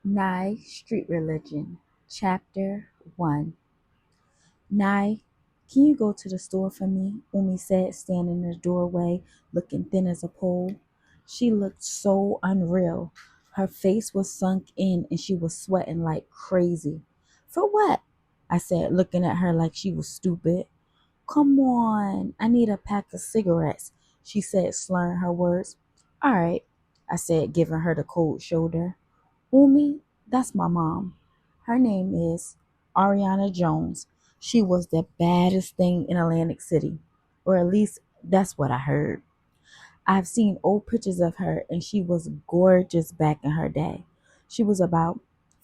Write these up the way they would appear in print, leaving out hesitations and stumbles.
Nye Street Religion, Chapter 1. Nye, can you go to the store for me? Umi said, standing in the doorway, looking thin as a pole. She looked so unreal. Her face was sunk in and she was sweating like crazy. For what? I said, looking at her like she was stupid. Come on, I need a pack of cigarettes, she said, slurring her words. All right, I said, giving her the cold shoulder. Umi, that's my mom. Her name is Ariana Jones. She was the baddest thing in Atlantic City, or at least that's what I heard. I've seen old pictures of her, and she was gorgeous back in her day. She was about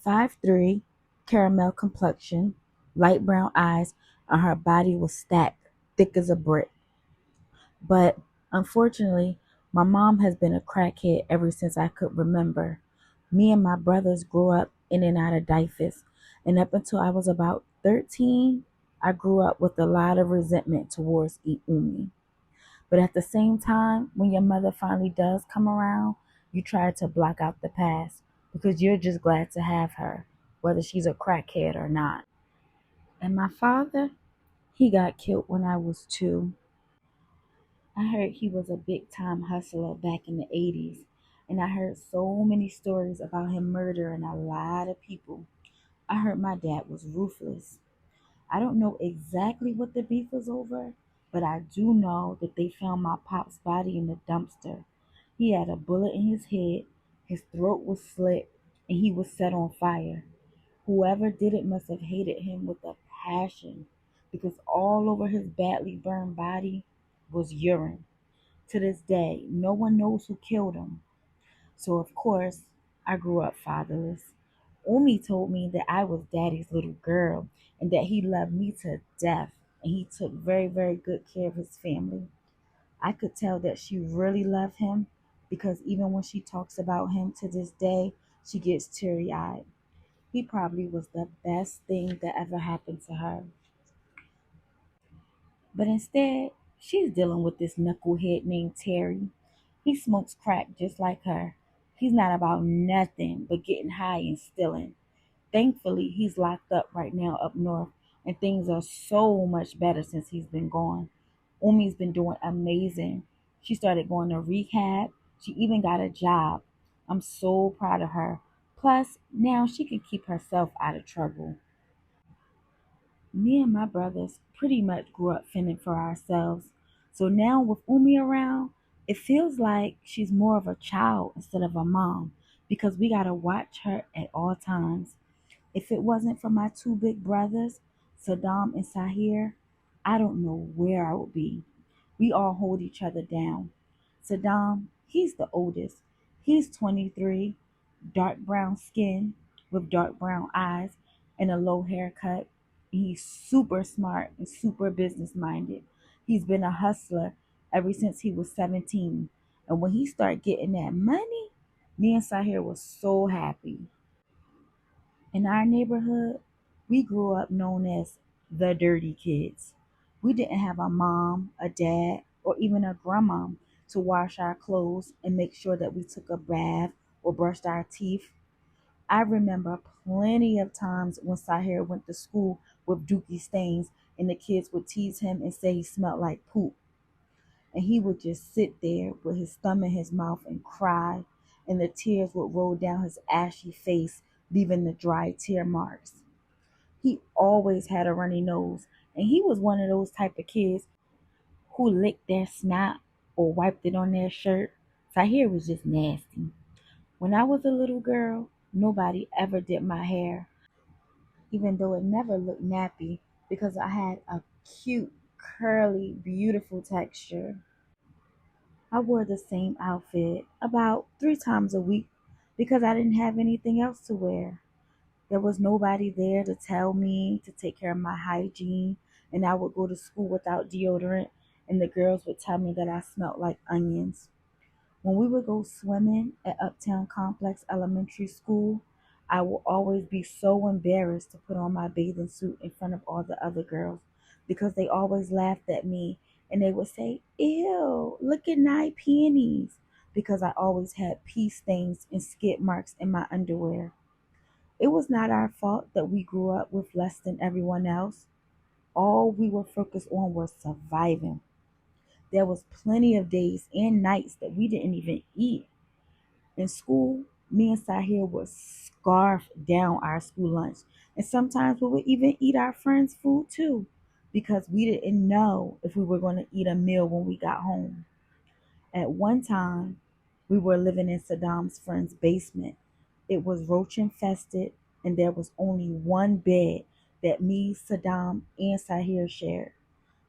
5'3", caramel complexion, light brown eyes, and her body was stacked, thick as a brick. But unfortunately, my mom has been a crackhead ever since I could remember. Me and my brothers grew up in and out of diapers, and up until I was about 13, I grew up with a lot of resentment towards Umi. But at the same time, when your mother finally does come around, you try to block out the past because you're just glad to have her, whether she's a crackhead or not. And my father, he got killed when I was 2. I heard he was a big time hustler back in the 80s, and I heard so many stories about him murdering a lot of people. I heard my dad was ruthless. I don't know exactly what the beef was over, but I do know that they found my pop's body in the dumpster. He had a bullet in his head, his throat was slit, and he was set on fire. Whoever did it must have hated him with a passion because all over his badly burned body was urine. To this day, no one knows who killed him. So, of course, I grew up fatherless. Umi told me that I was daddy's little girl and that he loved me to death and he took very, very good care of his family. I could tell that she really loved him because even when she talks about him to this day, she gets teary eyed. He probably was the best thing that ever happened to her. But instead, she's dealing with this knucklehead named Terry. He smokes crack just like her. He's not about nothing but getting high and stealing. Thankfully, he's locked up right now up north, and things are so much better since he's been gone. Umi's been doing amazing. She started going to rehab. She even got a job. I'm so proud of her. Plus, now she can keep herself out of trouble. Me and my brothers pretty much grew up fending for ourselves. So now with Umi around, it feels like she's more of a child instead of a mom because we gotta watch her at all times. If it wasn't for my 2 big brothers, Saddam and Sahir, I don't know where I would be. We all hold each other down. Saddam, he's the oldest. He's 23, dark brown skin with dark brown eyes and a low haircut. He's super smart and super business minded. He's been a hustler ever since he was 17. And when he started getting that money, me and Sahir was so happy. In our neighborhood, we grew up known as the dirty kids. We didn't have a mom, a dad, or even a grandma to wash our clothes and make sure that we took a bath or brushed our teeth. I remember plenty of times when Sahir went to school with dookie stains and the kids would tease him and say he smelled like poop. And he would just sit there with his thumb in his mouth and cry, and the tears would roll down his ashy face, leaving the dry tear marks. He always had a runny nose, and he was one of those type of kids who licked their snot or wiped it on their shirt. Sahir was just nasty. When I was a little girl, nobody ever did my hair, even though it never looked nappy because I had a cute, curly, beautiful texture. I wore the same outfit about 3 times a week because I didn't have anything else to wear. There was nobody there to tell me to take care of my hygiene, and I would go to school without deodorant, and the girls would tell me that I smelled like onions. When we would go swimming at Uptown Complex Elementary School, I would always be so embarrassed to put on my bathing suit in front of all the other girls because they always laughed at me and they would say, "Ew, look at Nye panties," because I always had pee stains and skid marks in my underwear. It was not our fault that we grew up with less than everyone else. All we were focused on was surviving. There was plenty of days and nights that we didn't even eat. In school, me and Sahir would scarf down our school lunch. And sometimes we would even eat our friends' food too, because we didn't know if we were going to eat a meal when we got home. At one time, we were living in Saddam's friend's basement. It was roach infested, and there was only one bed that me, Saddam, and Sahir shared.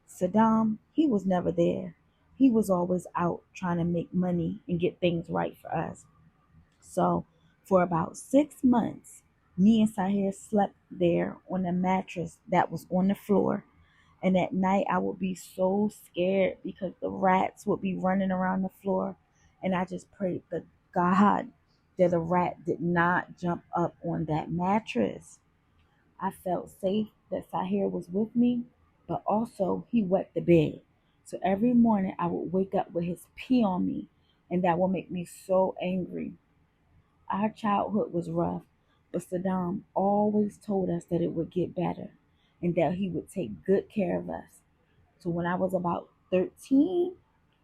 Saddam, he was never there. He was always out trying to make money and get things right for us. So, for about 6 months, me and Sahir slept there on a mattress that was on the floor. And at night, I would be so scared because the rats would be running around the floor. And I just prayed to God that a rat did not jump up on that mattress. I felt safe that Sahir was with me, but also he wet the bed. So every morning I would wake up with his pee on me, and that would make me so angry. Our childhood was rough, but Saddam always told us that it would get better and that he would take good care of us. So when I was about 13,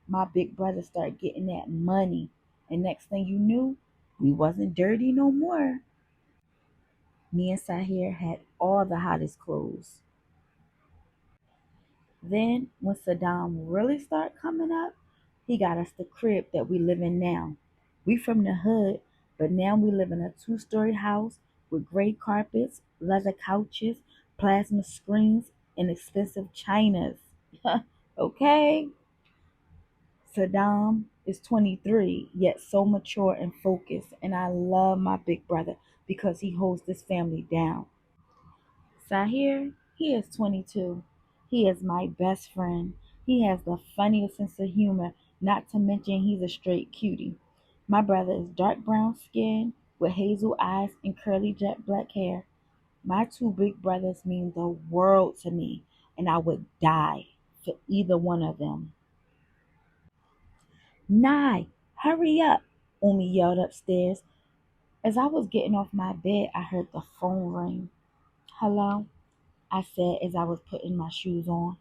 my big brother started getting that money. And next thing you knew, we wasn't dirty no more. Me and Sahir had all the hottest clothes. Then when Saddam really started coming up, he got us the crib that we live in now. We from the hood, but now we live in a two-story house with gray carpets, leather couches, plasma screens, and expensive chinas. Okay? Saddam is 23, yet so mature and focused, and I love my big brother because he holds this family down. Sahir, he is 22. He is my best friend. He has the funniest sense of humor, not to mention he's a straight cutie. My brother is dark brown skin with hazel eyes and curly jet black hair. My two big brothers mean the world to me, and I would die for either one of them. Nye, hurry up, Umi yelled upstairs. As I was getting off my bed, I heard the phone ring. Hello? I said as I was putting my shoes on.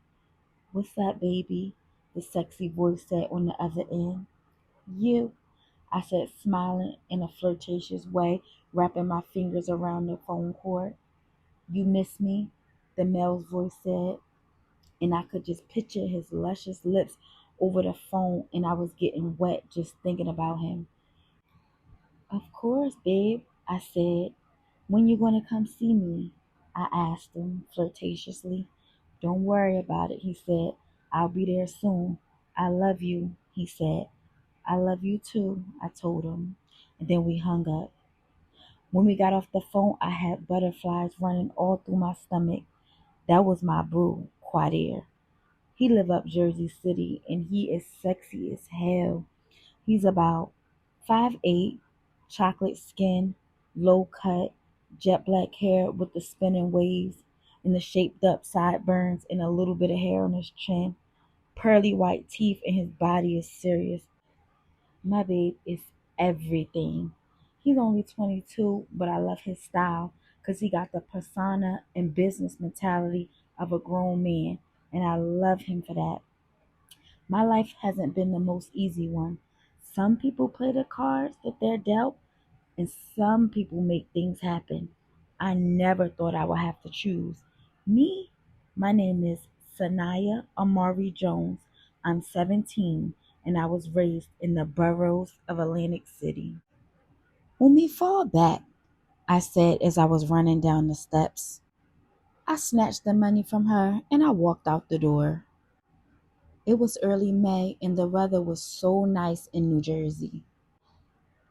What's up, baby? The sexy voice said on the other end. You, I said, smiling in a flirtatious way, wrapping my fingers around the phone cord. You miss me? The male's voice said, and I could just picture his luscious lips over the phone, and I was getting wet just thinking about him. Of course, babe, I said. When you gonna come see me? I asked him flirtatiously. Don't worry about it, he said. I'll be there soon. I love you, he said. I love you too, I told him. And then we hung up. When we got off the phone, I had butterflies running all through my stomach. That was my boo, Quadir. He live up Jersey City and he is sexy as hell. He's about 5'8", chocolate skin, low cut, jet black hair with the spinning waves and the shaped up sideburns and a little bit of hair on his chin, pearly white teeth, and his body is serious. My babe is everything. He's only 22, but I love his style because he got the persona and business mentality of a grown man, and I love him for that. My life hasn't been the most easy one. Some people play the cards that they're dealt, and some people make things happen. I never thought I would have to choose. Me, my name is Saniyah Jones. I'm 17, and I was raised in the boroughs of Atlantic City. Umi, fall back, I said as I was running down the steps. I snatched the money from her and I walked out the door. It was early May and the weather was so nice in New Jersey.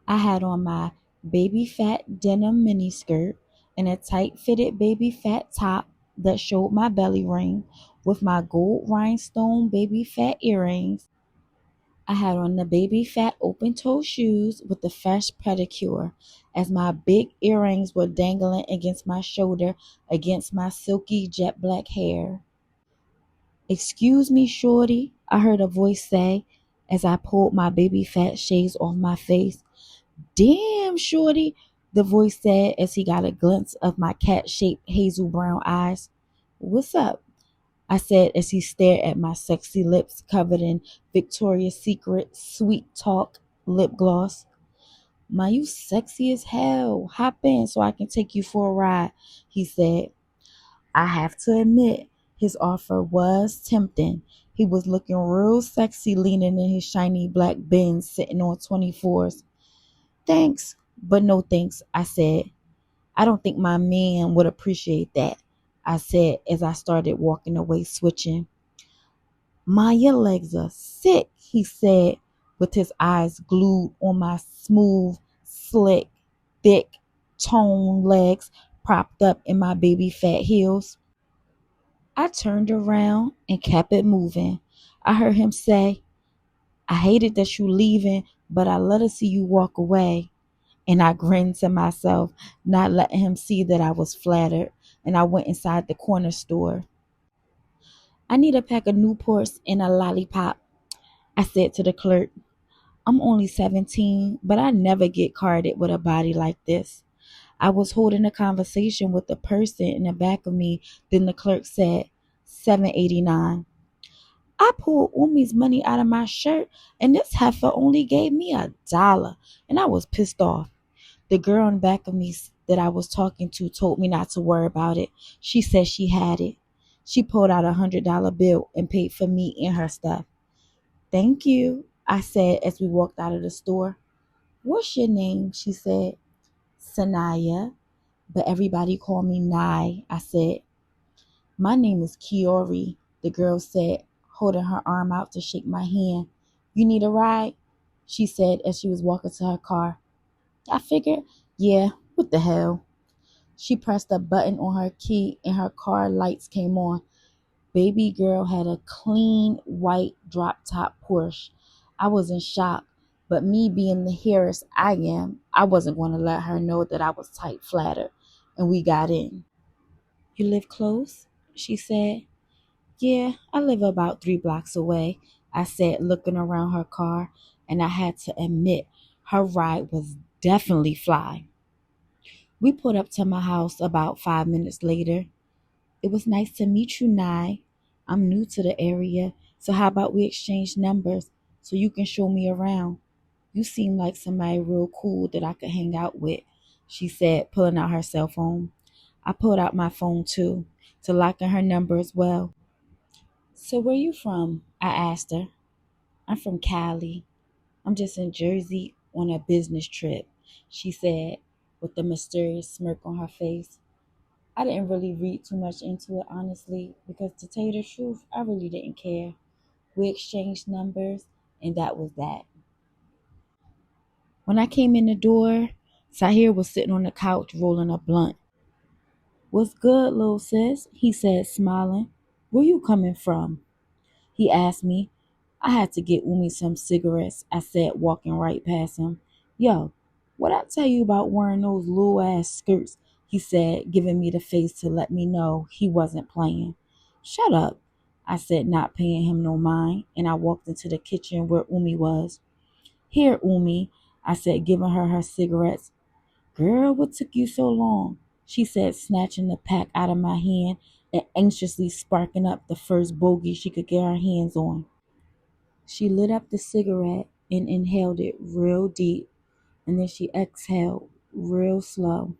I had on my baby fat denim miniskirt and a tight fitted baby fat top that showed my belly ring with my gold rhinestone baby fat earrings. I had on the baby fat open toe shoes with the fresh pedicure as my big earrings were dangling against my shoulder against my silky jet black hair. Excuse me, shorty, I heard a voice say as I pulled my baby fat shades off my face. Damn, shorty, the voice said as he got a glimpse of my cat-shaped hazel brown eyes. What's up? I said as he stared at my sexy lips covered in Victoria's Secret sweet talk lip gloss. My, you sexy as hell. Hop in so I can take you for a ride, he said. I have to admit, his offer was tempting. He was looking real sexy leaning in his shiny black Benz sitting on 24s. Thanks, but no thanks, I said. I don't think my man would appreciate that, I said as I started walking away switching. My, your legs are sick, he said with his eyes glued on my smooth, slick, thick, toned legs propped up in my baby fat heels. I turned around and kept it moving. I heard him say, I hated that you leaving, but I love to see you walk away. And I grinned to myself, not letting him see that I was flattered, and I went inside the corner store. I need a pack of Newports and a lollipop, I said to the clerk. I'm only 17, but I never get carded with a body like this. I was holding a conversation with the person in the back of me, then the clerk said, $7.89. I pulled Umi's money out of my shirt, and this heifer only gave me $1, and I was pissed off. The girl in back of me that I was talking to told me not to worry about it. She said she had it. She pulled out $100 bill and paid for me and her stuff. Thank you, I said as we walked out of the store. What's your name? She said. Saniyah, but everybody called me Nye, I said. My name is Kiori, the girl said, holding her arm out to shake my hand. You need a ride? She said as she was walking to her car. I figured, yeah, what the hell? She pressed a button on her key and her car lights came on. Baby girl had a clean white drop top Porsche. I was in shock, but me being the heiress I am, I wasn't going to let her know that I was tight flattered, and we got in. You live close? She said. Yeah, I live about 3 blocks away, I said, looking around her car, and I had to admit her ride was definitely fly. We pulled up to my house about 5 minutes later. It was nice to meet you, Nye. I'm new to the area, so how about we exchange numbers so you can show me around? You seem like somebody real cool that I could hang out with, she said, pulling out her cell phone. I pulled out my phone too, to lock in her number as well. So where you from? I asked her. I'm from Cali. I'm just in Jersey on a business trip, she said, with a mysterious smirk on her face. I didn't really read too much into it, honestly, because to tell you the truth, I really didn't care. We exchanged numbers, and that was that. When I came in the door, Sahir was sitting on the couch rolling a blunt. What's good, little sis? He said, smiling. Where you coming from? He asked me. I had to get Umi some cigarettes, I said, walking right past him. Yo, what I tell you about wearing those little ass skirts? He said, giving me the face to let me know he wasn't playing. Shut up, I said, not paying him no mind, and I walked into the kitchen where Umi was. Here, Umi, I said, giving her cigarettes. Girl, what took you so long? She said, snatching the pack out of my hand and anxiously sparking up the first bogey she could get her hands on. She lit up the cigarette and inhaled it real deep, and then she exhaled real slow.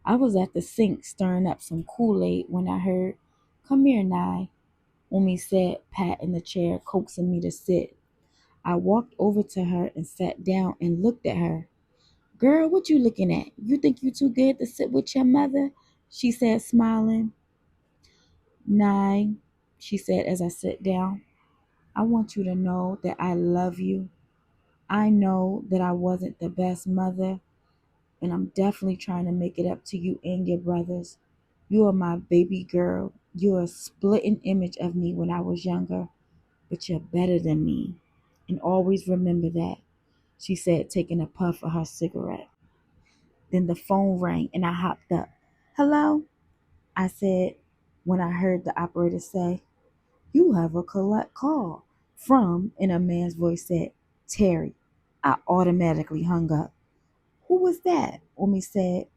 I was at the sink stirring up some Kool-Aid when I heard, Come here, Nye, Umi said, patting the chair, coaxing me to sit. I walked over to her and sat down and looked at her. Girl, what you looking at? You think you too good to sit with your mother? She said, smiling. Nye, she said as I sat down, I want you to know that I love you. I know that I wasn't the best mother, and I'm definitely trying to make it up to you and your brothers. You are my baby girl. You're a splitting image of me when I was younger, but you're better than me. And always remember that, she said, taking a puff of her cigarette. Then the phone rang and I hopped up. Hello? I said when I heard the operator say, You have a collect call from, and a man's voice said, Terry. I automatically hung up. Who was that? Umi said.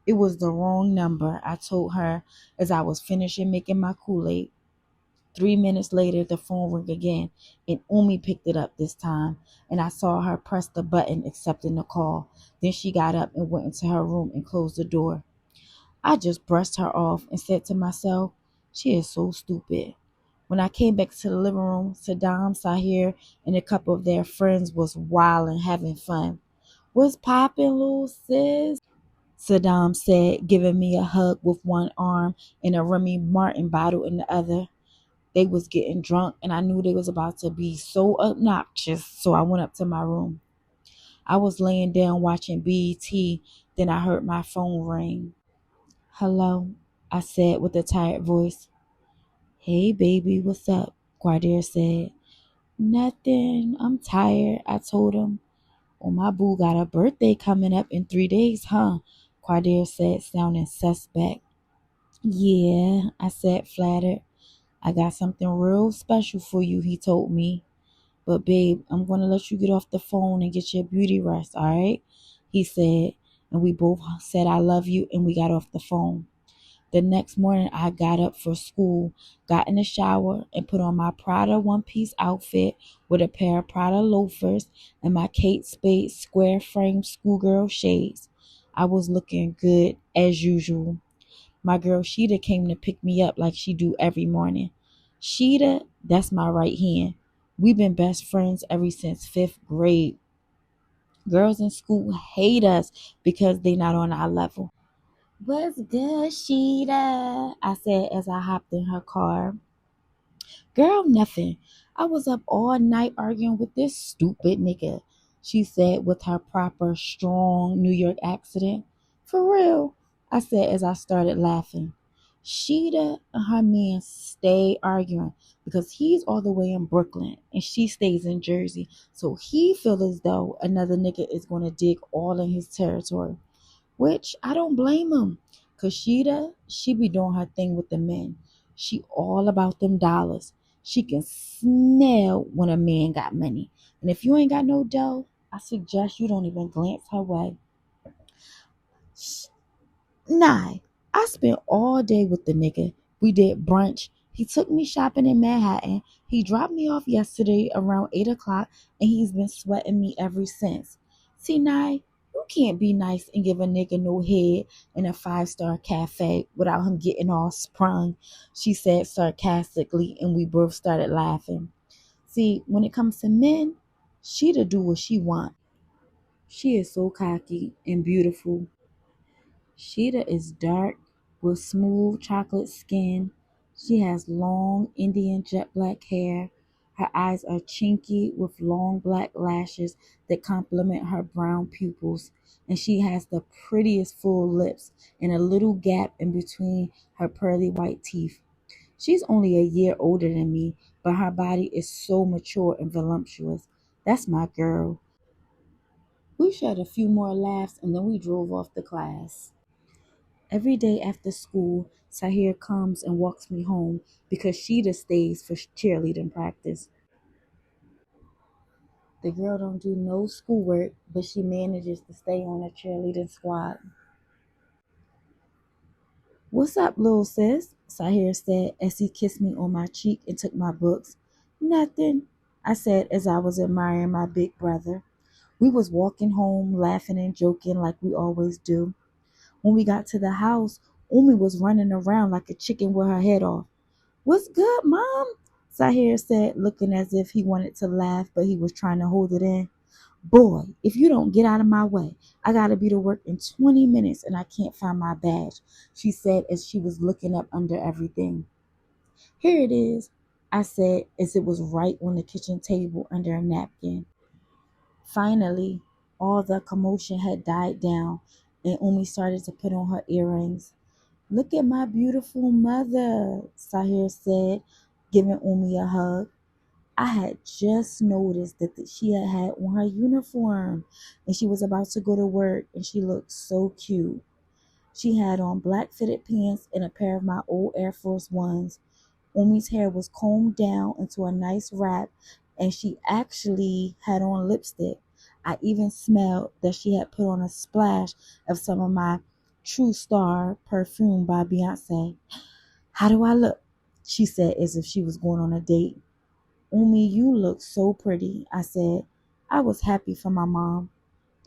It was the wrong number, I told her as I was finishing making my Kool-Aid. 3 minutes later, the phone rang again, and Umi picked it up this time, and I saw her press the button accepting the call. Then she got up and went into her room and closed the door. I just brushed her off and said to myself, she is so stupid. When I came back to the living room, Saddam, Sahir, and a couple of their friends was wild and having fun. What's poppin', little sis? Saddam said, giving me a hug with one arm and a Remy Martin bottle in the other. They was getting drunk and I knew they was about to be so obnoxious, so I went up to my room. I was laying down watching BET, then I heard my phone ring. Hello, I said with a tired voice. Hey baby, what's up? Guardier said. Nothing, I'm tired, I told him. Well, my boo got a birthday coming up in 3 days, huh? Guardier said, sounding suspect. Yeah, I said, flattered. I got something real special for you, he told me. But babe, I'm going to let you get off the phone and get your beauty rest, all right? He said, and we both said I love you, and we got off the phone. The next morning, I got up for school, got in the shower, and put on my Prada one-piece outfit with a pair of Prada loafers and my Kate Spade square frame schoolgirl shades. I was looking good as usual. My girl Sheeta came to pick me up like she do every morning. Sheeta, that's my right hand. We've been best friends ever since 5th grade. Girls in school hate us because they not on our level. What's good, Sheeta? I said as I hopped in her car. Girl, nothing. I was up all night arguing with this stupid nigga, she said with her proper, strong New York accent. For real, I said as I started laughing. Sheeta and her man stay arguing because he's all the way in Brooklyn and she stays in Jersey. So he feels as though another nigga is going to dig all in his territory. Which I don't blame him. Cause she be doing her thing with the men. She all about them dollars. She can smell when a man got money. And if you ain't got no dough, I suggest you don't even glance her way. Nah, I spent all day with the nigga. We did brunch. He took me shopping in Manhattan. He dropped me off yesterday around 8 o'clock, and he's been sweating me ever since. See, Nye, you can't be nice and give a nigga no head in a 5-star cafe without him getting all sprung, she said sarcastically, and we both started laughing. See, when it comes to men, she'll do what she want. She is so cocky and beautiful. Sheeta is dark with smooth chocolate skin. She has long Indian jet black hair. Her eyes are chinky with long black lashes that complement her brown pupils. And she has the prettiest full lips and a little gap in between her pearly white teeth. She's only a year older than me, but her body is so mature and voluptuous. That's my girl. We shared a few more laughs and then we drove off to class. Every day after school, Sahir comes and walks me home because Sheeta stays for cheerleading practice. The girl don't do no schoolwork, but she manages to stay on a cheerleading squad. What's up, little sis? Sahir said as he kissed me on my cheek and took my books. Nothing, I said as I was admiring my big brother. We was walking home, laughing and joking like we always do. When we got to the house, Umi was running around like a chicken with her head off. What's good, Mom? Sahir said, looking as if he wanted to laugh, but he was trying to hold it in. Boy, if you don't get out of my way, I gotta be to work in 20 minutes and I can't find my badge, she said as she was looking up under everything. Here it is, I said as it was right on the kitchen table under a napkin. Finally, all the commotion had died down and Umi started to put on her earrings. Look at my beautiful mother, Sahir said, giving Umi a hug. I had just noticed that she had on her uniform and she was about to go to work and she looked so cute. She had on black fitted pants and a pair of my old Air Force Ones. Umi's hair was combed down into a nice wrap and she actually had on lipstick. I even smelled that she had put on a splash of some of my True Star perfume by Beyonce. How do I look? She said as if she was going on a date. Umi, you look so pretty, I said. I was happy for my mom.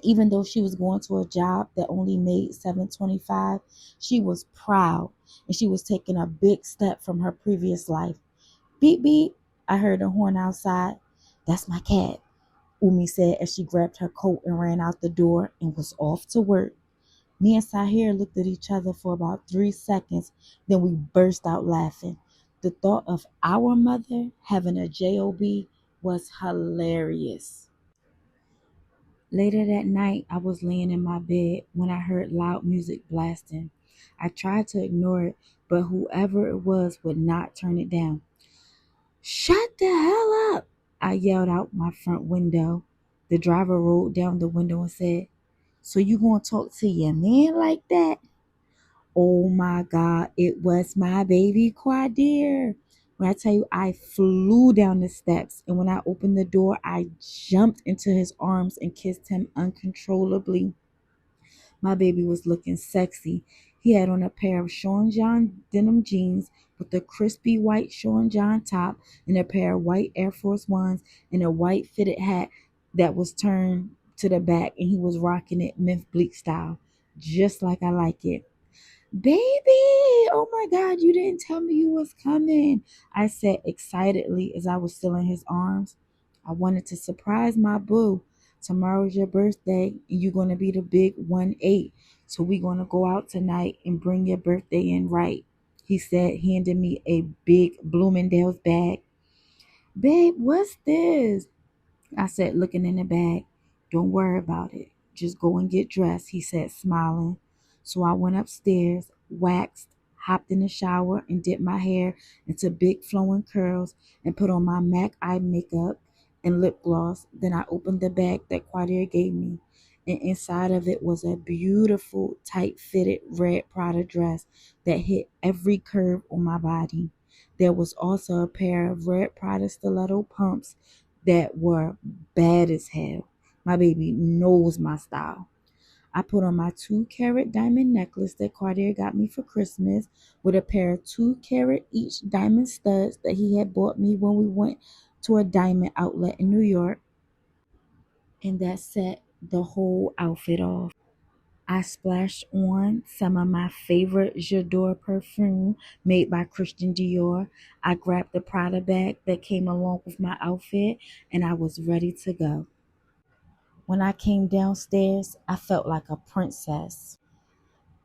Even though she was going to a job that only made $7.25, she was proud and she was taking a big step from her previous life. Beep beep, I heard a horn outside. That's my cat, Umi said as she grabbed her coat and ran out the door and was off to work. Me and Sahir looked at each other for about 3 seconds, then we burst out laughing. The thought of our mother having a job was hilarious. Later that night, I was laying in my bed when I heard loud music blasting. I tried to ignore it, but whoever it was would not turn it down. Shut the hell up! I yelled out my front window. The driver rolled down the window and said, So you gonna talk to your man like that? Oh my God, it was my baby Quadir. When I tell you, I flew down the steps, and when I opened the door, I jumped into his arms and kissed him uncontrollably. My baby was looking sexy. He had on a pair of Sean John denim jeans with a crispy white Sean John top and a pair of white Air Force Ones and a white fitted hat that was turned to the back, and he was rocking it Myth Bleak style, just like I like it. Baby, oh my God, you didn't tell me you was coming, I said excitedly as I was still in his arms. I wanted to surprise my boo. Tomorrow's your birthday and you're going to be the big 1-8. So we're going to go out tonight and bring your birthday in right, he said, handing me a big Bloomingdale's bag. Babe, what's this? I said, looking in the bag. Don't worry about it. Just go and get dressed, he said, smiling. So I went upstairs, waxed, hopped in the shower, and dipped my hair into big flowing curls and put on my MAC eye makeup and lip gloss. Then I opened the bag that Quadir gave me, and inside of it was a beautiful, tight fitted red Prada dress that hit every curve on my body. There was also a pair of red Prada stiletto pumps that were bad as hell. My baby knows my style. I put on my 2-carat diamond necklace that Cartier got me for Christmas with a pair of 2-carat each diamond studs that he had bought me when we went to a diamond outlet in New York. And that set the whole outfit off. I splashed on some of my favorite J'adore perfume made by Christian Dior. I grabbed the Prada bag that came along with my outfit and I was ready to go. When I came downstairs, I felt like a princess.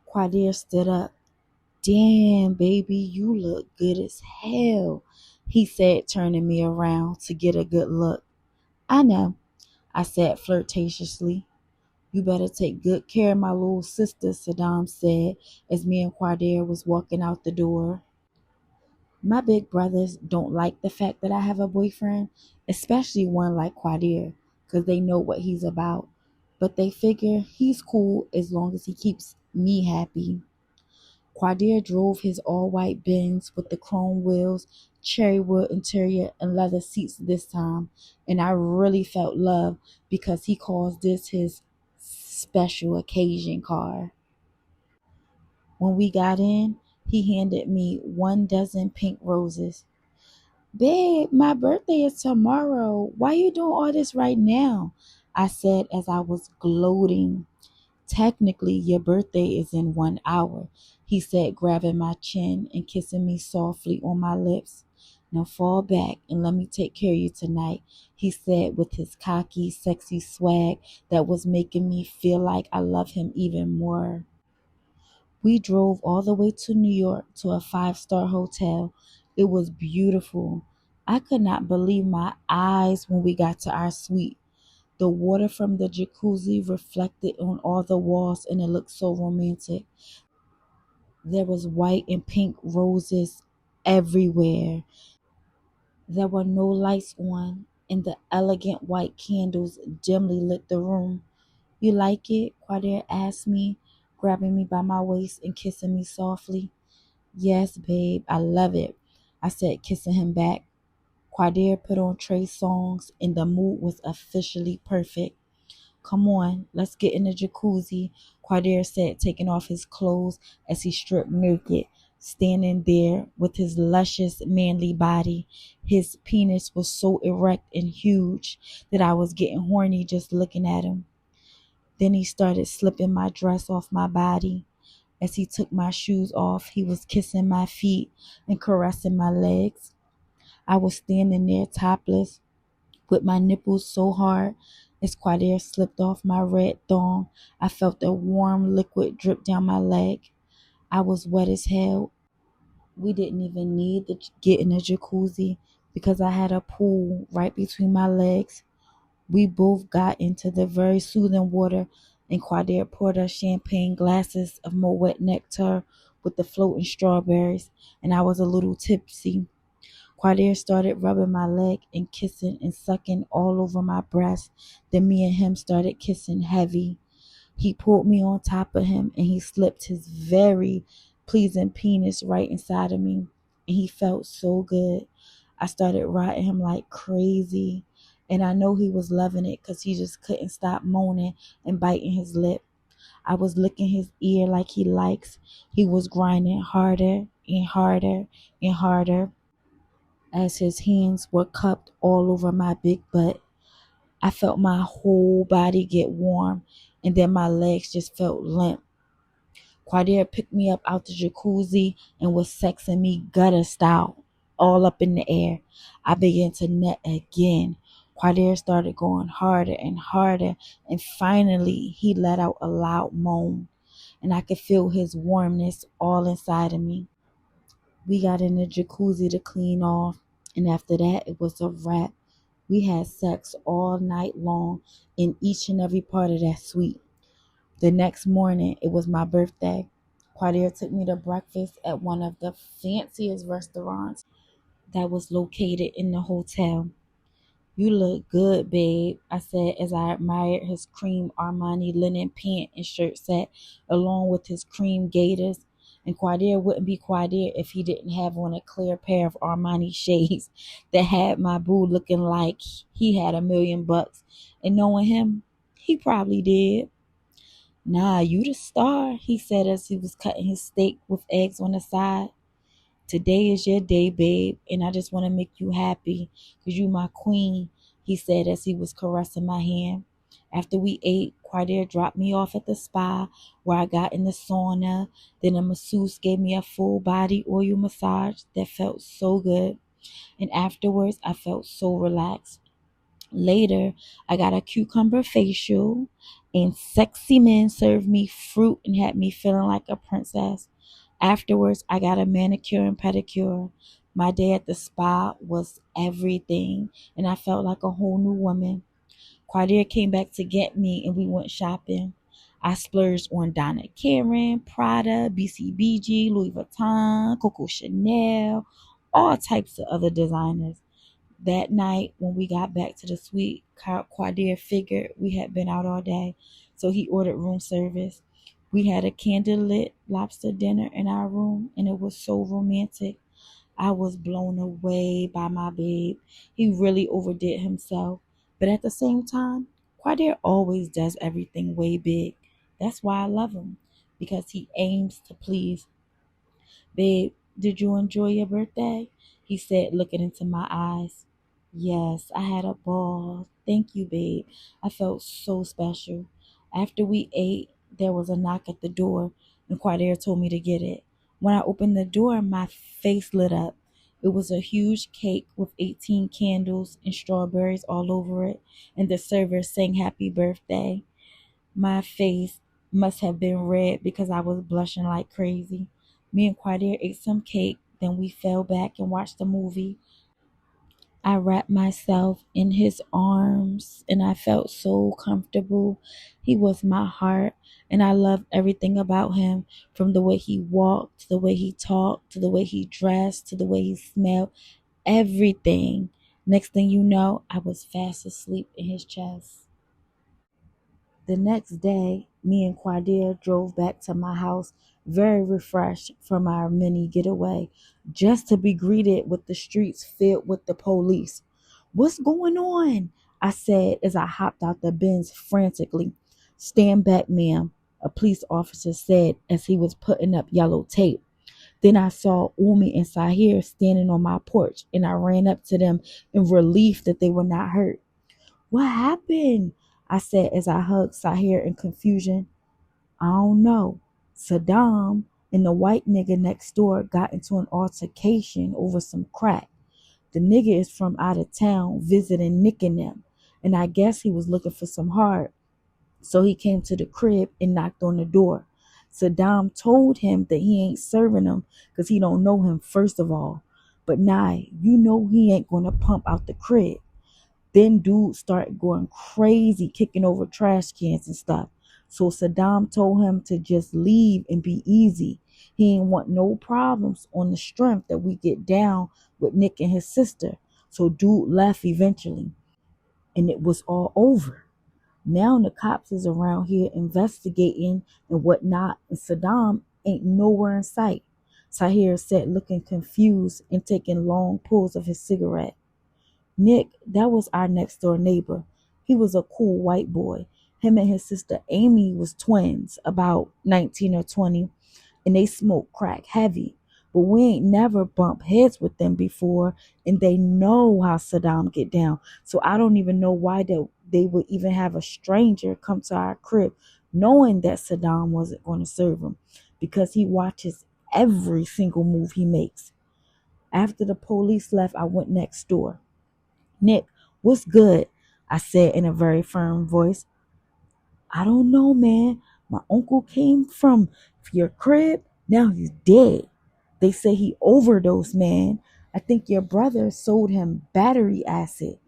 Quadir stood up. Damn, baby, you look good as hell, he said, turning me around to get a good look. I know, I said flirtatiously. You better take good care of my little sister, Saddam said as me and Quadir was walking out the door. My big brothers don't like the fact that I have a boyfriend, especially one like Quadir, because they know what he's about. But they figure he's cool as long as he keeps me happy. Quadir drove his all-white Benz with the chrome wheels, cherry wood interior, and leather seats this time, and I really felt love because he calls this his special occasion car. When we got in, he handed me 1 dozen pink roses. Babe, my birthday is tomorrow. Why you doing all this right now? I said as I was gloating. Technically, your birthday is in 1 hour, he said, grabbing my chin and kissing me softly on my lips. Now fall back and let me take care of you tonight, he said with his cocky, sexy swag that was making me feel like I love him even more. We drove all the way to New York to a 5-star hotel. It was beautiful. I could not believe my eyes when we got to our suite. The water from the jacuzzi reflected on all the walls and it looked so romantic. There was white and pink roses everywhere. There were no lights on and the elegant white candles dimly lit the room. You like it? Quadir asked me, grabbing me by my waist and kissing me softly. Yes, babe, I love it, I said, kissing him back. Quadir put on Trey songs and the mood was officially perfect. Come on, let's get in the jacuzzi, Quadir said, taking off his clothes as he stripped naked, standing there with his luscious, manly body. His penis was so erect and huge that I was getting horny just looking at him. Then he started slipping my dress off my body. As he took my shoes off, he was kissing my feet and caressing my legs. I was standing there topless, with my nipples so hard. As Quadir slipped off my red thong, I felt a warm liquid drip down my leg. I was wet as hell. We didn't even need to get in the jacuzzi because I had a pool right between my legs. We both got into the very soothing water, and Quadir poured us champagne glasses of Moet nectar with the floating strawberries, and I was a little tipsy. Quadir started rubbing my leg and kissing and sucking all over my breast. Then me and him started kissing heavy. He pulled me on top of him and he slipped his very pleasing penis right inside of me. And he felt so good. I started riding him like crazy. And I know he was loving it because he just couldn't stop moaning and biting his lip. I was licking his ear like he likes. He was grinding harder and harder and harder as his hands were cupped all over my big butt. I felt my whole body get warm, and then my legs just felt limp. Quadir picked me up out the jacuzzi and was sexing me gutter style, all up in the air. I began to nut again. Quadir started going harder and harder, and finally he let out a loud moan, and I could feel his warmness all inside of me. We got in the jacuzzi to clean off, and after that, it was a wrap. We had sex all night long in each and every part of that suite. The next morning, it was my birthday. Quadir took me to breakfast at one of the fanciest restaurants that was located in the hotel. "You look good, babe," I said as I admired his cream Armani linen pant and shirt set, along with his cream gaiters. And Quadir wouldn't be Quadir if he didn't have on a clear pair of Armani shades that had my boo looking like he had $1,000,000. And knowing him, he probably did. "Nah, you the star," he said as he was cutting his steak with eggs on the side. "Today is your day, babe, and I just want to make you happy because you my queen," he said as he was caressing my hand. After we ate, Quadir dropped me off at the spa where I got in the sauna. Then a masseuse gave me a full body oil massage that felt so good. And afterwards, I felt so relaxed. Later, I got a cucumber facial, and sexy men served me fruit and had me feeling like a princess. Afterwards, I got a manicure and pedicure. My day at the spa was everything, and I felt like a whole new woman. Quadir came back to get me, and we went shopping. I splurged on Donna Karan, Prada, BCBG, Louis Vuitton, Coco Chanel, all types of other designers. That night, when we got back to the suite, Quadir figured we had been out all day, so he ordered room service. We had a candlelit lobster dinner in our room, and it was so romantic. I was blown away by my babe. He really overdid himself. But at the same time, Quadir always does everything way big. That's why I love him, because he aims to please. "Babe, did you enjoy your birthday?" he said, looking into my eyes. "Yes, I had a ball. Thank you, babe. I felt so special." After we ate, there was a knock at the door, and Quadir told me to get it. When I opened the door, my face lit up. It was a huge cake with 18 candles and strawberries all over it, and the server sang happy birthday. My face must have been red because I was blushing like crazy. Me and Quadir ate some cake, then we fell back and watched a movie. I wrapped myself in his arms and I felt so comfortable. He was my heart, and I loved everything about him, from the way he walked, to the way he talked, to the way he dressed, to the way he smelled. Everything. Next thing you know, I was fast asleep in his chest. The next day, me and Quadir drove back to my house, very refreshed from our mini getaway, just to be greeted with the streets filled with the police. "What's going on?" I said as I hopped out the Benz frantically. Stand back, ma'am, a police officer said as he was putting up yellow tape. Then I saw Umi and Sahir standing on my porch, and I ran up to them in relief that they were not hurt. What happened? I said as I hugged Sahir in confusion. I don't know. Saddam and the white nigga next door got into an altercation over some crack. The nigga is from out of town visiting Nick and them, and I guess he was looking for some hard. So he came to the crib and knocked on the door. Saddam told him that he ain't serving him because he don't know him first of all. But nah, you know he ain't gonna pump out the crib. Then dude started going crazy, kicking over trash cans and stuff. So Saddam told him to just leave and be easy. He ain't want no problems on the strength that we get down with Nick and his sister. So dude left eventually, and it was all over. Now the cops is around here investigating and whatnot, and Saddam ain't nowhere in sight. Tahir said, looking confused and taking long pulls of his cigarette. Nick, that was our next door neighbor. He was a cool white boy. Him and his sister Amy was twins, about 19 or 20, and they smoked crack heavy. But we ain't never bumped heads with them before, and they know how Saddam get down. So I don't even know why they would even have a stranger come to our crib knowing that Saddam wasn't going to serve him, because he watches every single move he makes. After the police left, I went next door. Nick, what's good? I said in a very firm voice. I don't know, man. My uncle came from your crib. Now he's dead. They say he overdosed, man. I think your brother sold him battery acid,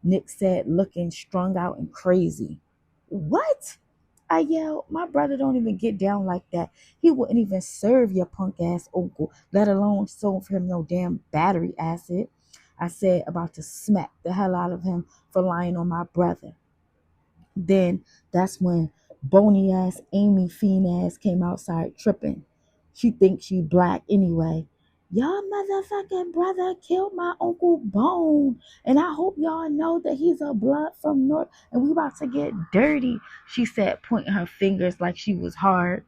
Nick said, looking strung out and crazy. What? I yelled. My brother don't even get down like that. He wouldn't even serve your punk ass uncle, let alone sold him no damn battery acid. I said, about to smack the hell out of him for lying on my brother. Then that's when bony ass Amy Fiend ass came outside tripping. She thinks she black anyway. Y'all motherfucking brother killed my Uncle Bone. And I hope y'all know that he's a blood from North and we about to get dirty, she said, pointing her fingers like she was hard.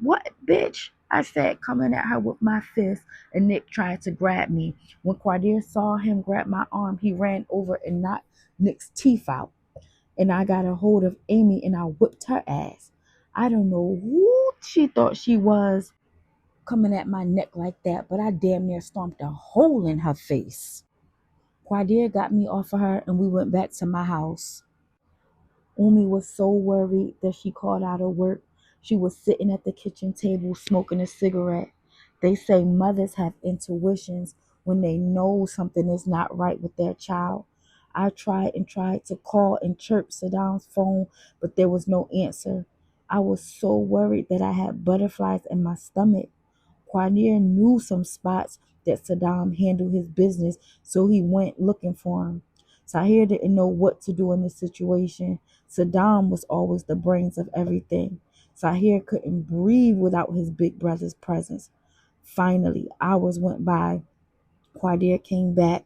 What, bitch? I said, coming at her with my fist, and Nick tried to grab me. When Quadir saw him grab my arm, he ran over and knocked Nick's teeth out, and I got a hold of Amy and I whipped her ass. I don't know who she thought she was coming at my neck like that, but I damn near stomped a hole in her face. Quadir got me off of her and we went back to my house. Umi was so worried that she called out of work. She was sitting at the kitchen table smoking a cigarette. They say mothers have intuitions when they know something is not right with their child. I tried to call and chirp Saddam's phone, but there was no answer. I was so worried that I had butterflies in my stomach. Quadir knew some spots that Saddam handled his business, so he went looking for him. Tahir didn't know what to do in this situation. Saddam was always the brains of everything. Tahir couldn't breathe without his big brother's presence. Finally, hours went by. Quadir came back.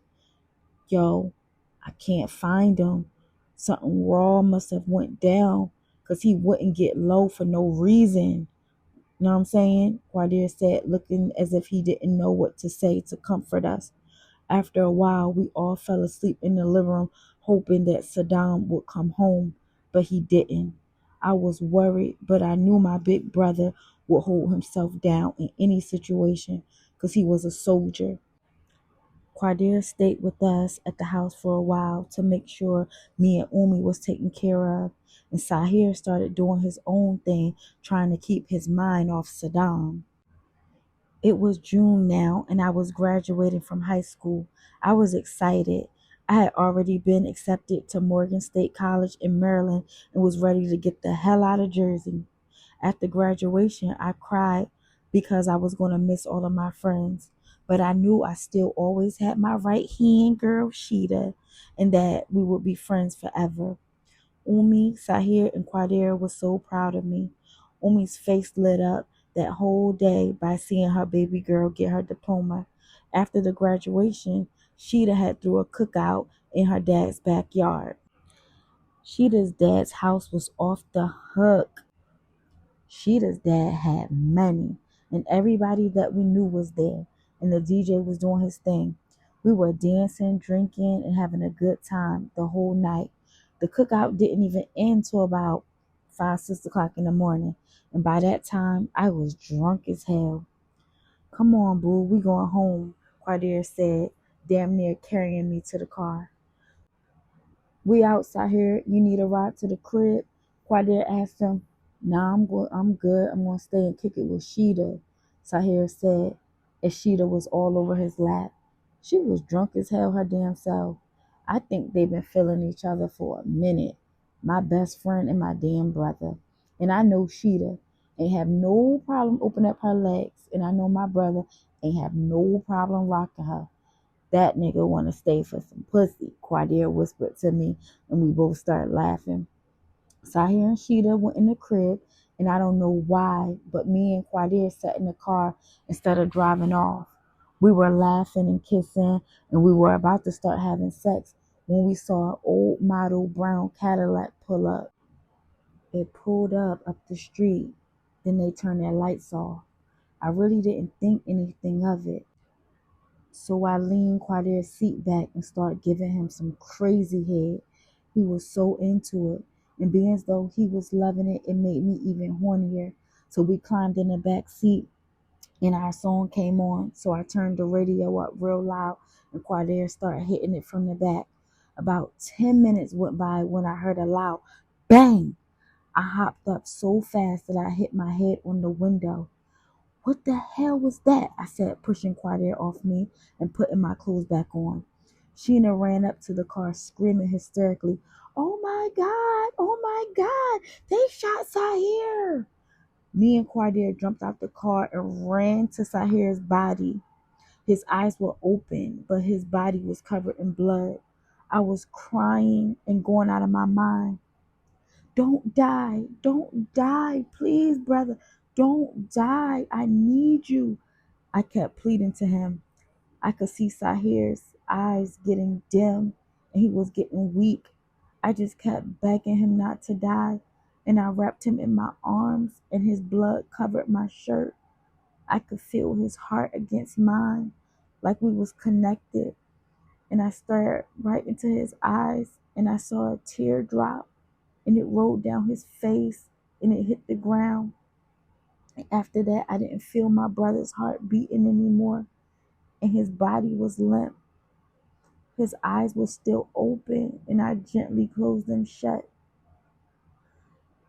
Yo, I can't find him. Something raw must have went down because he wouldn't get low for no reason. You know what I'm saying? Quadir said, looking as if he didn't know what to say to comfort us. After a while, we all fell asleep in the living room, hoping that Saddam would come home, but he didn't. I was worried, but I knew my big brother would hold himself down in any situation because he was a soldier. Quadir stayed with us at the house for a while to make sure me and Umi was taken care of, and Sahir started doing his own thing, trying to keep his mind off Saddam. It was June now, and I was graduating from high school. I was excited. I had already been accepted to Morgan State College in Maryland and was ready to get the hell out of Jersey. After graduation, I cried because I was going to miss all of my friends. But I knew I still always had my right hand girl, Sheeta, and that we would be friends forever. Umi, Sahir, and Quadir were so proud of me. Umi's face lit up that whole day by seeing her baby girl get her diploma. After the graduation, Sheeta had threw a cookout in her dad's backyard. Sheeta's dad's house was off the hook. Sheeta's dad had money, and everybody that we knew was there, and the DJ was doing his thing. We were dancing, drinking, and having a good time the whole night. The cookout didn't even end till about 5, 6 o'clock in the morning, and by that time, I was drunk as hell. Come on, boo, we going home, Quadir said, damn near carrying me to the car. We outside here. You need a ride to the crib? Quadir asked him. Nah, I'm good. I'm gonna stay and kick it with Sheeta, Sahir said, as Sheeta was all over his lap. She was drunk as hell her damn self. I think they've been feeling each other for a minute. My best friend and my damn brother. And I know Sheeta ain't have no problem opening up her legs. And I know my brother ain't have no problem rocking her. That nigga wanna stay for some pussy, Quadir whispered to me, and we both started laughing. Sahir and Sheeta went in the crib, and I don't know why, but me and Quadir sat in the car instead of driving off. We were laughing and kissing, and we were about to start having sex when we saw an old model brown Cadillac pull up. It pulled up the street. Then they turned their lights off. I really didn't think anything of it. So I leaned Quadir's seat back and started giving him some crazy head. He was so into it, and being as though he was loving it, it made me even hornier. So we climbed in the back seat, and our song came on. So I turned the radio up real loud, and Quadir started hitting it from the back. About 10 minutes went by when I heard a loud bang. I hopped up so fast that I hit my head on the window. What the hell was that? I said, pushing Quadir off me and putting my clothes back on. Sheena ran up to the car screaming hysterically, "Oh my God! Oh my God! They shot Sahir!" Me and Quadir jumped out the car and ran to Sahir's body. His eyes were open, but his body was covered in blood. I was crying and going out of my mind. Don't die. Don't die. Please, brother. Don't die. I need you. I kept pleading to him. I could see Sahir's eyes getting dim and he was getting weak. I just kept begging him not to die, and I wrapped him in my arms and his blood covered my shirt. I could feel his heart against mine like we was connected, and I stared right into his eyes and I saw a tear drop and it rolled down his face and it hit the ground. And after that, I didn't feel my brother's heart beating anymore, and his body was limp. His eyes were still open, and I gently closed them shut.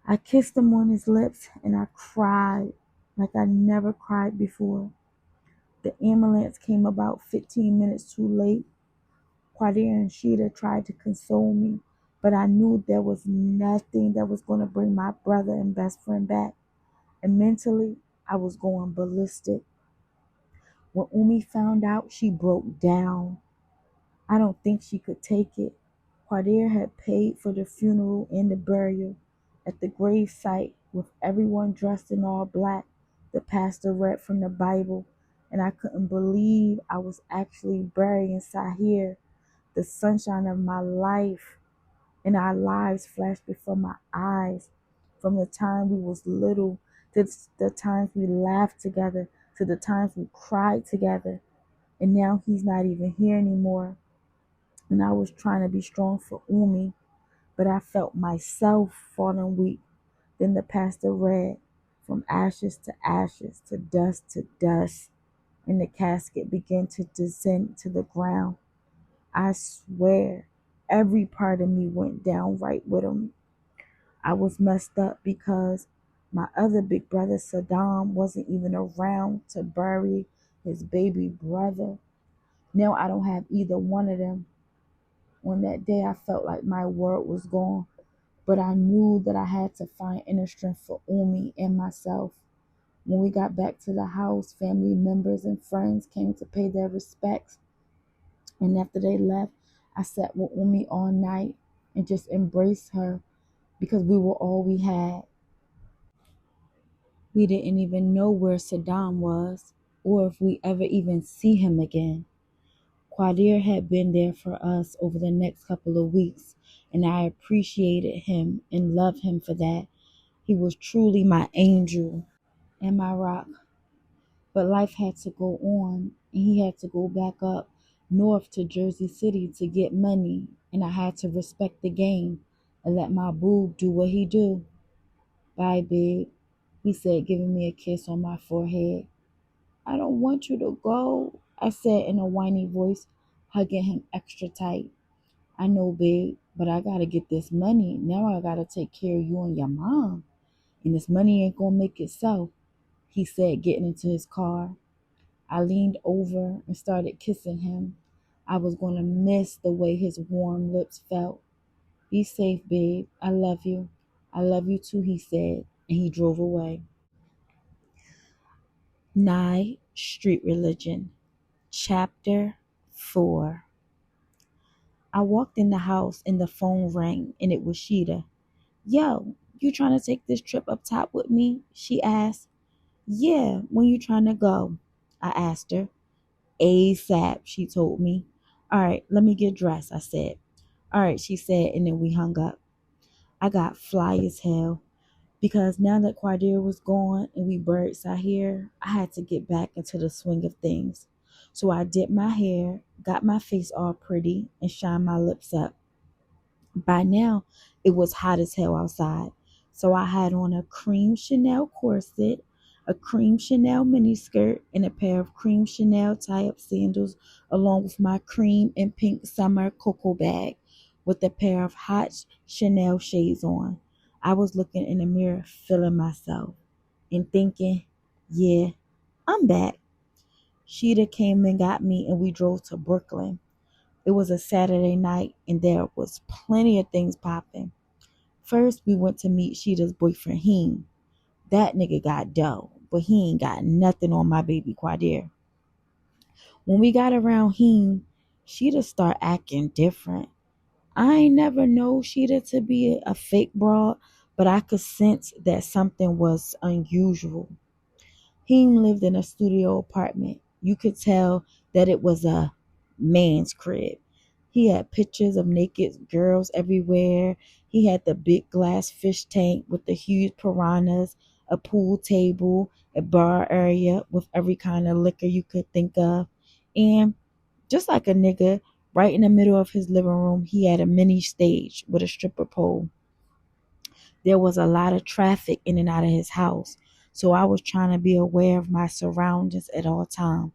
I kissed him on his lips, and I cried like I never cried before. The ambulance came about 15 minutes too late. Quadir and Sheeta tried to console me, but I knew there was nothing that was going to bring my brother and best friend back. And mentally, I was going ballistic. When Umi found out, she broke down. I don't think she could take it. Quadir had paid for the funeral and the burial. At the grave site, with everyone dressed in all black, the pastor read from the Bible, and I couldn't believe I was actually burying Sahir, the sunshine of my life. And our lives flashed before my eyes, from the time we was little to the times we laughed together to the times we cried together. And now he's not even here anymore. And I was trying to be strong for Umi, but I felt myself falling weak. Then the pastor read, "From ashes to dust," and the casket began to descend to the ground. I swear, every part of me went down right with him. I was messed up because my other big brother Saddam wasn't even around to bury his baby brother. Now I don't have either one of them. On that day, I felt like my world was gone, but I knew that I had to find inner strength for Umi and myself. When we got back to the house, family members and friends came to pay their respects, and after they left, I sat with Umi all night and just embraced her because we were all we had. We didn't even know where Saddam was or if we ever even see him again. Quadir had been there for us over the next couple of weeks, and I appreciated him and loved him for that. He was truly my angel and my rock. But life had to go on, and he had to go back up north to Jersey City to get money, and I had to respect the game and let my boob do what he do. Bye, babe, he said, giving me a kiss on my forehead. I don't want you to go, I said in a whiny voice, hugging him extra tight. I know, babe, but I gotta get this money. Now I gotta take care of you and your mom. And this money ain't gonna make itself, he said, getting into his car. I leaned over and started kissing him. I was gonna miss the way his warm lips felt. Be safe, babe. I love you. I love you too, he said, and he drove away. Nye Street Religion, Chapter 4. I walked in the house and the phone rang, and it was Sheeta. Yo, you trying to take this trip up top with me? She asked. Yeah, when you trying to go? I asked her. ASAP, she told me. All right, let me get dressed, I said. All right, she said, and then we hung up. I got fly as hell because now that Quadir was gone and we buried Sahir, I had to get back into the swing of things. So I did my hair, got my face all pretty, and shined my lips up. By now, it was hot as hell outside, so I had on a cream Chanel corset, a cream Chanel miniskirt, and a pair of cream Chanel tie-up sandals, along with my cream and pink summer cocoa bag, with a pair of hot Chanel shades on. I was looking in the mirror, feeling myself, and thinking, yeah, I'm back. Sheeta came and got me, and we drove to Brooklyn. It was a Saturday night, and there was plenty of things popping. First, we went to meet Sheeta's boyfriend, Heem. That nigga got dough, but he ain't got nothing on my baby Quadir. When we got around Heem, Sheeta start acting different. I ain't never know Sheeta to be a fake broad, but I could sense that something was unusual. He lived in a studio apartment. You could tell that it was a man's crib. He had pictures of naked girls everywhere. He had the big glass fish tank with the huge piranhas, a pool table, a bar area with every kind of liquor you could think of. And just like a nigga, right in the middle of his living room, he had a mini stage with a stripper pole. There was a lot of traffic in and out of his house, so I was trying to be aware of my surroundings at all times.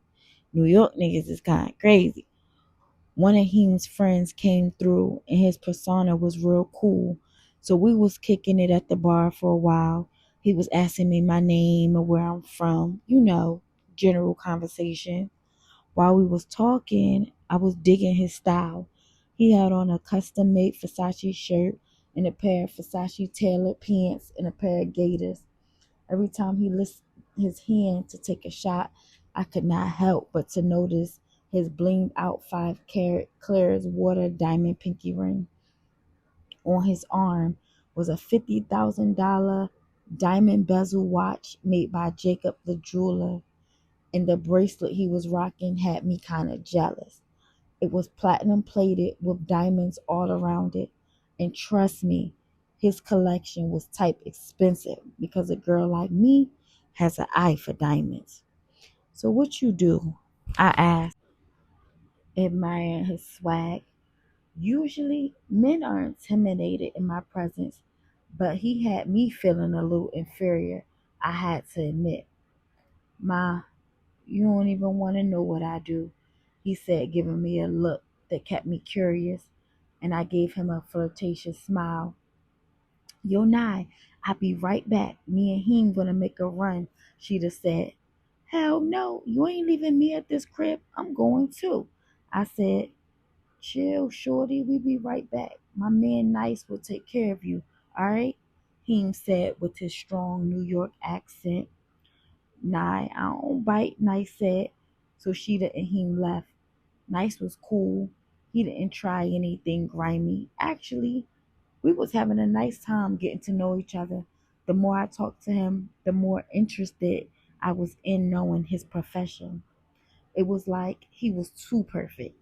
New York niggas is kind of crazy. One of him's friends came through, and his persona was real cool, so we was kicking it at the bar for a while. He was asking me my name and where I'm from, general conversation. While we was talking, I was digging his style. He had on a custom-made Versace shirt and a pair of Versace tailored pants and a pair of gaiters. Every time he lifted his hand to take a shot, I could not help but to notice his blinged out 5 carat clear as water diamond pinky ring. On his arm was a $50,000 diamond bezel watch made by Jacob the jeweler, and the bracelet he was rocking had me kind of jealous. It was platinum plated with diamonds all around it. And trust me, his collection was type expensive because a girl like me has an eye for diamonds. So what you do? I asked, admiring his swag. Usually men are intimidated in my presence, but he had me feeling a little inferior, I had to admit. Ma, you don't even want to know what I do, he said, giving me a look that kept me curious, and I gave him a flirtatious smile. Yo, Nye, I'll be right back. Me and him gonna make a run, Sheeta said. Hell no, you ain't leaving me at this crib. I'm going too, I said. Chill, shorty, we be right back. My man Nice will take care of you, all right? Heem said with his strong New York accent. Nah, I don't bite, Nice said. So Sheeta and him left. Nice was cool. He didn't try anything grimy. Actually, we was having a nice time getting to know each other. The more I talked to him, the more interested I was in knowing his profession. It was like he was too perfect.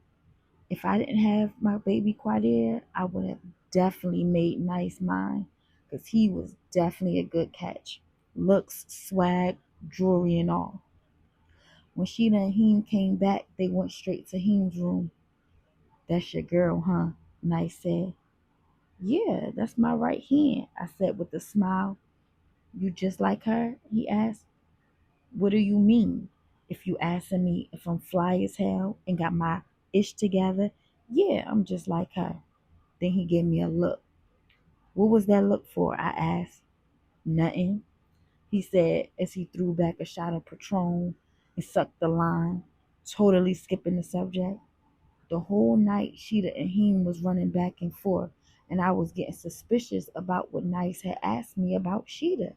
If I didn't have my baby Quadir, I would have definitely made Nice mine because he was definitely a good catch. Looks, swag, jewelry, and all. When Sheeta and Heem came back, they went straight to Heem's room. That's your girl, huh? Nice said. Yeah, that's my right hand, I said with a smile. You just like her? He asked. What do you mean? If you asking me if I'm fly as hell and got my ish together, yeah, I'm just like her. Then he gave me a look. What was that look for? I asked. Nothing, he said as he threw back a shot of Patron and sucked the line, totally skipping the subject. The whole night, Sheeta and Heem was running back and forth, and I was getting suspicious about what Nice had asked me about Sheeta.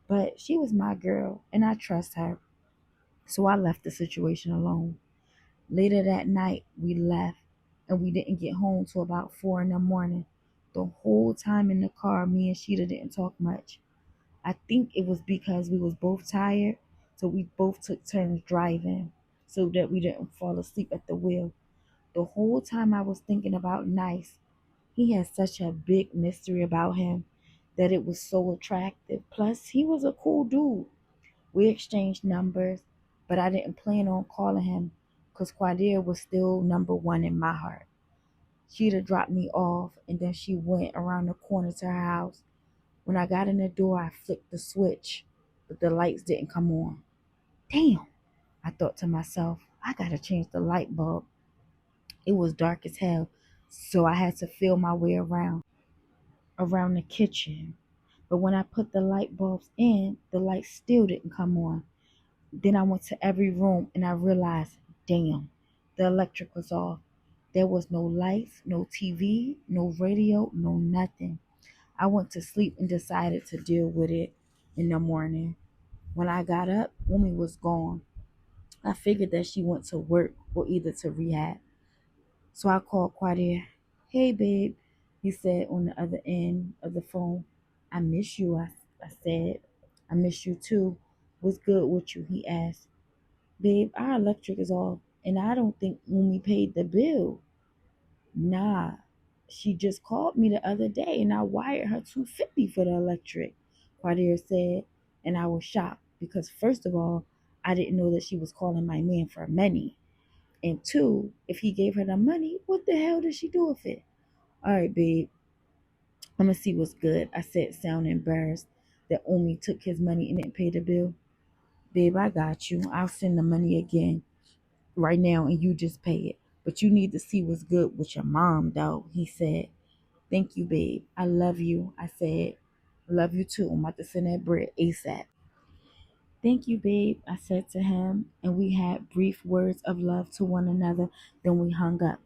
But she was my girl, and I trust her, so I left the situation alone. Later that night, we left, and we didn't get home till about 4 in the morning. The whole time in the car, me and Sheeta didn't talk much. I think it was because we was both tired, so we both took turns driving so that we didn't fall asleep at the wheel. The whole time I was thinking about Nice. He had such a big mystery about him that it was so attractive. Plus, he was a cool dude. We exchanged numbers, but I didn't plan on calling him because Quadir was still number one in my heart. She'd have dropped me off, and then she went around the corner to her house. When I got in the door, I flicked the switch, but the lights didn't come on. Damn, I thought to myself, I gotta change the light bulb. It was dark as hell, so I had to feel my way around the kitchen. But when I put the light bulbs in, the lights still didn't come on. Then I went to every room and I realized, damn, the electric was off. There was no lights, no TV, no radio, no nothing. I went to sleep and decided to deal with it in the morning. When I got up, Umi was gone. I figured that she went to work or either to rehab. So I called Quadir. Hey, babe, he said on the other end of the phone. I miss you, I said. I miss you too. What's good with you? He asked. Babe, our electric is off, and I don't think Umi paid the bill. Nah, she just called me the other day, and I wired her 250 for the electric, Quadir said, and I was shocked because first of all, I didn't know that she was calling my man for money. And two, if he gave her the money, what the hell did she do with it? All right, babe, I'm gonna see what's good, I said, sounding embarrassed that Umi took his money and didn't pay the bill. Babe, I got you. I'll send the money again right now and you just pay it. But you need to see what's good with your mom, though, he said. Thank you, babe. I love you, I said. Love you too. I'm about to send that bread ASAP. Thank you, babe, I said to him, and we had brief words of love to one another. Then we hung up.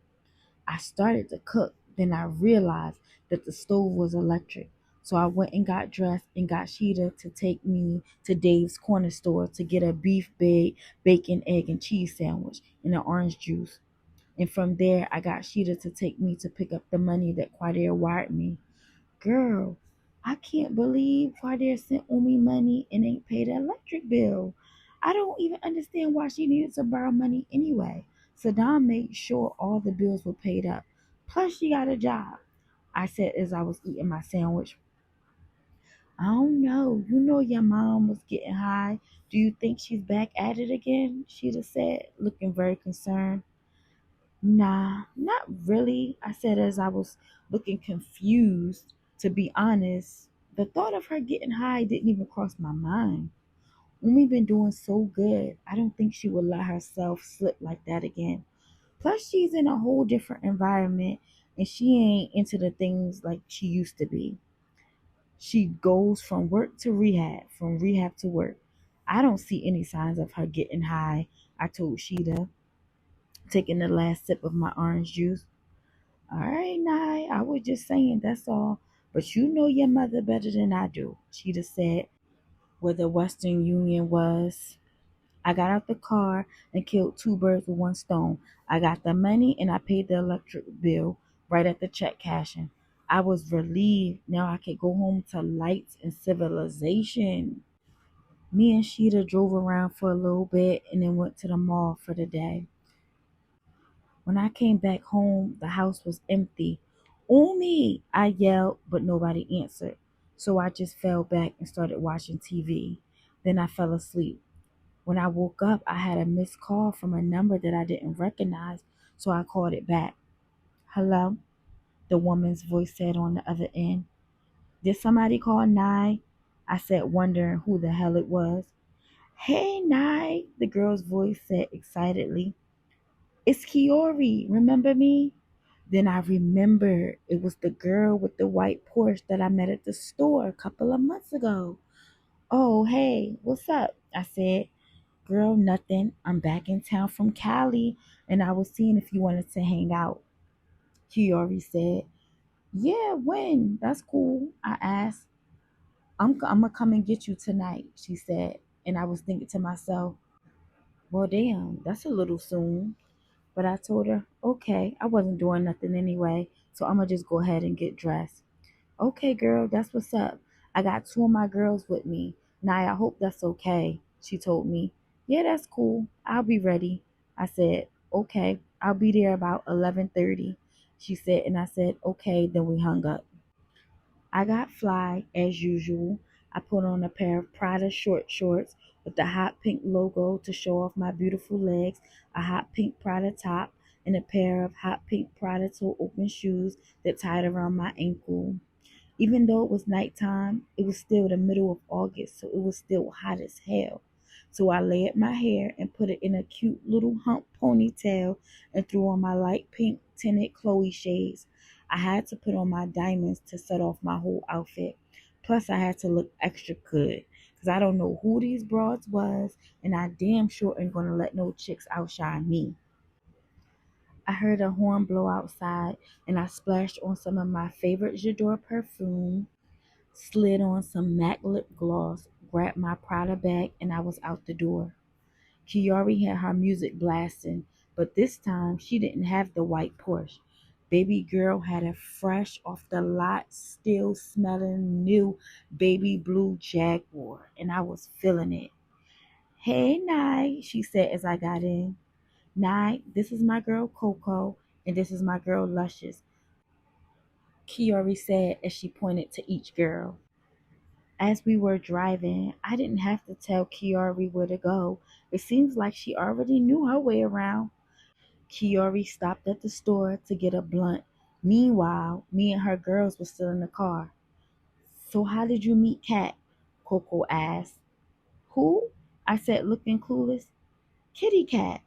I started to cook, then I realized that the stove was electric. So I went and got dressed and got Sheeta to take me to Dave's corner store to get a beef bacon, egg, and cheese sandwich and an orange juice. And from there, I got Sheeta to take me to pick up the money that Quadir wired me. Girl, I can't believe Quadir sent Umi money and ain't paid the electric bill. I don't even understand why she needed to borrow money anyway. Saddam made sure all the bills were paid up. Plus, she got a job, I said as I was eating my sandwich. I don't know. You know your mom was getting high. Do you think she's back at it again? She'd said, looking very concerned. Nah, not really, I said as I was looking confused. To be honest, the thought of her getting high didn't even cross my mind. Umi been doing so good, I don't think she would let herself slip like that again. Plus, she's in a whole different environment and she ain't into the things like she used to be. She goes from work to rehab, from rehab to work. I don't see any signs of her getting high, I told Sheeta, taking the last sip of my orange juice. All right, Nye, I was just saying, that's all. But you know your mother better than I do, Sheeta said, where the Western Union was. I got out the car and killed two birds with one stone. I got the money and I paid the electric bill right at the check cashing. I was relieved. Now I could go home to lights and civilization. Me and Sheeta drove around for a little bit and then went to the mall for the day. When I came back home, the house was empty. Umi! I yelled, but nobody answered. So I just fell back and started watching TV. Then I fell asleep. When I woke up, I had a missed call from a number that I didn't recognize, so I called it back. Hello? The woman's voice said on the other end. Did somebody call Nye? I said, wondering who the hell it was. Hey, Nye, the girl's voice said excitedly. It's Kiori, remember me? Then I remembered it was the girl with the white Porsche that I met at the store a couple of months ago. Oh, hey, what's up? I said. Girl, nothing. I'm back in town from Cali and I was seeing if you wanted to hang out. Kiori said, yeah, when? That's cool. I asked. I'm gonna come and get you tonight, she said. And I was thinking to myself, well, damn, that's a little soon. But I told her, okay, I wasn't doing nothing anyway, so I'm gonna just go ahead and get dressed. Okay, girl, that's what's up. I got two of my girls with me. Naya, I hope that's okay, she told me. Yeah, that's cool. I'll be ready. I said, okay, I'll be there about 11:30. She said, and I said, okay, then we hung up. I got fly as usual. I put on a pair of Prada short shorts with the hot pink logo to show off my beautiful legs, a hot pink Prada top, and a pair of hot pink Prada toe open shoes that tied around my ankle. Even though it was nighttime, it was still the middle of August, so it was still hot as hell. So I layered my hair and put it in a cute little hump ponytail and threw on my light pink tinted Chloe shades. I had to put on my diamonds to set off my whole outfit. Plus, I had to look extra good because I don't know who these broads was, and I damn sure ain't gonna let no chicks outshine me. I heard a horn blow outside, and I splashed on some of my favorite J'adore perfume, slid on some MAC lip gloss, grabbed my Prada bag, and I was out the door. Kiari had her music blasting, but this time she didn't have the white Porsche. Baby girl had a fresh off the lot, still smelling new baby blue Jaguar, and I was feeling it. Hey, Nye, she said as I got in. Nye, this is my girl Coco, and this is my girl Luscious, Kiori said as she pointed to each girl. As we were driving, I didn't have to tell Kiori where to go. It seems like she already knew her way around. Kiori stopped at the store to get a blunt. Meanwhile, me and her girls were still in the car. So how did you meet Kat? Coco asked. Who? I said, looking clueless. Kitty Cat,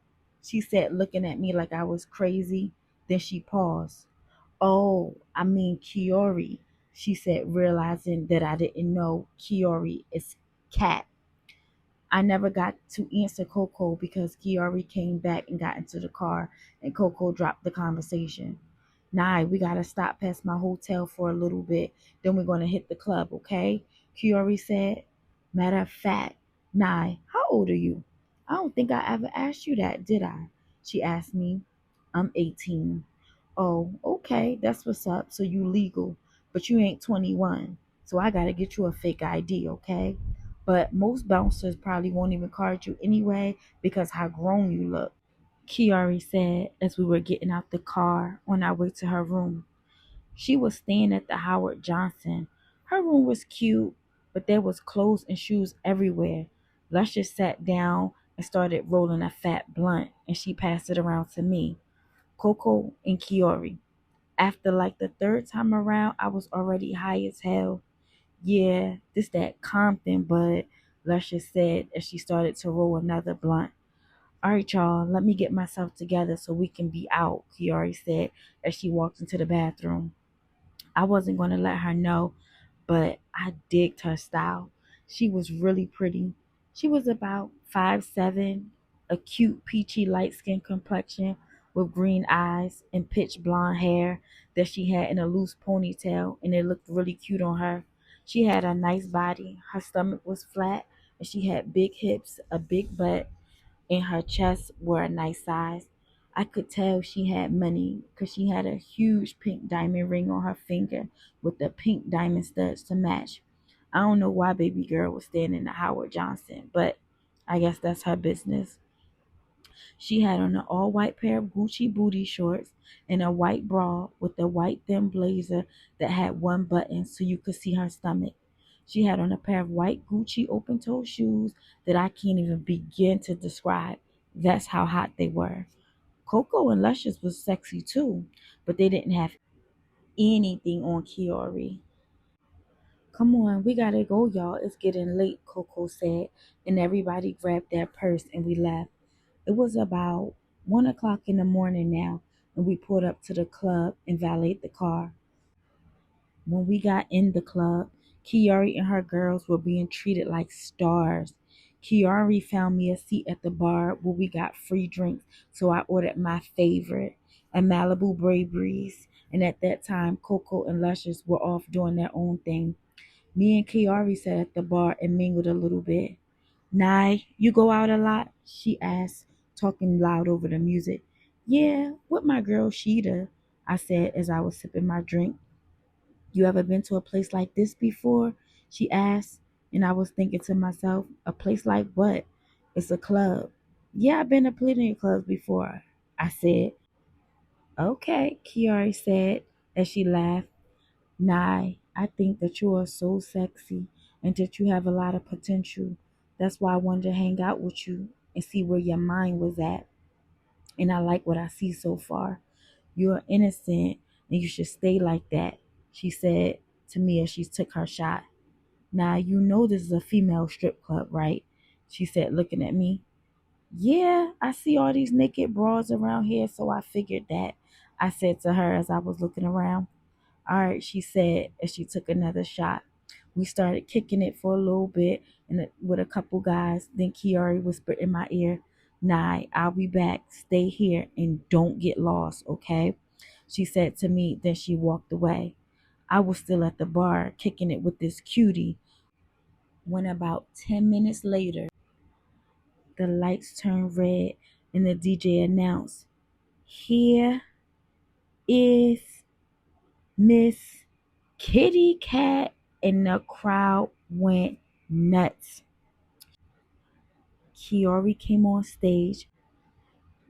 she said, looking at me like I was crazy. Then she paused. Oh, I mean Kiori, she said, realizing that I didn't know Kiori is Cat. I never got to answer Coco because Kiori came back and got into the car, and Coco dropped the conversation. Nah, we gotta stop past my hotel for a little bit, then we're gonna hit the club, okay? Kiori said. Matter of fact, Nye, how old are you? I don't think I ever asked you that, did I? She asked me. I'm 18. Oh, okay, that's what's up. So you legal, but you ain't 21. So I gotta get you a fake ID, okay? But most bouncers probably won't even card you anyway because how grown you look. Kiari said as we were getting out the car on our way to her room. She was staying at the Howard Johnson. Her room was cute, but there was clothes and shoes everywhere. Luscious sat down and started rolling a fat blunt, and she passed it around to me, Coco, and Kiori. After like the third time around, I was already high as hell. Yeah, this that Compton bud, Luscious said as she started to roll another blunt. All right, y'all, let me get myself together so we can be out, Kiari said as she walked into the bathroom. I wasn't going to let her know, but I digged her style. She was really pretty. She was about 5'7", a cute peachy light skin complexion with green eyes and pitch blonde hair that she had in a loose ponytail, and it looked really cute on her. She had a nice body. Her stomach was flat, and she had big hips, a big butt, and her chest were a nice size. I could tell she had money because she had a huge pink diamond ring on her finger with the pink diamond studs to match. I don't know why baby girl was staying in the Howard Johnson, but I guess that's her business. She had on an all white pair of Gucci booty shorts and a white bra with a white thin blazer that had one button so you could see her stomach. She had on a pair of white Gucci open toe shoes that I can't even begin to describe. That's how hot they were. Coco and Luscious was sexy too, but they didn't have anything on Kiori. Come on, we gotta go, y'all. It's getting late, Coco said, and everybody grabbed their purse and we left. It was about 1 o'clock in the morning now, and we pulled up to the club and valeted the car. When we got in the club, Kiari and her girls were being treated like stars. Kiari found me a seat at the bar where we got free drinks, so I ordered my favorite, a Malibu Bray Breeze. And at that time, Coco and Luscious were off doing their own thing. Me and Kiari sat at the bar and mingled a little bit. Nye, you go out a lot? She asked, talking loud over the music. Yeah, with my girl Sheeta, I said as I was sipping my drink. You ever been to a place like this before? She asked, and I was thinking to myself, a place like what? It's a club. Yeah, I've been to plenty of clubs before, I said. Okay, Kiari said as she laughed. Nye, I think that you are so sexy and that you have a lot of potential. That's why I wanted to hang out with you and see where your mind was at. And I like what I see so far. You are innocent and you should stay like that, she said to me as she took her shot. Now, you know this is a female strip club, right? She said, looking at me. Yeah, I see all these naked bras around here, so I figured that, I said to her as I was looking around. All right, she said as she took another shot. We started kicking it for a little bit and with a couple guys. Then Kiari whispered in my ear, Nye, I'll be back. Stay here and don't get lost, okay? She said to me, then she walked away. I was still at the bar kicking it with this cutie when about 10 minutes later, the lights turned red and the DJ announced, Here is Miss Kitty Cat, and the crowd went nuts. Kiori came on stage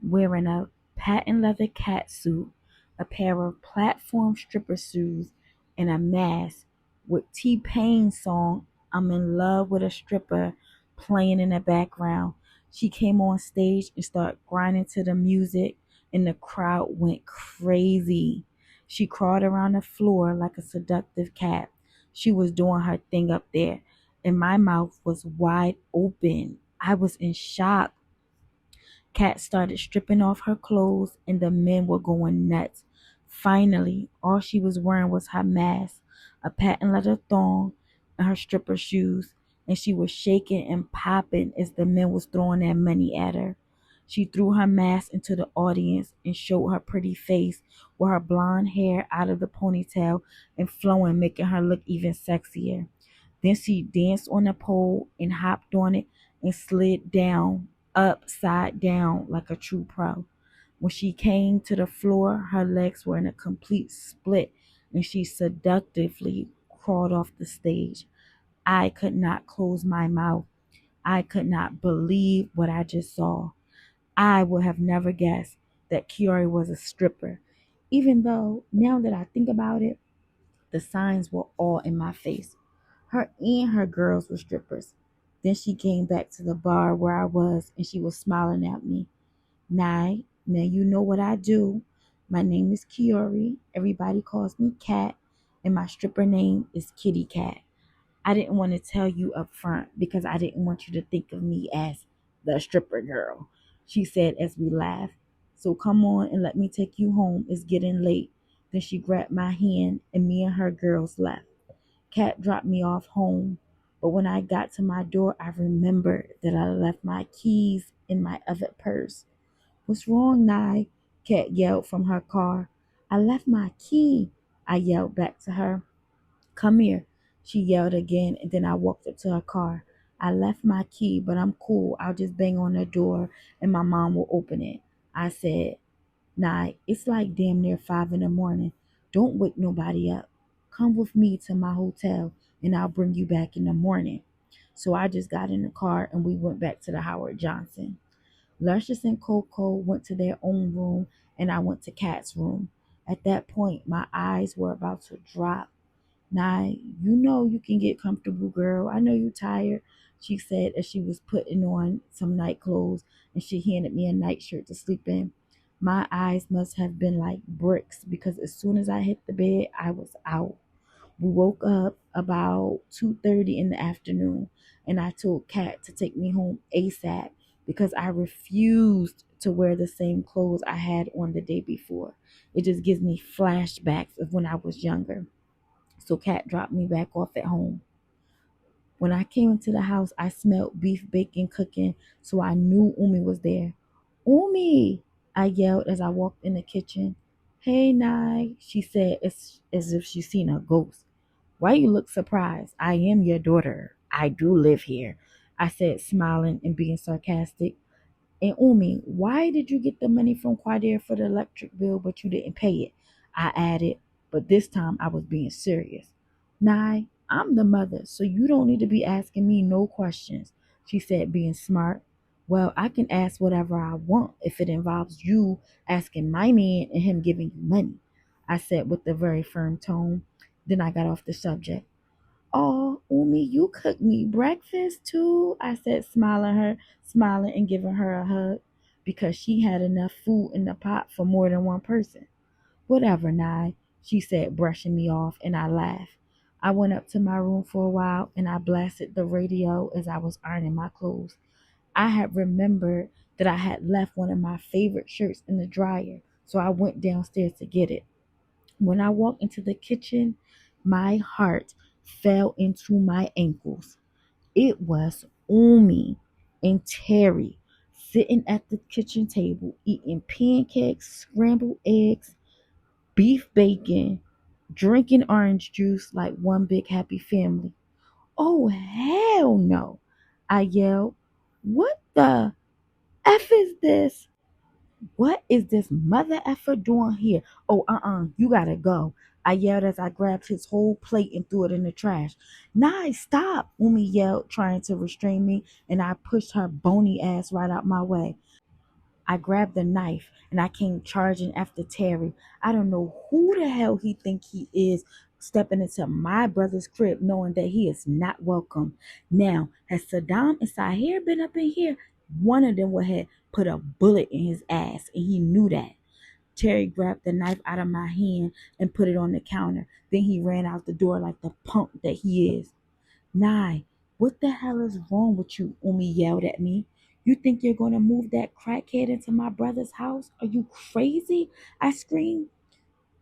wearing a patent leather cat suit, a pair of platform stripper shoes, and a mask with T-Pain's song I'm in Love with a Stripper playing in the background. She came on stage and started grinding to the music, and the crowd went crazy. She crawled around the floor like a seductive cat. She was doing her thing up there, and my mouth was wide open. I was in shock. Kat started stripping off her clothes and the men were going nuts. Finally, all she was wearing was her mask, a patent leather thong, and her stripper shoes, and she was shaking and popping as the men was throwing their money at her. She threw her mask into the audience and showed her pretty face with her blonde hair out of the ponytail and flowing, making her look even sexier. Then she danced on the pole and hopped on it and slid down, upside down like a true pro. When she came to the floor, her legs were in a complete split and she seductively crawled off the stage. I could not close my mouth. I could not believe what I just saw. I would have never guessed that Kiori was a stripper, even though now that I think about it, the signs were all in my face. Her and her girls were strippers. Then she came back to the bar where I was and she was smiling at me. Now you know what I do. My name is Kiori. Everybody calls me Cat, and my stripper name is Kitty Cat. I didn't want to tell you up front because I didn't want you to think of me as the stripper girl, she said as we laughed. So come on and let me take you home. It's getting late. Then she grabbed my hand and me and her girls left. Cat dropped me off home, but when I got to my door, I remembered that I left my keys in my other purse. What's wrong, Nye? Cat yelled from her car. I left my key, I yelled back to her. Come here, she yelled again, and then I walked up to her car. I left my key, but I'm cool. I'll just bang on the door and my mom will open it, I said. Nah, it's like damn near 5 in the morning. Don't wake nobody up. Come with me to my hotel and I'll bring you back in the morning. So I just got in the car and we went back to the Howard Johnson. Luscious and Coco went to their own room, and I went to Cat's room. At that point, my eyes were about to drop. Now, you know you can get comfortable, girl. I know you're tired, she said as she was putting on some night clothes and she handed me a nightshirt to sleep in. My eyes must have been like bricks because as soon as I hit the bed, I was out. We woke up about 2:30 in the afternoon, and I told Kat to take me home ASAP because I refused to wear the same clothes I had on the day before. It just gives me flashbacks of when I was younger. So Kat dropped me back off at home. When I came into the house, I smelled beef bacon cooking, so I knew Umi was there. Umi! I yelled as I walked in the kitchen. Hey, Nai, she said as if she seen a ghost. Why you look surprised? I am your daughter. I do live here, I said, smiling and being sarcastic. And Umi, why did you get the money from Quadir for the electric bill but you didn't pay it? I added, but this time I was being serious. Nai, I'm the mother, so you don't need to be asking me no questions, she said, being smart. Well, I can ask whatever I want if it involves you asking my man and him giving you money, I said with a very firm tone. Then I got off the subject. Oh, Umi, you cooked me breakfast too, I said, smiling and giving her a hug because she had enough food in the pot for more than one person. Whatever, Nye, she said, brushing me off, and I laughed. I went up to my room for a while and I blasted the radio as I was ironing my clothes. I had remembered that I had left one of my favorite shirts in the dryer, so I went downstairs to get it. When I walked into the kitchen, my heart fell into my ankles. It was Umi and Terry sitting at the kitchen table eating pancakes, scrambled eggs, beef bacon, drinking orange juice like one big happy family. Oh, hell no, I yelled. What the F is this? What is this mother effer doing here? Oh, you gotta go, I yelled as I grabbed his whole plate and threw it in the trash. Nice, stop, Umi yelled, trying to restrain me, and I pushed her bony ass right out my way. I grabbed the knife and I came charging after Terry. I don't know who the hell he think he is stepping into my brother's crib knowing that he is not welcome. Now, has Saddam and Sahir been up in here? One of them would have put a bullet in his ass and he knew that. Terry grabbed the knife out of my hand and put it on the counter. Then he ran out the door like the punk that he is. Nye, what the hell is wrong with you? Umi yelled at me. You think you're going to move that crackhead into my brother's house? Are you crazy? I screamed.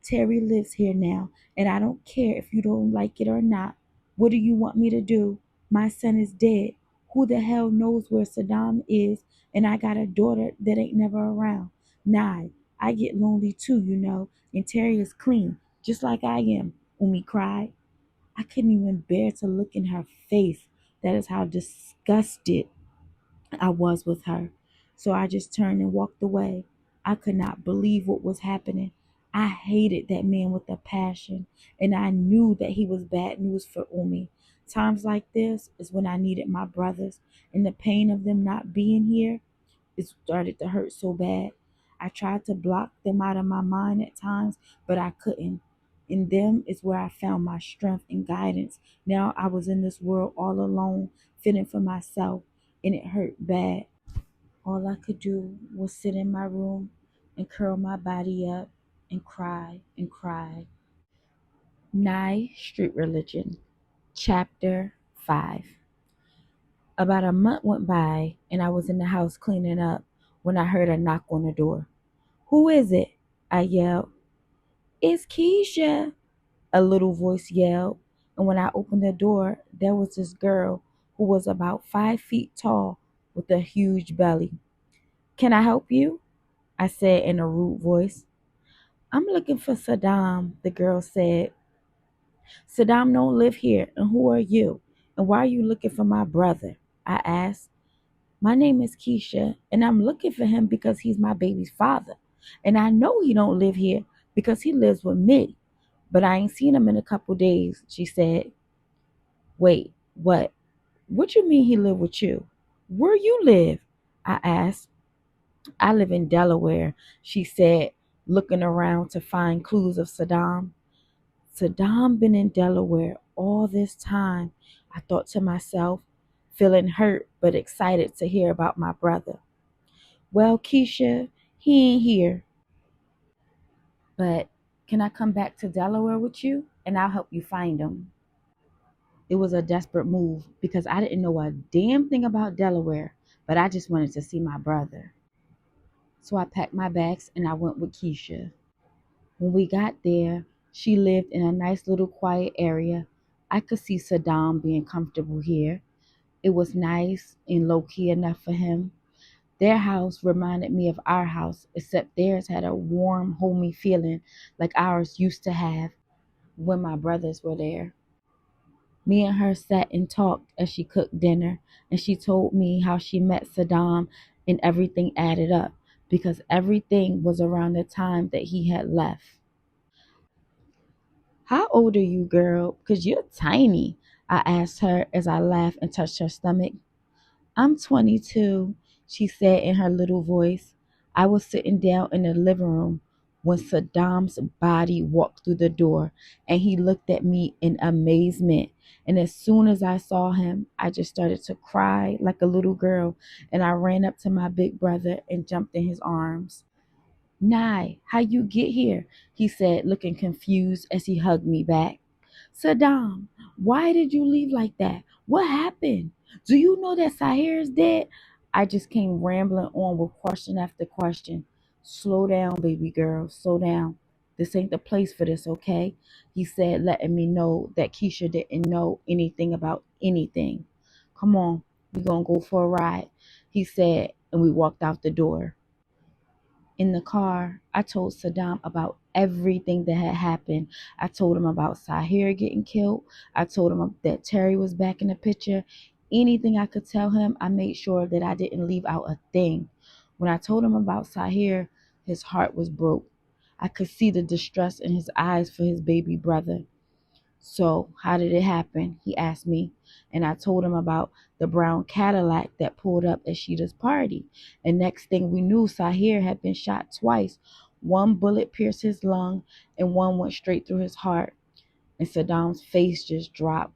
Terry lives here now, and I don't care if you don't like it or not. What do you want me to do? My son is dead. Who the hell knows where Saddam is? And I got a daughter that ain't never around. Nye, I get lonely too, you know, and Terry is clean, just like I am, Umi cried. I couldn't even bear to look in her face. That is how disgusted I was with her. So I just turned and walked away. I could not believe what was happening. I hated that man with a passion, and I knew that he was bad news for Umi. Times like this is when I needed my brothers, and the pain of them not being here, it started to hurt so bad. I tried to block them out of my mind at times, but I couldn't. In them is where I found my strength and guidance. Now I was in this world all alone, fitting for myself, and it hurt bad. All I could do was sit in my room and curl my body up and cry and cry. Nye Street Religion, Chapter 5. About a month went by, and I was in the house cleaning up when I heard a knock on the door. Who is it? I yelled. It's Keisha, a little voice yelled, and when I opened the door, there was this girl who was about 5 feet tall with a huge belly. Can I help you? I said in a rude voice. I'm looking for Saddam, the girl said. Saddam don't live here, and who are you? And why are you looking for my brother? I asked. My name is Keisha, and I'm looking for him because he's my baby's father. And I know he don't live here because he lives with me. But I ain't seen him in a couple days, she said. Wait, what? What you mean he live with you? Where you live? I asked. I live in Delaware, she said, looking around to find clues of Saddam. Saddam been in Delaware all this time, I thought to myself, feeling hurt but excited to hear about my brother. Well, Keisha, he ain't here, but can I come back to Delaware with you and I'll help you find him? It was a desperate move because I didn't know a damn thing about Delaware, but I just wanted to see my brother. So I packed my bags and I went with Keisha. When we got there, she lived in a nice little quiet area. I could see Saddam being comfortable here. It was nice and low key enough for him. Their house reminded me of our house, except theirs had a warm, homey feeling like ours used to have when my brothers were there. Me and her sat and talked as she cooked dinner, and she told me how she met Saddam, and everything added up because everything was around the time that he had left. How old are you, girl? Because you're tiny, I asked her as I laughed and touched her stomach. I'm 22, she said in her little voice. I was sitting down in the living room when Saddam's body walked through the door, and he looked at me in amazement. And as soon as I saw him, I just started to cry like a little girl, and I ran up to my big brother and jumped in his arms. Nye, how you get here? He said, looking confused as he hugged me back. Saddam, why did you leave like that? What happened? Do you know that Sahir is dead? I just came rambling on with question after question. Slow down, baby girl, slow down. This ain't the place for this, okay? He said, letting me know that Keisha didn't know anything about anything. Come on, we gonna go for a ride, he said, and we walked out the door. In the car, I told Saddam about everything that had happened. I told him about Sahir getting killed. I told him that Terry was back in the picture. Anything I could tell him, I made sure that I didn't leave out a thing. When I told him about Sahir, his heart was broke. I could see the distress in his eyes for his baby brother. So, how did it happen? He asked me. And I told him about the brown Cadillac that pulled up at Sheeta's party. And next thing we knew, Sahir had been shot twice. One bullet pierced his lung, and one went straight through his heart. And Saddam's face just dropped.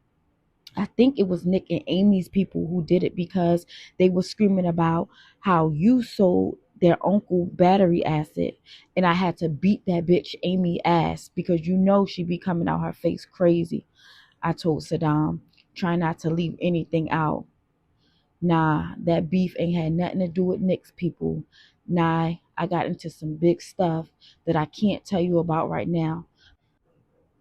I think it was Nick and Amy's people who did it because they were screaming about how you sold their uncle battery acid, and I had to beat that bitch Amy ass because you know she be coming out her face crazy. I told Saddam, try not to leave anything out. Nah, that beef ain't had nothing to do with Nick's people. Nah, I got into some big stuff that I can't tell you about right now.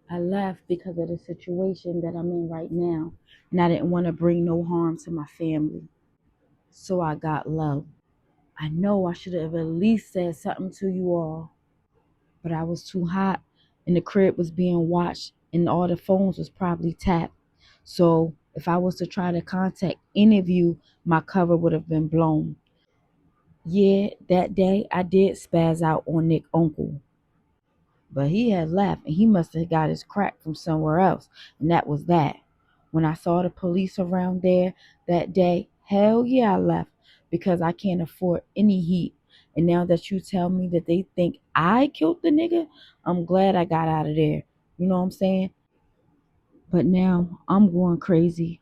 I left because of the situation that I'm in right now, and I didn't want to bring no harm to my family. So I got low. I know I should have at least said something to you all, but I was too hot, and the crib was being watched, and all the phones was probably tapped. So if I was to try to contact any of you, my cover would have been blown. Yeah, that day I did spaz out on Nick Uncle, but he had left and he must have got his crack from somewhere else, and that was that. When I saw the police around there that day, hell yeah, I left because I can't afford any heat. And now that you tell me that they think I killed the nigga, I'm glad I got out of there. You know what I'm saying? But now I'm going crazy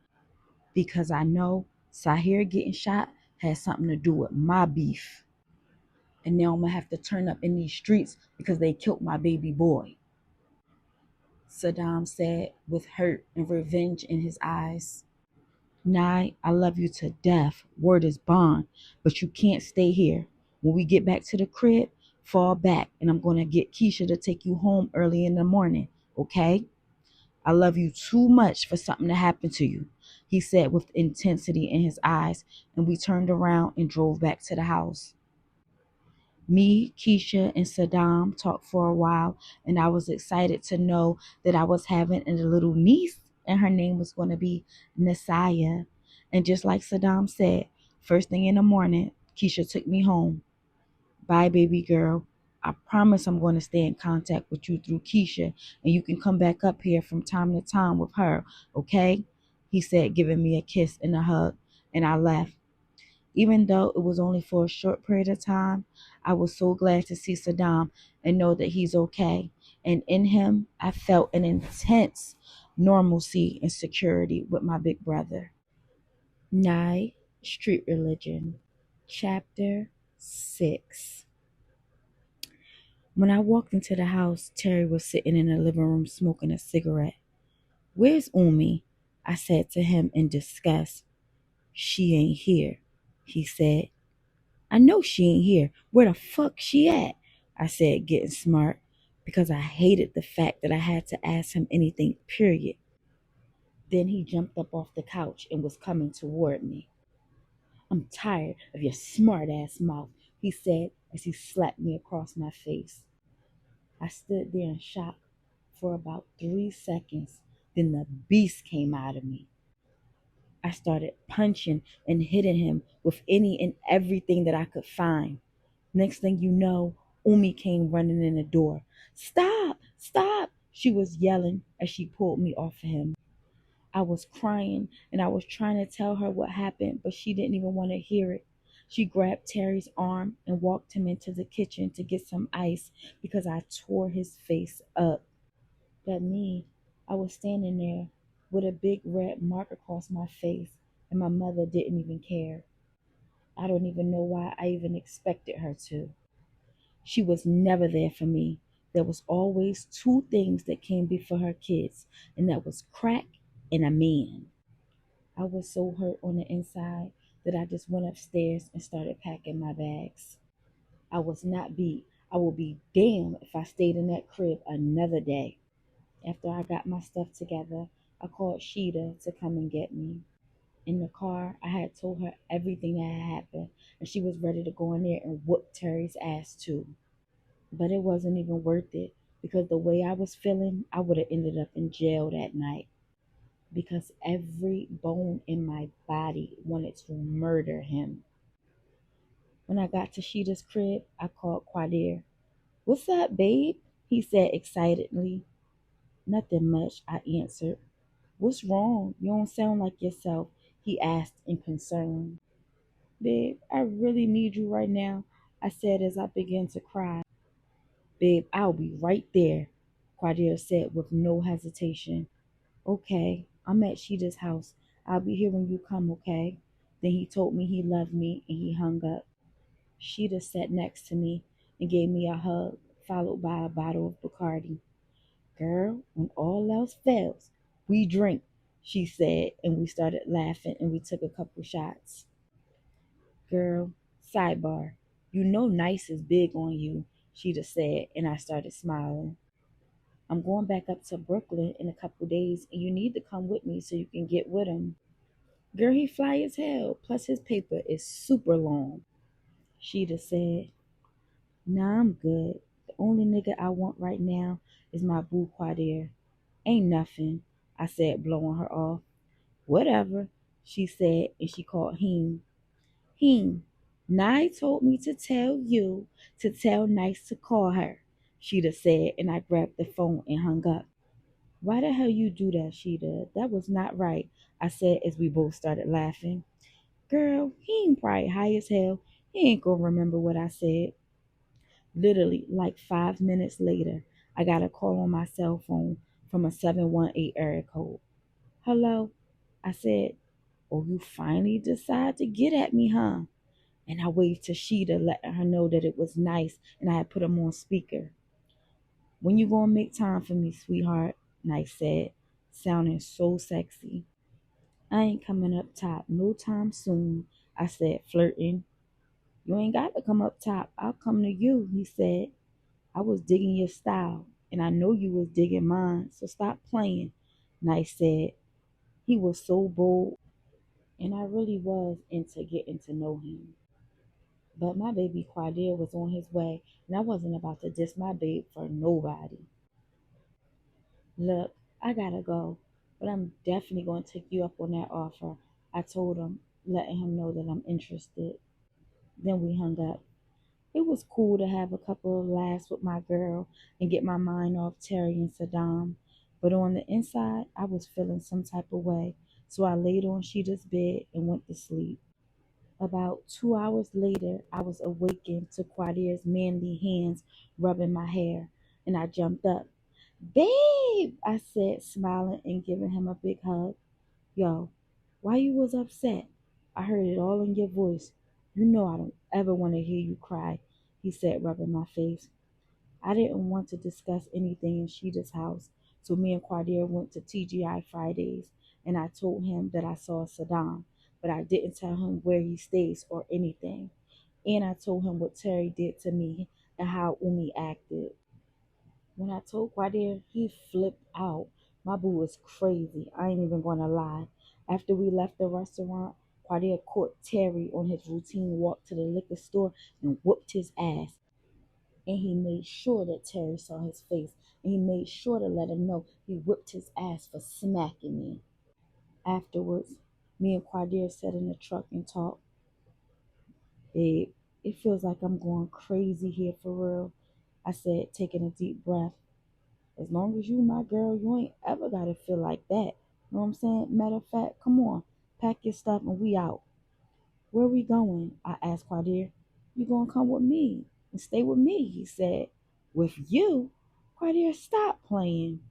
because I know Sahir getting shot has something to do with my beef. And now I'm going to have to turn up in these streets because they killed my baby boy, Saddam said with hurt and revenge in his eyes. Nye, I love you to death. Word is bond, but you can't stay here. When we get back to the crib, fall back, and I'm going to get Keisha to take you home early in the morning, okay? I love you too much for something to happen to you, he said with intensity in his eyes, and we turned around and drove back to the house. Me, Keisha, and Saddam talked for a while, and I was excited to know that I was having a little niece, and her name was going to be Saniyah. And just like Saddam said, first thing in the morning, Keisha took me home. Bye, baby girl. I promise I'm going to stay in contact with you through Keisha, and you can come back up here from time to time with her, okay? He said, giving me a kiss and a hug, and I left. Even though it was only for a short period of time, I was so glad to see Saddam and know that he's okay. And in him, I felt an intense normalcy and security with my big brother. Nye, Street Religion, Chapter 6. When I walked into the house, Terry was sitting in the living room smoking a cigarette. "Where's Umi?" I said to him in disgust. "She ain't here," he said. "I know she ain't here. Where the fuck she at?" I said, getting smart, because I hated the fact that I had to ask him anything, period. Then he jumped up off the couch and was coming toward me. "I'm tired of your smart ass mouth," he said as he slapped me across my face. I stood there in shock for about 3 seconds. Then the beast came out of me. I started punching and hitting him with any and everything that I could find. Next thing you know, Umi came running in the door. "Stop! Stop!" she was yelling as she pulled me off of him. I was crying and I was trying to tell her what happened, but she didn't even want to hear it. She grabbed Terry's arm and walked him into the kitchen to get some ice because I tore his face up. But me, I was standing there with a big red mark across my face, and my mother didn't even care. I don't even know why I even expected her to. She was never there for me. There was always two things that came before her kids, and that was crack and a man. I was so hurt on the inside that I just went upstairs and started packing my bags. I was not beat. I would be damned if I stayed in that crib another day. After I got my stuff together, I called Sheeta to come and get me. In the car, I had told her everything that had happened, and she was ready to go in there and whoop Terry's ass too. But it wasn't even worth it, because the way I was feeling, I would have ended up in jail that night, because every bone in my body wanted to murder him. When I got to Sheeta's crib, I called Quadir. "What's up, babe?" he said excitedly. "Nothing much," I answered. "What's wrong? You don't sound like yourself," he asked in concern. "Babe, I really need you right now," I said as I began to cry. "Babe, I'll be right there," Quadir said with no hesitation. "Okay, I'm at Sheeta's house. I'll be here when you come, okay?" Then he told me he loved me and he hung up. Sheeta sat next to me and gave me a hug, followed by a bottle of Bacardi. "Girl, when all else fails, we drink," she said, and we started laughing and we took a couple shots. "Girl, sidebar, you know Nice is big on you," Sheeta said, and I started smiling. "I'm going back up to Brooklyn in a couple days, and you need to come with me so you can get with him." "Girl, he fly as hell, plus his paper is super long," Sheeta said. "Nah, I'm good. The only nigga I want right now is my boo Quadir." "Ain't nothing," I said, blowing her off. "Whatever," she said, and she called Heem. "Heem, Nye told me to tell you to tell Nice to call her," Sheeta said, and I grabbed the phone and hung up. "Why the hell you do that, Sheeta? That was not right," I said as we both started laughing. "Girl, he ain't probably high as hell. He ain't gonna remember what I said." Literally, like 5 minutes later, I got a call on my cell phone from a 718 area code. "Hello?" I said. "Oh, you finally decide to get at me, huh?" And I waved to Sheeta, letting her know that it was Nice and I had put him on speaker. "When you gonna make time for me, sweetheart?" Nice said, sounding so sexy. "I ain't coming up top no time soon," I said, flirting. "You ain't got to come up top. I'll come to you," he said. "I was digging your style, and I know you was digging mine, so stop playing," Nice said. He was so bold, and I really was into getting to know him. But my baby Quadir was on his way, and I wasn't about to diss my babe for nobody. "Look, I gotta go, but I'm definitely going to take you up on that offer," I told him, letting him know that I'm interested. Then we hung up. It was cool to have a couple of laughs with my girl and get my mind off Terry and Saddam, but on the inside, I was feeling some type of way, so I laid on Sheeta's bed and went to sleep. About 2 hours later, I was awakened to Quadir's manly hands rubbing my hair, and I jumped up. Babe, I said, smiling and giving him a big hug. Yo, why you was upset? I heard it all in your voice. You know I don't ever want to hear you cry, he said, rubbing my face. I didn't want to discuss anything in Sheeta's house, so me and Quadir went to TGI Fridays, and I told him that I saw Saddam, but I didn't tell him where he stays or anything. And I told him what Terry did to me and how Umi acted. When I told Quadir, he flipped out. My boo was crazy. I ain't even gonna lie. After we left the restaurant, Quadir caught Terry on his routine walk to the liquor store and whooped his ass. And he made sure that Terry saw his face. And he made sure to let him know he whipped his ass for smacking me. Afterwards, me and Quadir sat in the truck and talked. Babe, it feels like I'm going crazy here for real, I said, taking a deep breath. As long as you my girl, you ain't ever gotta feel like that. Know what I'm saying? Matter of fact, come on, pack your stuff and we out. Where we going? I asked Quadir. You gonna come with me and stay with me, he said. With you? Quadir, stop playing.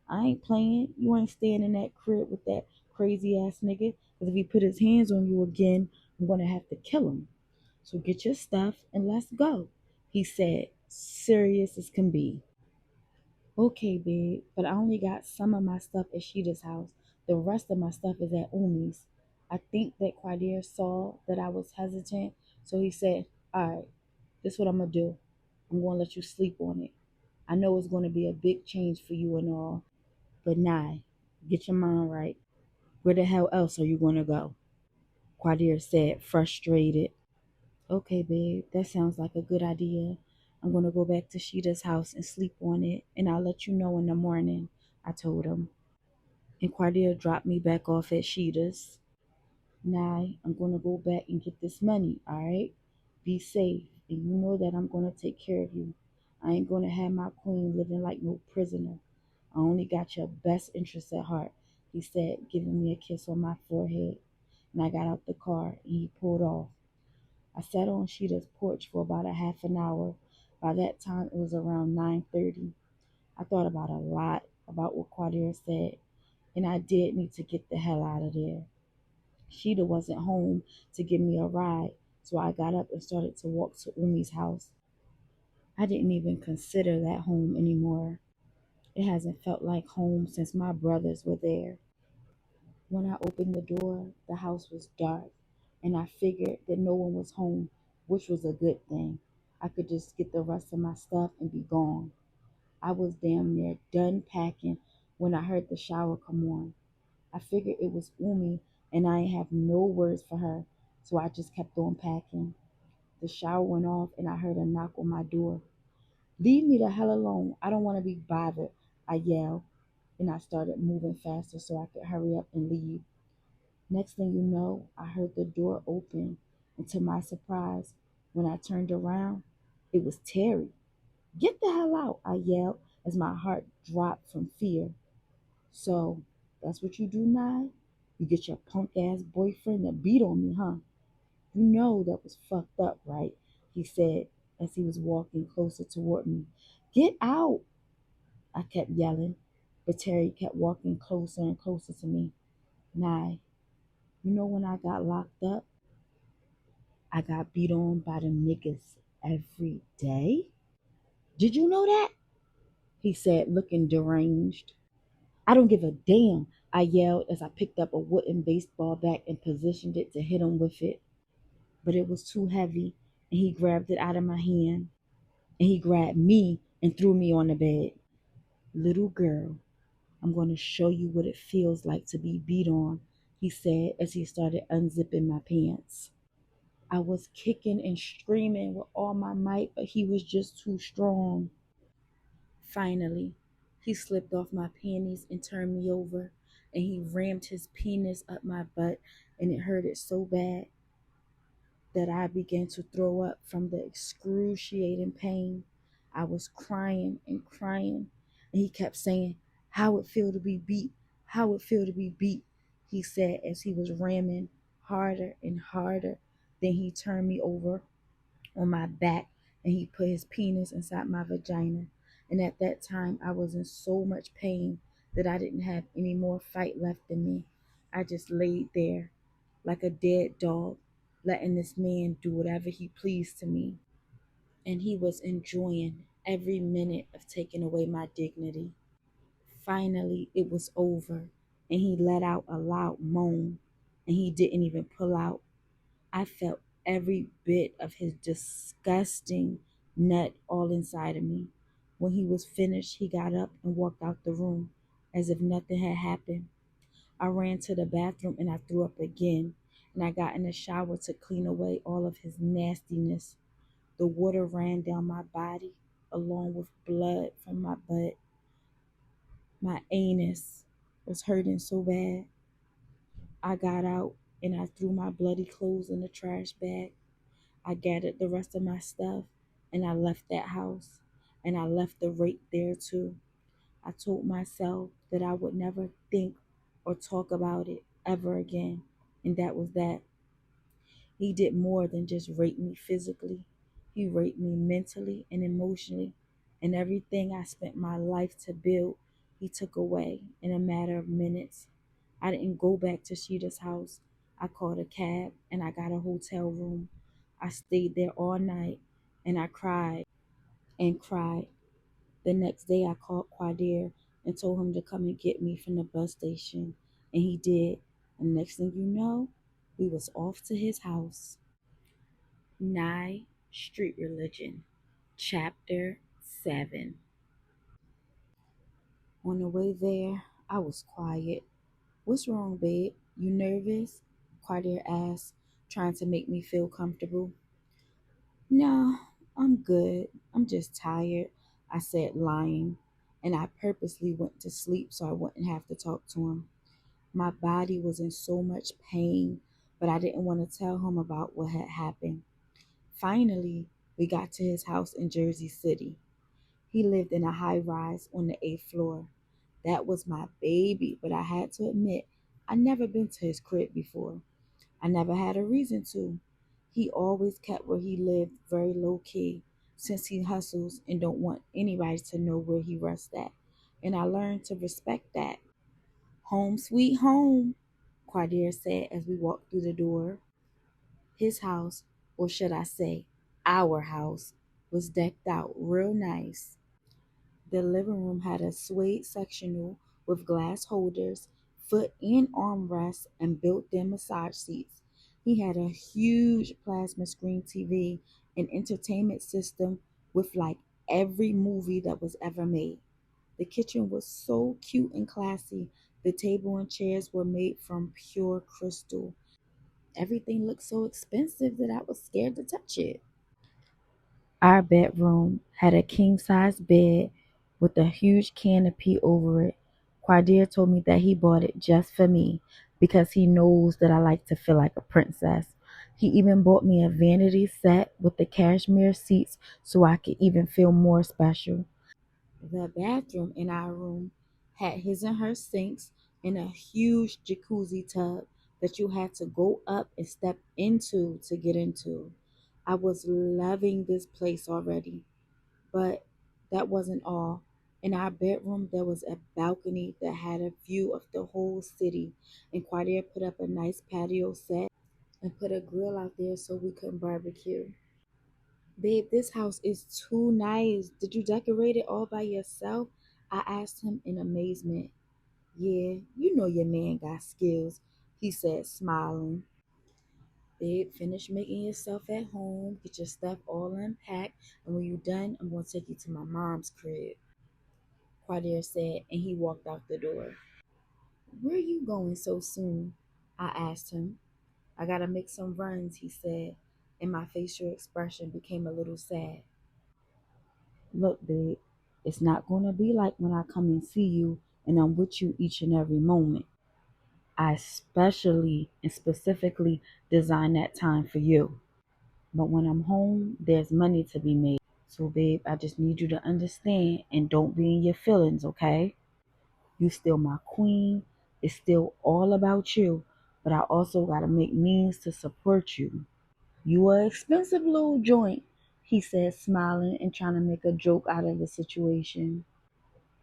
I ain't playing. You ain't staying in that crib with that crazy ass nigga. Cause if he put his hands on you again, I'm gonna have to kill him. So get your stuff and let's go, he said, serious as can be. Okay, babe, but I only got some of my stuff at Sheeta's house. The rest of my stuff is at Umi's. I think that Quadir saw that I was hesitant, so he said, Alright, this is what I'm gonna do. I'm gonna let you sleep on it. I know it's gonna be a big change for you and all, but nah, get your mind right. Where the hell else are you gonna go? Quadir said, frustrated. Okay, babe, that sounds like a good idea. I'm gonna go back to Sheeta's house and sleep on it, and I'll let you know in the morning, I told him. And Quadir dropped me back off at Sheeta's. Now, I'm gonna go back and get this money, alright? Be safe, and you know that I'm gonna take care of you. I ain't gonna have my queen living like no prisoner. I only got your best interests at heart, he said, giving me a kiss on my forehead. And I got out the car, and he pulled off. I sat on Sheeta's porch for about a half an hour. By that time, it was around 9:30. I thought about a lot about what Quadir said, and I did need to get the hell out of there. Sheeta wasn't home to give me a ride, so I got up and started to walk to Umi's house. I didn't even consider that home anymore. It hasn't felt like home since my brothers were there. When I opened the door, the house was dark, and I figured that no one was home, which was a good thing. I could just get the rest of my stuff and be gone. I was damn near done packing when I heard the shower come on. I figured it was Umi, and I ain't have no words for her, so I just kept on packing. The shower went off, and I heard a knock on my door. Leave me the hell alone. I don't want to be bothered, I yelled, and I started moving faster so I could hurry up and leave. Next thing you know, I heard the door open, and to my surprise, when I turned around, it was Terry. Get the hell out, I yelled as my heart dropped from fear. So, that's what you do now? You get your punk ass boyfriend to beat on me, huh? You know that was fucked up, right? He said as he was walking closer toward me. Get out, I kept yelling, but Terry kept walking closer and closer to me. Nah, you know when I got locked up, I got beat on by them niggas every day? Did you know that? He said, looking deranged. I don't give a damn, I yelled as I picked up a wooden baseball bat and positioned it to hit him with it. But it was too heavy, and he grabbed it out of my hand, and he grabbed me and threw me on the bed. Little girl, I'm going to show you what it feels like to be beat on, he said as he started unzipping my pants. I was kicking and screaming with all my might, but he was just too strong. Finally, he slipped off my panties and turned me over, and he rammed his penis up my butt, and it hurted so bad that I began to throw up from the excruciating pain. I was crying and crying, and he kept saying, How it feel to be beat, how it feel to be beat, he said as he was ramming harder and harder. Then he turned me over on my back and he put his penis inside my vagina. And at that time, I was in so much pain that I didn't have any more fight left in me. I just laid there like a dead dog, letting this man do whatever he pleased to me. And he was enjoying every minute of taking away my dignity. Finally, it was over, and he let out a loud moan, and he didn't even pull out. I felt every bit of his disgusting nut all inside of me. When he was finished, he got up and walked out the room as if nothing had happened. I ran to the bathroom and I threw up again, and I got in the shower to clean away all of his nastiness. The water ran down my body along with blood from my butt. My anus was hurting so bad. I got out and I threw my bloody clothes in the trash bag. I gathered the rest of my stuff and I left that house. And I left the rape there too. I told myself that I would never think or talk about it ever again. And that was that. He did more than just rape me physically. He raped me mentally and emotionally. And everything I spent my life to build, he took away in a matter of minutes. I didn't go back to Sheeta's house. I called a cab and I got a hotel room. I stayed there all night and I cried and cried. The next day I called Quadir and told him to come and get me from the bus station. And he did. And next thing you know, we was off to his house. Nye Street Religion, Chapter 7. On the way there, I was quiet. "What's wrong, babe? You nervous?" Quadir asked, trying to make me feel comfortable. "No, I'm good. I'm just tired," I said, lying, and I purposely went to sleep so I wouldn't have to talk to him. My body was in so much pain, but I didn't want to tell him about what had happened. Finally, we got to his house in Jersey City. He lived in a high rise on the 8th floor. That was my baby, but I had to admit, I never been to his crib before. I never had a reason to. He always kept where he lived very low key, since he hustles and don't want anybody to know where he rests at. And I learned to respect that. "Home sweet home," Quadir said as we walked through the door. His house, or should I say, our house, was decked out real nice. The living room had a suede sectional with glass holders, foot and arm rests, and built-in massage seats. He had a huge plasma screen TV and entertainment system with like every movie that was ever made. The kitchen was so cute and classy. The table and chairs were made from pure crystal. Everything looked so expensive that I was scared to touch it. Our bedroom had a king-size bed with a huge canopy over it. Quadir told me that he bought it just for me because he knows that I like to feel like a princess. He even bought me a vanity set with the cashmere seats so I could even feel more special. The bathroom in our room had his and her sinks and a huge jacuzzi tub that you had to go up and step into to get into. I was loving this place already, but that wasn't all. In our bedroom, there was a balcony that had a view of the whole city, and Quadir put up a nice patio set and put a grill out there so we could barbecue. "Babe, this house is too nice. Did you decorate it all by yourself?" I asked him in amazement. "Yeah, you know your man got skills," he said, smiling. "Babe, finish making yourself at home, get your stuff all unpacked, and when you're done, I'm going to take you to my mom's crib," Quadir said, and he walked out the door. "Where are you going so soon?" I asked him. "I gotta make some runs," he said, and my facial expression became a little sad. "Look, babe, it's not going to be like when I come and see you and I'm with you each and every moment. I specially and specifically designed that time for you. But when I'm home, there's money to be made. So, babe, I just need you to understand and don't be in your feelings, okay? You still my queen. It's still all about you. But I also got to make means to support you." You a expensive little joint, he said, smiling and trying to make a joke out of the situation.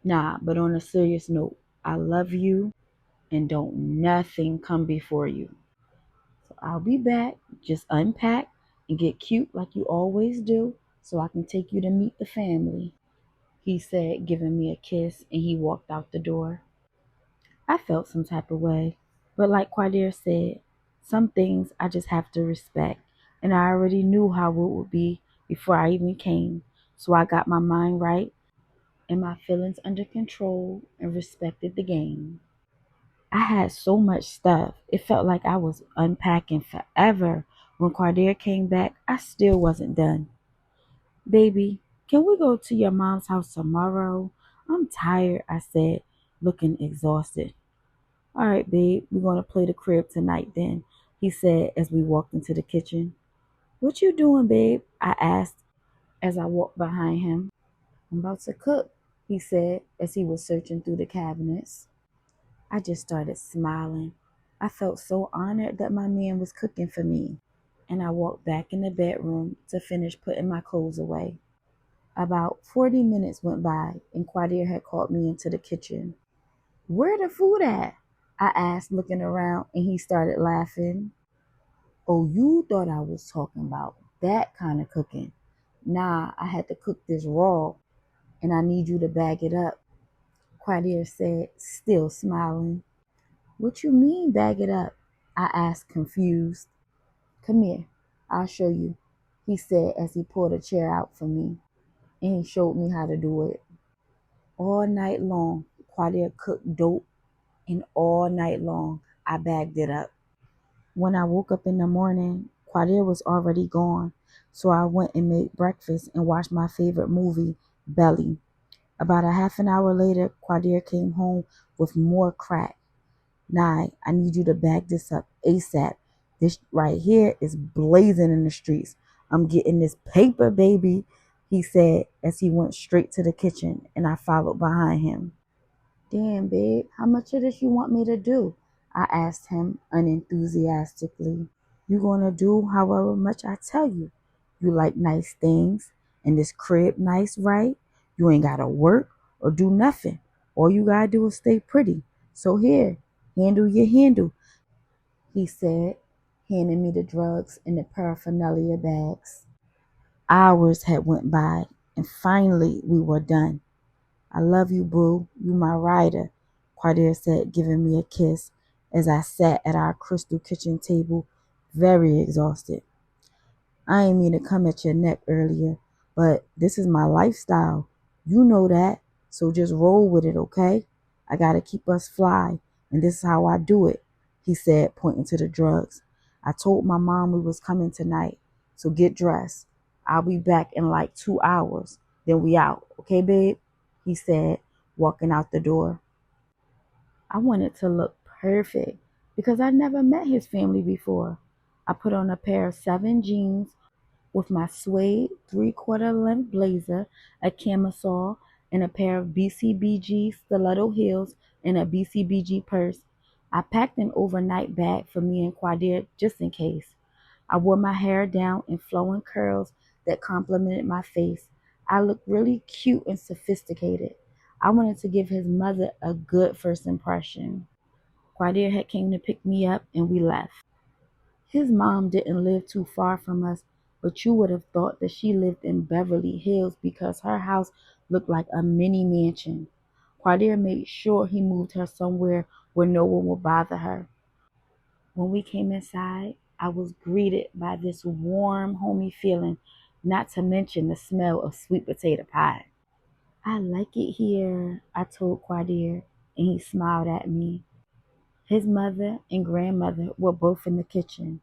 Nah, but on a serious note, I love you and don't nothing come before you. So I'll be back. Just unpack and get cute like you always do so I can take you to meet the family, he said, giving me a kiss, and he walked out the door. I felt some type of way, but like Quadir said, some things I just have to respect, and I already knew how it would be before I even came, so I got my mind right and my feelings under control and respected the game. I had so much stuff. It felt like I was unpacking forever. When Quadir came back, I still wasn't done. Baby, can we go to your mom's house tomorrow? I'm tired, I said, looking exhausted. All right, babe, we're going to play the crib tonight then, he said as we walked into the kitchen. What you doing, babe? I asked as I walked behind him. I'm about to cook, he said as he was searching through the cabinets. I just started smiling. I felt so honored that my man was cooking for me, and I walked back in the bedroom to finish putting my clothes away. About 40 minutes went by, and Quadir had called me into the kitchen. Where the food at? I asked, looking around, and he started laughing. Oh, you thought I was talking about that kind of cooking. Nah, I had to cook this raw, and I need you to bag it up, Quadir said, still smiling. What you mean, bag it up? I asked, confused. Come here, I'll show you, he said as he pulled a chair out for me, and he showed me how to do it. All night long, Quadir cooked dope, and all night long, I bagged it up. When I woke up in the morning, Quadir was already gone, so I went and made breakfast and watched my favorite movie, Belly. About a half an hour later, Quadir came home with more crack. Nye, I need you to bag this up ASAP. This right here is blazing in the streets. I'm getting this paper, baby, he said as he went straight to the kitchen, and I followed behind him. Damn, babe, how much of this you want me to do? I asked him unenthusiastically. You gonna do however much I tell you. You like nice things, and this crib nice, right? You ain't gotta work or do nothing. All you gotta do is stay pretty. So here, handle your handle, he said, handing me the drugs and the paraphernalia bags. Hours had went by, and finally we were done. I love you, boo. You my rider, Quadir said, giving me a kiss as I sat at our crystal kitchen table, very exhausted. I ain't mean to come at your neck earlier, but this is my lifestyle. You know that, so just roll with it, okay? I gotta keep us fly, and this is how I do it, he said, pointing to the drugs. I told my mom we was coming tonight, so get dressed. I'll be back in like 2 hours. Then we out, okay, babe? He said, walking out the door. I wanted to look perfect because I never met his family before. I put on a pair of 7 jeans with my suede 3/4 length blazer, a camisole, and a pair of BCBG stiletto heels and a BCBG purse. I packed an overnight bag for me and Quadir just in case. I wore my hair down in flowing curls that complemented my face. I looked really cute and sophisticated. I wanted to give his mother a good first impression. Quadir had came to pick me up and we left. His mom didn't live too far from us, but you would have thought that she lived in Beverly Hills because her house looked like a mini mansion. Quadir made sure he moved her somewhere where no one would bother her. When we came inside, I was greeted by this warm, homey feeling, not to mention the smell of sweet potato pie. I like it here, I told Quadir, and he smiled at me. His mother and grandmother were both in the kitchen.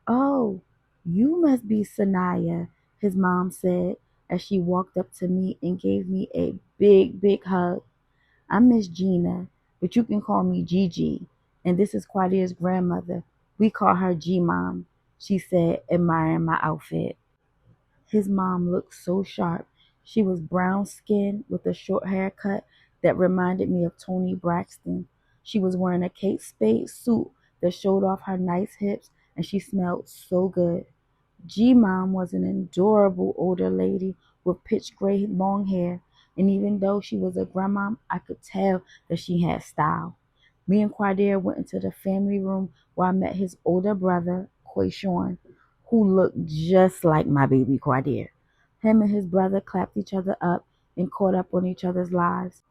Oh, you must be Saniyah, his mom said as she walked up to me and gave me a big, big hug. I'm Miss Gina, but you can call me Gigi. And this is Quadir's grandmother. We call her G-Mom, she said, admiring my outfit. His mom looked so sharp. She was brown skinned with a short haircut that reminded me of Toni Braxton. She was wearing a Kate Spade suit that showed off her nice hips, and she smelled so good. G-Mom was an adorable older lady with pitch gray long hair, and even though she was a grandma, I could tell that she had style. Me and Quadere went into the family room where I met his older brother, Quayshawn, who looked just like my baby Quadere. Him and his brother clapped each other up and caught up on each other's lives.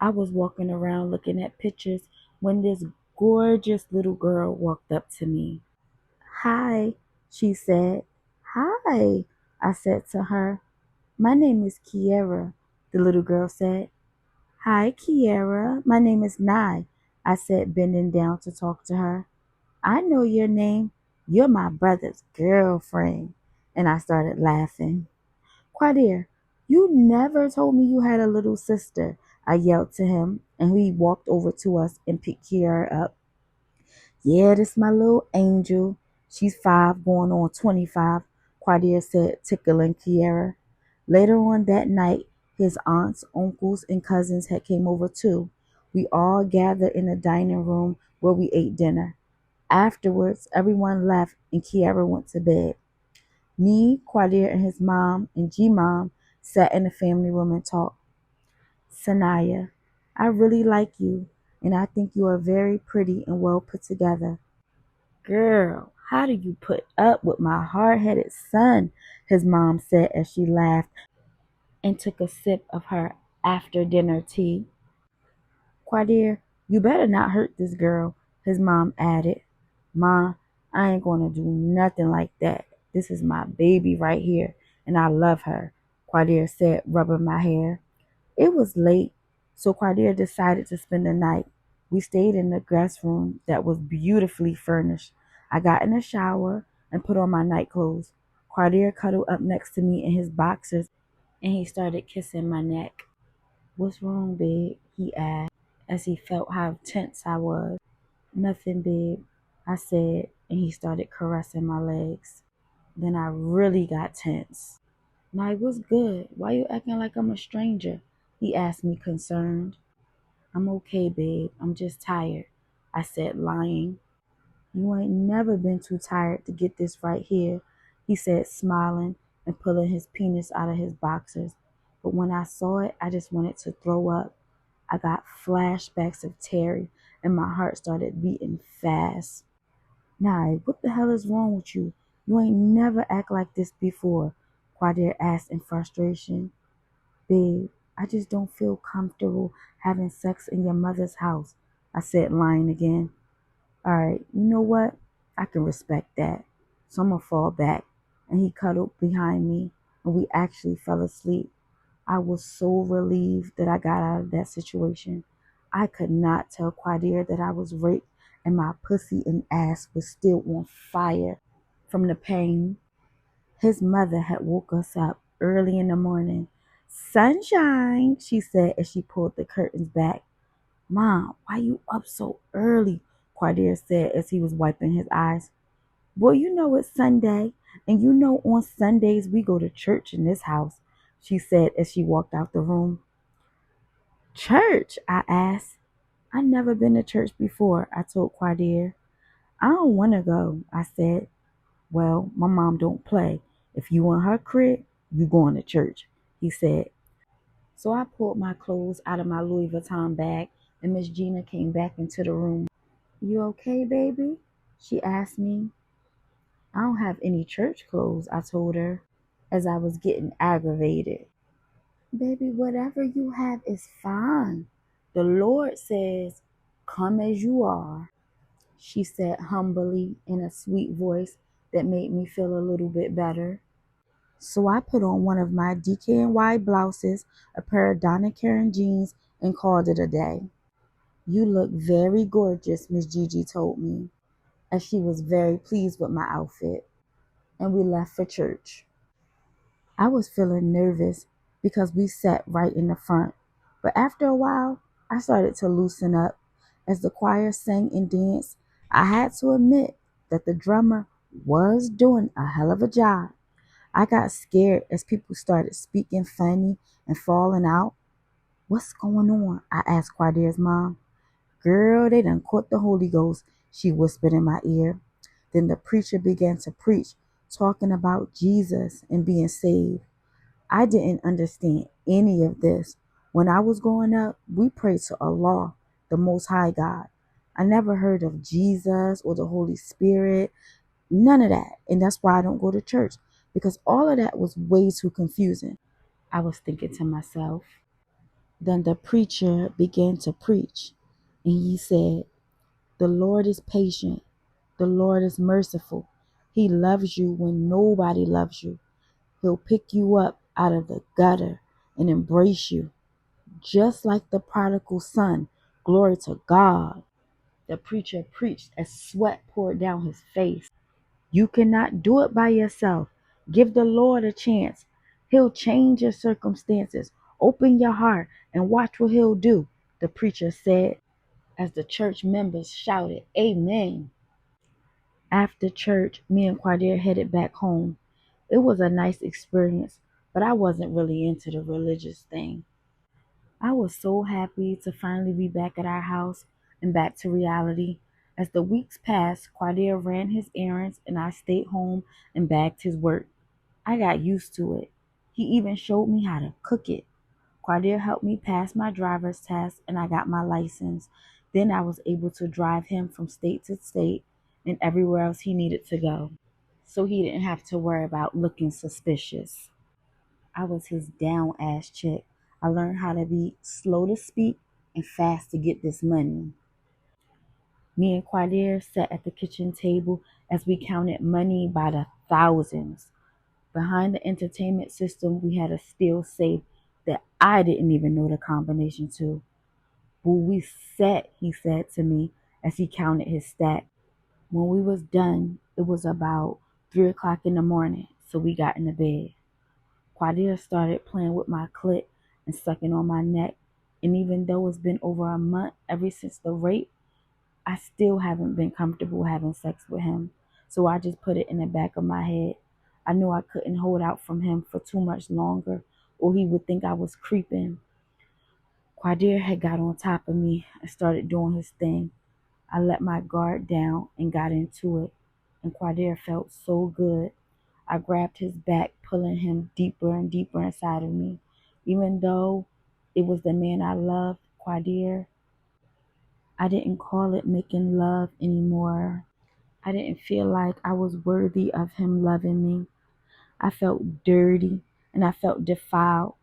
I was walking around looking at pictures when this gorgeous little girl walked up to me. "Hi," she said. "Hi," I said to her. "My name is Kiera," the little girl said. "Hi, Kiera. My name is Nye," I said, bending down to talk to her. "I know your name. You're my brother's girlfriend." And I started laughing. "Quadir, you never told me you had a little sister," I yelled to him, and he walked over to us and picked Kiera up. "Yeah, this my little angel. She's 5 going on 25, Quadir said, tickling Kiera. Later on that night, his aunts, uncles, and cousins had came over too. We all gathered in the dining room where we ate dinner. Afterwards, everyone left and Kiera went to bed. Me, Quadir, and his mom and G-Mom sat in the family room and talked. "Saniyah, I really like you, and I think you are very pretty and well put together." "Girl, how do you put up with my hard-headed son?" his mom said as she laughed and took a sip of her after-dinner tea. "Quadir, you better not hurt this girl," his mom added. "Ma, I ain't gonna do nothing like that. This is my baby right here, and I love her," Quadir said, rubbing my hair. It was late, so Quadir decided to spend the night. We stayed in the guest room that was beautifully furnished. I got in the shower and put on my night clothes. Quadir cuddled up next to me in his boxers and he started kissing my neck. "What's wrong, babe?" he asked as he felt how tense I was. "Nothing, babe," I said, and he started caressing my legs. Then I really got tense. "Nye, what's good? Why you acting like I'm a stranger?" he asked me, concerned. "I'm okay, babe. I'm just tired," I said, lying. "You ain't never been too tired to get this right here," he said, smiling and pulling his penis out of his boxers. But when I saw it, I just wanted to throw up. I got flashbacks of Terry, and my heart started beating fast. "Nah, what the hell is wrong with you? You ain't never act like this before," Quadir asked in frustration. "Babe, I just don't feel comfortable having sex in your mother's house," I said, lying again. "All right, you know what? I can respect that. So I'm gonna fall back." And he cuddled behind me, and we actually fell asleep. I was so relieved that I got out of that situation. I could not tell Quadir that I was raped, and my pussy and ass was still on fire from the pain. His mother had woke us up early in the morning. "Sunshine," she said as she pulled the curtains back. "Mom, why you up so early?" Quadir said as he was wiping his eyes. "Boy, you know it's Sunday, and you know on Sundays we go to church in this house," she said as she walked out the room. "Church?" I asked. "I never been to church before," I told Quadir. "I don't want to go," I said. "Well, my mom don't play. If you in her crib, you going to church," he said. So I pulled my clothes out of my Louis Vuitton bag, and Miss Gina came back into the room. "You okay, baby?" she asked me. "I don't have any church clothes," I told her, as I was getting aggravated. "Baby, whatever you have is fine. The Lord says, 'Come as you are,'" she said humbly in a sweet voice that made me feel a little bit better. So I put on one of my DKNY blouses, a pair of Donna Karan jeans, and called it a day. "You look very gorgeous," Miss Gigi told me, as she was very pleased with my outfit. And we left for church. I was feeling nervous because we sat right in the front, but after a while, I started to loosen up. As the choir sang and danced, I had to admit that the drummer was doing a hell of a job. I got scared as people started speaking funny and falling out. "What's going on?" I asked Quadir's mom. "Girl, they done caught the Holy Ghost," she whispered in my ear. Then the preacher began to preach, talking about Jesus and being saved. I didn't understand any of this. When I was growing up, we prayed to Allah, the Most High God. I never heard of Jesus or the Holy Spirit, none of that. And that's why I don't go to church, because all of that was way too confusing. I was thinking to myself. Then the preacher began to preach, and he said, "The Lord is patient. The Lord is merciful. He loves you when nobody loves you. He'll pick you up out of the gutter and embrace you, just like the prodigal son. Glory to God." The preacher preached as sweat poured down his face. You cannot do it by yourself. Give the Lord a chance. He'll change your circumstances. Open your heart and watch what he'll do, the preacher said, as the church members shouted, "Amen." After church, me and Quadir headed back home. It was a nice experience, but I wasn't really into the religious thing. I was so happy to finally be back at our house and back to reality. As the weeks passed, Quadir ran his errands and I stayed home and bagged his work. I got used to it. He even showed me how to cook it. Quadir helped me pass my driver's test and I got my license. Then I was able to drive him from state to state and everywhere else he needed to go. So he didn't have to worry about looking suspicious. I was his down ass chick. I learned how to be slow to speak and fast to get this money. Me and Quadir sat at the kitchen table as we counted money by the thousands. Behind the entertainment system, we had a steel safe that I didn't even know the combination to. "Will we set?" he said to me as he counted his stack. When we was done, it was about 3 o'clock in the morning, so we got into bed. Quadir started playing with my clit and sucking on my neck, and even though it's been over a month ever since the rape, I still haven't been comfortable having sex with him. So I just put it in the back of my head. I knew I couldn't hold out from him for too much longer, or he would think I was creeping. Quadir had got on top of me and started doing his thing. I let my guard down and got into it, and Quadir felt so good. I grabbed his back, pulling him deeper and deeper inside of me. Even though it was the man I loved, Quadir, I didn't call it making love anymore. I didn't feel like I was worthy of him loving me. I felt dirty and I felt defiled.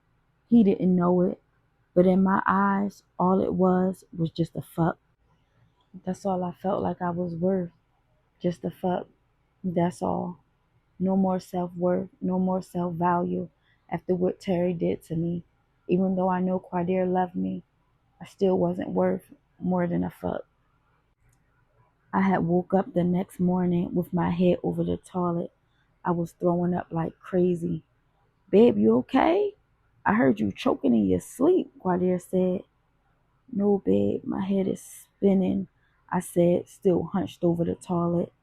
He didn't know it, but in my eyes, all it was just a fuck. That's all I felt like I was worth. Just a fuck. That's all. No more self-worth, no more self-value after what Terry did to me. Even though I know Quadir loved me, I still wasn't worth more than a fuck. I had woke up the next morning with my head over the toilet. I was throwing up like crazy. "Babe, you okay? I heard you choking in your sleep," Quadir said. "No, babe, my head is spinning," I said, still hunched over the toilet.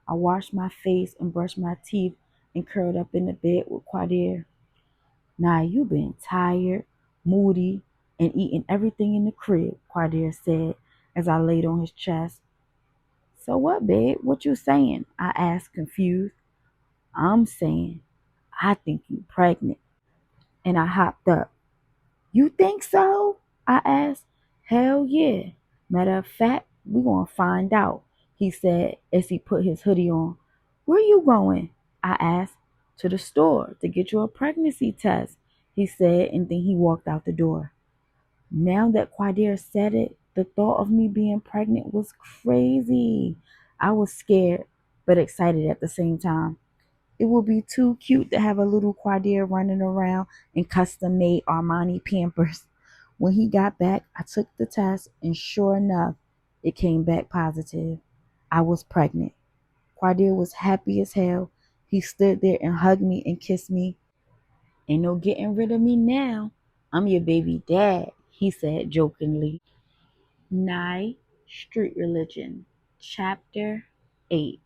I washed my face and brushed my teeth and curled up in the bed with Quadir. "Nah, you been tired, moody, and eating everything in the crib," Quadir said as I laid on his chest. "So what, babe? What you saying?" I asked, confused. "I'm saying, I think you pregnant." And I hopped up. "You think so?" I asked. "Hell yeah. Matter of fact, we gonna find out," he said as he put his hoodie on. "Where you going?" I asked. "To the store to get you a pregnancy test," he said, and then he walked out the door. Now that Quadir said it, the thought of me being pregnant was crazy. I was scared, but excited at the same time. It would be too cute to have a little Quadir running around in custom-made Armani Pampers. When he got back, I took the test, and sure enough, it came back positive. I was pregnant. Quadir was happy as hell. He stood there and hugged me and kissed me. "Ain't no getting rid of me now. I'm your baby dad," he said jokingly. Nye, Street Religion, Chapter 8.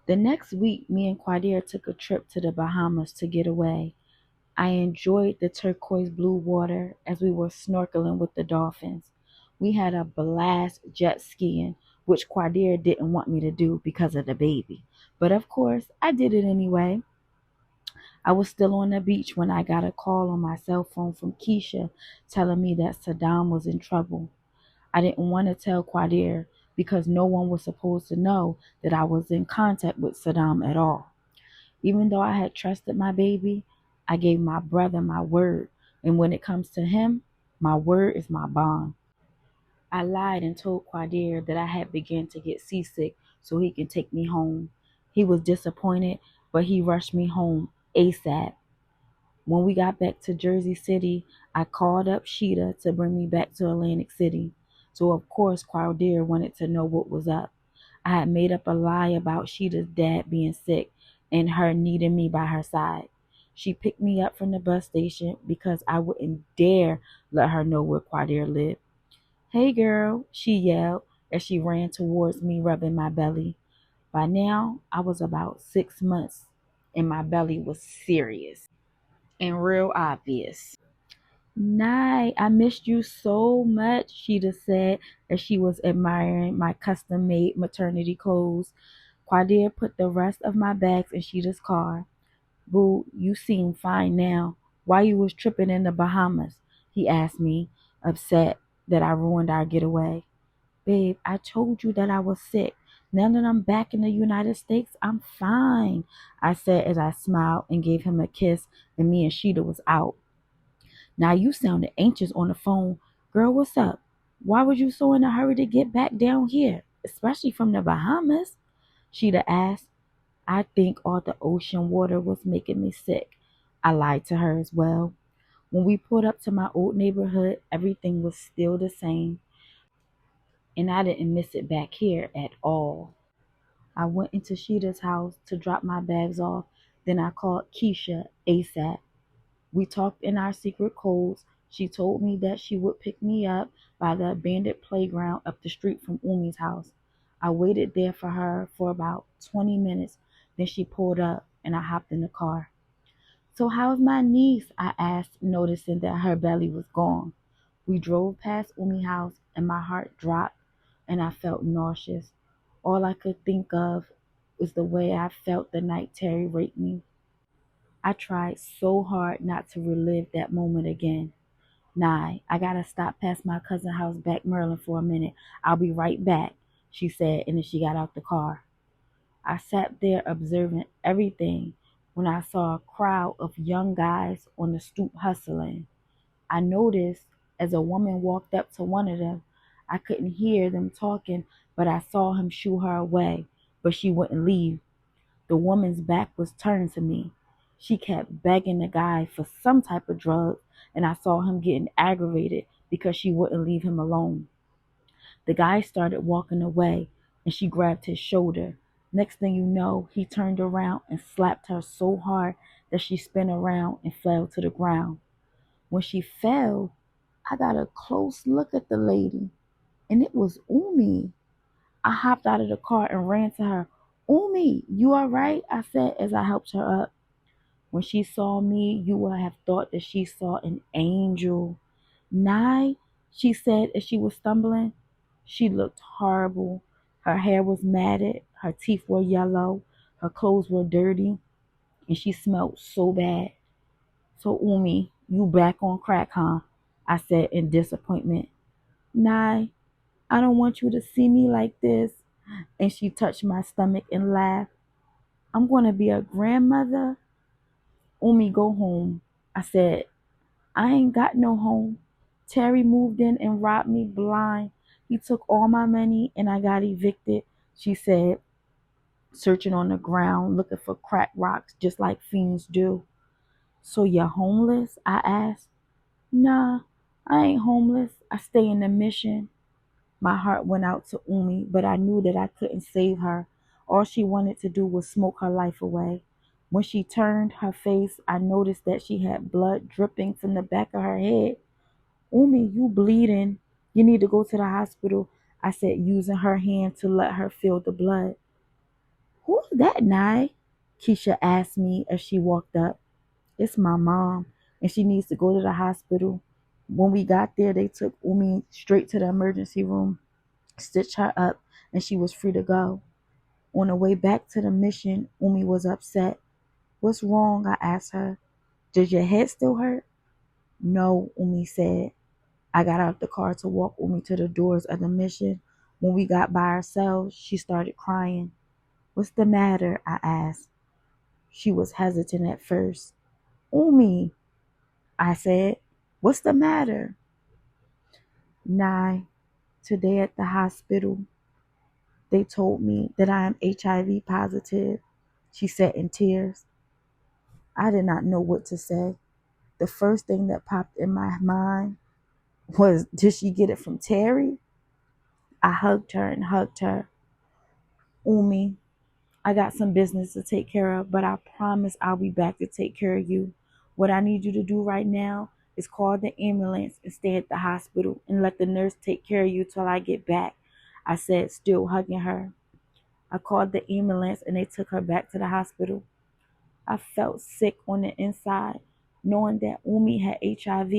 The next week, me and Quadir took a trip to the Bahamas to get away. I enjoyed the turquoise blue water as we were snorkeling with the dolphins. We had a blast jet skiing, which Quadir didn't want me to do because of the baby. But of course, I did it anyway. I was still on the beach when I got a call on my cell phone from Keisha telling me that Saddam was in trouble. I didn't want to tell Quadir because no one was supposed to know that I was in contact with Saddam at all. Even though I had trusted my baby, I gave my brother my word. And when it comes to him, my word is my bond. I lied and told Quadir that I had begun to get seasick so he can take me home. He was disappointed, but he rushed me home ASAP. When we got back to Jersey City, I called up Sheeta to bring me back to Atlantic City. So of course Quadir wanted to know what was up. I had made up a lie about Sheeta's dad being sick and her needing me by her side. She picked me up from the bus station because I wouldn't dare let her know where Quadir lived. "Hey girl," she yelled as she ran towards me, rubbing my belly. By now, I was about 6 months and my belly was serious and real obvious. "Night, I missed you so much," Sheeta said as she was admiring my custom made maternity clothes. Quadir put the rest of my bags in Sheeta's car. "Boo, you seem fine now. Why you was tripping in the Bahamas?" he asked me, upset that I ruined our getaway. "Babe, I told you that I was sick. Now that I'm back in the United States, I'm fine," I said as I smiled and gave him a kiss and me and Sheeta was out. "Now you sounded anxious on the phone. Girl, what's up? Why was you so in a hurry to get back down here, especially from the Bahamas?" Sheeta asked. "I think all the ocean water was making me sick." I lied to her as well. When we pulled up to my old neighborhood, everything was still the same, and I didn't miss it back here at all. I went into Sheeta's house to drop my bags off, then I called Keisha ASAP. We talked in our secret codes. She told me that she would pick me up by the abandoned playground up the street from Umi's house. I waited there for her for about 20 minutes. Then she pulled up and I hopped in the car. "So how's my niece?" I asked, noticing that her belly was gone. We drove past Umi's house and my heart dropped and I felt nauseous. All I could think of was the way I felt the night Terry raped me. I tried so hard not to relive that moment again. "Nah, I gotta stop past my cousin's house back Maryland for a minute. I'll be right back," she said, and then she got out the car. I sat there observing everything when I saw a crowd of young guys on the stoop hustling. I noticed as a woman walked up to one of them. I couldn't hear them talking, but I saw him shoo her away, but she wouldn't leave. The woman's back was turned to me. She kept begging the guy for some type of drug, and I saw him getting aggravated because she wouldn't leave him alone. The guy started walking away, and she grabbed his shoulder. Next thing you know, he turned around and slapped her so hard that she spun around and fell to the ground. When she fell, I got a close look at the lady, and it was Umi. I hopped out of the car and ran to her. "Umi, you all right?" I said as I helped her up. When she saw me, you would have thought that she saw an angel. "Nye," she said as she was stumbling. She looked horrible. Her hair was matted, her teeth were yellow, her clothes were dirty, and she smelled so bad. "So, Umi, you back on crack, huh?" I said in disappointment. "Nye, I don't want you to see me like this." And she touched my stomach and laughed. "I'm going to be a grandmother." "Umi, go home," I said. "I ain't got no home. Terry moved in and robbed me blind. He took all my money and I got evicted," she said, searching on the ground, looking for crack rocks just like fiends do. "So you're homeless?" I asked. "Nah, I ain't homeless. I stay in the mission." My heart went out to Umi, but I knew that I couldn't save her. All she wanted to do was smoke her life away. When she turned her face, I noticed that she had blood dripping from the back of her head. "Umi, you bleeding. You need to go to the hospital," I said, using her hand to let her feel the blood. "Who's that, Nye?" Keisha asked me as she walked up. "It's my mom, and she needs to go to the hospital." When we got there, they took Umi straight to the emergency room, stitched her up, and she was free to go. On the way back to the mission, Umi was upset. What's wrong? I asked her. Does your head still hurt? No, Umi said. I got out the car to walk Umi to the doors of the mission. When we got by ourselves, she started crying. What's the matter? I asked. She was hesitant at first. Umi, I said, what's the matter? Nye, today at the hospital, they told me that I am HIV positive. She said in tears. I did not know what to say. The first thing that popped in my mind was, did she get it from Terry? I hugged her and hugged her. Umi, I got some business to take care of, but I promise I'll be back to take care of you. What I need you to do right now is call the ambulance and stay at the hospital and let the nurse take care of you till I get back, I said, still hugging her. I called the ambulance and they took her back to the hospital. I felt sick on the inside, knowing that Umi had HIV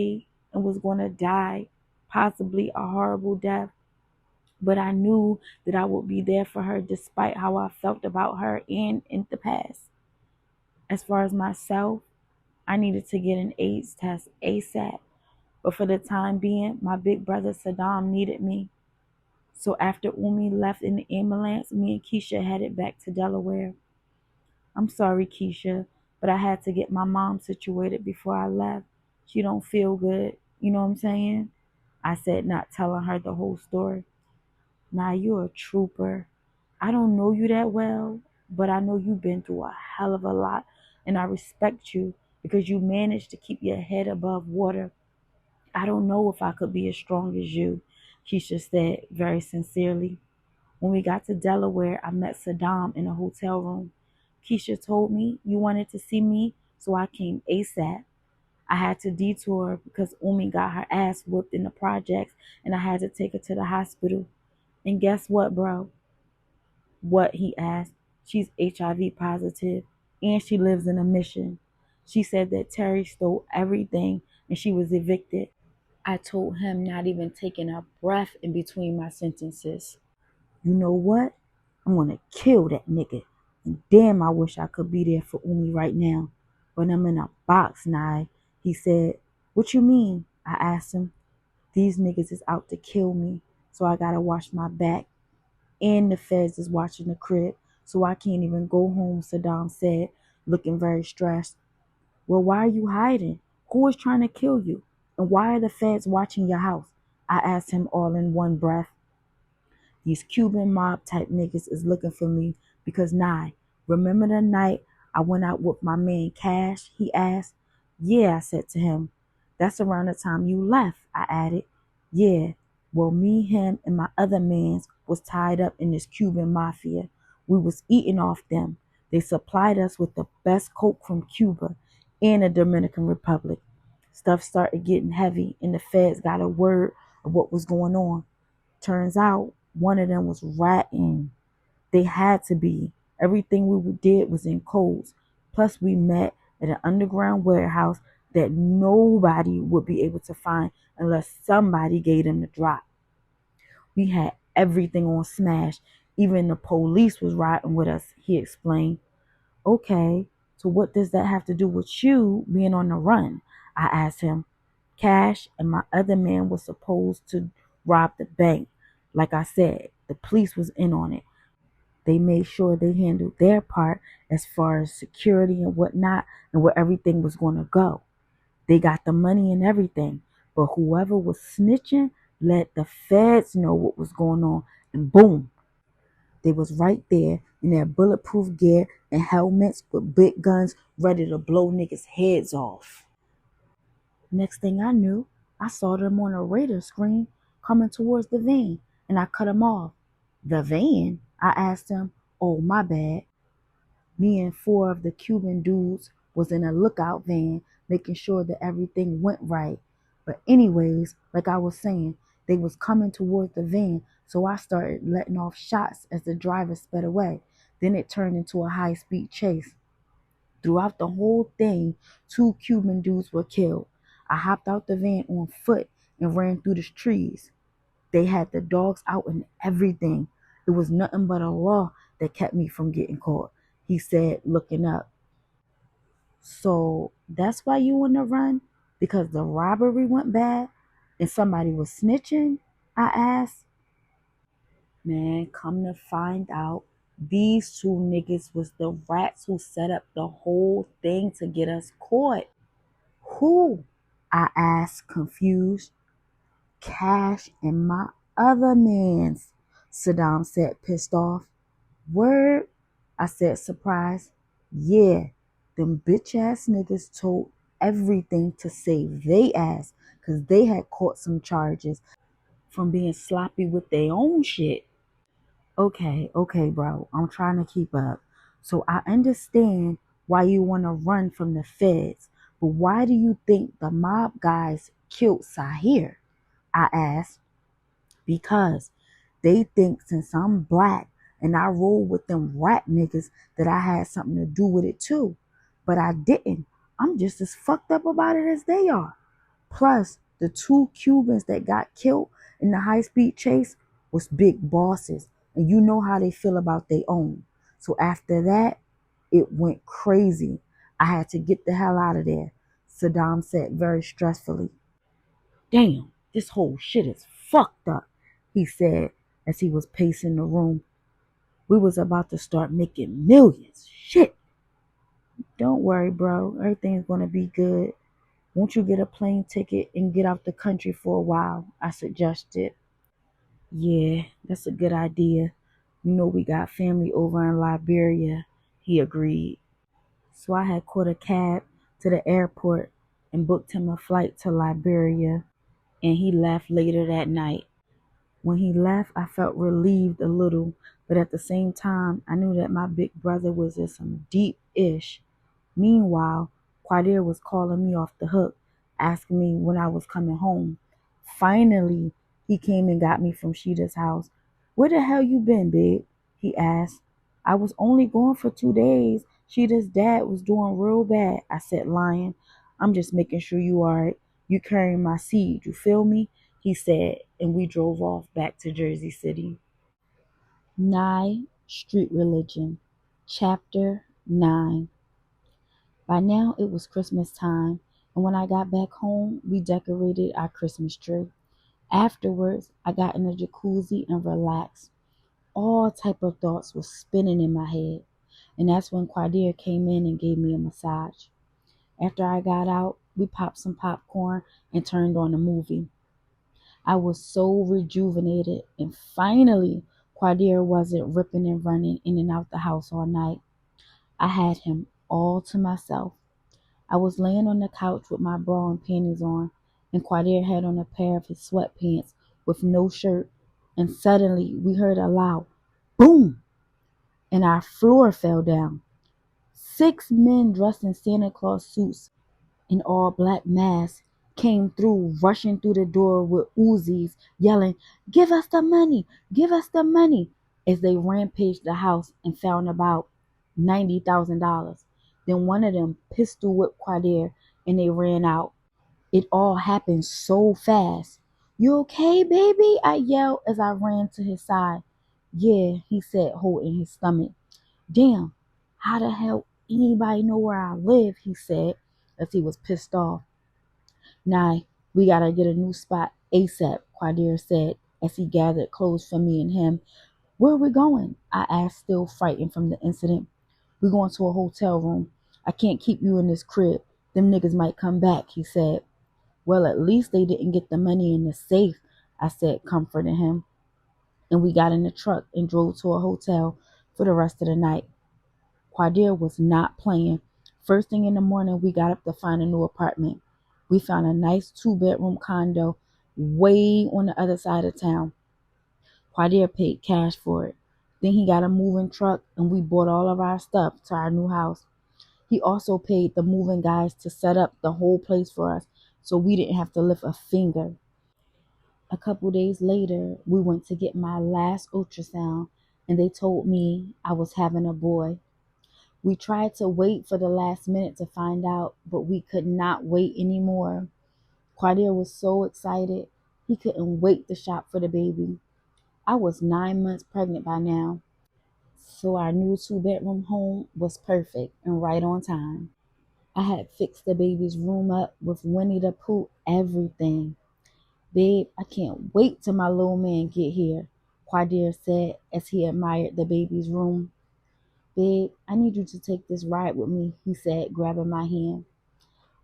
and was going to die, possibly a horrible death. But I knew that I would be there for her despite how I felt about her and in the past. As far as myself, I needed to get an AIDS test ASAP. But for the time being, my big brother Saddam needed me. So after Umi left in the ambulance, me and Keisha headed back to Delaware. I'm sorry, Keisha, but I had to get my mom situated before I left. She don't feel good. You know what I'm saying? I said, not telling her the whole story. Now you're a trooper. I don't know you that well, but I know you've been through a hell of a lot, and I respect you because you managed to keep your head above water. I don't know if I could be as strong as you, Keisha said very sincerely. When we got to Delaware, I met Saddam in a hotel room. Keisha told me you wanted to see me, so I came ASAP. I had to detour because Umi got her ass whooped in the projects and I had to take her to the hospital. And guess what, bro? What? He asked. She's HIV positive and she lives in a mission. She said that Terry stole everything and she was evicted. I told him, not even taking a breath in between my sentences. You know what? I'm gonna kill that nigga. And damn, I wish I could be there for Umi right now. But I'm in a box, Nye. He said, what you mean? I asked him. These niggas is out to kill me, so I gotta watch my back. And the feds is watching the crib, so I can't even go home, Saddam said, looking very stressed. Well, why are you hiding? Who is trying to kill you? And why are the feds watching your house? I asked him all in one breath. These Cuban mob type niggas is looking for me because Nye, remember the night I went out with my man Cash? He asked. Yeah, I said to him. That's around the time you left, I added. Yeah, well me, him, and my other mans was tied up in this Cuban mafia. We was eating off them. They supplied us with the best coke from Cuba and the Dominican Republic. Stuff started getting heavy and the feds got a word of what was going on. Turns out one of them was ratting. They had to be. Everything we did was in codes. Plus, we met at an underground warehouse that nobody would be able to find unless somebody gave them the drop. We had everything on smash. Even the police was riding with us, he explained. Okay, so what does that have to do with you being on the run? I asked him. Cash and my other man was supposed to rob the bank. Like I said, the police was in on it. They made sure they handled their part as far as security and whatnot and where everything was going to go. They got the money and everything. But whoever was snitching let the feds know what was going on. And boom, they was right there in their bulletproof gear and helmets with big guns ready to blow niggas' heads off. Next thing I knew, I saw them on a radar screen coming towards the van, and I cut them off. The van? I asked him. Oh, my bad. Me and four of the Cuban dudes was in a lookout van, making sure that everything went right. But anyways, like I was saying, they was coming towards the van, so I started letting off shots as the driver sped away. Then it turned into a high-speed chase. Throughout the whole thing, 2 Cuban dudes were killed. I hopped out the van on foot and ran through the trees. They had the dogs out and everything. It was nothing but a law that kept me from getting caught, he said, looking up. So that's why you want to run? Because the robbery went bad and somebody was snitching? I asked. Man, come to find out, these two niggas was the rats who set up the whole thing to get us caught. Who? I asked, confused. Cash and my other mans, Saddam said, pissed off. Word? I said, surprised. Yeah, them bitch ass niggas told everything to save they ass because they had caught some charges from being sloppy with their own shit. Okay, bro, I'm trying to keep up. So I understand why you want to run from the feds, but why do you think the mob guys killed Sahir? I asked. Because they think since I'm black and I roll with them rat niggas that I had something to do with it too. But I didn't. I'm just as fucked up about it as they are. Plus, the two Cubans that got killed in the high-speed chase was big bosses. And you know how they feel about their own. So after that, it went crazy. I had to get the hell out of there, Saddam said very stressfully. Damn, this whole shit is fucked up, he said as he was pacing the room. We was about to start making millions. Shit. Don't worry, bro. Everything's gonna be good. Won't you get a plane ticket and get out the country for a while? I suggested. Yeah, that's a good idea. You know we got family over in Liberia, he agreed. So I had caught a cab to the airport and booked him a flight to Liberia, and he left later that night. When he left, I felt relieved a little, but at the same time, I knew that my big brother was in some deep ish. Meanwhile, Quadir was calling me off the hook, asking me when I was coming home. Finally, he came and got me from Sheeta's house. Where the hell you been, babe? He asked. I was only gone for 2 days. Sheeta's dad was doing real bad, I said, lying. I'm just making sure you alright. You carrying my seed, you feel me? He said, and we drove off back to Jersey City. Nye Street Religion, Chapter 9. By now it was Christmas time, and when I got back home, we decorated our Christmas tree. Afterwards, I got in the jacuzzi and relaxed. All type of thoughts was spinning in my head, and that's when Quadir came in and gave me a massage. After I got out, we popped some popcorn and turned on a movie. I was so rejuvenated, and finally, Quadir wasn't ripping and running in and out the house all night. I had him all to myself. I was laying on the couch with my bra and panties on, and Quadir had on a pair of his sweatpants with no shirt, and suddenly we heard a loud boom, and our floor fell down. 6 men dressed in Santa Claus suits in all black masks came through, rushing through the door with Uzis, yelling, "Give us the money! Give us the money!" as they rampaged the house and found about $90,000. Then one of them pistol whipped Quadir and they ran out. It all happened so fast. "You okay, baby?" I yelled as I ran to his side. "Yeah," he said, holding his stomach. "Damn, how the hell anybody know where I live?" he said as he was pissed off. "Nah, we gotta get a new spot ASAP," Quadir said as he gathered clothes for me and him. "Where are we going?" I asked, still frightened from the incident. "We're going to a hotel room. I can't keep you in this crib. Them niggas might come back," he said. "Well, at least they didn't get the money in the safe," I said, comforting him. And we got in the truck and drove to a hotel for the rest of the night. Quadir was not playing. First thing in the morning, we got up to find a new apartment. We found a nice 2-bedroom condo way on the other side of town. Quadir paid cash for it. Then he got a moving truck and we bought all of our stuff to our new house. He also paid the moving guys to set up the whole place for us so we didn't have to lift a finger. A couple days later, we went to get my last ultrasound and they told me I was having a boy. We tried to wait for the last minute to find out, but we could not wait anymore. Quadir was so excited, he couldn't wait to shop for the baby. I was 9 months pregnant by now. So our new 2-bedroom home was perfect and right on time. I had fixed the baby's room up with Winnie the Pooh everything. Babe, I can't wait till my little man get here, Quadir said as he admired the baby's room. Babe, I need you to take this ride with me, he said, grabbing my hand.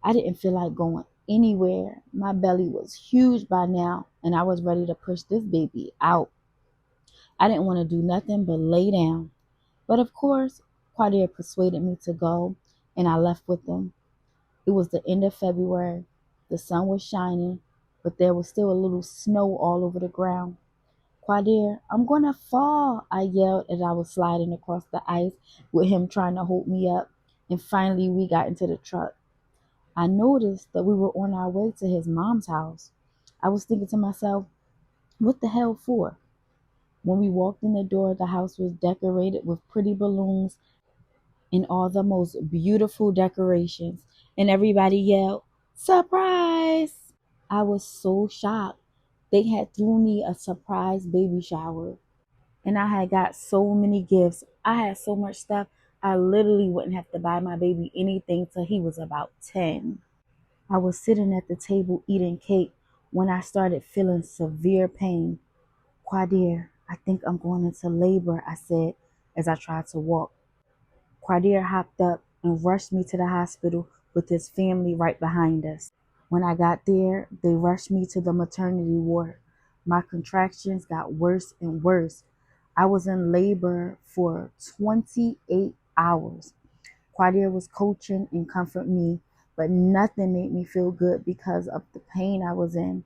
I didn't feel like going anywhere. My belly was huge by now, and I was ready to push this baby out. I didn't want to do nothing but lay down. But of course, Quadir persuaded me to go, and I left with them. It was the end of February. The sun was shining, but there was still a little snow all over the ground. Quadir, I'm gonna fall, I yelled as I was sliding across the ice with him trying to hold me up. And finally, we got into the truck. I noticed that we were on our way to his mom's house. I was thinking to myself, what the hell for? When we walked in the door, the house was decorated with pretty balloons and all the most beautiful decorations. And everybody yelled, "Surprise!" I was so shocked. They had threw me a surprise baby shower. And I had got so many gifts. I had so much stuff. I literally wouldn't have to buy my baby anything till he was about 10. I was sitting at the table eating cake when I started feeling severe pain. Quadir, I think I'm going into labor, I said as I tried to walk. Quadir hopped up and rushed me to the hospital with his family right behind us. When I got there, they rushed me to the maternity ward. My contractions got worse and worse. I was in labor for 28 hours. Quadir was coaching and comforting me, but nothing made me feel good because of the pain I was in.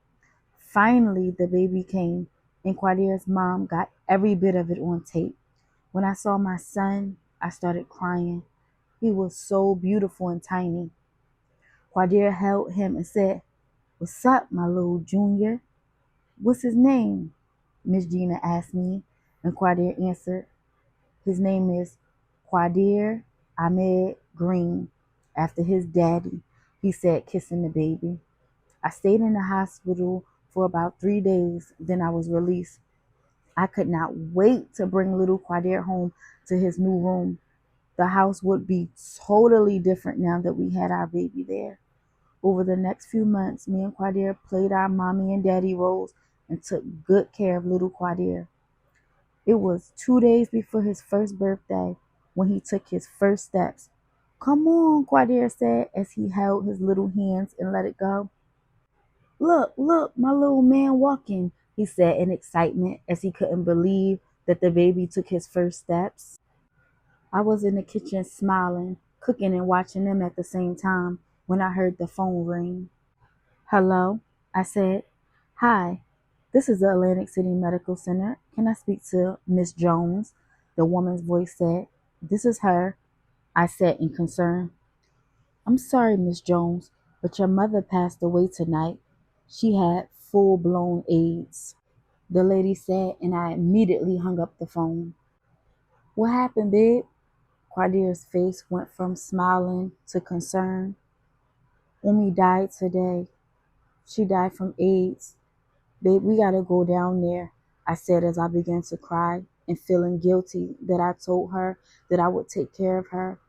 Finally, the baby came, and Quadir's mom got every bit of it on tape. When I saw my son, I started crying. He was so beautiful and tiny. Quadir held him and said, "What's up, my little junior?" "What's his name?" Miss Gina asked me, and Quadir answered, "His name is Quadir Ahmed Green, after his daddy," he said, kissing the baby. I stayed in the hospital for about 3 days, then I was released. I could not wait to bring little Quadir home to his new room. The house would be totally different now that we had our baby there. Over the next few months, me and Quadir played our mommy and daddy roles and took good care of little Quadir. It was 2 days before his first birthday when he took his first steps. "Come on," Quadir said as he held his little hands and let it go. "Look, look, my little man walking," he said in excitement as he couldn't believe that the baby took his first steps. I was in the kitchen smiling, cooking and watching them at the same time when I heard the phone ring. "Hello," I said. "Hi, this is the Atlantic City Medical Center. Can I speak to Miss Jones?" The woman's voice said. "This is her," I said in concern. "I'm sorry, Miss Jones, but your mother passed away tonight. She had full-blown AIDS," the lady said, and I immediately hung up the phone. "What happened, babe?" Quadir's face went from smiling to concern. "Umi died today. She died from AIDS. Babe, we gotta go down there," I said as I began to cry and feeling guilty that I told her that I would take care of her,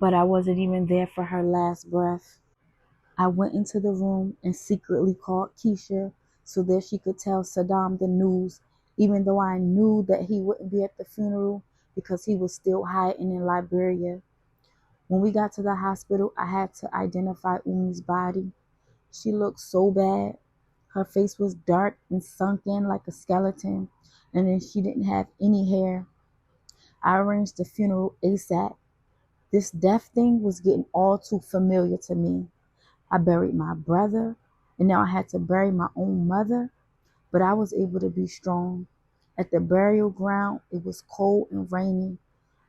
but I wasn't even there for her last breath. I went into the room and secretly called Keisha so that she could tell Saddam the news, even though I knew that he wouldn't be at the funeral because he was still hiding in Liberia. When we got to the hospital, I had to identify Umi's body. She looked so bad. Her face was dark and sunk in like a skeleton, and then she didn't have any hair. I arranged the funeral ASAP. This death thing was getting all too familiar to me. I buried my brother, and now I had to bury my own mother, but I was able to be strong. At the burial ground, it was cold and rainy.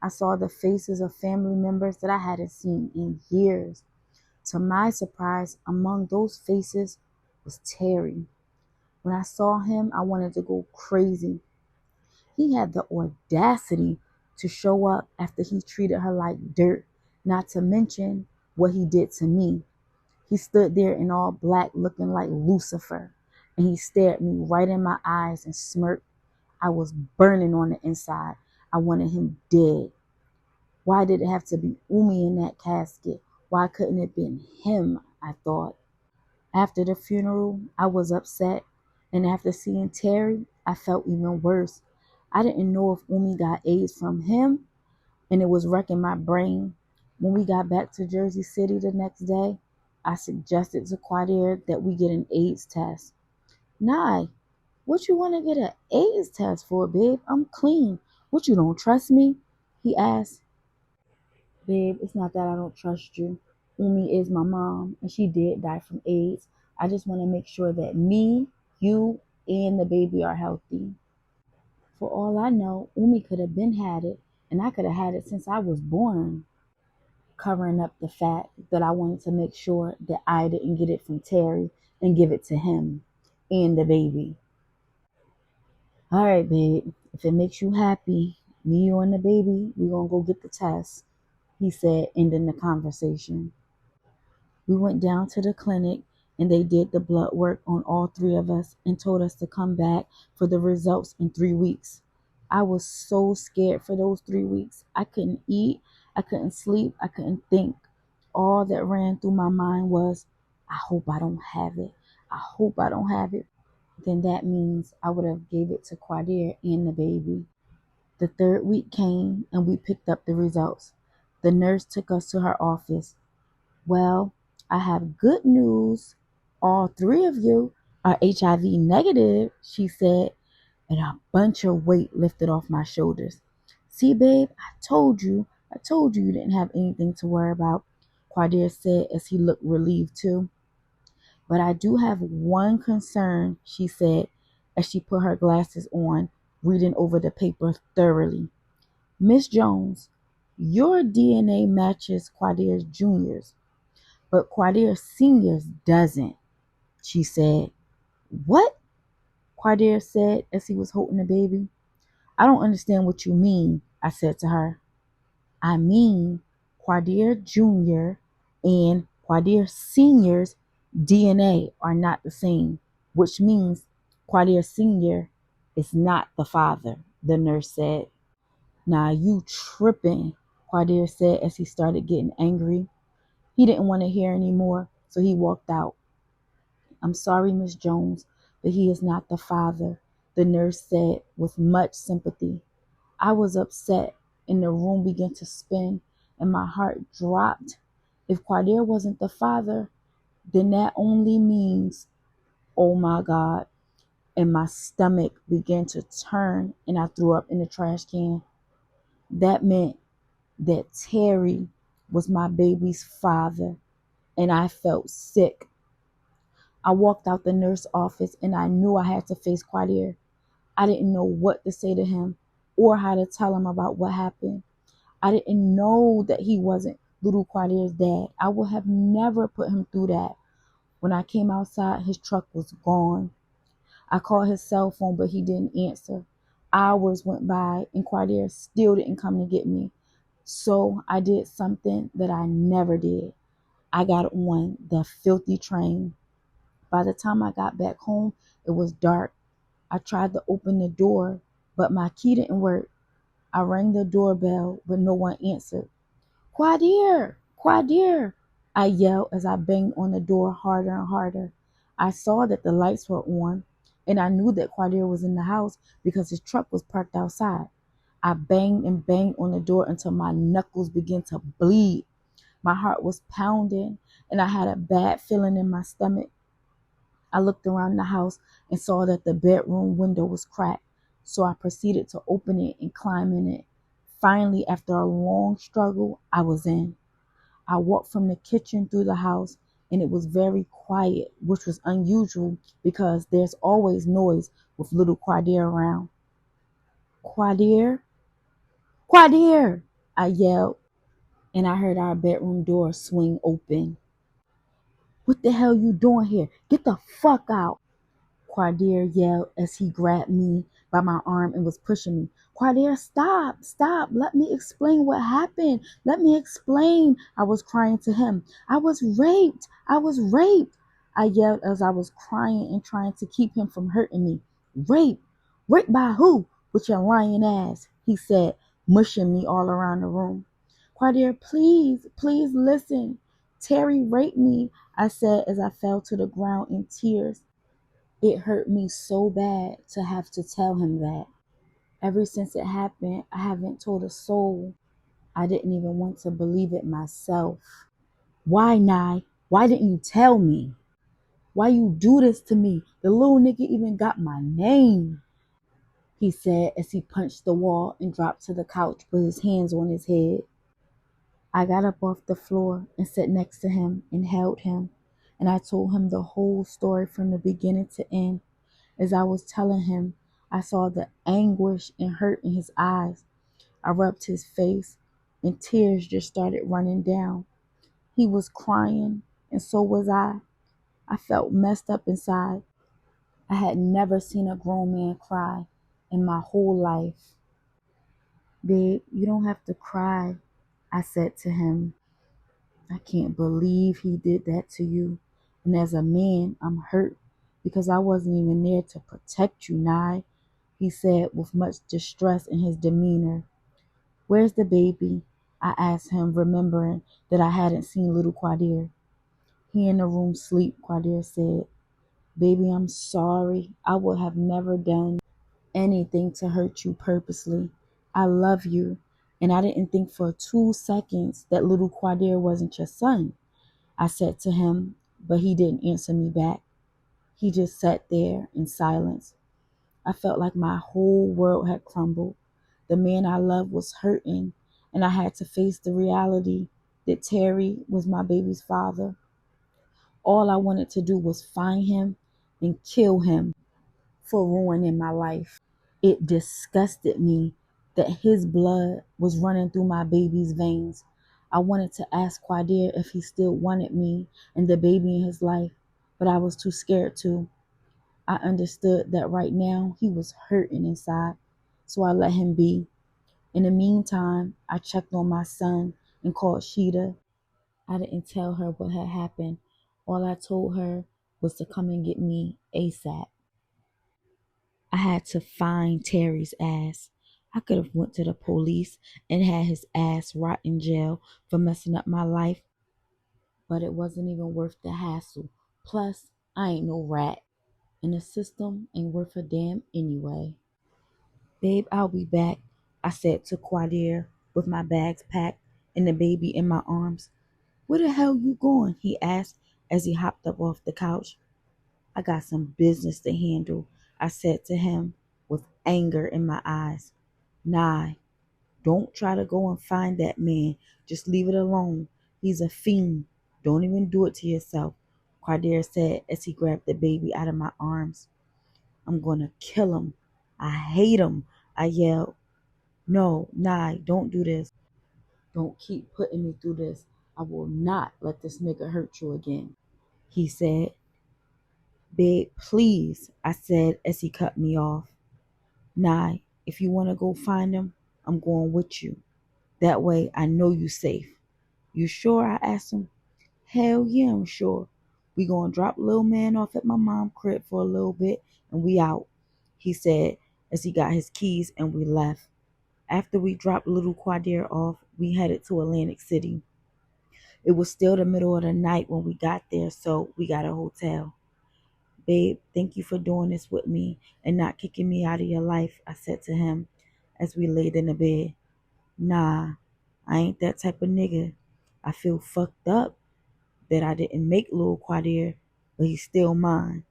I saw the faces of family members that I hadn't seen in years. To my surprise, among those faces was Terry. When I saw him, I wanted to go crazy. He had the audacity to show up after he treated her like dirt, not to mention what he did to me. He stood there in all black looking like Lucifer, and he stared me right in my eyes and smirked. I was burning on the inside. I wanted him dead. Why did it have to be Umi in that casket? Why couldn't it have been him? I thought. After the funeral, I was upset. And after seeing Terry, I felt even worse. I didn't know if Umi got AIDS from him, and it was wrecking my brain. When we got back to Jersey City the next day, I suggested to Quadir that we get an AIDS test. Nah, what you want to get an AIDS test for, babe? I'm clean. What, you don't trust me? He asked. Babe, it's not that I don't trust you. Umi is my mom, and she did die from AIDS. I just want to make sure that me, you, and the baby are healthy. For all I know, Umi could have been had it, and I could have had it since I was born, covering up the fact that I wanted to make sure that I didn't get it from Terry and give it to him and the baby. All right, babe, if it makes you happy, me, you, and the baby, we're going to go get the test, he said, ending the conversation. We went down to the clinic and they did the blood work on all three of us and told us to come back for the results in 3 weeks. I was so scared for those 3 weeks. I couldn't eat, I couldn't sleep, I couldn't think. All that ran through my mind was, I hope I don't have it. I hope I don't have it. Then that means I would have gave it to Quadir and the baby. The 3rd week came and we picked up the results. The nurse took us to her office. Well, I have good news. All 3 of you are HIV negative, she said, and a bunch of weight lifted off my shoulders. See, babe, I told you didn't have anything to worry about, Quadir said as he looked relieved too. But I do have one concern, she said as she put her glasses on, reading over the paper thoroughly. Miss Jones, your DNA matches Quadir Jr.'s, but Quadir Sr.'s doesn't, she said. What? Quadir said as he was holding the baby. I don't understand what you mean, I said to her. I mean, Quadir Jr. and Quadir Sr.'s DNA are not the same, which means Quadir Sr. is not the father, the nurse said. Nah, you tripping, Quadir said as he started getting angry. He didn't want to hear anymore, so he walked out. I'm sorry, Miss Jones, but he is not the father, the nurse said with much sympathy. I was upset, and the room began to spin, and my heart dropped. If Quadir wasn't the father, then that only means, oh my God, and my stomach began to turn, and I threw up in the trash can. That meant that Terry was my baby's father, and I felt sick. I walked out the nurse's office and I knew I had to face Quadir. I didn't know what to say to him or how to tell him about what happened. I didn't know that he wasn't little Quadir's dad. I would have never put him through that. When I came outside, his truck was gone. I called his cell phone, but he didn't answer. Hours went by and Quadir still didn't come to get me. So I did something that I never did. I got on the filthy train. By the time I got back home, it was dark. I tried to open the door, but my key didn't work. I rang the doorbell, but no one answered. Quadir! Quadir! I yelled as I banged on the door harder and harder. I saw that the lights were on, and I knew that Quadir was in the house because his truck was parked outside. I banged and banged on the door until my knuckles began to bleed. My heart was pounding, and I had a bad feeling in my stomach. I looked around the house and saw that the bedroom window was cracked, so I proceeded to open it and climb in it. Finally, after a long struggle, I was in. I walked from the kitchen through the house, and it was very quiet, which was unusual because there's always noise with little Quadir around. Quadir? Quadir! I yelled, and I heard our bedroom door swing open. What the hell you doing here? Get the fuck out! Quadir yelled as he grabbed me by my arm and was pushing me. Quadir, stop, let me explain what happened. Let me explain. I was crying to him. I was raped. I yelled as I was crying and trying to keep him from hurting me. Rape? Raped by who? With your lying ass, he said, mushing me all around the room. Quadir, please, please listen. Terry raped me, I said as I fell to the ground in tears. It hurt me so bad to have to tell him that. Ever since it happened, I haven't told a soul. I didn't even want to believe it myself. Why, Nye? Why didn't you tell me? Why you do this to me? The little nigga even got my name, he said as he punched the wall and dropped to the couch with his hands on his head. I got up off the floor and sat next to him and held him, and I told him the whole story from the beginning to end. As I was telling him, I saw the anguish and hurt in his eyes. I rubbed his face, and tears just started running down. He was crying, and so was I. I felt messed up inside. I had never seen a grown man cry in my whole life. Babe, you don't have to cry, I said to him. I can't believe he did that to you. And as a man, I'm hurt because I wasn't even there to protect you, Nye, he said with much distress in his demeanor. Where's the baby? I asked him, remembering that I hadn't seen little Quadir. He in the room sleep, Quadir said. Baby, I'm sorry. I would have never done anything to hurt you purposely. I love you. And I didn't think for 2 seconds that little Quadir wasn't your son, I said to him, but he didn't answer me back. He just sat there in silence. I felt like my whole world had crumbled. The man I loved was hurting, and I had to face the reality that Terry was my baby's father. All I wanted to do was find him and kill him for ruining my life. It disgusted me that his blood was running through my baby's veins. I wanted to ask Quadir if he still wanted me and the baby in his life, but I was too scared to. I understood that right now he was hurting inside, so I let him be. In the meantime, I checked on my son and called Sheeta. I didn't tell her what had happened. All I told her was to come and get me ASAP. I had to find Terry's ass. I could have went to the police and had his ass rot in jail for messing up my life, but it wasn't even worth the hassle. Plus, I ain't no rat, and the system ain't worth a damn anyway. Babe, I'll be back, I said to Quadir with my bags packed and the baby in my arms. Where the hell you going? He asked as he hopped up off the couch. I got some business to handle, I said to him with anger in my eyes. Nah, don't try to go and find that man. Just leave it alone. He's a fiend. Don't even do it to yourself, Quadir said as he grabbed the baby out of my arms. I'm gonna kill him. I hate him, I yelled. No, nah, don't do this. Don't keep putting me through this. I will not let this nigga hurt you again, he said. Babe, please, I said as he cut me off. Nah, if you want to go find him, I'm going with you. That way I know you safe. You sure? I asked him. Hell yeah, I'm sure. We gonna drop little man off at my mom's crib for a little bit and we out, he said as he got his keys and we left. After we dropped little Quadir off, we headed to Atlantic City. It was still the middle of the night when we got there, so we got a hotel. Babe, thank you for doing this with me and not kicking me out of your life, I said to him as we laid in the bed. Nah, I ain't that type of nigga. I feel fucked up that I didn't make Lil Quadir, but he's still mine.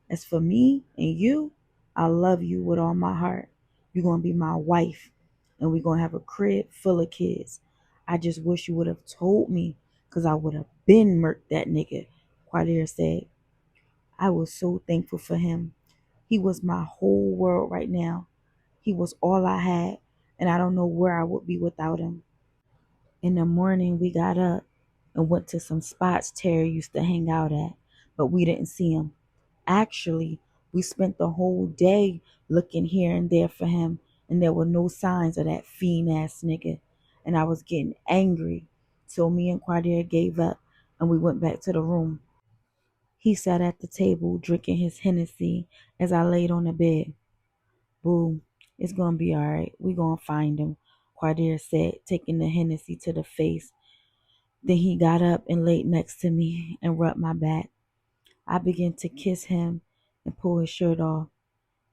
As for me and you, I love you with all my heart. You're gonna be my wife, and we're gonna have a crib full of kids. I just wish you would have told me, 'cause I would have been murked that nigga, Quadir said. I was so thankful for him. He was my whole world right now. He was all I had, and I don't know where I would be without him. In the morning, we got up and went to some spots Terry used to hang out at, but we didn't see him. Actually, we spent the whole day looking here and there for him, and there were no signs of that fiend ass nigga, and I was getting angry. So me and Quadir gave up, and we went back to the room. He sat at the table drinking his Hennessy as I laid on the bed. Boo, it's gonna be alright. We gonna find him, Quadir said, taking the Hennessy to the face. Then he got up and laid next to me and rubbed my back. I began to kiss him and pull his shirt off.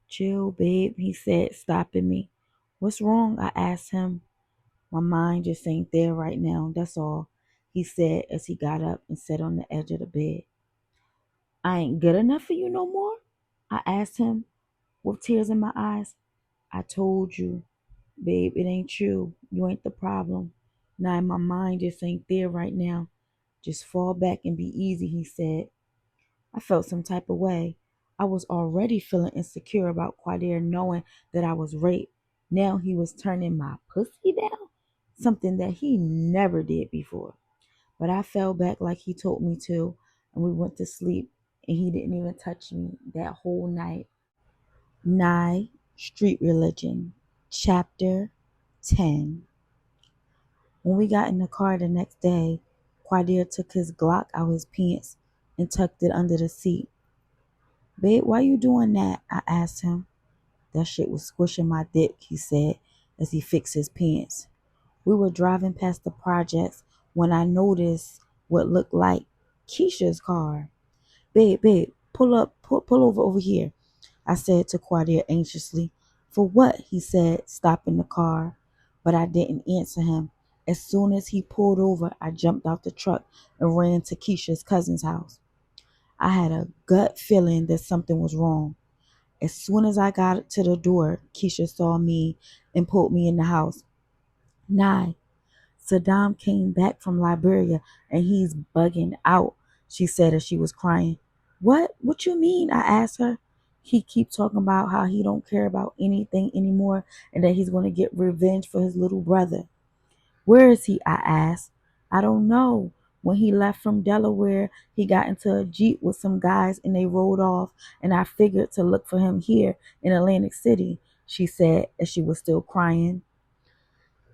Chill, babe, he said, stopping me. What's wrong? I asked him. My mind just ain't there right now, that's all, he said as he got up and sat on the edge of the bed. I ain't good enough for you no more? I asked him with tears in my eyes. I told you, babe, it ain't you. You ain't the problem. Nah, my mind just ain't there right now. Just fall back and be easy, he said. I felt some type of way. I was already feeling insecure about Quadir knowing that I was raped. Now he was turning my pussy down, something that he never did before. But I fell back like he told me to, and we went to sleep, and he didn't even touch me that whole night. Nye Street Religion, Chapter 10. When we got in the car the next day, Quadir took his Glock out his pants and tucked it under the seat. Babe, why you doing that? I asked him. That shit was squishing my dick, he said as he fixed his pants. We were driving past the projects when I noticed what looked like Keisha's car. Babe, pull over here, I said to Quadir anxiously. For what? He said, stopping the car. But I didn't answer him. As soon as he pulled over, I jumped out the truck and ran to Keisha's cousin's house. I had a gut feeling that something was wrong. As soon as I got to the door, Keisha saw me and pulled me in the house. Nye, Saddam came back from Liberia and he's bugging out, she said as she was crying. What? What you mean? I asked her. He keep talking about how he don't care about anything anymore and that he's going to get revenge for his little brother. Where is he? I asked. I don't know. When he left from Delaware, he got into a Jeep with some guys and they rode off, and I figured to look for him here in Atlantic City, she said as she was still crying.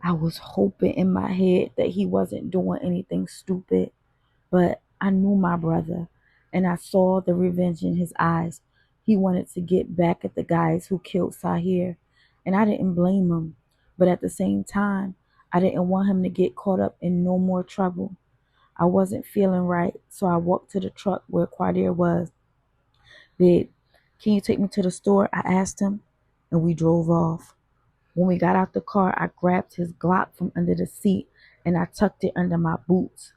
I was hoping in my head that he wasn't doing anything stupid, but I knew my brother, and I saw the revenge in his eyes. He wanted to get back at the guys who killed Sahir, and I didn't blame him. But at the same time, I didn't want him to get caught up in no more trouble. I wasn't feeling right, so I walked to the truck where Quadir was. Babe, can you take me to the store? I asked him, and we drove off. When we got out the car, I grabbed his Glock from under the seat and I tucked it under my boots.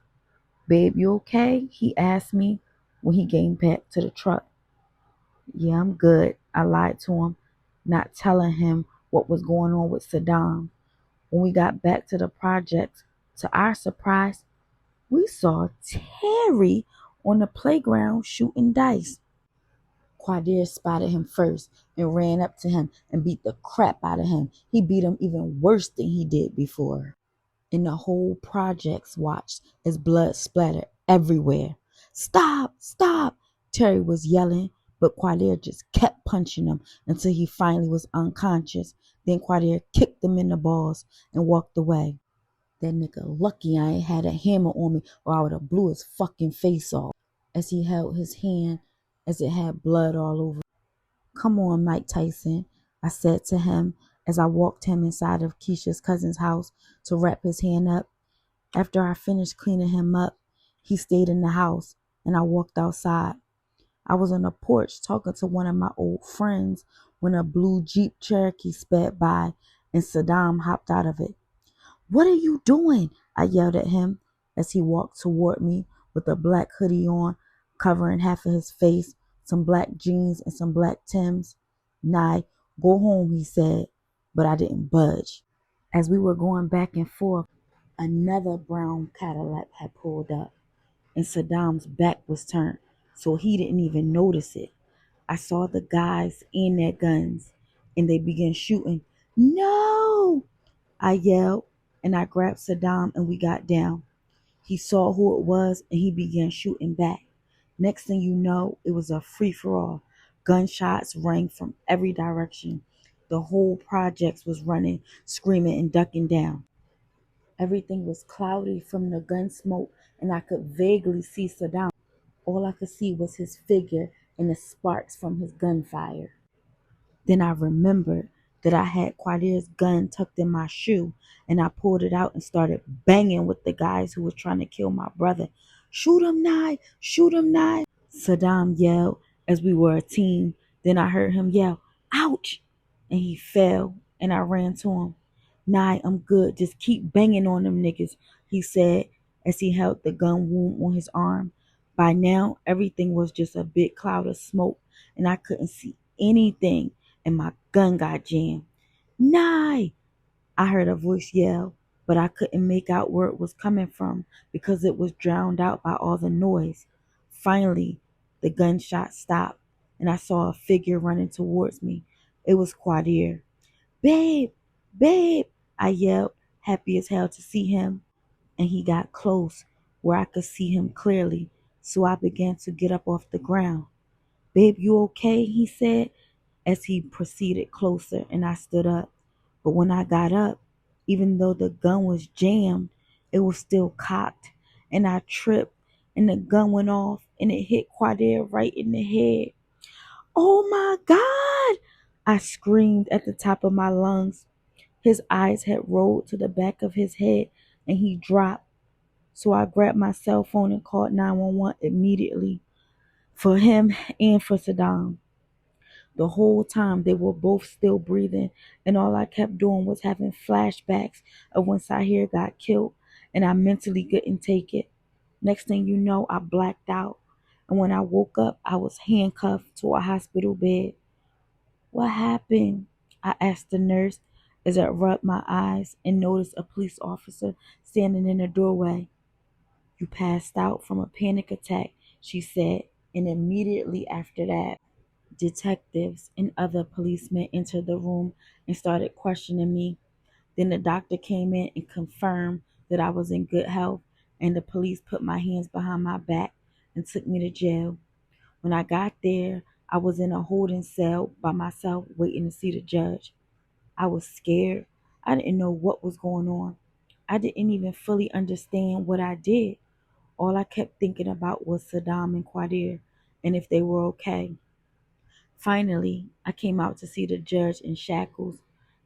Babe, you okay? He asked me when he came back to the truck. Yeah, I'm good, I lied to him, not telling him what was going on with Saddam. When we got back to the projects, to our surprise, we saw Terry on the playground shooting dice. Quadir spotted him first and ran up to him and beat the crap out of him. He beat him even worse than he did before. And the whole projects watched as blood splattered everywhere. Stop, stop, Terry was yelling, but Quadir just kept punching him until he finally was unconscious. Then Quadir kicked him in the balls and walked away. That nigga lucky I ain't had a hammer on me or I would have blew his fucking face off. As he held his hand as it had blood all over. Come on, Mike Tyson, I said to him as I walked him inside of Keisha's cousin's house to wrap his hand up. After I finished cleaning him up, he stayed in the house and I walked outside. I was on the porch talking to one of my old friends when a blue Jeep Cherokee sped by and Saddam hopped out of it. What are you doing? I yelled at him as he walked toward me with a black hoodie on, covering half of his face, some black jeans and some black Timbs. Nye, go home, he said, but I didn't budge. As we were going back and forth, another brown Cadillac had pulled up, and Saddam's back was turned, so he didn't even notice it. I saw the guys aim their guns, and they began shooting. No! I yelled, and I grabbed Saddam, and we got down. He saw who it was, and he began shooting back. Next thing you know, it was a free-for-all. Gunshots rang from every direction. The whole projects was running, screaming, and ducking down. Everything was cloudy from the gun smoke, and I could vaguely see Saddam. All I could see was his figure and the sparks from his gunfire. Then I remembered that I had Quadir's gun tucked in my shoe, and I pulled it out and started banging with the guys who was trying to kill my brother. Shoot him, Nye! Shoot him, Nye! Saddam yelled as we were a team. Then I heard him yell, ouch! And he fell, and I ran to him. Nye, I'm good. Just keep banging on them niggas, he said as he held the gun wound on his arm. By now, everything was just a big cloud of smoke, and I couldn't see anything, and my gun got jammed. Nye! I heard a voice yell, but I couldn't make out where it was coming from because it was drowned out by all the noise. Finally, the gunshot stopped, and I saw a figure running towards me. It was Quadir. Babe! Babe! I yelled, happy as hell to see him, and he got close where I could see him clearly, so I began to get up off the ground. Babe, you okay? He said as he proceeded closer, and I stood up. But when I got up, even though the gun was jammed, it was still cocked, and I tripped, and the gun went off, and it hit Quadir right in the head. Oh my God! I screamed at the top of my lungs. His eyes had rolled to the back of his head, and he dropped. So I grabbed my cell phone and called 911 immediately for him and for Saddam. The whole time they were both still breathing, and all I kept doing was having flashbacks of when Sahir got killed, and I mentally couldn't take it. Next thing you know, I blacked out, and when I woke up, I was handcuffed to a hospital bed. What happened? I asked the nurse as I rubbed my eyes and noticed a police officer standing in the doorway. You passed out from a panic attack, she said, and immediately after that, detectives and other policemen entered the room and started questioning me. Then the doctor came in and confirmed that I was in good health, and the police put my hands behind my back and took me to jail. When I got there, I was in a holding cell by myself waiting to see the judge. I was scared. I didn't know what was going on. I didn't even fully understand what I did. All I kept thinking about was Saddam and Quadir and if they were okay. Finally, I came out to see the judge in shackles.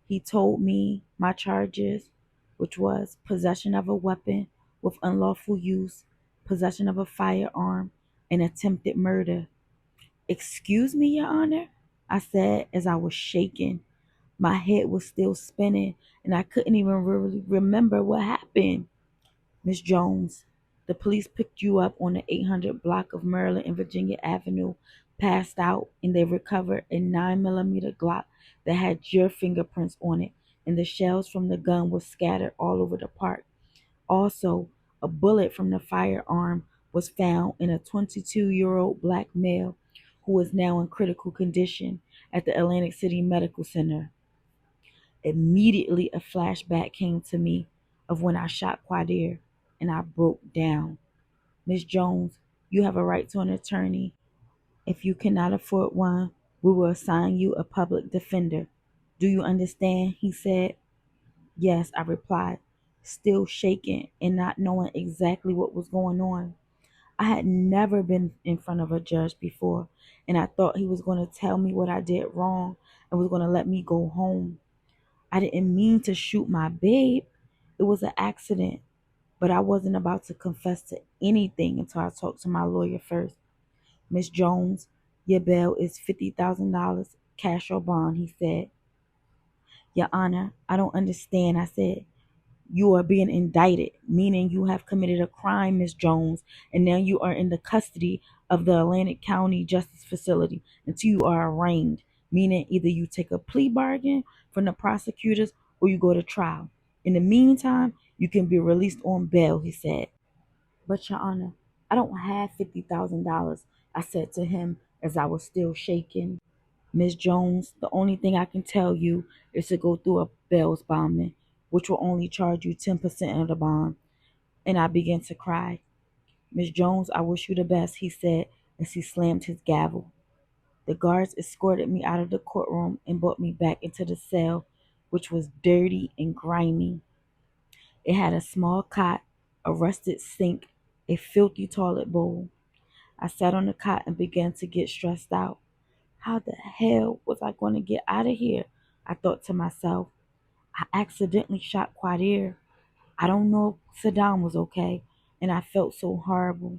He told me my charges, which was possession of a weapon with unlawful use, possession of a firearm, and attempted murder. Excuse me, Your Honor, I said as I was shaking. My head was still spinning, and I couldn't even really remember what happened. Miss Jones, the police picked you up on the 800 block of Maryland and Virginia Avenue, passed out, and they recovered a 9mm Glock that had your fingerprints on it, and the shells from the gun were scattered all over the park. Also, a bullet from the firearm was found in a 22-year-old black male who is now in critical condition at the Atlantic City Medical Center. Immediately, a flashback came to me of when I shot Quadir, and I broke down. Miss Jones, you have a right to an attorney. If you cannot afford one, we will assign you a public defender. Do you understand? He said. Yes, I replied, still shaking and not knowing exactly what was going on. I had never been in front of a judge before, and I thought he was going to tell me what I did wrong and was going to let me go home. I didn't mean to shoot my babe. It was an accident, but I wasn't about to confess to anything until I talked to my lawyer first. Miss Jones, your bail is $50,000, cash or bond, he said. Your Honor, I don't understand, I said. You are being indicted, meaning you have committed a crime, Miss Jones, and now you are in the custody of the Atlantic County Justice Facility until you are arraigned, meaning either you take a plea bargain from the prosecutors or you go to trial. In the meantime, you can be released on bail, he said. But, Your Honor, I don't have $50,000, I said to him as I was still shaking. Miss Jones, the only thing I can tell you is to go through a bail's bondman, which will only charge you 10% of the bond. And I began to cry. Miss Jones, I wish you the best, he said as he slammed his gavel. The guards escorted me out of the courtroom and brought me back into the cell, which was dirty and grimy. It had a small cot, a rusted sink, a filthy toilet bowl. I sat on the cot and began to get stressed out. How the hell was I going to get out of here? I thought to myself, I accidentally shot Quadir. I don't know if Saddam was okay, and I felt so horrible.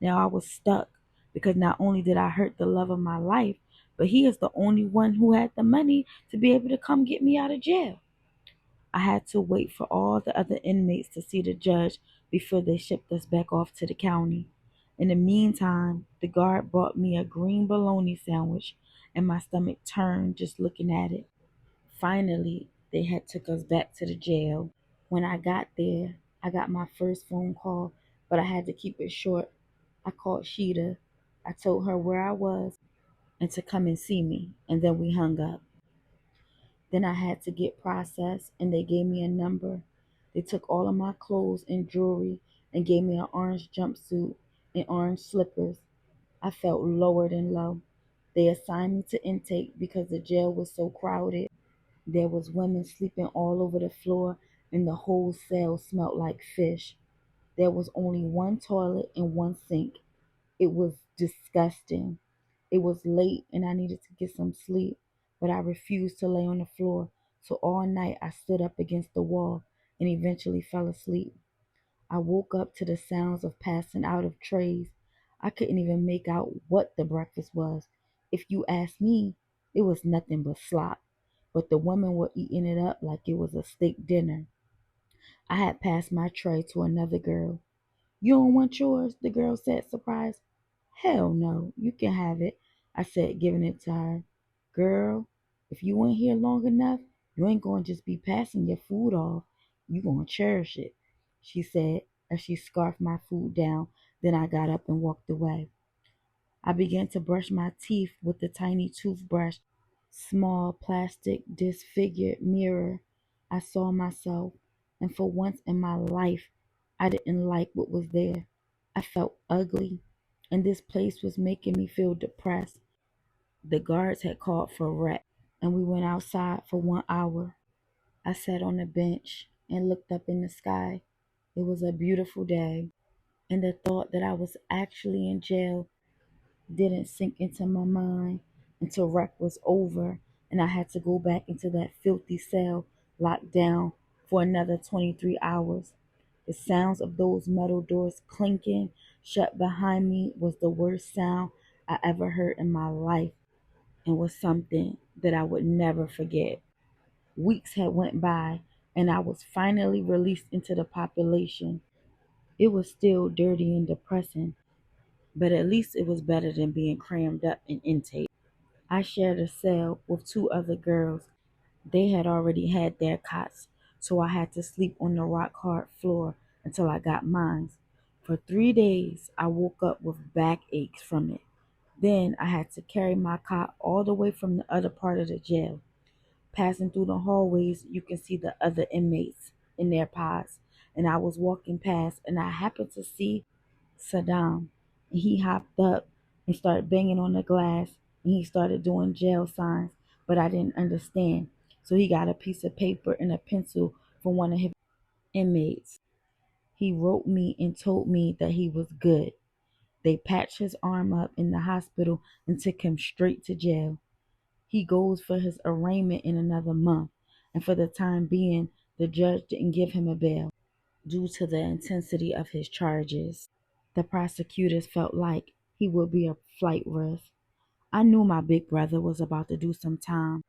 Now I was stuck because not only did I hurt the love of my life, but he is the only one who had the money to be able to come get me out of jail. I had to wait for all the other inmates to see the judge before they shipped us back off to the county. In the meantime, the guard brought me a green bologna sandwich, and my stomach turned just looking at it. Finally, they had took us back to the jail. When I got there, I got my first phone call, but I had to keep it short. I called Sheeta. I told her where I was and to come and see me, and then we hung up. Then I had to get processed, and they gave me a number. They took all of my clothes and jewelry and gave me an orange jumpsuit and orange slippers. I felt lower than low. They assigned me to intake because the jail was so crowded. There was women sleeping all over the floor, and the whole cell smelled like fish. There was only one toilet and one sink. It was disgusting. It was late and I needed to get some sleep, but I refused to lay on the floor. So all night I stood up against the wall and eventually fell asleep. I woke up to the sounds of passing out of trays. I couldn't even make out what the breakfast was. If you ask me, it was nothing but slop. But the women were eating it up like it was a steak dinner. I had passed my tray to another girl. You don't want yours? The girl said, surprised. Hell no, you can have it, I said, giving it to her. Girl, if you ain't here long enough, you ain't gonna just be passing your food off. You gonna cherish it, she said as she scarfed my food down. Then I got up and walked away. I began to brush my teeth with the tiny toothbrush. Small plastic disfigured mirror. I saw myself, and for once in my life, I didn't like what was there. I felt ugly, and this place was making me feel depressed. The guards had called for rec, and we went outside for 1 hour. I sat on a bench and looked up in the sky. It was a beautiful day, and the thought that I was actually in jail didn't sink into my mind until rec was over and I had to go back into that filthy cell locked down for another 23 hours. The sounds of those metal doors clinking shut behind me was the worst sound I ever heard in my life and was something that I would never forget. Weeks had went by and I was finally released into the population. It was still dirty and depressing, but at least it was better than being crammed up in intake. I shared a cell with two other girls. They had already had their cots, so I had to sleep on the rock hard floor until I got mine. For 3 days, I woke up with backaches from it. Then I had to carry my cot all the way from the other part of the jail. Passing through the hallways, you can see the other inmates in their pods. And I was walking past, and I happened to see Saddam. And he hopped up and started banging on the glass, and he started doing jail signs, but I didn't understand. So he got a piece of paper and a pencil from one of his inmates. He wrote me and told me that he was good. They patched his arm up in the hospital and took him straight to jail. He goes for his arraignment in another month, and for the time being, the judge didn't give him a bail due to the intensity of his charges. The prosecutors felt like he would be a flight risk. I knew my big brother was about to do some time,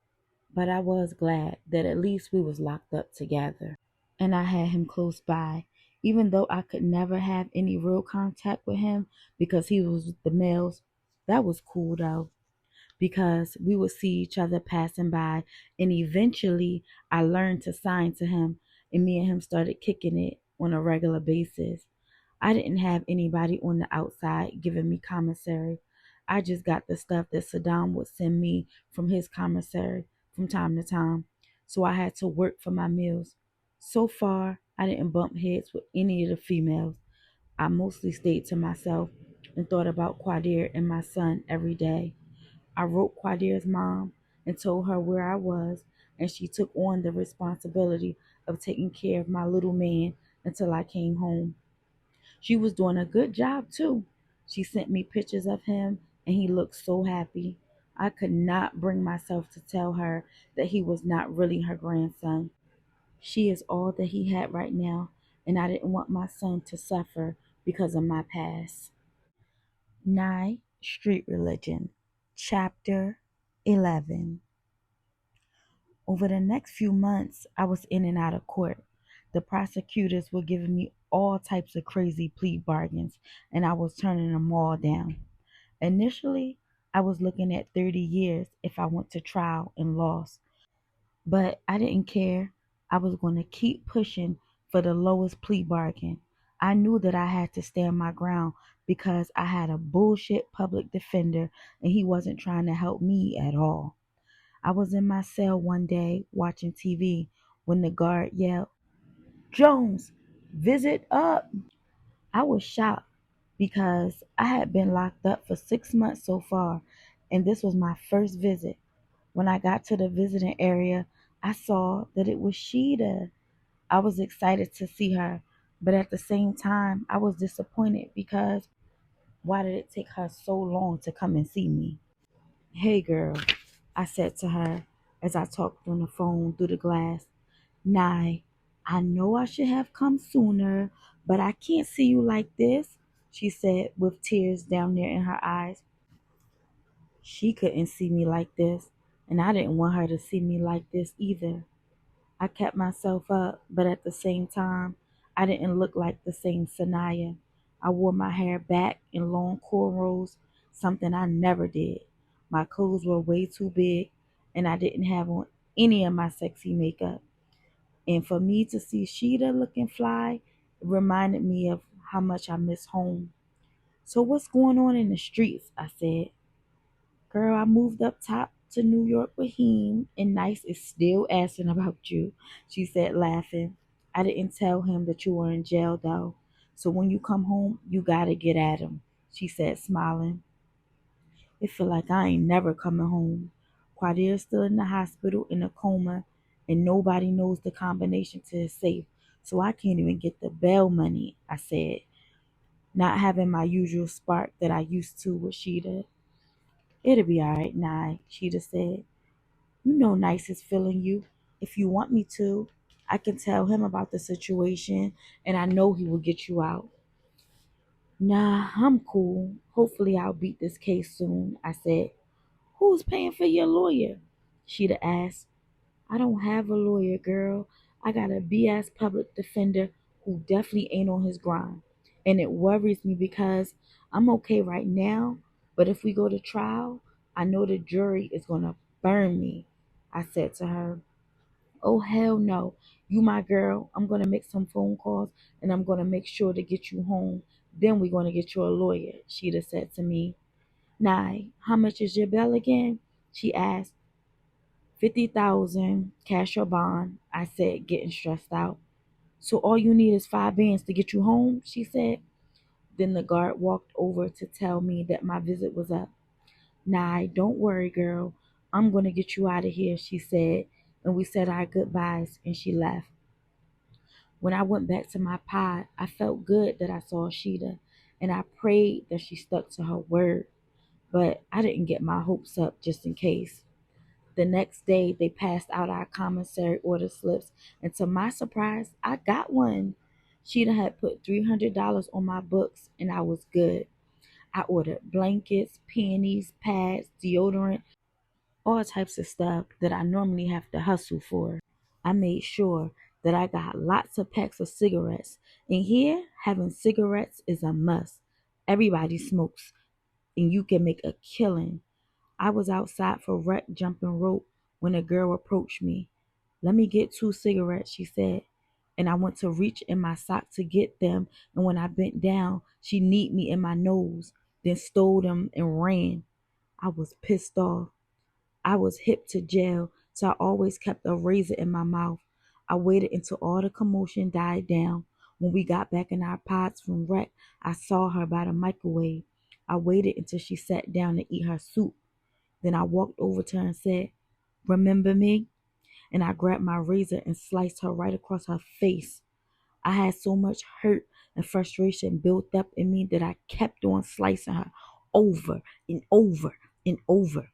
but I was glad that at least we was locked up together. And I had him close by, even though I could never have any real contact with him because he was with the males. That was cool though, because we would see each other passing by, and eventually I learned to sign to him, and me and him started kicking it on a regular basis. I didn't have anybody on the outside giving me commissary. I just got the stuff that Saddam would send me from his commissary from time to time. So I had to work for my meals. So far, I didn't bump heads with any of the females. I mostly stayed to myself and thought about Quadir and my son every day. I wrote Quadir's mom and told her where I was, and she took on the responsibility of taking care of my little man until I came home. She was doing a good job too. She sent me pictures of him and he looked so happy. I could not bring myself to tell her that he was not really her grandson. She is all that he had right now, and I didn't want my son to suffer because of my past. Nye Street Religion, Chapter 11. Over the next few months, I was in and out of court. The prosecutors were giving me all types of crazy plea bargains, and I was turning them all down. Initially, I was looking at 30 years if I went to trial and lost, but I didn't care. I was going to keep pushing for the lowest plea bargain. I knew that I had to stand my ground because I had a bullshit public defender and he wasn't trying to help me at all. I was in my cell one day watching TV when the guard yelled, "Jones, visit up." I was shocked because I had been locked up for 6 months so far, and this was my first visit. When I got to the visiting area, I saw that it was Sheeta. I was excited to see her, but at the same time, I was disappointed because why did it take her so long to come and see me? "Hey girl," I said to her as I talked on the phone through the glass. "Nye, I know I should have come sooner, but I can't see you like this," she said with tears down there in her eyes. She couldn't see me like this, and I didn't want her to see me like this either. I kept myself up, but at the same time, I didn't look like the same Saniyah. I wore my hair back in long cornrows, something I never did. My clothes were way too big, and I didn't have on any of my sexy makeup. And for me to see Sheeta looking fly, it reminded me of how much I miss home. "So what's going on in the streets?" I said. "Girl, I moved up top to New York with him, and Nice is still asking about you," she said, laughing. "I didn't tell him that you were in jail, though. So when you come home, you gotta get at him," she said, smiling. "It feel like I ain't never coming home. Quadir's still in the hospital in a coma, and nobody knows the combination to his safe, so I can't even get the bail money," I said, not having my usual spark that I used to with Sheeta. "It'll be all right, Nye," Sheeta said. "You know Nice is feeling you. If you want me to, I can tell him about the situation, and I know he will get you out." "Nah, I'm cool. Hopefully I'll beat this case soon," I said. "Who's paying for your lawyer?" Sheeta asked. "I don't have a lawyer, girl. I got a BS public defender who definitely ain't on his grind. And it worries me because I'm okay right now, but if we go to trial, I know the jury is going to burn me," I said to her. "Oh, hell no. You my girl. I'm going to make some phone calls and I'm going to make sure to get you home. Then we're going to get you a lawyer," Sheeta said to me. "Nye, how much is your bill again?" she asked. 50,000, cash or bond," I said, getting stressed out. "So all you need is 5 bands to get you home?" she said. Then the guard walked over to tell me that my visit was up. "Nah, don't worry, girl. I'm going to get you out of here," she said, and we said our goodbyes and she left. When I went back to my pod, I felt good that I saw Sheeta, and I prayed that she stuck to her word, but I didn't get my hopes up just in case. The next day, they passed out our commissary order slips, and to my surprise, I got one. Sheeta had put $300 on my books, and I was good. I ordered blankets, panties, pads, deodorant, all types of stuff that I normally have to hustle for. I made sure that I got lots of packs of cigarettes. And here, having cigarettes is a must. Everybody smokes, and you can make a killing. I was outside for rec jumping rope when a girl approached me. "Let me get 2 cigarettes," she said. And I went to reach in my sock to get them, and when I bent down, she kneed me in my nose, then stole them and ran. I was pissed off. I was hip to jail, so I always kept a razor in my mouth. I waited until all the commotion died down. When we got back in our pods from rec, I saw her by the microwave. I waited until she sat down to eat her soup. Then I walked over to her and said, "Remember me?" And I grabbed my razor and sliced her right across her face. I had so much hurt and frustration built up in me that I kept on slicing her over and over and over.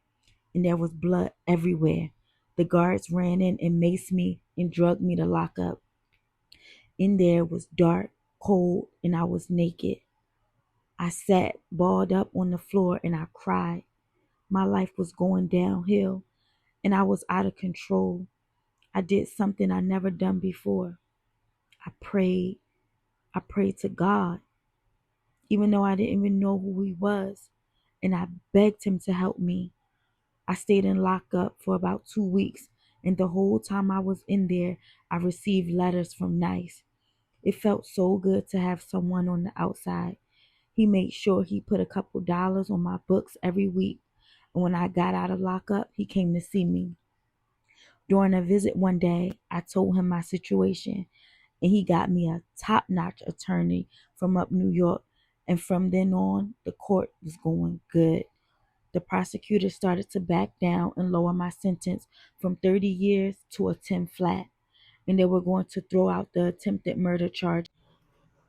and there was blood everywhere. The guards ran in and maced me and drugged me to lock up. In there was dark, cold, and I was naked. I sat balled up on the floor and I cried. My life was going downhill and I was out of control. I did something I never done before. I prayed. I prayed to God, even though I didn't even know who He was, and I begged Him to help me. I stayed in lockup for about 2 weeks, and the whole time I was in there, I received letters from NICE. It felt so good to have someone on the outside. He made sure he put a couple dollars on my books every week, and when I got out of lockup, he came to see me. During a visit one day, I told him my situation, and he got me a top-notch attorney from up New York, and from then on, the court was going good. The prosecutor started to back down and lower my sentence from 30 years to a 10 flat, and they were going to throw out the attempted murder charge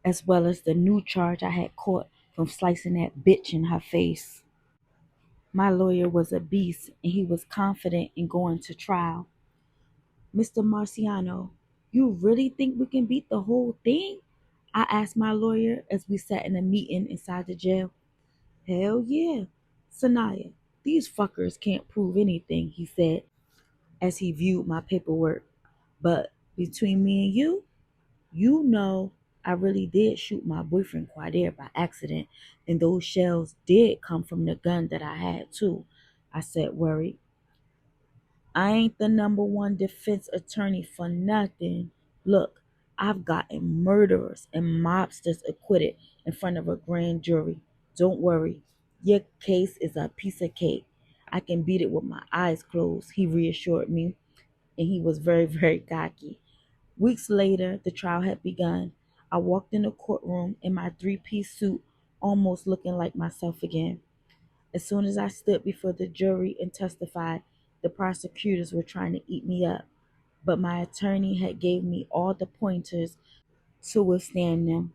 as well as the new charge I had caught from slicing that bitch in her face. My lawyer was a beast, and he was confident in going to trial. Mr. Marciano, you really think we can beat the whole thing? I asked my lawyer as we sat in a meeting inside the jail. Hell yeah, Saniyah, these fuckers can't prove anything, he said as he viewed my paperwork. But between me and you know I really did shoot my boyfriend Quadir by accident, and those shells did come from the gun that I had too, I said worried. I ain't the number one defense attorney for nothing. Look, I've gotten murderers and mobsters acquitted in front of a grand jury. Don't worry, your case is a piece of cake. I can beat it with my eyes closed, he reassured me, and he was very, very cocky. Weeks later, the trial had begun. I walked in the courtroom in my three-piece suit, almost looking like myself again. As soon as I stood before the jury and testified, the prosecutors were trying to eat me up, but my attorney had gave me all the pointers to withstand them.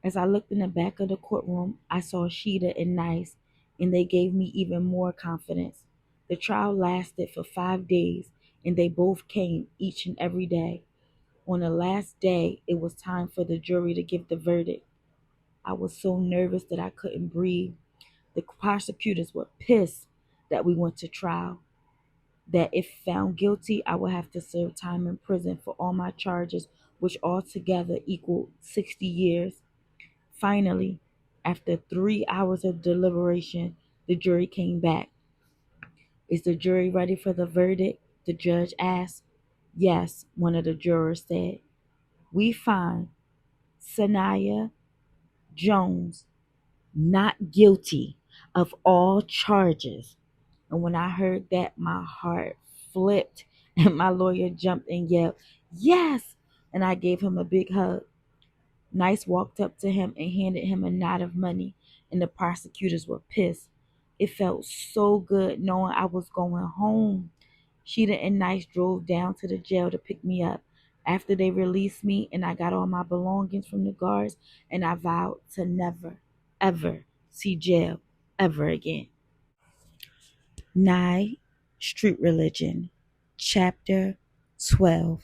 As I looked in the back of the courtroom, I saw Sheeta and Nice, and they gave me even more confidence. The trial lasted for 5 days, and they both came each and every day. On the last day, it was time for the jury to give the verdict. I was so nervous that I couldn't breathe. The prosecutors were pissed that we went to trial, that if found guilty, I would have to serve time in prison for all my charges, which altogether equaled 60 years. Finally, after 3 hours of deliberation, the jury came back. Is the jury ready for the verdict? The judge asked. Yes, one of the jurors said. We find Saniyah Jones not guilty of all charges. And when I heard that, my heart flipped and my lawyer jumped and yelled, Yes! And I gave him a big hug. Nice walked up to him and handed him a knot of money, and the prosecutors were pissed. It felt so good knowing I was going home. Sheeta and Nice drove down to the jail to pick me up. After they released me and I got all my belongings from the guards, and I vowed to never, ever see jail ever again. Nye Street Religion, Chapter 12.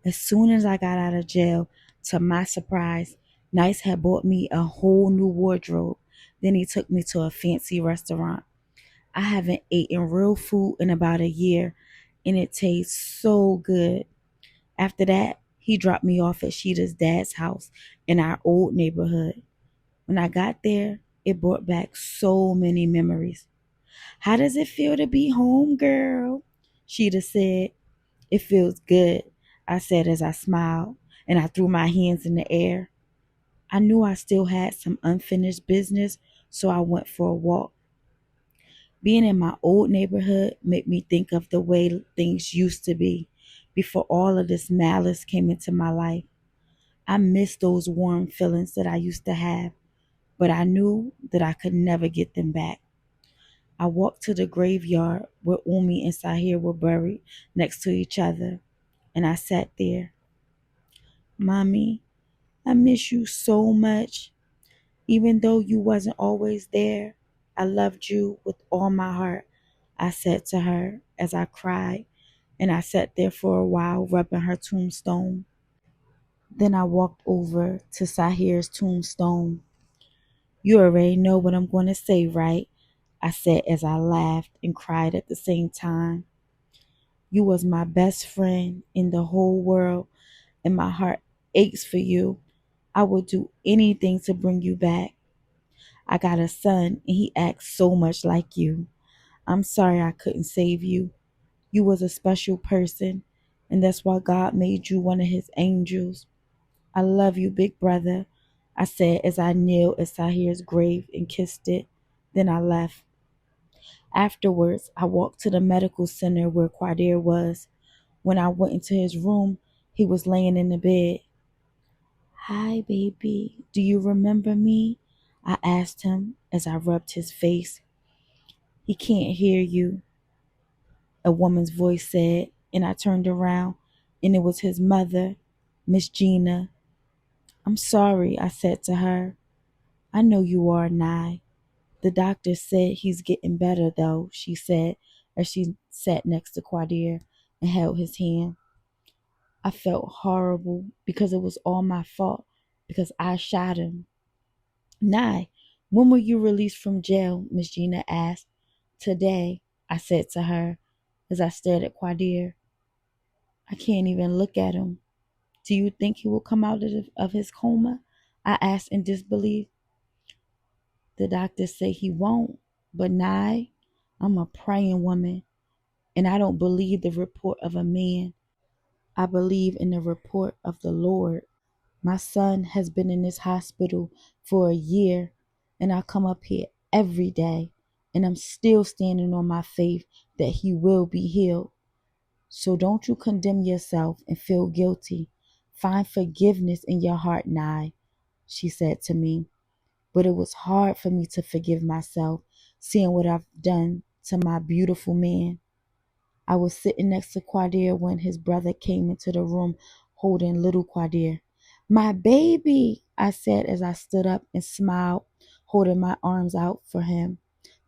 As soon as I got out of jail, to my surprise, Nice had bought me a whole new wardrobe. Then he took me to a fancy restaurant. I haven't eaten real food in about a year, and it tastes so good. After that, he dropped me off at Sheeta's dad's house in our old neighborhood. When I got there, it brought back so many memories. How does it feel to be home, girl? Sheeta said. It feels good, I said as I smiled, and I threw my hands in the air. I knew I still had some unfinished business, so I went for a walk. Being in my old neighborhood made me think of the way things used to be before all of this malice came into my life. I miss those warm feelings that I used to have, but I knew that I could never get them back. I walked to the graveyard where Umi and Sahir were buried next to each other, and I sat there. Mommy, I miss you so much. Even though you wasn't always there, I loved you with all my heart. I said to her as I cried, and I sat there for a while rubbing her tombstone. Then I walked over to Sahir's tombstone. You already know what I'm going to say, right? I said as I laughed and cried at the same time. You was my best friend in the whole world, and my heart aches for you. I would do anything to bring you back. I got a son, and he acts so much like you. I'm sorry I couldn't save you. You was a special person, and that's why God made you one of his angels. I love you, big brother, I said as I kneeled at Sahir's grave and kissed it. Then I left. Afterwards, I walked to the medical center where Quadir was. When I went into his room, he was laying in the bed. Hi, baby. Do you remember me? I asked him as I rubbed his face. He can't hear you, a woman's voice said, and I turned around, and it was his mother, Miss Gina. I'm sorry, I said to her. I know you are, Nye. The doctor said he's getting better, though, she said as she sat next to Quadir and held his hand. I felt horrible because it was all my fault because I shot him. Nye, when were you released from jail? Miss Gina asked. Today, I said to her as I stared at Quadir. I can't even look at him. Do you think he will come out of his coma? I asked in disbelief. The doctor said he won't, but Nye, I'm a praying woman, and I don't believe the report of a man. I believe in the report of the Lord. My son has been in this hospital for a year, and I come up here every day, and I'm still standing on my faith that he will be healed. So don't you condemn yourself and feel guilty. Find forgiveness in your heart, Nye, she said to me. But it was hard for me to forgive myself, seeing what I've done to my beautiful man. I was sitting next to Quadir when his brother came into the room holding little Quadir. My baby, I said as I stood up and smiled, holding my arms out for him.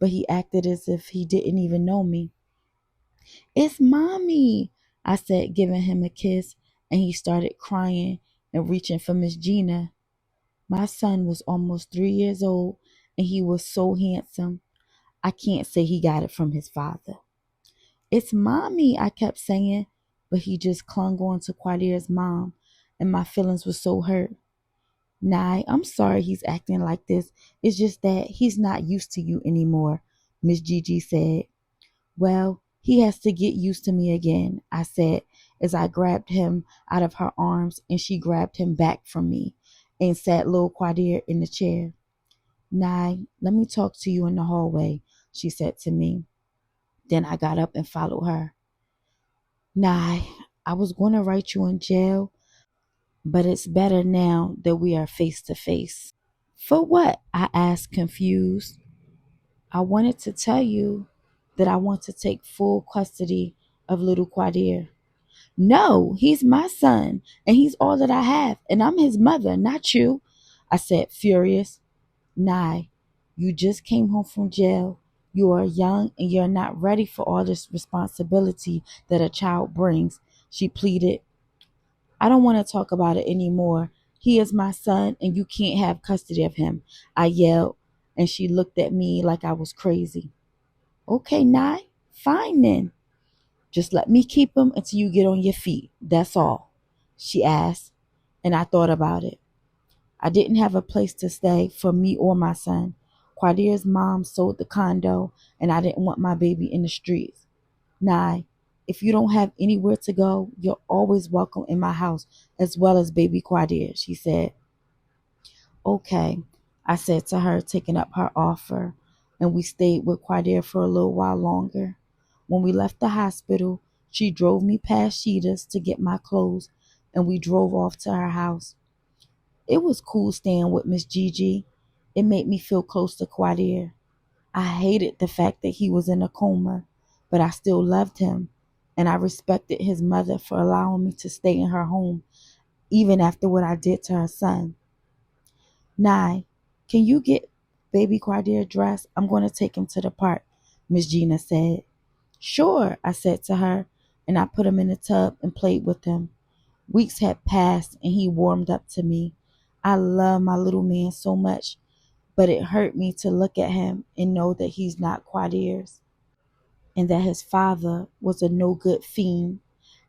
But he acted as if he didn't even know me. It's mommy, I said, giving him a kiss, and he started crying and reaching for Miss Gina. My son was almost 3 years old, and he was so handsome. I can't say he got it from his father. It's mommy, I kept saying, but he just clung on to Quadir's mom, and my feelings were so hurt. Nye, I'm sorry he's acting like this. It's just that he's not used to you anymore, Miss Gigi said. Well, he has to get used to me again, I said as I grabbed him out of her arms and she grabbed him back from me and sat little Quadir in the chair. Nye, let me talk to you in the hallway, she said to me. Then I got up and followed her. Nye, I was going to write you in jail, but it's better now that we are face to face. For what? I asked, confused. I wanted to tell you that I want to take full custody of little Quadir. No, he's my son, and he's all that I have, and I'm his mother, not you, I said, furious. Nye, you just came home from jail. You are young, and you're not ready for all this responsibility that a child brings, she pleaded. I don't want to talk about it anymore. He is my son, and you can't have custody of him, I yelled, and she looked at me like I was crazy. Okay, Nye, fine then. Just let me keep him until you get on your feet. That's all, she asked, and I thought about it. I didn't have a place to stay for me or my son. Quadir's mom sold the condo, and I didn't want my baby in the streets. Nye, if you don't have anywhere to go, you're always welcome in my house, as well as baby Quadir, she said. Okay, I said to her, taking up her offer, and we stayed with Quadir for a little while longer. When we left the hospital, she drove me past Sheeta's to get my clothes, and we drove off to her house. It was cool staying with Miss Gigi. It made me feel close to Quadir. I hated the fact that he was in a coma, but I still loved him, and I respected his mother for allowing me to stay in her home, even after what I did to her son. Nye, can you get baby Quadir dressed? I'm going to take him to the park, Miss Gina said. Sure, I said to her, and I put him in the tub and played with him. Weeks had passed and he warmed up to me. I love my little man so much, but it hurt me to look at him and know that he's not Quadir's and that his father was a no good fiend,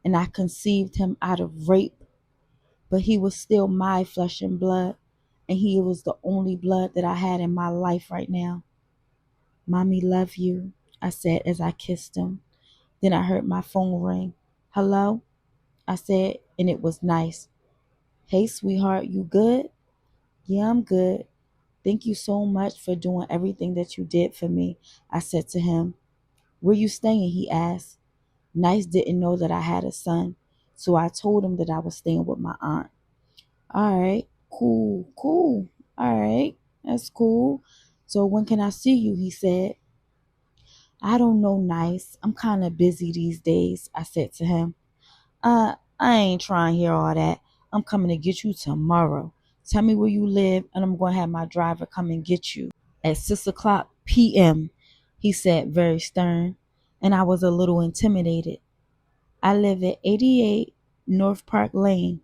and I conceived him out of rape, but he was still my flesh and blood, and he was the only blood that I had in my life right now. Mommy, love you, I said as I kissed him. Then I heard my phone ring. Hello? I said, and it was nice. Hey, sweetheart, you good? Yeah, I'm good. Thank you so much for doing everything that you did for me, I said to him. Where you staying? He asked. Nice didn't know that I had a son, so I told him that I was staying with my aunt. All right, cool, cool. All right, that's cool. So when can I see you? He said. I don't know, Nice. I'm kind of busy these days, I said to him. I ain't trying to hear all that. I'm coming to get you tomorrow. Tell me where you live, and I'm going to have my driver come and get you at 6 o'clock p.m., he said, very stern, and I was a little intimidated. I live at 88 North Park Lane.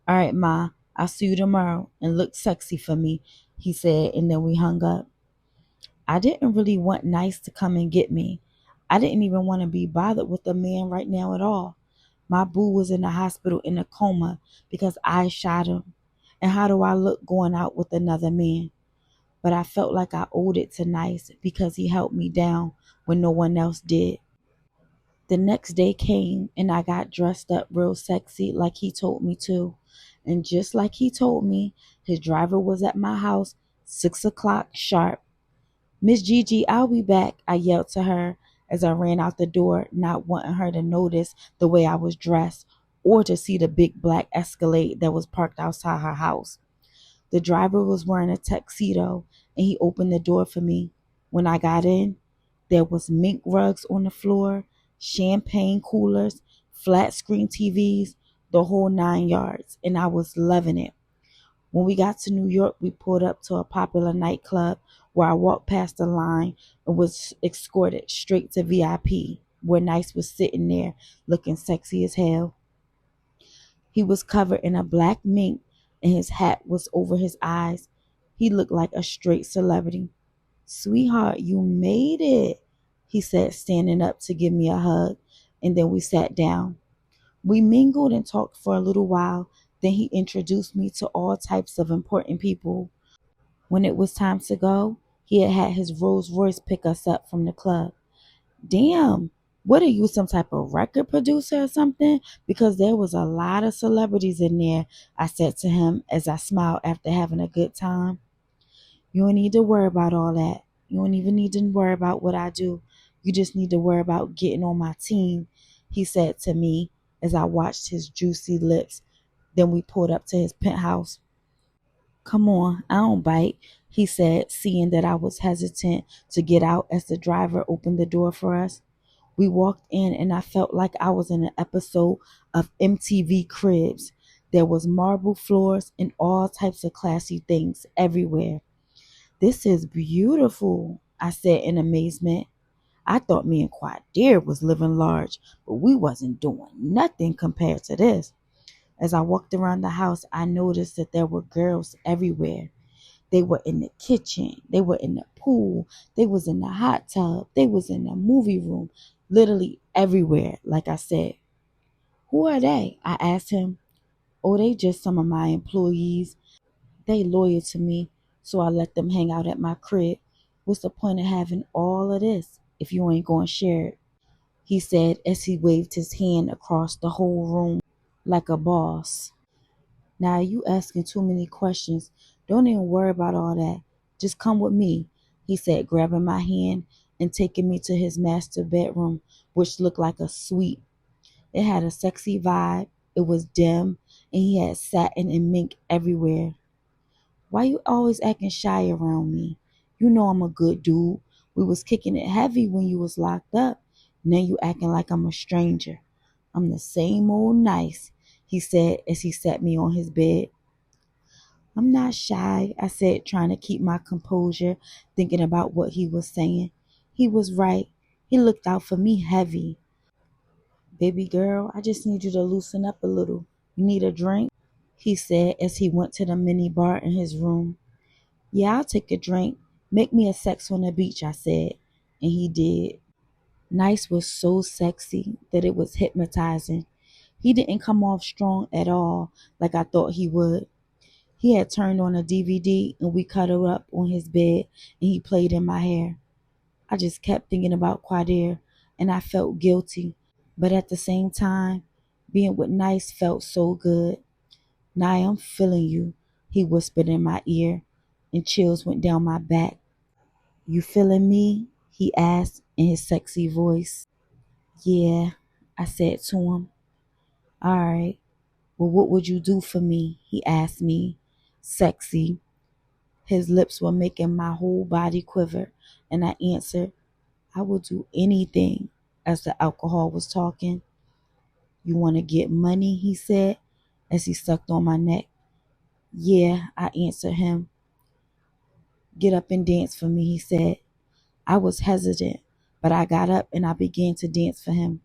All right, Ma, I'll see you tomorrow, and look sexy for me, he said, and then we hung up. I didn't really want Nice to come and get me. I didn't even want to be bothered with a man right now at all. My boo was in the hospital in a coma because I shot him. And how do I look going out with another man? But I felt like I owed it to Nice because he helped me down when no one else did. The next day came and I got dressed up real sexy like he told me to. And just like he told me, his driver was at my house 6 o'clock sharp. Miss Gigi, I'll be back, I yelled to her as I ran out the door, not wanting her to notice the way I was dressed or to see the big black Escalade that was parked outside her house. The driver was wearing a tuxedo and he opened the door for me. When I got in, there was mink rugs on the floor, champagne coolers, flat screen TVs, the whole 9 yards, and I was loving it. When we got to New York, we pulled up to a popular nightclub where I walked past the line and was escorted straight to VIP, where Nice was sitting there looking sexy as hell. He was covered in a black mink and his hat was over his eyes. He looked like a straight celebrity. Sweetheart, you made it, he said, standing up to give me a hug, and then we sat down. We mingled and talked for a little while. Then he introduced me to all types of important people. When it was time to go, he had his Rolls Royce pick us up from the club. Damn, what are you, some type of record producer or something? Because there was a lot of celebrities in there, I said to him as I smiled after having a good time. You don't need to worry about all that. You don't even need to worry about what I do. You just need to worry about getting on my team, he said to me as I watched his juicy lips. Then we pulled up to his penthouse. Come on, I don't bite, he said, seeing that I was hesitant to get out as the driver opened the door for us. We walked in and I felt like I was in an episode of MTV Cribs. There was marble floors and all types of classy things everywhere. This is beautiful, I said in amazement. I thought me and Quadir was living large, but we wasn't doing nothing compared to this. As I walked around the house, I noticed that there were girls everywhere. They were in the kitchen, they were in the pool, they was in the hot tub, they was in the movie room, literally everywhere, like I said. Who are they? I asked him. Oh, they just some of my employees. They loyal to me, so I let them hang out at my crib. What's the point of having all of this if you ain't gonna share it? He said as he waved his hand across the whole room like a boss. Now you asking too many questions. Don't even worry about all that. Just come with me, he said, grabbing my hand and taking me to his master bedroom, which looked like a suite. It had a sexy vibe. It was dim, and he had satin and mink everywhere. Why you always acting shy around me? You know I'm a good dude. We was kicking it heavy when you was locked up. Now you acting like I'm a stranger. I'm the same old Nice, he said as he sat me on his bed. I'm not shy, I said, trying to keep my composure, thinking about what he was saying. He was right. He looked out for me heavy. Baby girl, I just need you to loosen up a little. You need a drink? He said as he went to the mini bar in his room. Yeah, I'll take a drink. Make me a sex on the beach, I said. And he did. Nice was so sexy that it was hypnotizing. He didn't come off strong at all like I thought he would. He had turned on a DVD and we cuddled up on his bed and he played in my hair. I just kept thinking about Quadir and I felt guilty. But at the same time, being with Nice felt so good. Now I'm feeling you, he whispered in my ear, and chills went down my back. You feeling me? He asked in his sexy voice. Yeah, I said to him. All right, well, what would you do for me? He asked me, sexy. His lips were making my whole body quiver, and I answered, I will do anything, as the alcohol was talking. You want to get money, he said, as he sucked on my neck. Yeah, I answered him. Get up and dance for me, he said. I was hesitant, but I got up and I began to dance for him.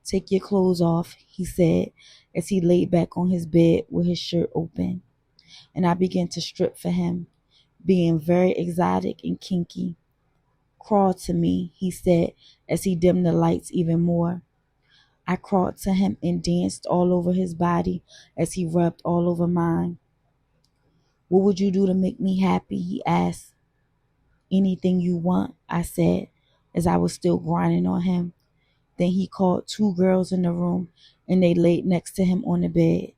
Take your clothes off, he said, as he laid back on his bed with his shirt open. And I began to strip for him, being very exotic and kinky. Crawl to me, he said, as he dimmed the lights even more. I crawled to him and danced all over his body as he rubbed all over mine. What would you do to make me happy? He asked. Anything you want, I said, as I was still grinding on him. Then he called two girls in the room and they laid next to him on the bed.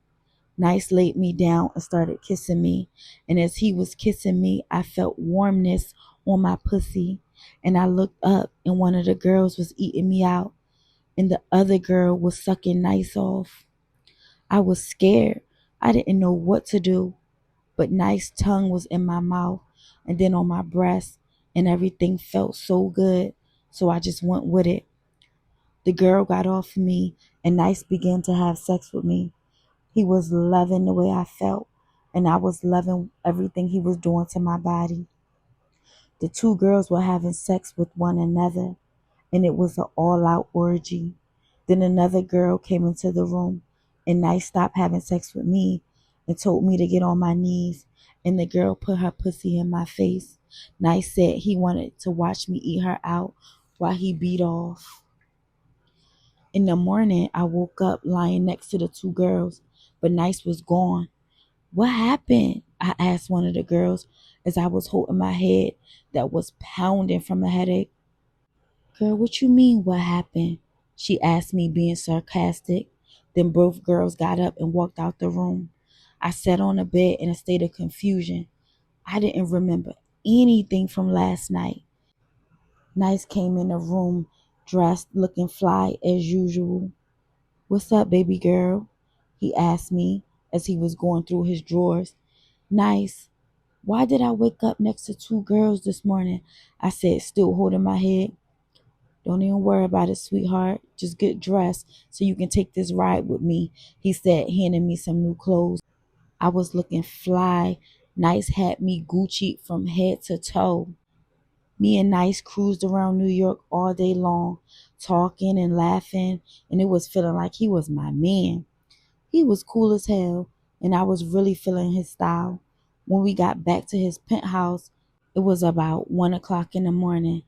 Nice laid me down and started kissing me. And as he was kissing me, I felt warmness on my pussy. And I looked up and one of the girls was eating me out. And the other girl was sucking Nice off. I was scared. I didn't know what to do. But Nice tongue was in my mouth and then on my breast. And everything felt so good. So I just went with it. The girl got off me and Nice began to have sex with me. He was loving the way I felt, and I was loving everything he was doing to my body. The two girls were having sex with one another, and it was an all-out orgy. Then another girl came into the room, and Nice stopped having sex with me and told me to get on my knees, and the girl put her pussy in my face. Nice said he wanted to watch me eat her out while he beat off. In the morning, I woke up lying next to the two girls, but Nice was gone. What happened? I asked one of the girls as I was holding my head that was pounding from a headache. Girl, what you mean, what happened? She asked me, being sarcastic. Then both girls got up and walked out the room. I sat on the bed in a state of confusion. I didn't remember anything from last night. Nice came in the room dressed, looking fly as usual. What's up, baby girl? He asked me as he was going through his drawers. Nice. Why did I wake up next to two girls this morning? I said, still holding my head. Don't even worry about it, sweetheart. Just get dressed so you can take this ride with me, he said, handing me some new clothes. I was looking fly. Nice had me Gucci from head to toe. Me and Nice cruised around New York all day long, talking and laughing, and it was feeling like he was my man. He was cool as hell, and I was really feeling his style. When we got back to his penthouse, it was about 1 o'clock in the morning.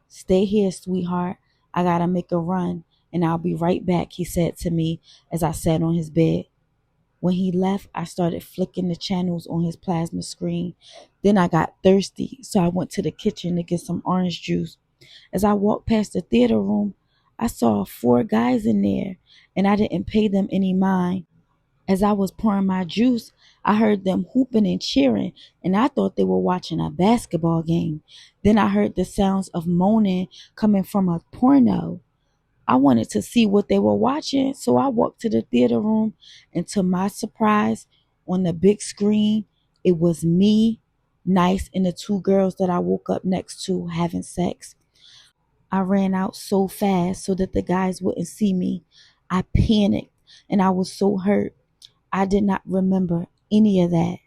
Stay here, sweetheart. I gotta make a run, and I'll be right back, he said to me as I sat on his bed. When he left, I started flicking the channels on his plasma screen. Then I got thirsty, so I went to the kitchen to get some orange juice. As I walked past the theater room, I saw 4 guys in there, and I didn't pay them any mind. As I was pouring my juice, I heard them hooping and cheering, and I thought they were watching a basketball game. Then I heard the sounds of moaning coming from a porno. I wanted to see what they were watching, so I walked to the theater room, and to my surprise, on the big screen, it was me, Nice, and the 2 girls that I woke up next to having sex. I ran out so fast so that the guys wouldn't see me. I panicked, and I was so hurt. I did not remember any of that.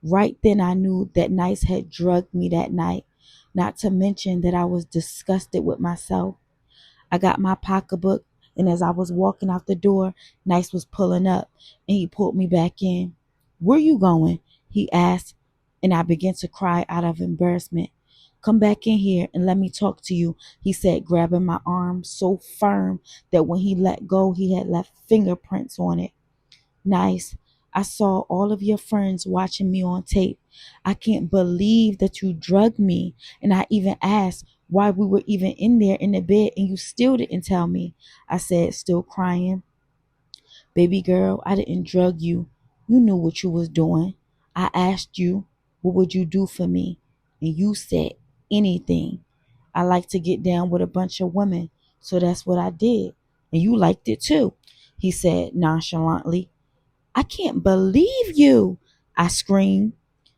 Right then I knew that Nice had drugged me that night, not to mention that I was disgusted with myself. I got my pocketbook, and as I was walking out the door, Nice was pulling up, and he pulled me back in. Where you going? He asked, and I began to cry out of embarrassment. Come back in here and let me talk to you, he said, grabbing my arm so firm that when he let go, he had left fingerprints on it. Nice. I saw all of your friends watching me on tape. I can't believe that you drugged me. And I even asked why we were even in there in the bed and you still didn't tell me. I said, still crying. Baby girl, I didn't drug you. You knew what you was doing. I asked you, what would you do for me? And you said anything. I like to get down with a bunch of women, so that's what I did. And you liked it too, he said nonchalantly. I can't believe you, I screamed.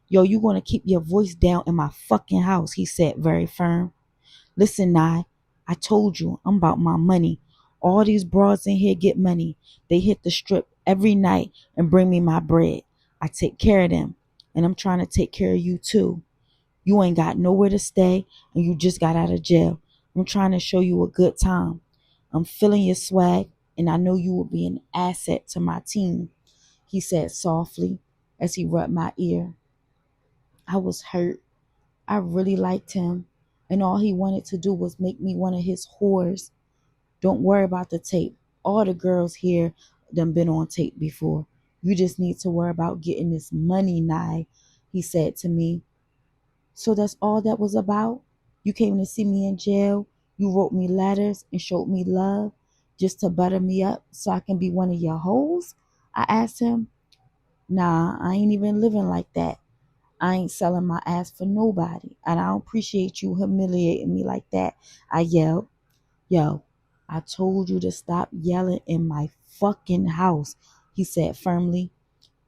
Yo, you gonna keep your voice down in my fucking house, he said very firm. Listen, Nye, I told you I'm about my money. All these broads in here get money. They hit the strip every night and bring me my bread. I take care of them, and I'm trying to take care of you too. You ain't got nowhere to stay, and you just got out of jail. I'm trying to show you a good time. I'm feeling your swag, and I know you will be an asset to my team, he said softly as he rubbed my ear. I was hurt. I really liked him, and all he wanted to do was make me one of his whores. Don't worry about the tape. All the girls here done been on tape before. You just need to worry about getting this money, Nye, he said to me. So that's all that was about? You came to see me in jail. You wrote me letters and showed me love just to butter me up so I can be one of your hoes? I asked him. Nah, I ain't even living like that. I ain't selling my ass for nobody. And I don't appreciate you humiliating me like that, I yelled. Yo, I told you to stop yelling in my fucking house, he said firmly.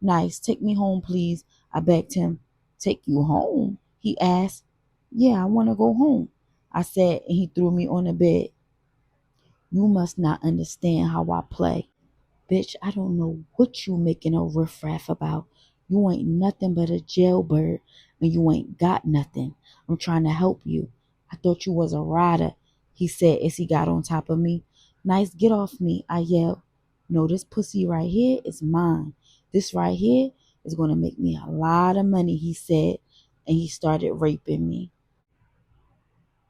Nice, take me home, please, I begged him. Take you home? He asked. Yeah, I want to go home, I said, and he threw me on the bed. You must not understand how I play. Bitch, I don't know what you making a riffraff about. You ain't nothing but a jailbird, and you ain't got nothing. I'm trying to help you. I thought you was a rider, he said as he got on top of me. Nice, get off me, I yelled. No, this pussy right here is mine. This right here is going to make me a lot of money, he said, and he started raping me.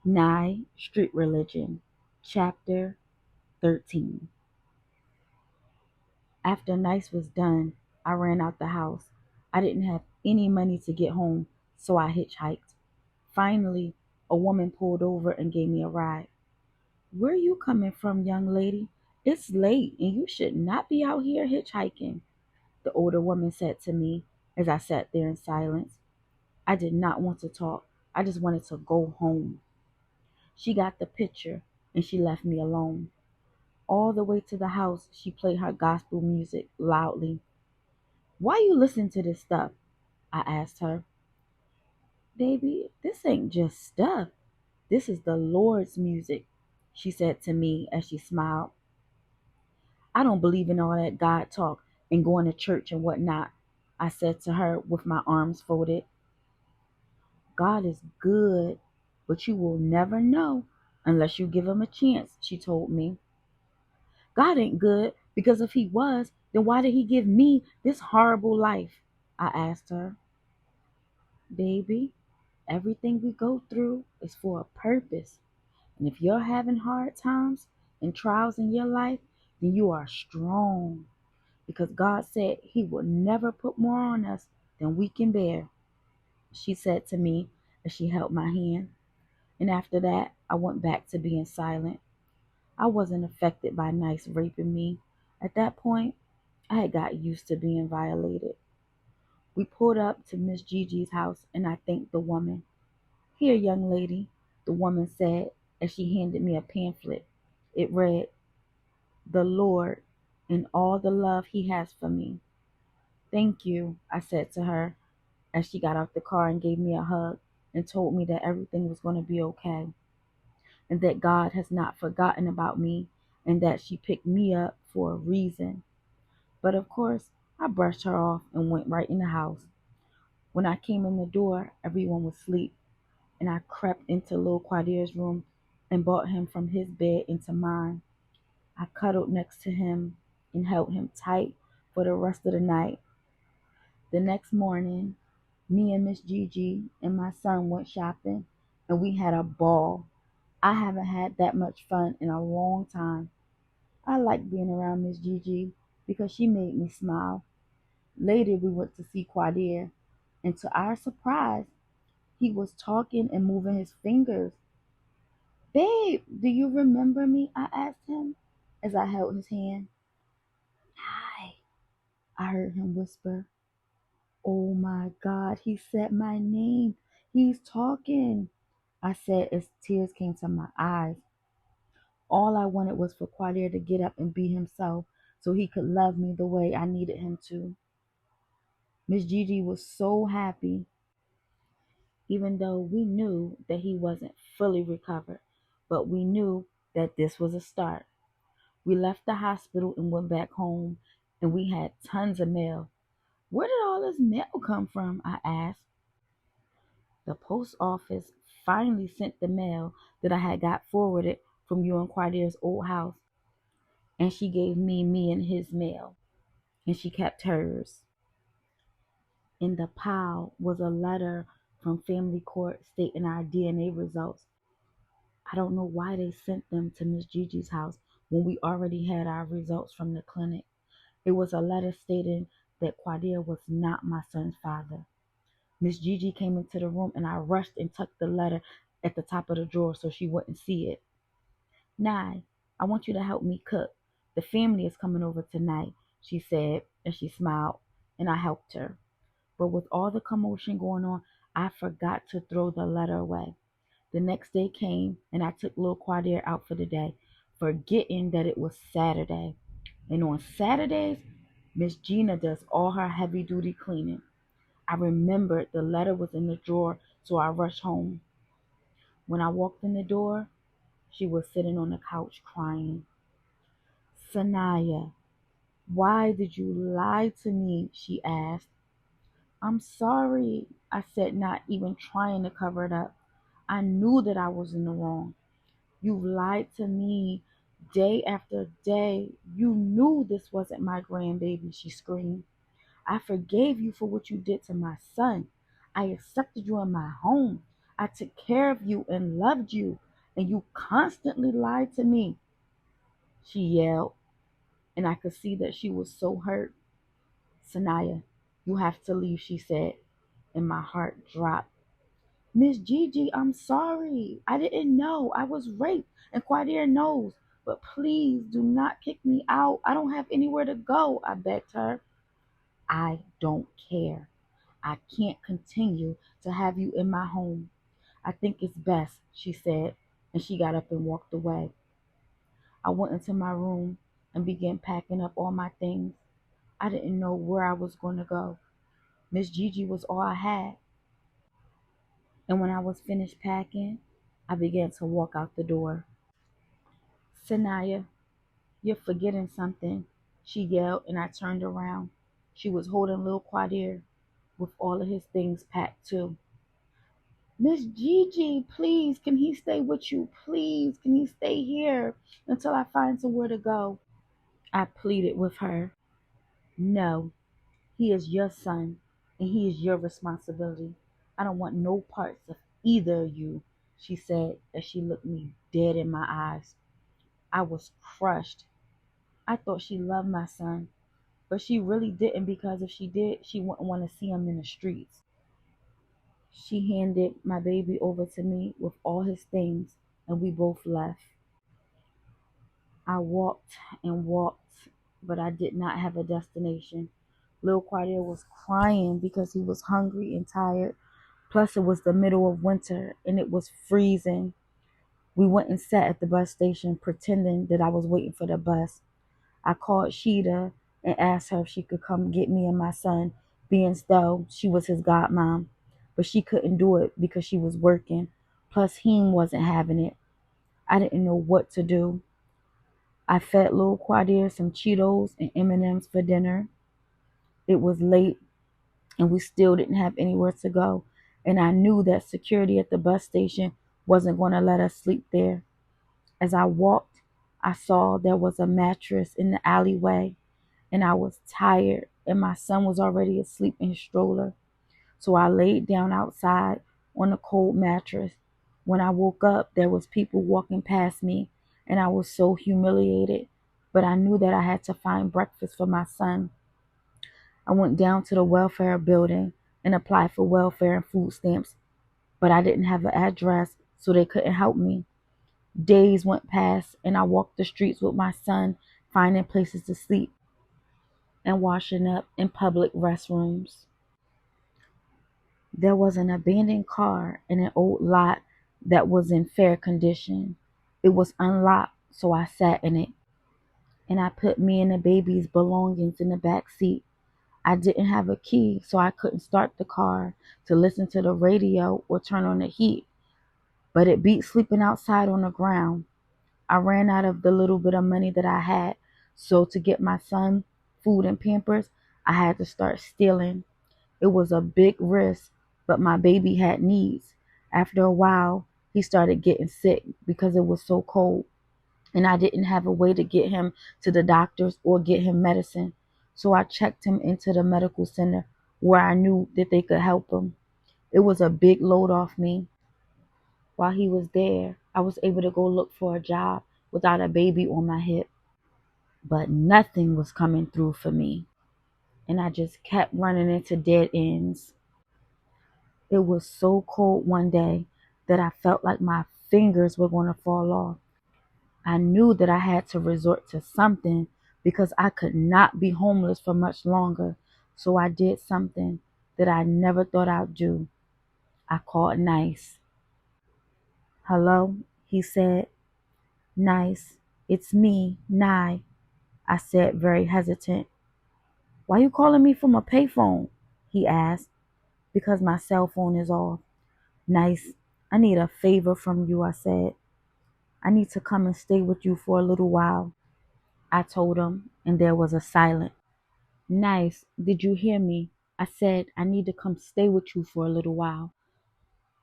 Nye, Street Religion, Chapter 13. After Nice was done, I ran out the house. I didn't have any money to get home, so I hitchhiked. Finally, a woman pulled over and gave me a ride. Where are you coming from, young lady? It's late and you should not be out here hitchhiking, the older woman said to me as I sat there in silence. I did not want to talk. I just wanted to go home. She got the picture and she left me alone. All the way to the house, she played her gospel music loudly. Why you listen to this stuff? I asked her. Baby, this ain't just stuff. This is the Lord's music, she said to me as she smiled. I don't believe in all that God talk and going to church and whatnot, I said to her with my arms folded. God is good, but you will never know unless you give him a chance, she told me. God ain't good because if he was, then why did he give me this horrible life? I asked her. Baby, everything we go through is for a purpose. And if you're having hard times and trials in your life, then you are strong. Because God said he will never put more on us than we can bear, she said to me as she held my hand. And after that, I went back to being silent. I wasn't affected by Nice raping me. At that point, I had got used to being violated. We pulled up to Miss Gigi's house and I thanked the woman. Here, young lady, the woman said as she handed me a pamphlet. It read, The Lord and all the love he has for me. Thank you, I said to her as she got out the car and gave me a hug and told me that everything was going to be okay and that God has not forgotten about me and that she picked me up for a reason. But of course, I brushed her off and went right in the house. When I came in the door, everyone was asleep and I crept into Lil Quadir's room and brought him from his bed into mine. I cuddled next to him and held him tight for the rest of the night. The next morning, me and Miss Gigi and my son went shopping and we had a ball. I haven't had that much fun in a long time. I like being around Miss Gigi because she made me smile. Later, we went to see Quadir, and to our surprise, he was talking and moving his fingers. Babe, do you remember me? I asked him as I held his hand. Hi, I heard him whisper. Oh my God, he said my name. He's talking, I said as tears came to my eyes. All I wanted was for Quadir to get up and be himself so he could love me the way I needed him to. Miss Gigi was so happy, even though we knew that he wasn't fully recovered, but we knew that this was a start. We left the hospital and went back home, and we had tons of mail. Where did all this mail come from? I asked. The post office finally sent the mail that I had got forwarded from you and Quadir's old house, and she gave me and his mail, and she kept hers. In the pile was a letter from family court stating our DNA results. I don't know why they sent them to Miss Gigi's house when we already had our results from the clinic. It was a letter stating that Quadir was not my son's father. Miss Gigi came into the room and I rushed and tucked the letter at the top of the drawer so she wouldn't see it. Nye, I want you to help me cook. The family is coming over tonight, she said, and she smiled, and I helped her. But with all the commotion going on, I forgot to throw the letter away. The next day came, and I took little Quadir out for the day, forgetting that it was Saturday. And on Saturdays, Miss Gina does all her heavy-duty cleaning. I remembered the letter was in the drawer, so I rushed home. When I walked in the door, she was sitting on the couch crying. Saniyah, why did you lie to me? She asked. I'm sorry, I said, not even trying to cover it up. I knew that I was in the wrong. You lied to me day after day. You knew this wasn't my grandbaby, she screamed. I forgave you for what you did to my son. I accepted you in my home. I took care of you and loved you, and you constantly lied to me, she yelled, and I could see that she was so hurt. Saniyah, you have to leave, she said, and my heart dropped. Miss Gigi, I'm sorry. I didn't know. I was raped, and Quadir knows. But please do not kick me out. I don't have anywhere to go, I begged her. I don't care. I can't continue to have you in my home. I think it's best, she said, and she got up and walked away. I went into my room and began packing up all my things. I didn't know where I was going to go. Miss Gigi was all I had. And when I was finished packing, I began to walk out the door. Saniyah, you're forgetting something, she yelled, and I turned around. She was holding little Quadir with all of his things packed too. Miss Gigi, please, can he stay with you? Please, can he stay here until I find somewhere to go? I pleaded with her. No, he is your son, and he is your responsibility. I don't want no parts of either of you, she said as she looked me dead in my eyes. I was crushed. I thought she loved my son, but she really didn't, because if she did, she wouldn't want to see him in the streets. She handed my baby over to me with all his things, and we both left. I walked and walked, but I did not have a destination. Lil Quadir was crying because he was hungry and tired. Plus, it was the middle of winter and it was freezing. We went and sat at the bus station pretending that I was waiting for the bus. I called Sheeta and asked her if she could come get me and my son, being as though she was his godmom. But she couldn't do it because she was working. Plus, he wasn't having it. I didn't know what to do. I fed Lil Quadir some Cheetos and M&Ms for dinner. It was late and we still didn't have anywhere to go. And I knew that security at the bus station wasn't going to let us sleep there. As I walked, I saw there was a mattress in the alleyway, and I was tired, and my son was already asleep in his stroller. So I laid down outside on a cold mattress. When I woke up, there was people walking past me, and I was so humiliated. But I knew that I had to find breakfast for my son. I went down to the welfare building and applied for welfare and food stamps, but I didn't have an address, so they couldn't help me. Days went past, and I walked the streets with my son, finding places to sleep and washing up in public restrooms. There was an abandoned car in an old lot that was in fair condition. It was unlocked, so I sat in it, and I put me and the baby's belongings in the back seat. I didn't have a key, so I couldn't start the car to listen to the radio or turn on the heat, but it beat sleeping outside on the ground. I ran out of the little bit of money that I had, so to get my son food and pampers, I had to start stealing. It was a big risk, but my baby had needs. After a while, he started getting sick because it was so cold, and I didn't have a way to get him to the doctors or get him medicine. So I checked him into the medical center where I knew that they could help him. It was a big load off me. While he was there, I was able to go look for a job without a baby on my hip, but nothing was coming through for me, and I just kept running into dead ends. It was so cold one day that I felt like my fingers were going to fall off. I knew that I had to resort to something because I could not be homeless for much longer. So I did something that I never thought I'd do. I called Nice. "Hello," he said. "Nice. It's me, Nye," I said, very hesitant. "Why you calling me from a payphone?" he asked. "Because my cell phone is off." "Nice. I need a favor from you," I said. "I need to come and stay with you for a little while," I told him, and there was a silence. "Nice. Did you hear me? I said I need to come stay with you for a little while."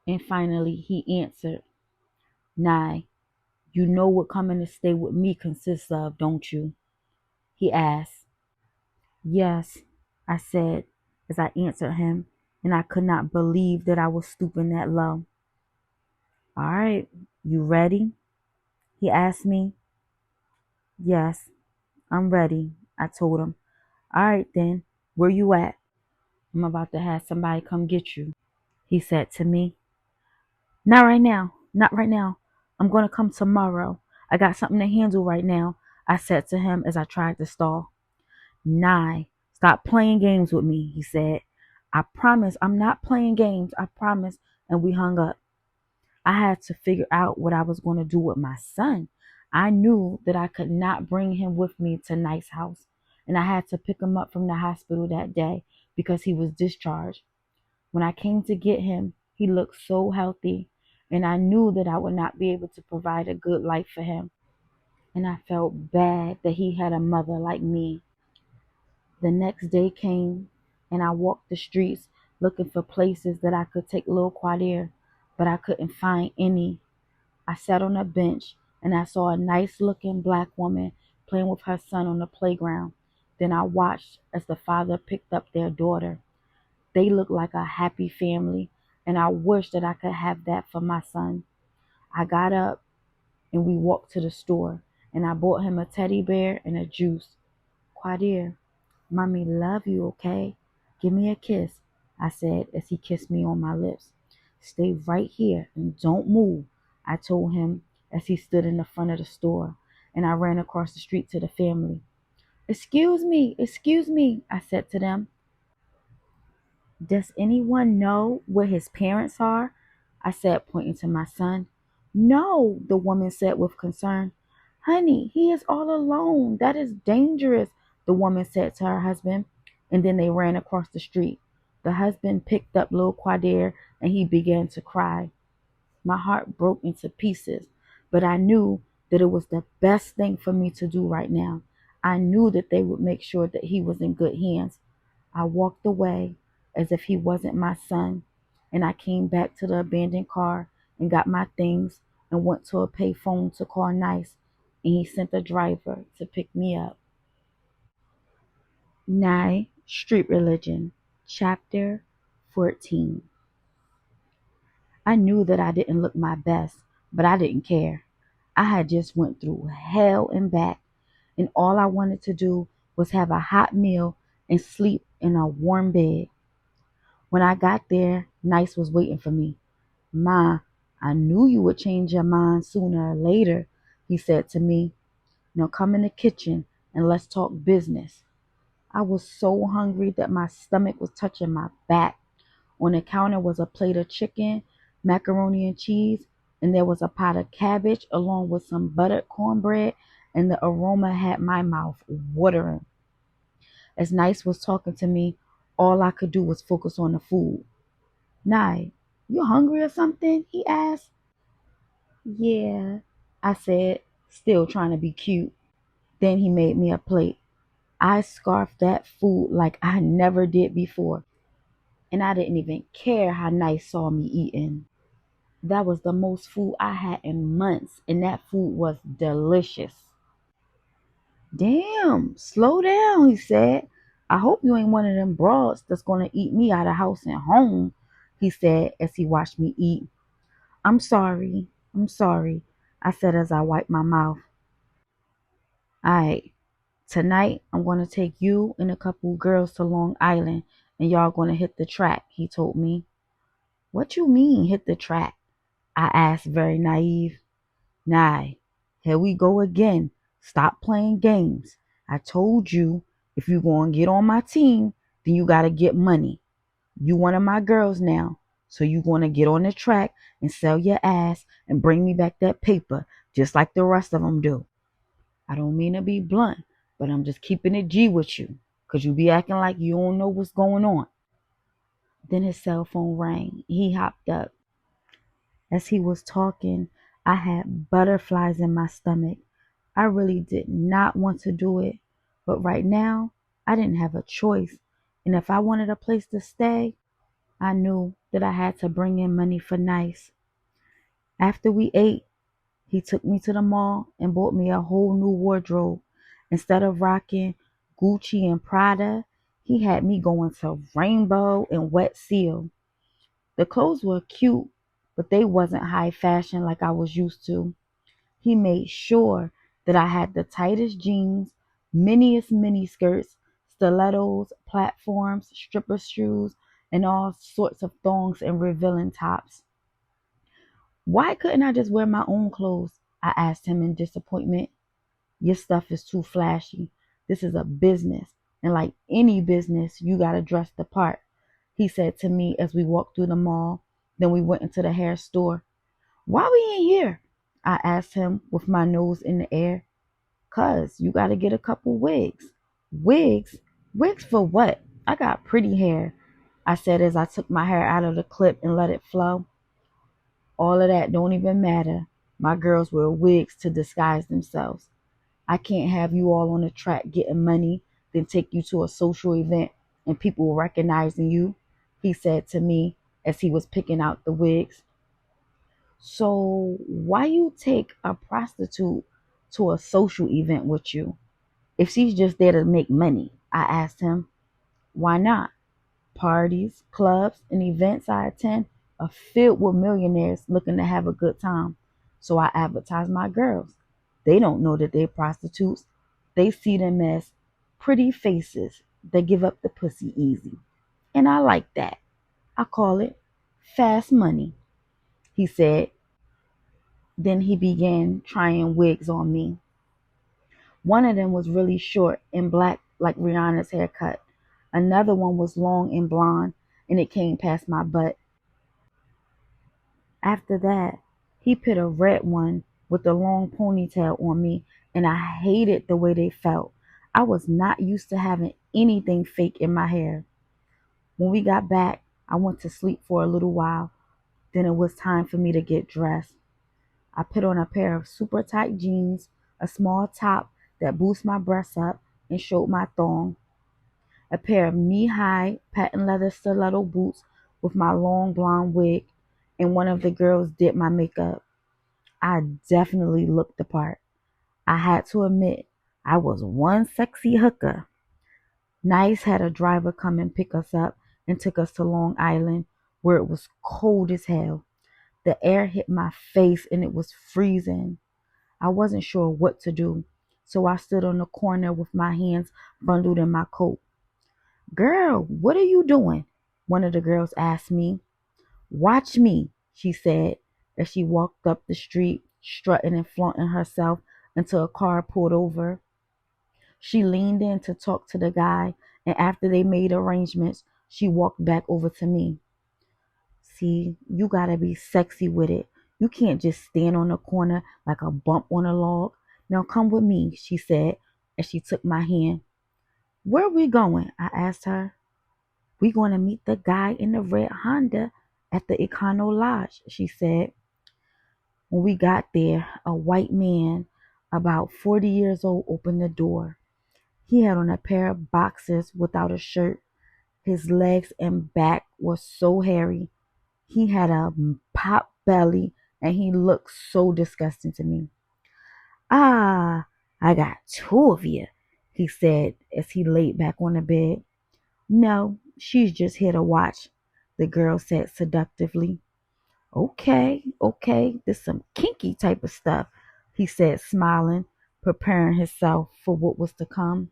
And finally he answered, "Nye, you know what coming to stay with me consists of, don't you?" he asked. "Yes," I said as I answered him, and I could not believe that I was stooping that low. "All right, you ready?" he asked me. "Yes, I'm ready," I told him. "All right then, where you at?" "I'm about to have somebody come get you," he said to me. "Not right now, not right now. I'm going to come tomorrow. I got something to handle right now," I said to him as I tried to stall. "Nye, stop playing games with me," he said. "I promise I'm not playing games, I promise," and we hung up. I had to figure out what I was going to do with my son. I knew that I could not bring him with me to Nice House, and I had to pick him up from the hospital that day because he was discharged. When I came to get him, he looked so healthy, and I knew that I would not be able to provide a good life for him, and I felt bad that he had a mother like me. The next day came, and I walked the streets looking for places that I could take Lil Quadir, but I couldn't find any. I sat on a bench, and I saw a nice-looking black woman playing with her son on the playground. Then I watched as the father picked up their daughter. They looked like a happy family, and I wished that I could have that for my son. I got up, and we walked to the store, and I bought him a teddy bear and a juice. "Quadir, Mommy love you, okay? Give me a kiss," I said as he kissed me on my lips. "Stay right here and don't move," I told him as he stood in the front of the store, and I ran across the street to the family. Excuse me," I said to them. "Does anyone know where his parents are?" I said, pointing to my son. "No," the woman said with concern. "Honey, he is all alone. That is dangerous," the woman said to her husband, and then they ran across the street. The husband picked up little Quadir and he began to cry. My heart broke into pieces, but I knew that it was the best thing for me to do right now. I knew that they would make sure that he was in good hands. I walked away as if he wasn't my son, and I came back to the abandoned car and got my things, and went to a payphone to call Nice, and he sent a driver to pick me up. 9. Street Religion, Chapter 14. I knew that I didn't look my best, but I didn't care. I had just went through hell and back, and all I wanted to do was have a hot meal and sleep in a warm bed. When I got there, Nice was waiting for me. "Ma, I knew you would change your mind sooner or later," he said to me. "Now come in the kitchen and let's talk business." I was so hungry that my stomach was touching my back. On the counter was a plate of chicken, macaroni and cheese, and there was a pot of cabbage along with some buttered cornbread, and the aroma had my mouth watering. As Nice was talking to me, all I could do was focus on the food. "Nye, you hungry or something?" he asked. "Yeah," I said, still trying to be cute. Then he made me a plate. I scarfed that food like I never did before, and I didn't even care how Nice saw me eating. That was the most food I had in months, and that food was delicious. "Damn, slow down," he said. "I hope you ain't one of them broads that's gonna eat me out of house and home," he said as he watched me eat. I'm sorry," I said as I wiped my mouth. "Alright, tonight I'm gonna take you and a couple girls to Long Island, and y'all gonna hit the track," he told me. "What you mean, hit the track?" I asked, very naive. "Nah, here we go again. Stop playing games. I told you, if you gonna get on my team, then you gotta get money. You one of my girls now, so you gonna get on the track and sell your ass and bring me back that paper, just like the rest of them do. I don't mean to be blunt, but I'm just keeping it G with you, 'cause you be acting like you don't know what's going on." Then his cell phone rang. He hopped up. As he was talking, I had butterflies in my stomach. I really did not want to do it, but right now, I didn't have a choice. And if I wanted a place to stay, I knew that I had to bring in money for Nice. After we ate, he took me to the mall and bought me a whole new wardrobe. Instead of rocking Gucci and Prada, he had me going to Rainbow and Wet Seal. The clothes were cute, but they wasn't high fashion like I was used to. He made sure that I had the tightest jeans, miniest mini skirts, stilettos, platforms, stripper shoes, and all sorts of thongs and revealing tops. "Why couldn't I just wear my own clothes?" I asked him in disappointment. "Your stuff is too flashy. This is a business, and like any business, you gotta dress the part," he said to me as we walked through the mall. Then we went into the hair store. "Why we ain't here?" I asked him with my nose in the air. "'Cause you gotta get a couple wigs." "Wigs? Wigs for what? I got pretty hair," I said as I took my hair out of the clip and let it flow. "All of that don't even matter. My girls wear wigs to disguise themselves. I can't have you all on the track getting money, then take you to a social event and people recognizing you," he said to me as he was picking out the wigs. "So why you take a prostitute to a social event with you if she's just there to make money?" I asked him. "Why not? Parties, clubs, and events I attend are filled with millionaires looking to have a good time. So I advertise my girls. They don't know that they're prostitutes. They see them as pretty faces that give up the pussy easy. And I like that. I call it fast money," he said. Then he began trying wigs on me. One of them was really short and black like Rihanna's haircut. Another one was long and blonde, and it came past my butt. After that, he put a red one with a long ponytail on me, and I hated the way they felt. I was not used to having anything fake in my hair. When we got back, I went to sleep for a little while. Then it was time for me to get dressed. I put on a pair of super tight jeans, a small top that boosted my breasts up and showed my thong, a pair of knee-high patent leather stiletto boots with my long blonde wig, and one of the girls did my makeup. I definitely looked the part. I had to admit, I was one sexy hooker. Nice had a driver come and pick us up and took us to Long Island, where it was cold as hell. The air hit my face and it was freezing. I wasn't sure what to do, so I stood on the corner with my hands bundled in my coat. "Girl, what are you doing?" one of the girls asked me. "Watch me," she said as she walked up the street, strutting and flaunting herself until a car pulled over. She leaned in to talk to the guy, and after they made arrangements, she walked back over to me. "See, you gotta be sexy with it. You can't just stand on the corner like a bump on a log. Now come with me," she said as she took my hand. "Where are we going?" I asked her. "We going to meet the guy in the red Honda at the Econo Lodge," she said. When we got there, a white man, about 40 years old, opened the door. He had on a pair of boxers without a shirt. His legs and back were so hairy. He had a pop belly and he looked so disgusting to me. "Ah, I got two of you," he said as he laid back on the bed. "No, she's just here to watch," the girl said seductively. Okay, this some kinky type of stuff," he said, smiling, preparing himself for what was to come.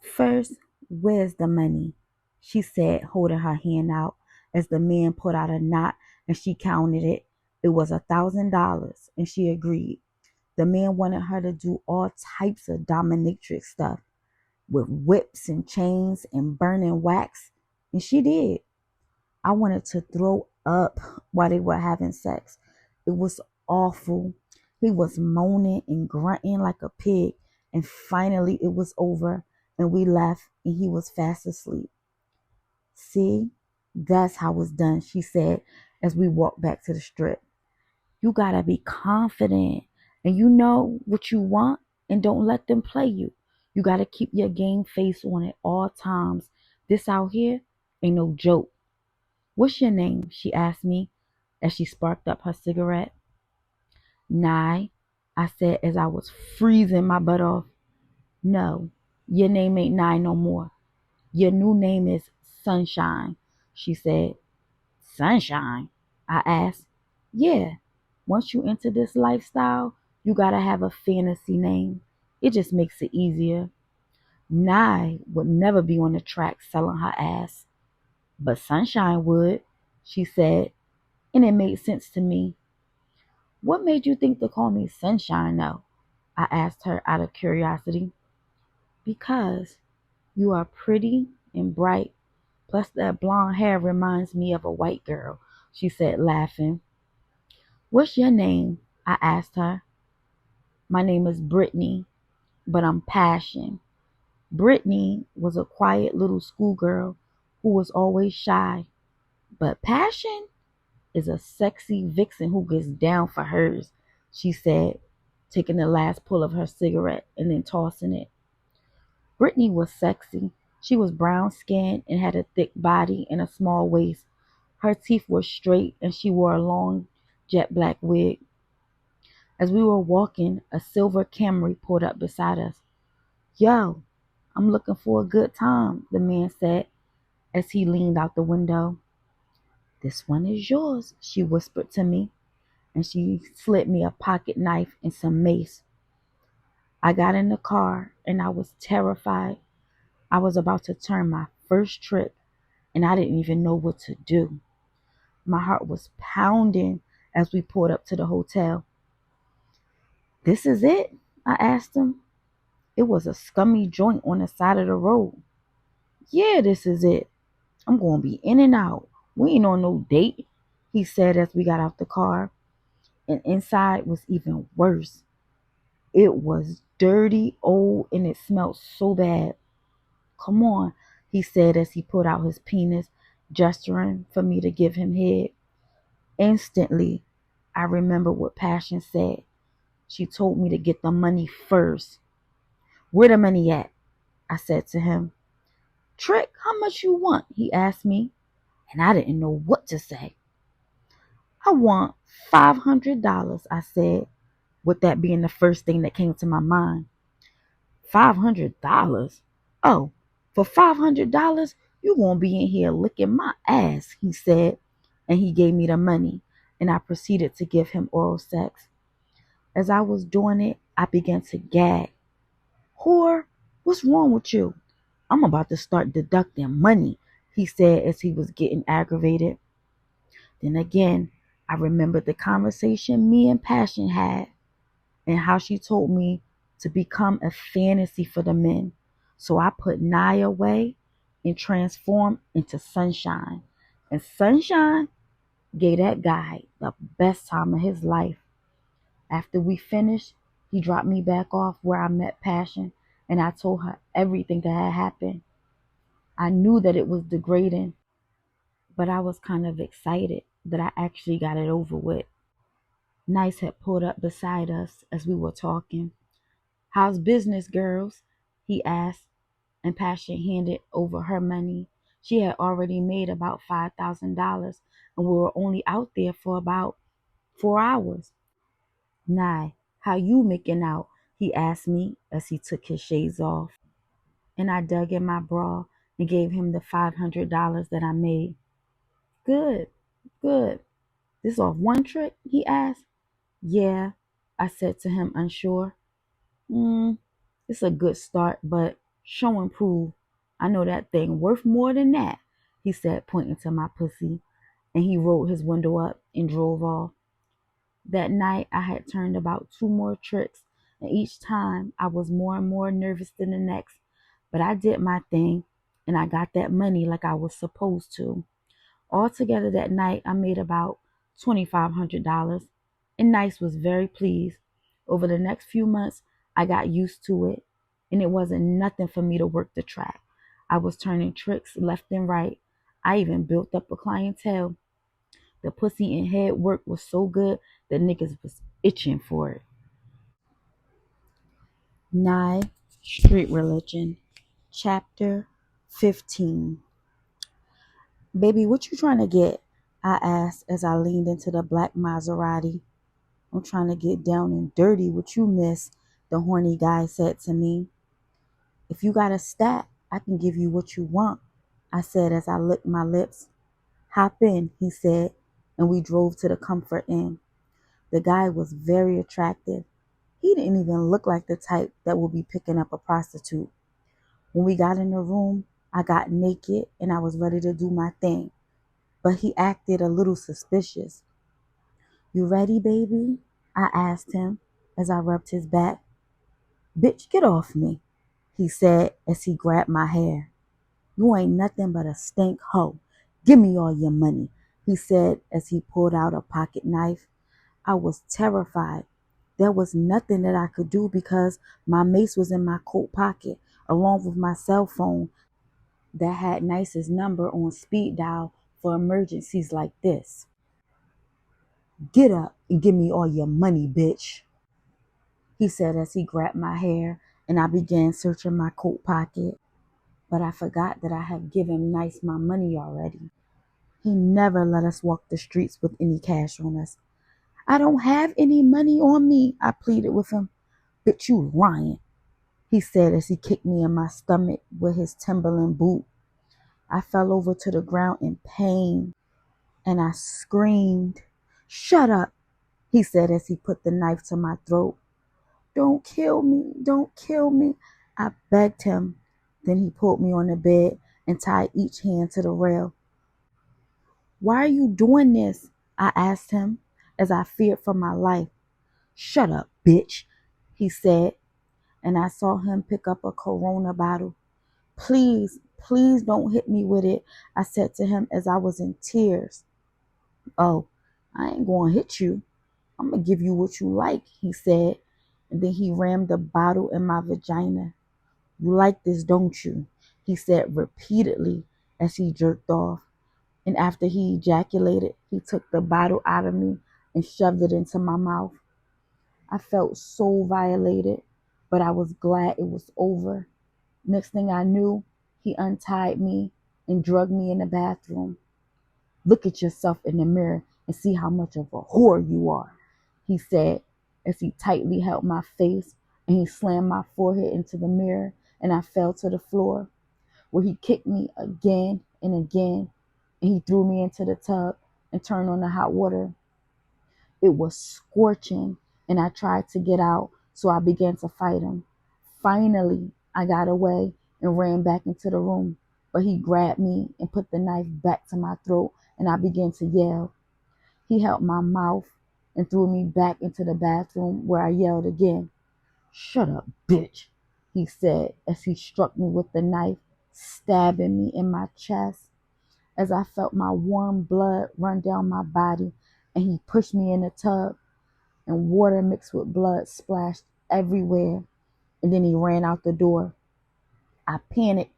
"First, where's the money?" she said, holding her hand out as the man put out a knot and she counted it. It was $1,000 and she agreed. The man wanted her to do all types of dominatrix stuff with whips and chains and burning wax, and she did. I wanted to throw up while they were having sex. It was awful. He was moaning and grunting like a pig, and finally it was over and we left and he was fast asleep. "See, that's how it's done," she said as we walked back to the strip. "You gotta be confident and you know what you want and don't let them play you. You gotta keep your game face on at all times. This out here ain't no joke." "What's your name?" she asked me as she sparked up her cigarette. "Nye," I said as I was freezing my butt off. "No, your name ain't Nye no more. Your new name is Sunshine," she said. "Sunshine?" I asked. "Yeah, once you enter this lifestyle, you gotta have a fantasy name. It just makes it easier." Nye would never be on the track selling her ass, but Sunshine would, she said, and it made sense to me. "What made you think to call me Sunshine, though?" I asked her out of curiosity. "Because you are pretty and bright, plus that blonde hair reminds me of a white girl," she said, laughing. "What's your name?" I asked her. "My name is Brittany, but I'm Passion." Brittany was a quiet little schoolgirl who was always shy, but Passion is a sexy vixen who gets down for hers, she said, taking the last pull of her cigarette and then tossing it. Brittany was sexy. She was brown skinned and had a thick body and a small waist. Her teeth were straight and she wore a long jet black wig. As we were walking, a silver Camry pulled up beside us. "Yo, I'm looking for a good time," the man said as he leaned out the window. "This one is yours," she whispered to me, and she slid me a pocket knife and some mace. I got in the car and I was terrified. I was about to turn my first trick and I didn't even know what to do. My heart was pounding as we pulled up to the hotel. "This is it?" I asked him. It was a scummy joint on the side of the road. "Yeah, this is it. I'm going to be in and out. We ain't on no date," he said as we got out the car. And inside was even worse. It was dirty, old, and it smelled so bad. "Come on," he said as he pulled out his penis, gesturing for me to give him head. Instantly, I remember what Passion said. She told me to get the money first. "Where the money at?" I said to him. "Trick, how much you want?" he asked me, and I didn't know what to say. I want $500, I said, with that being the first thing that came to my mind. $500? Oh, for $500, you won't be in here licking my ass, he said, and he gave me the money, and I proceeded to give him oral sex. As I was doing it, I began to gag. Whore, what's wrong with you? I'm about to start deducting money, he said as he was getting aggravated. Then again, I remembered the conversation me and Passion had and how she told me to become a fantasy for the men. So I put Nye away and transformed into Sunshine. And Sunshine gave that guy the best time of his life. After we finished, he dropped me back off where I met Passion, and I told her everything that had happened. I knew that it was degrading, but I was kind of excited that I actually got it over with. Nice had pulled up beside us as we were talking. How's business, girls? He asked, and Passion handed over her money. She had already made about $5,000, and we were only out there for about 4 hours. Nye, how you making out? He asked me as he took his shades off. And I dug in my bra and gave him the $500 that I made. Good, good. This off one trick? He asked. Yeah, I said to him, unsure. It's a good start, but show and prove. I know that thing worth more than that, he said, pointing to my pussy, and he rolled his window up and drove off. That night, I had turned about 2 more tricks, and each time I was more and more nervous than the next. But I did my thing, and I got that money like I was supposed to. Altogether that night, I made about $2,500, and Nice was very pleased. Over the next few months, I got used to it, and it wasn't nothing for me to work the track. I was turning tricks left and right. I even built up a clientele. The pussy and head work was so good that niggas was itching for it. Nye, Street Religion, Chapter 15. Baby, what you trying to get? I asked as I leaned into the black Maserati. I'm trying to get down and dirty with you, miss, the horny guy said to me. If you got a stat, I can give you what you want, I said as I licked my lips. Hop in, he said, and we drove to the Comfort Inn. The guy was very attractive. He didn't even look like the type that would be picking up a prostitute. When we got in the room, I got naked and I was ready to do my thing, but he acted a little suspicious. You ready, baby? I asked him as I rubbed his back. Bitch, get off me, he said as he grabbed my hair. You ain't nothing but a stink hoe. Give me all your money, he said as he pulled out a pocket knife. I was terrified. There was nothing that I could do because my mace was in my coat pocket, along with my cell phone that had Nice's number on speed dial for emergencies like this. Get up and give me all your money, bitch, he said as he grabbed my hair, and I began searching my coat pocket. But I forgot that I had given Nice my money already. He never let us walk the streets with any cash on us. I don't have any money on me, I pleaded with him. Bitch, you lying, he said as he kicked me in my stomach with his Timberland boot. I fell over to the ground in pain, and I screamed. Shut up, he said as he put the knife to my throat. Don't kill me, don't kill me, I begged him. Then he pulled me on the bed and tied each hand to the rail. Why are you doing this? I asked him as I feared for my life. Shut up, bitch, he said, and I saw him pick up a Corona bottle. Please, please don't hit me with it, I said to him as I was in tears. Oh, I ain't gonna hit you. I'm gonna give you what you like, he said, and then he rammed the bottle in my vagina. You like this, don't you? He said repeatedly as he jerked off. And after he ejaculated, he took the bottle out of me and shoved it into my mouth. I felt so violated, but I was glad it was over. Next thing I knew, he untied me and drugged me in the bathroom. Look at yourself in the mirror, and see how much of a whore you are," he said as he tightly held my face and he slammed my forehead into the mirror and I fell to the floor, where he kicked me again and again, and he threw me into the tub and turned on the hot water. It was scorching, and I tried to get out, so I began to fight him. Finally, I got away and ran back into the room, but he grabbed me and put the knife back to my throat, and I began to yell. He held my mouth and threw me back into the bathroom, where I yelled again. "Shut up, bitch," he said as he struck me with the knife, stabbing me in my chest. As I felt my warm blood run down my body, and he pushed me in the tub, and water mixed with blood splashed everywhere, and then he ran out the door. I panicked,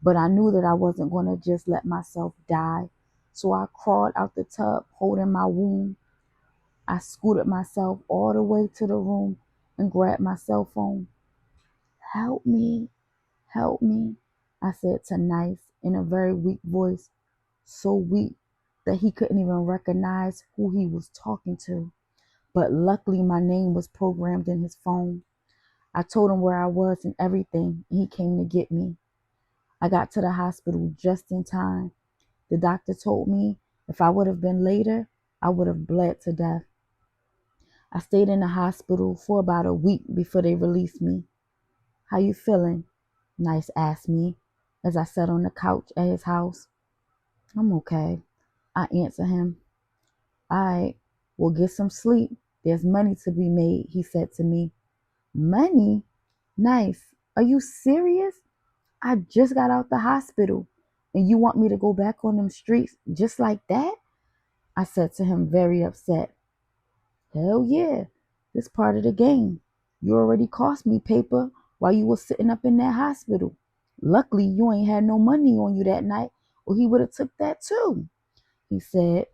but I knew that I wasn't going to just let myself die, so I crawled out the tub holding my wound. I scooted myself all the way to the room and grabbed my cell phone. "Help me, help me," I said to Nice in a very weak voice, so weak that he couldn't even recognize who he was talking to. But luckily my name was programmed in his phone. I told him where I was and everything, and he came to get me. I got to the hospital just in time. The doctor told me if I would have been later, I would have bled to death. I stayed in the hospital for about a week before they released me. "How you feeling?" Nice asked me as I sat on the couch at his house. "I'm okay," I answered him. "All right, well, get some sleep. There's money to be made," he said to me. "Money? Nice. Are you serious? I just got out the hospital, and you want me to go back on them streets just like that?" I said to him, very upset. "Hell yeah, this part of the game. You already cost me paper while you was sitting up in that hospital. Luckily, you ain't had no money on you that night, or he would have took that too," he said.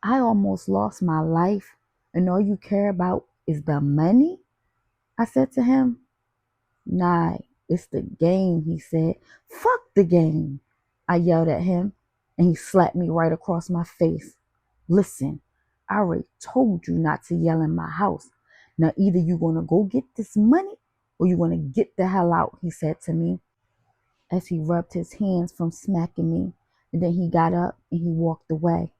"I almost lost my life, and all you care about is the money?" I said to him. "Nah, it's the game," he said. "Fuck the game," I yelled at him, and he slapped me right across my face. "Listen, I already told you not to yell in my house. Now either you're going to go get this money or you're going to get the hell out," he said to me as he rubbed his hands from smacking me, and then he got up and he walked away.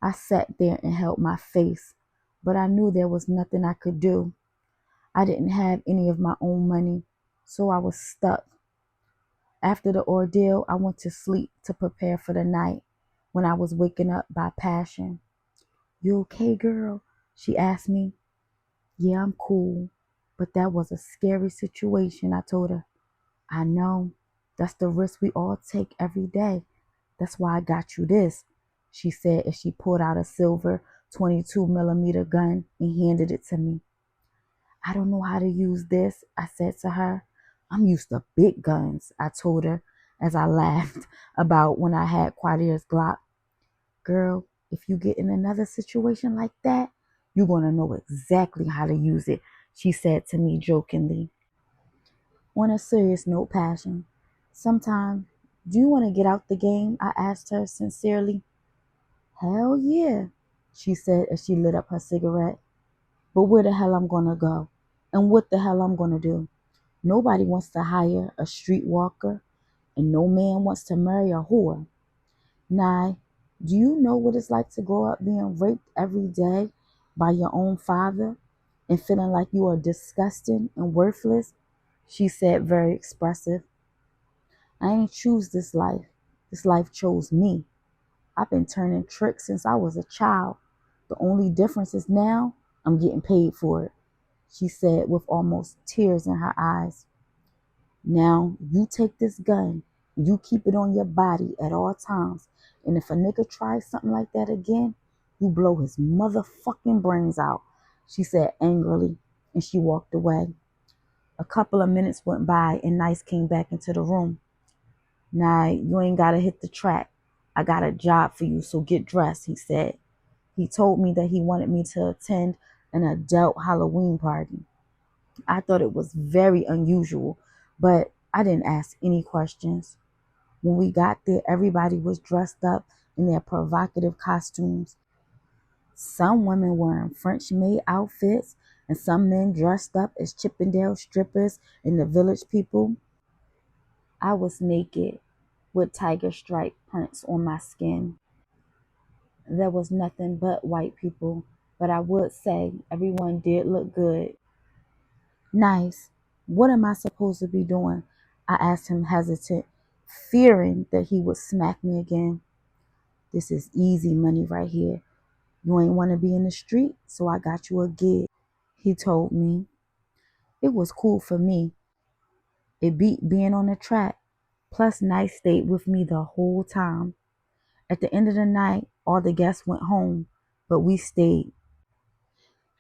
I sat there and held my face, but I knew there was nothing I could do. I didn't have any of my own money, so I was stuck. After the ordeal, I went to sleep to prepare for the night when I was waking up by Passion. "You okay, girl?" she asked me. "Yeah, I'm cool, but that was a scary situation," I told her. "I know. That's the risk we all take every day. That's why I got you this," she said as she pulled out a silver 22mm gun and handed it to me. "I don't know how to use this," I said to her. "I'm used to big guns," I told her as I laughed about when I had Quadir's Glock. "Girl, if you get in another situation like that, you're going to know exactly how to use it," she said to me jokingly. On a serious note, Passion, sometime, do you want to get out the game? I asked her sincerely. "Hell yeah," she said as she lit up her cigarette. "But where the hell I'm going to go? And what the hell I'm going to do? Nobody wants to hire a streetwalker, and no man wants to marry a whore. Nye, do you know what it's like to grow up being raped every day by your own father and feeling like you are disgusting and worthless?" she said, very expressive. "I ain't choose this life. This life chose me. I've been turning tricks since I was a child. The only difference is now I'm getting paid for it," she said with almost tears in her eyes. "Now you take this gun, you keep it on your body at all times, and if a nigga tries something like that again, you blow his motherfucking brains out," she said angrily, and she walked away. A couple of minutes went by and Nice came back into the room. "Nah, you ain't gotta hit the track. I got a job for you, so get dressed," he said. He told me that he wanted me to attend an adult Halloween party. I thought it was very unusual, but I didn't ask any questions. When we got there, everybody was dressed up in their provocative costumes. Some women wearing French maid outfits, and some men dressed up as Chippendale strippers and the village people. I was naked with tiger stripe prints on my skin. There was nothing but white people, but I would say everyone did look good. Nice. What am I supposed to be doing? I asked him hesitant, fearing that he would smack me again. This is easy money right here. You ain't want to be in the street, so I got you a gig, he told me. It was cool for me. It beat being on the track. Plus, Nice stayed with me the whole time. At the end of the night, all the guests went home, but we stayed.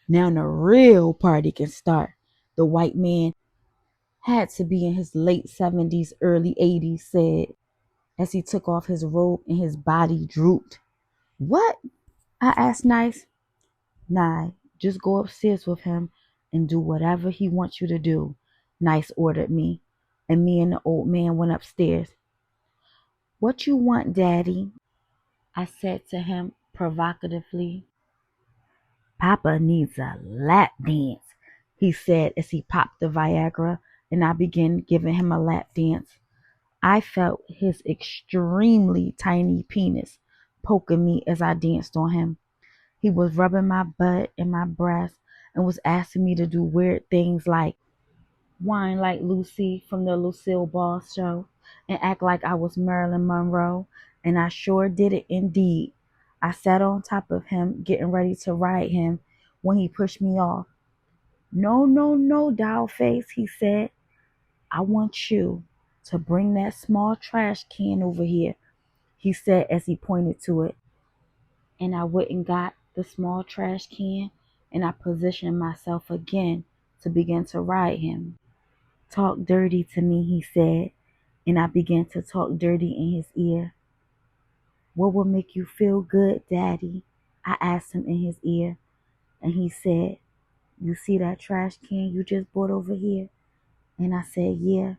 Now the real party can start. The white man, had to be in his late 70s, early 80s, said as he took off his robe and his body drooped. What? I asked Nice. Nah, just go upstairs with him and do whatever he wants you to do, Nice ordered me, and me and the old man went upstairs. What you want, Daddy? I said to him provocatively. Papa needs a lap dance, he said as he popped the Viagra, and I began giving him a lap dance. I felt his extremely tiny penis poking me as I danced on him. He was rubbing my butt and my breast and was asking me to do weird things like whine like Lucy from the Lucille Ball show and act like I was Marilyn Monroe, and I sure did it indeed. I sat on top of him, getting ready to ride him, when he pushed me off. No, no, no, doll face, he said. I want you to bring that small trash can over here, he said as he pointed to it. And I went and got the small trash can, and I positioned myself again to begin to ride him. Talk dirty to me, he said, and I began to talk dirty in his ear. What will make you feel good, Daddy? I asked him in his ear, and he said, you see that trash can you just brought over here? And I said, yeah.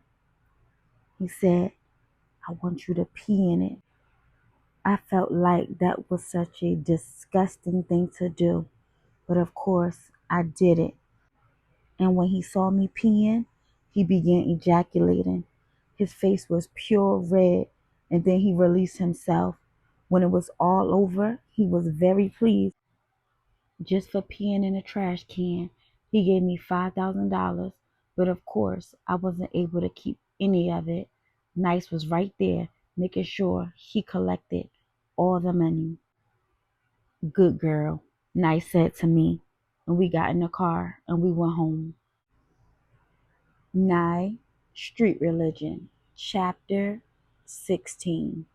He said, I want you to pee in it. I felt like that was such a disgusting thing to do, but of course I did it. And when he saw me peeing, he began ejaculating. His face was pure red, and then he released himself. When it was all over, he was very pleased. Just for peeing in a trash can, he gave me $5,000, but of course I wasn't able to keep any of it. Nice was right there, making sure he collected all the money. Good girl, Nice said to me, and we got in the car and we went home. Nye, Street Religion, Chapter 16.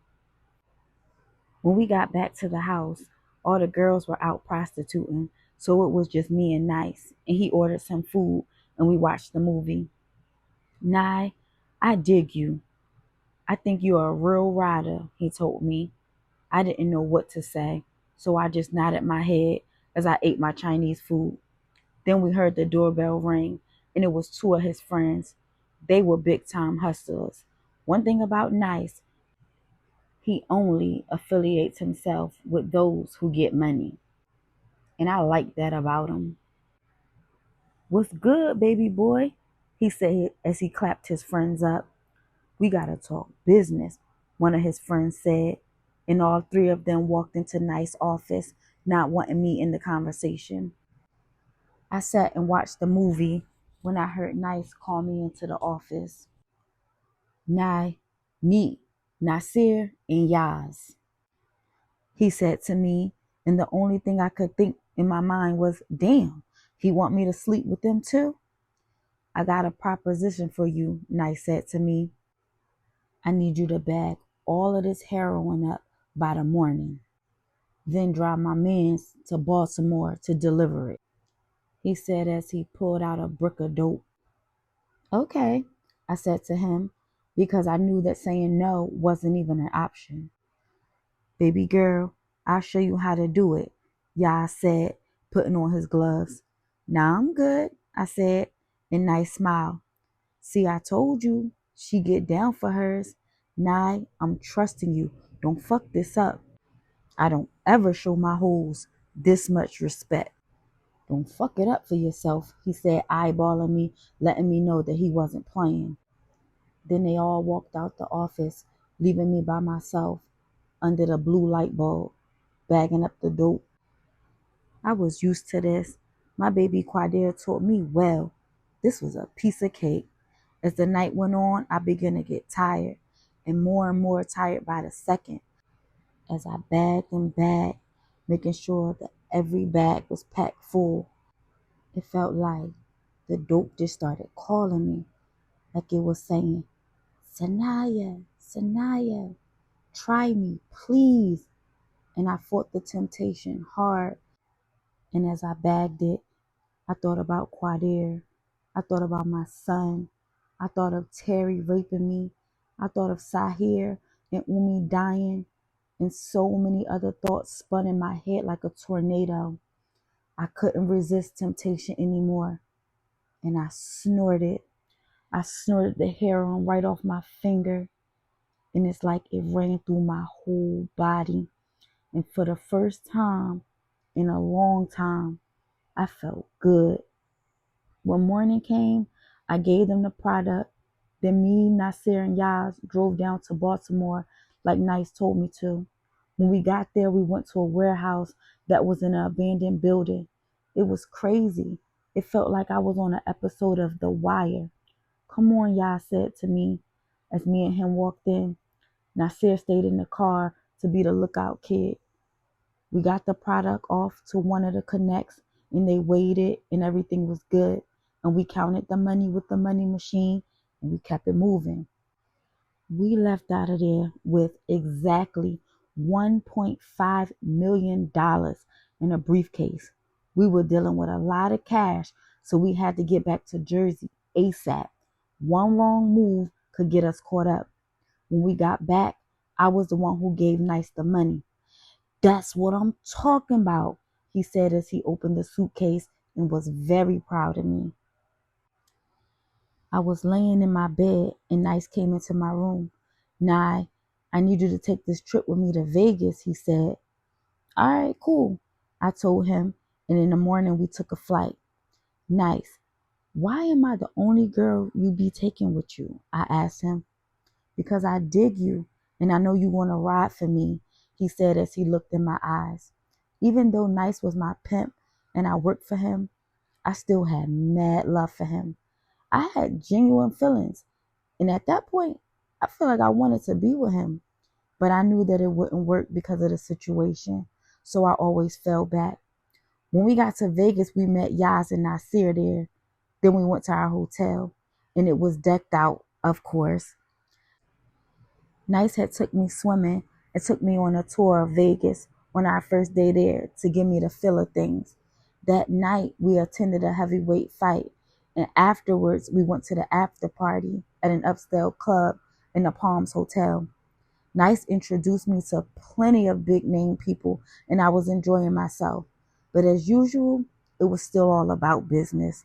When we got back to the house, all the girls were out prostituting, so it was just me and Nice, and he ordered some food, and we watched the movie. Nye, I dig you. I think you're a real rider, he told me. I didn't know what to say, so I just nodded my head as I ate my Chinese food. Then we heard the doorbell ring, and it was two of his friends. They were big-time hustlers. One thing about Nice, he only affiliates himself with those who get money. And I like that about him. What's good, baby boy? He said as he clapped his friends up. We gotta talk business, one of his friends said. And all three of them walked into Nice's office, not wanting me in the conversation. I sat and watched the movie when I heard Nice call me into the office. Nye, me, Nasir, and Yaz, he said to me, and the only thing I could think in my mind was, damn, he want me to sleep with them too? I got a proposition for you, Nice said to me. I need you to bag all of this heroin up by the morning, then drive my mans to Baltimore to deliver it, he said as he pulled out a brick of dope. Okay, I said to him, because I knew that saying no wasn't even an option. Baby girl, I'll show you how to do it, Yah said, putting on his gloves. Nah, I'm good, I said, and Nice smile. See, I told you, she get down for hers. Nye, I'm trusting you. Don't fuck this up. I don't ever show my hoes this much respect. Don't fuck it up for yourself, he said, eyeballing me, letting me know that he wasn't playing. Then they all walked out the office, leaving me by myself under the blue light bulb, bagging up the dope. I was used to this. My baby Quadir taught me well. This was a piece of cake. As the night went on, I began to get tired, and more tired by the second. As I bagged and bagged, making sure that every bag was packed full, it felt like the dope just started calling me, like it was saying, Saniyah, Saniyah, try me, please. And I fought the temptation hard. And as I bagged it, I thought about Quadir. I thought about my son. I thought of Terry raping me. I thought of Sahir and Umi dying. And so many other thoughts spun in my head like a tornado. I couldn't resist temptation anymore. And I snorted. I snorted the heroin right off my finger. And it's like it ran through my whole body. And for the first time in a long time, I felt good. When morning came, I gave them the product. Then me, Nasir, and Yaz drove down to Baltimore like Nice told me to. When we got there, we went to a warehouse that was in an abandoned building. It was crazy. It felt like I was on an episode of The Wire. Come on, Yaz said to me as me and him walked in. Nasir stayed in the car to be the lookout kid. We got the product off to one of the connects and they weighed it and everything was good. And we counted the money with the money machine and we kept it moving. We left out of there with exactly $1.5 million in a briefcase. We were dealing with a lot of cash, so we had to get back to Jersey ASAP. One wrong move could get us caught up. When we got back, I was the one who gave Nice the money. That's what I'm talking about, he said as he opened the suitcase and was very proud of me. I was laying in my bed and Nice came into my room. Nye, I need you to take this trip with me to Vegas, he said. All right, cool, I told him, and in the morning we took a flight. Nice, why am I the only girl you be taking with you? I asked him. Because I dig you and I know you want to ride for me, he said as he looked in my eyes. Even though Nice was my pimp and I worked for him, I still had mad love for him. I had genuine feelings. And at that point, I feel like I wanted to be with him. But I knew that it wouldn't work because of the situation. So I always fell back. When we got to Vegas, we met Yaz and Nasir there. Then we went to our hotel. And it was decked out, of course. Nice had took me swimming and took me on a tour of Vegas on our first day there to give me the feel of things. That night, we attended a heavyweight fight, and afterwards, we went to the after party at an upscale club in the Palms Hotel. Nice introduced me to plenty of big name people, and I was enjoying myself. But as usual, it was still all about business.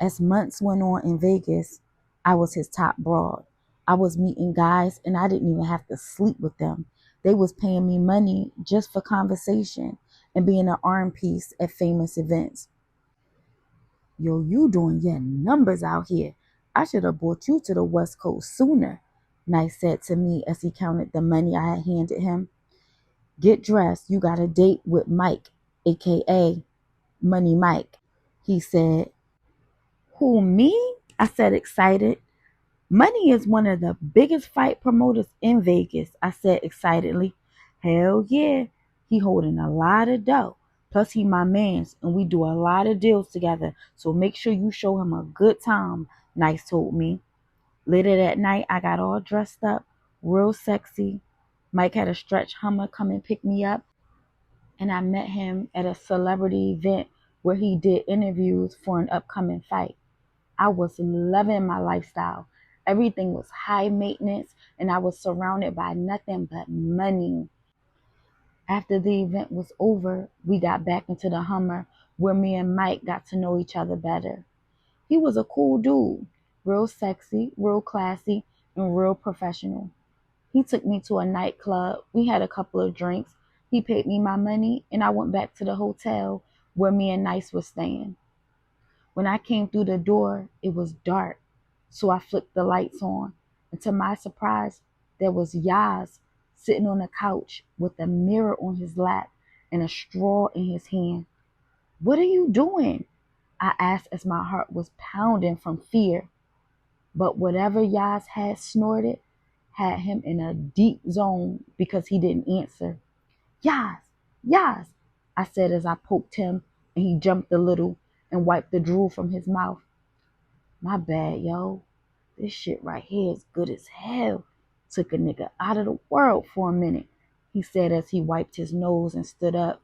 As months went on in Vegas, I was his top broad. I was meeting guys and I didn't even have to sleep with them. They was paying me money just for conversation and being an arm piece at famous events. Yo, you doing your numbers out here. I should have brought you to the West Coast sooner, Nice said to me as he counted the money I had handed him. Get dressed, you got a date with Mike, aka Money Mike, he said. Who, me? I said, excited. Money is one of the biggest fight promoters in Vegas, I said excitedly. Hell yeah, he holding a lot of dough. Plus he my mans and we do a lot of deals together. So make sure you show him a good time, Nice told me. Later that night, I got all dressed up, real sexy. Mike had a stretch Hummer come and pick me up. And I met him at a celebrity event where he did interviews for an upcoming fight. I was loving my lifestyle. Everything was high maintenance and I was surrounded by nothing but money. After the event was over, we got back into the Hummer where me and Mike got to know each other better. He was a cool dude, real sexy, real classy, and real professional. He took me to a nightclub. We had a couple of drinks. He paid me my money and I went back to the hotel where me and Nice was staying. When I came through the door, it was dark, so I flipped the lights on, and to my surprise, there was Yaz sitting on the couch with a mirror on his lap and a straw in his hand. "What are you doing?" I asked as my heart was pounding from fear. But whatever Yaz had snorted had him in a deep zone because he didn't answer. "Yaz, Yaz," I said as I poked him, and he jumped a little and wiped the drool from his mouth. "My bad, yo. This shit right here is good as hell. Took a nigga out of the world for a minute," he said as he wiped his nose and stood up.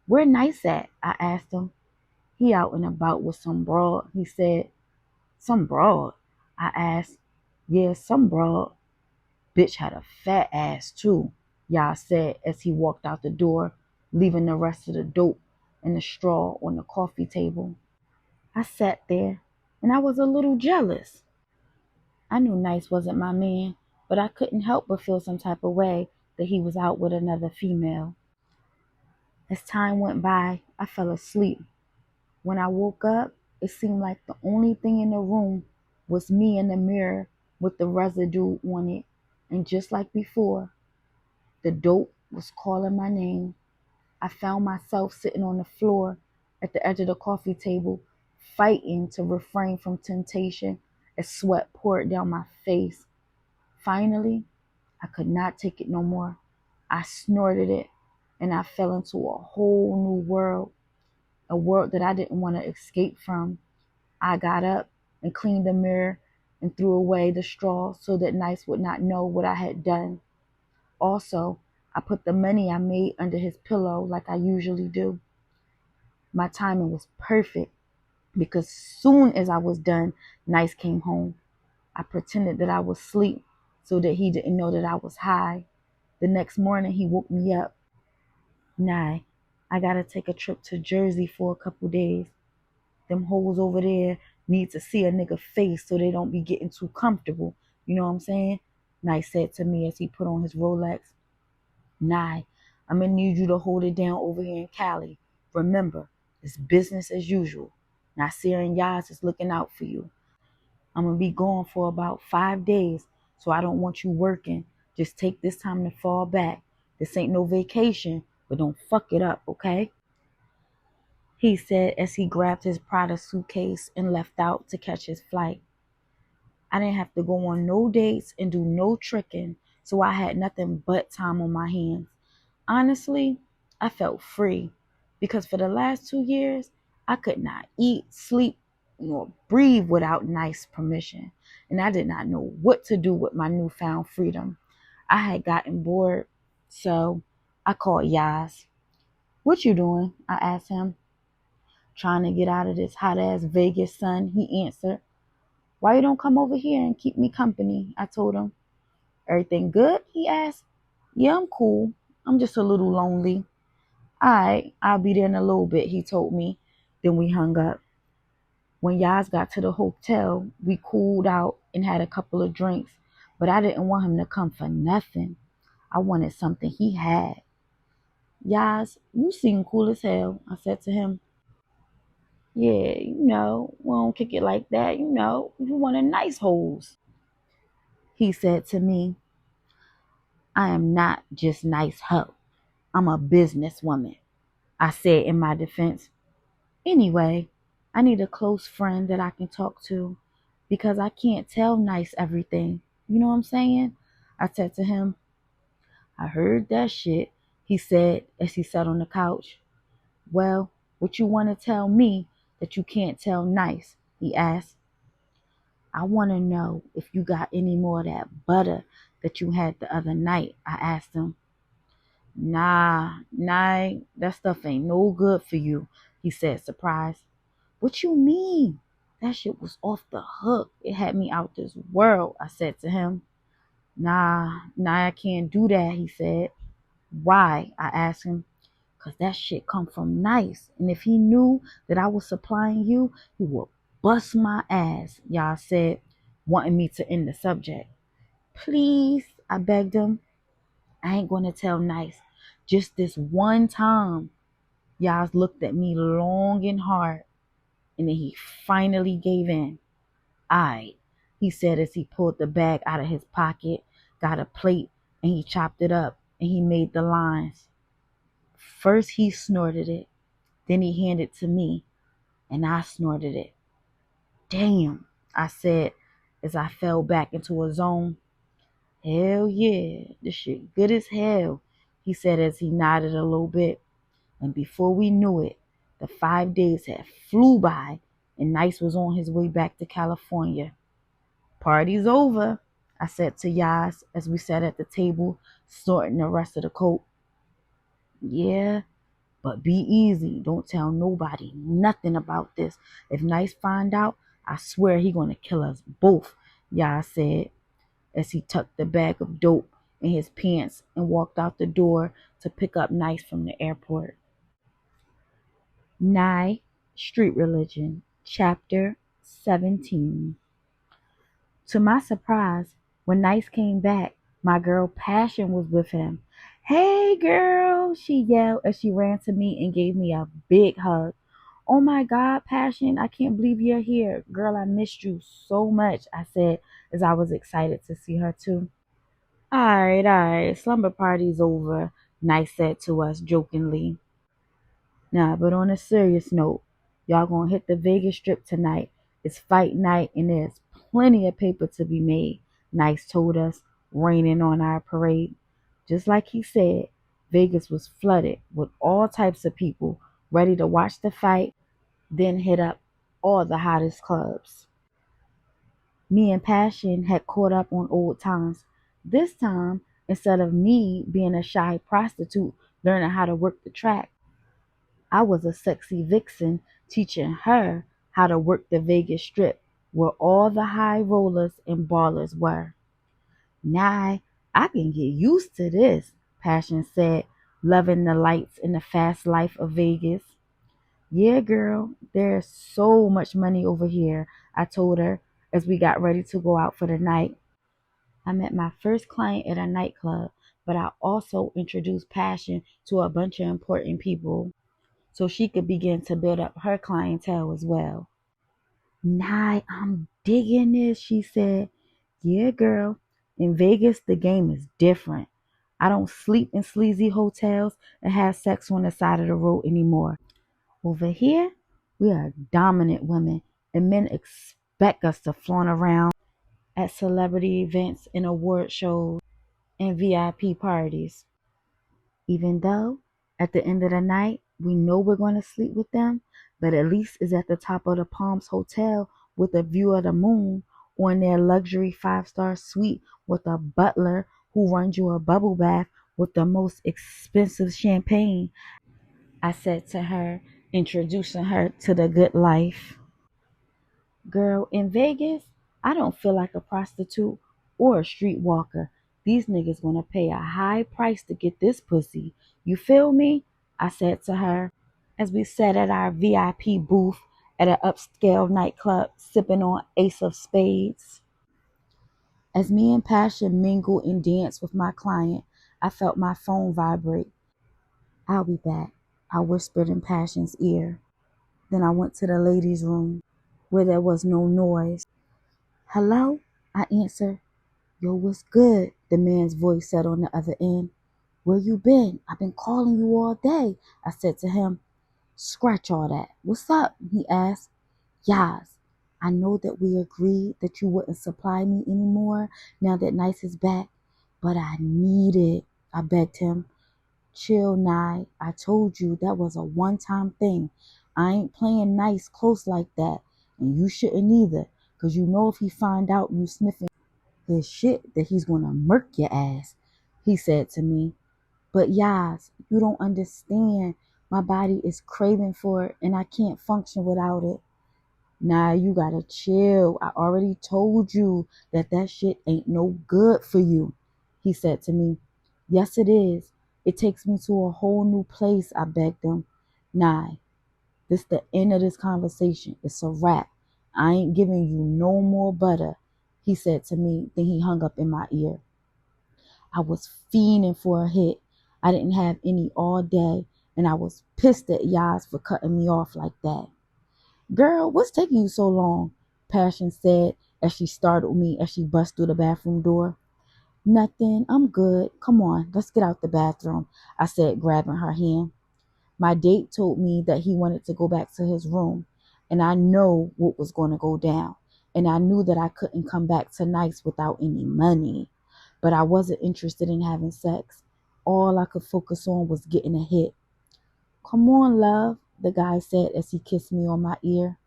"Where Nice at?" I asked him. "He out and about with some broad," he said. "Some broad?" I asked. "Yeah, some broad. Bitch had a fat ass too," Yah said as he walked out the door, leaving the rest of the dope and the straw on the coffee table. I sat there and I was a little jealous. I knew Nice wasn't my man, but I couldn't help but feel some type of way that he was out with another female. As time went by, I fell asleep. When I woke up, it seemed like the only thing in the room was me in the mirror with the residue on it, and just like before, the dope was calling my name. I found myself sitting on the floor at the edge of the coffee table, fighting to refrain from temptation as sweat poured down my face. Finally, I could not take it no more. I snorted it, and I fell into a whole new world, a world that I didn't want to escape from. I got up and cleaned the mirror and threw away the straw so that Nice would not know what I had done. Also, I put the money I made under his pillow like I usually do. My timing was perfect because soon as I was done, Nice came home. I pretended that I was asleep so that he didn't know that I was high. The next morning, he woke me up. "Nah, I gotta take a trip to Jersey for a couple days. Them hoes over there need to see a nigga face so they don't be getting too comfortable. You know what I'm saying?" Nice said to me as he put on his Rolex. "Nah, I'm gonna need you to hold it down over here in Cali. Remember, it's business as usual. Nasir and Yaz is looking out for you. I'm gonna be gone for about 5 days, so I don't want you working. Just take this time to fall back. This ain't no vacation, but don't fuck it up, okay?" He said as he grabbed his Prada suitcase and left out to catch his flight. I didn't have to go on no dates and do no tricking, so I had nothing but time on my hands. Honestly, I felt free because for the last 2 years, I could not eat, sleep, nor breathe without Nice permission, and I did not know what to do with my newfound freedom. I had gotten bored, so I called Yaz. "What you doing?" I asked him. "Trying to get out of this hot ass Vegas sun," he answered. "Why you don't come over here and keep me company?" I told him. "Everything good?" he asked. "Yeah, I'm cool. I'm just a little lonely." "Alright, I'll be there in a little bit," he told me. Then we hung up. When Yaz got to the hotel, we cooled out and had a couple of drinks, but I didn't want him to come for nothing. I wanted something he had. "Yaz, you seem cool as hell," I said to him. "Yeah, we don't kick it like that, you want a nice hoes." He said to me, "I am not just nice hoe. I'm a businesswoman," I said in my defense. "Anyway, I need a close friend that I can talk to because I can't tell Nice everything. You know what I'm saying?" I said to him. "I heard that shit," he said as he sat on the couch. "Well, what you want to tell me that you can't tell Nice?" he asked. "I want to know if you got any more of that butter that you had the other night," I asked him. Nah, that stuff ain't no good for you," he said, surprised. "What you mean? That shit was off the hook. It had me out this world," I said to him. Nah, I can't do that," he said. "Why?" I asked him. "'Cause that shit come from Nice, and if he knew that I was supplying you, he would bust my ass," y'all said, wanting me to end the subject. "Please," I begged him. "I ain't gonna tell Nice. Just this one time. Yas looked at me long and hard, and then he finally gave in. Aight, he said as he pulled the bag out of his pocket, got a plate, and he chopped it up, and he made the lines. First he snorted it, then he handed it to me, and I snorted it. Damn, I said as I fell back into a zone. Hell yeah, this shit good as hell, he said as he nodded a little bit. And before we knew it, the 5 days had flew by and Nice was on his way back to California. Party's over, I said to Yas as we sat at the table, snorting the rest of the coke. Yeah, but be easy. Don't tell nobody nothing about this. If Nice find out, I swear he gonna kill us both, Yas said as he tucked the bag of dope in his pants and walked out the door to pick up Nice from the airport. Nye, Street Religion, Chapter 17. To my surprise, when Nice came back, my girl Passion was with him. Hey girl, she yelled as she ran to me and gave me a big hug. Oh my God, Passion, I can't believe you're here. Girl, I missed you so much, I said as I was excited to see her too. Alright, slumber party's over, Nice said to us jokingly. Nah, but on a serious note, y'all gonna hit the Vegas Strip tonight. It's fight night and there's plenty of paper to be made, Nice told us, raining on our parade. Just like he said, Vegas was flooded with all types of people ready to watch the fight, then hit up all the hottest clubs. Me and Passion had caught up on old times. This time, instead of me being a shy prostitute learning how to work the track, I was a sexy vixen teaching her how to work the Vegas Strip, where all the high rollers and ballers were. Nah, I can get used to this, Passion said, loving the lights and the fast life of Vegas. Yeah, girl, there's so much money over here, I told her as we got ready to go out for the night. I met my first client at a nightclub, but I also introduced Passion to a bunch of important people so she could begin to build up her clientele as well. Nah, I'm digging this, she said. Yeah, girl. In Vegas, the game is different. I don't sleep in sleazy hotels and have sex on the side of the road anymore. Over here, we are dominant women, and men expect us to flaunt around at celebrity events and award shows and VIP parties. Even though at the end of the night we know we're going to sleep with them, but at least it's at the top of the Palms Hotel with a view of the moon, or in their luxury 5-star suite with a butler who runs you a bubble bath with the most expensive champagne, I said to her, introducing her to the good life. Girl, in Vegas, I don't feel like a prostitute or a streetwalker. These niggas gonna pay a high price to get this pussy. You feel me? I said to her as we sat at our VIP booth at an upscale nightclub sipping on Ace of Spades. As me and Passion mingled and danced with my client, I felt my phone vibrate. I'll be back, I whispered in Passion's ear. Then I went to the ladies' room where there was no noise. Hello? I answered. Yo, what's good? The man's voice said on the other end. Where you been? I've been calling you all day, I said to him. Scratch all that. What's up? He asked. Yas, I know that we agreed that you wouldn't supply me anymore now that Nice is back, but I need it, I begged him. Chill, Nye. I told you that was a one-time thing. I ain't playing nice close like that, and you shouldn't either, 'cause you know if he find out you sniffing his shit that he's gonna murk your ass, he said to me. But Yas, you don't understand. My body is craving for it, and I can't function without it. Nah, you gotta chill. I already told you that shit ain't no good for you, he said to me. Yes, it is. It takes me to a whole new place, I begged him. Nah, this the end of this conversation. It's a wrap. I ain't giving you no more butter, he said to me. Then he hung up in my ear. I was fiending for a hit. I didn't have any all day, and I was pissed at Yas for cutting me off like that. Girl, what's taking you so long? Passion said as she startled me as she bust through the bathroom door. Nothing, I'm good. Come on, let's get out the bathroom, I said, grabbing her hand. My date told me that he wanted to go back to his room, and I know what was going to go down. And I knew that I couldn't come back to nights without any money. But I wasn't interested in having sex. All I could focus on was getting a hit. Come on, love, the guy said as he kissed me on my ear.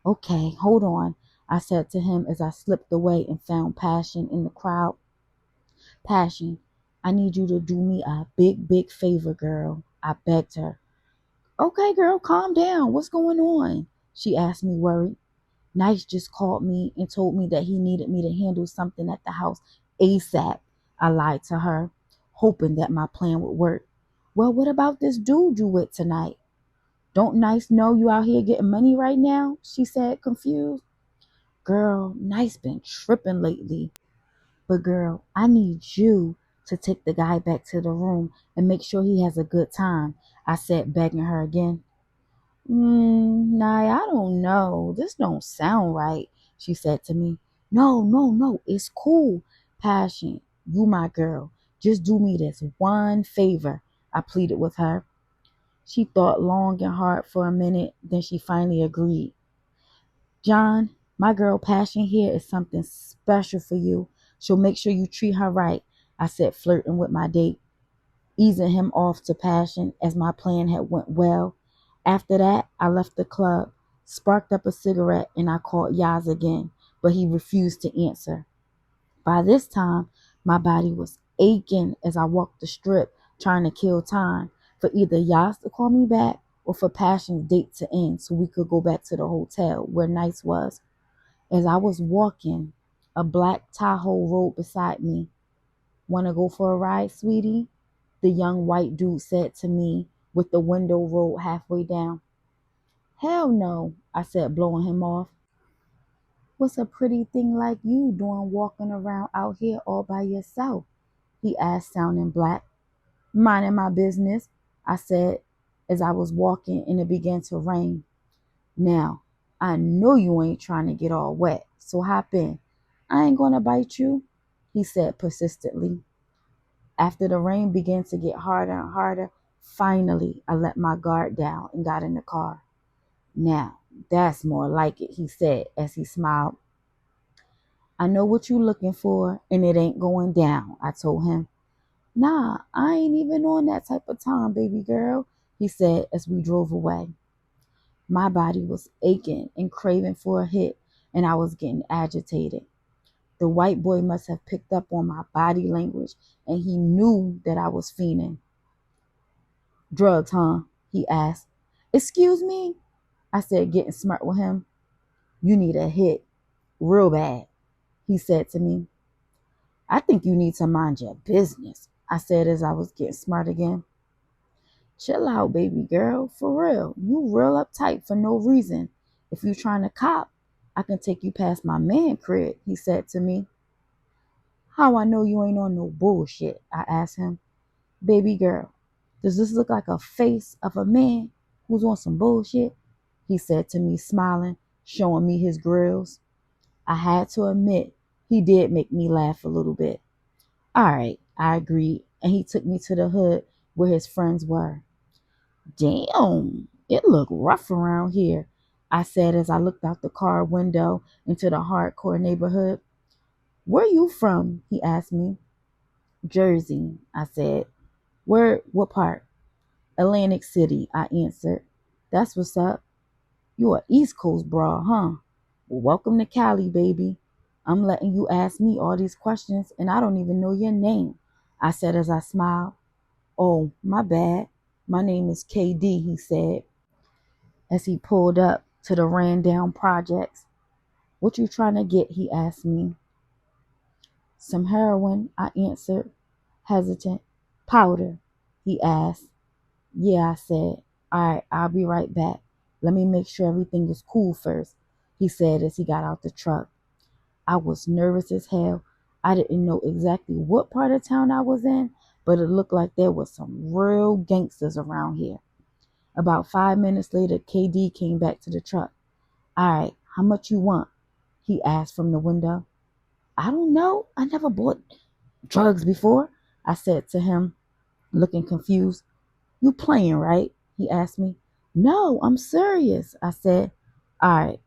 Okay, hold on, I said to him as I slipped away and found Passion in the crowd. Passion, I need you to do me a big, big favor, girl, I begged her. Okay, girl, calm down. What's going on? She asked me, worried. Nice just called me and told me that he needed me to handle something at the house ASAP. I lied to her, hoping that my plan would work. Well, what about this dude you with tonight? Don't Nice know you out here getting money right now? She said, confused. Girl, Nice been tripping lately. But girl, I need you to take the guy back to the room and make sure he has a good time, I said, begging her again. Nah, I don't know. This don't sound right, she said to me. No, it's cool. Passion, you my girl. Just do me this one favor, I pleaded with her. She thought long and hard for a minute, then she finally agreed. John, my girl Passion here is something special for you. She'll make sure you treat her right, I said, flirting with my date, easing him off to Passion as my plan had went well. After that, I left the club, sparked up a cigarette, and I called Yaz again, but he refused to answer. By this time, my body was aching as I walked the strip, trying to kill time for either Yaz to call me back or for Passion's date to end so we could go back to the hotel where Nice was. As I was walking, a black Tahoe rolled beside me. Want to go for a ride, sweetie? The young white dude said to me with the window rolled halfway down. Hell no, I said, blowing him off. What's a pretty thing like you doing walking around out here all by yourself? He asked, sounding black. Minding my business, I said as I was walking and it began to rain. Now, I know you ain't trying to get all wet, so hop in. I ain't gonna bite you, he said persistently. After the rain began to get harder and harder, finally I let my guard down and got in the car. Now, that's more like it, he said as he smiled. I know what you're looking for, and it ain't going down, I told him. Nah, I ain't even on that type of time, baby girl, he said as we drove away. My body was aching and craving for a hit, and I was getting agitated. The white boy must have picked up on my body language, and he knew that I was fiending. Drugs, huh? He asked. Excuse me? I said, getting smart with him. You need a hit. Real bad, he said to me. I think you need to mind your business, I said as I was getting smart again. Chill out, baby girl. For real. You real uptight for no reason. If you trying to cop, I can take you past my man crib, he said to me. How I know you ain't on no bullshit, I asked him. Baby girl, does this look like a face of a man who's on some bullshit? He said to me, smiling, showing me his grills. I had to admit, he did make me laugh a little bit. All right, I agreed, and he took me to the hood where his friends were. Damn, it looked rough around here, I said as I looked out the car window into the hardcore neighborhood. Where you from? He asked me. Jersey, I said. Where? What part? Atlantic City, I answered. That's what's up. You a East Coast broad, huh? Well, welcome to Cali, baby. I'm letting you ask me all these questions, and I don't even know your name, I said as I smiled. Oh, my bad. My name is KD, he said, as he pulled up to the ran down projects. What you trying to get? He asked me. Some heroin, I answered, hesitant. Powder, he asked. Yeah, I said. All right, I'll be right back. Let me make sure everything is cool first, he said as he got out the truck. I was nervous as hell. I didn't know exactly what part of town I was in, but it looked like there was some real gangsters around here. About 5 minutes later, KD came back to the truck. All right, how much you want? He asked from the window. I don't know. I never bought drugs before, I said to him, looking confused. You playing, right? He asked me. No, I'm serious, I said. All right,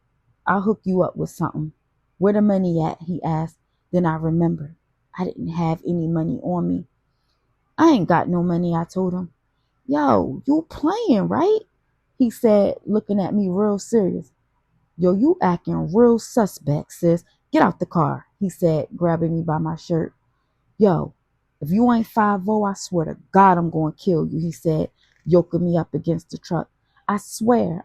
I'll hook you up with something. Where the money at? He asked. Then I remembered. I didn't have any money on me. I ain't got no money, I told him. Yo, you playing, right? He said, looking at me real serious. Yo, you acting real suspect, sis. Get out the car, he said, grabbing me by my shirt. Yo, if you ain't 5-0, I swear to God I'm going to kill you, he said, yoking me up against the truck. I swear,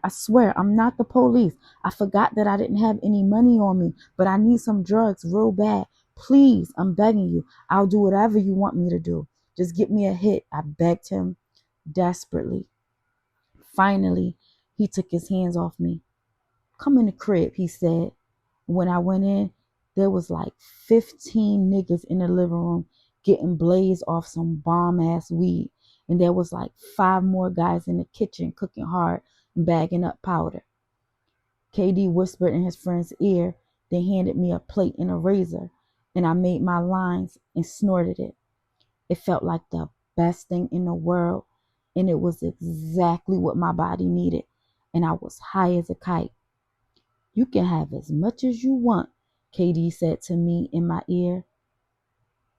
I'm not the police. I forgot that I didn't have any money on me, but I need some drugs real bad. Please, I'm begging you. I'll do whatever you want me to do. Just get me a hit, I begged him desperately. Finally, he took his hands off me. Come in the crib, he said. When I went in, there was like 15 niggas in the living room getting blazed off some bomb-ass weed. And there was like 5 more guys in the kitchen cooking hard and bagging up powder. KD whispered in his friend's ear, then handed me a plate and a razor, and I made my lines and snorted it. It felt like the best thing in the world, and it was exactly what my body needed, and I was high as a kite. You can have as much as you want, KD said to me in my ear.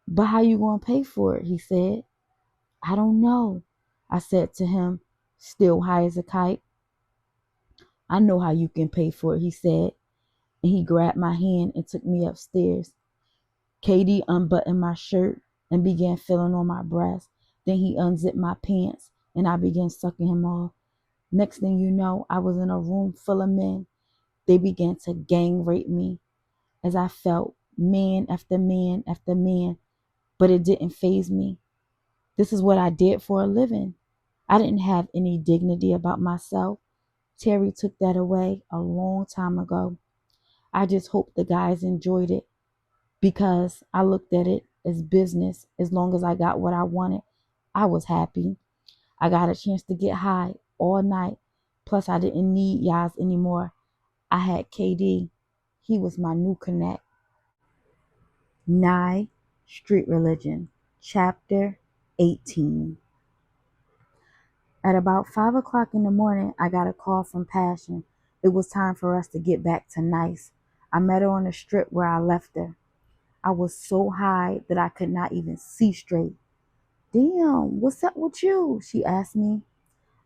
But how you gonna pay for it? He said. I don't know, I said to him, still high as a kite. I know how you can pay for it, he said, and he grabbed my hand and took me upstairs. KD unbuttoned my shirt and began feeling on my breast. Then he unzipped my pants and I began sucking him off. Next thing you know, I was in a room full of men. They began to gang rape me as I felt man after man after man, but it didn't faze me. This is what I did for a living. I didn't have any dignity about myself. Terry took that away a long time ago. I just hope the guys enjoyed it because I looked at it as business. As long as I got what I wanted, I was happy. I got a chance to get high all night. Plus, I didn't need y'all anymore. I had KD. He was my new connect. Nye, Street Religion, Chapter 18. At about 5 o'clock in the morning, I got a call from Passion. It was time for us to get back to Nice. I met her on the strip where I left her. I was so high that I could not even see straight. Damn, what's up with you? She asked me.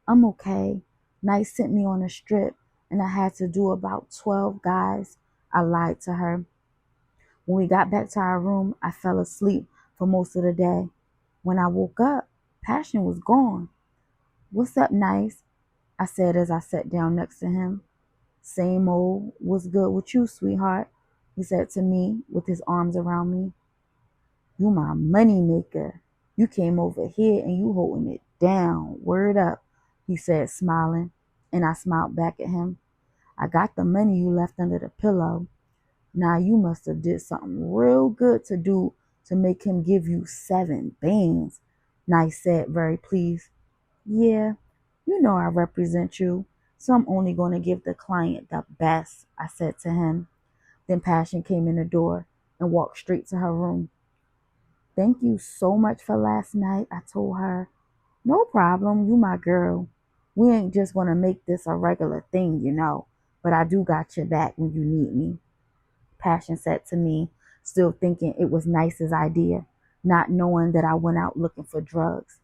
I'm okay. Nice sent me on a strip and I had to do about 12 guys. I lied to her. When we got back to our room, I fell asleep for most of the day. When I woke up, Passion was gone. What's up, Nice? I said as I sat down next to him. Same old, what's good with you, sweetheart? He said to me with his arms around me. You my money maker. You came over here and you holding it down. Word up, he said, smiling. And I smiled back at him. I got the money you left under the pillow. Now you must have did something real good to do to make him give you 7 bands. Nice said, very pleased. Yeah, you know I represent you, so I'm only going to give the client the best, I said to him. Then Passion came in the door and walked straight to her room. Thank you so much for last night, I told her. No problem, you my girl. We ain't just going to make this a regular thing, you know, but I do got your back when you need me. Passion said to me, still thinking it was Nice's idea, not knowing that I went out looking for drugs.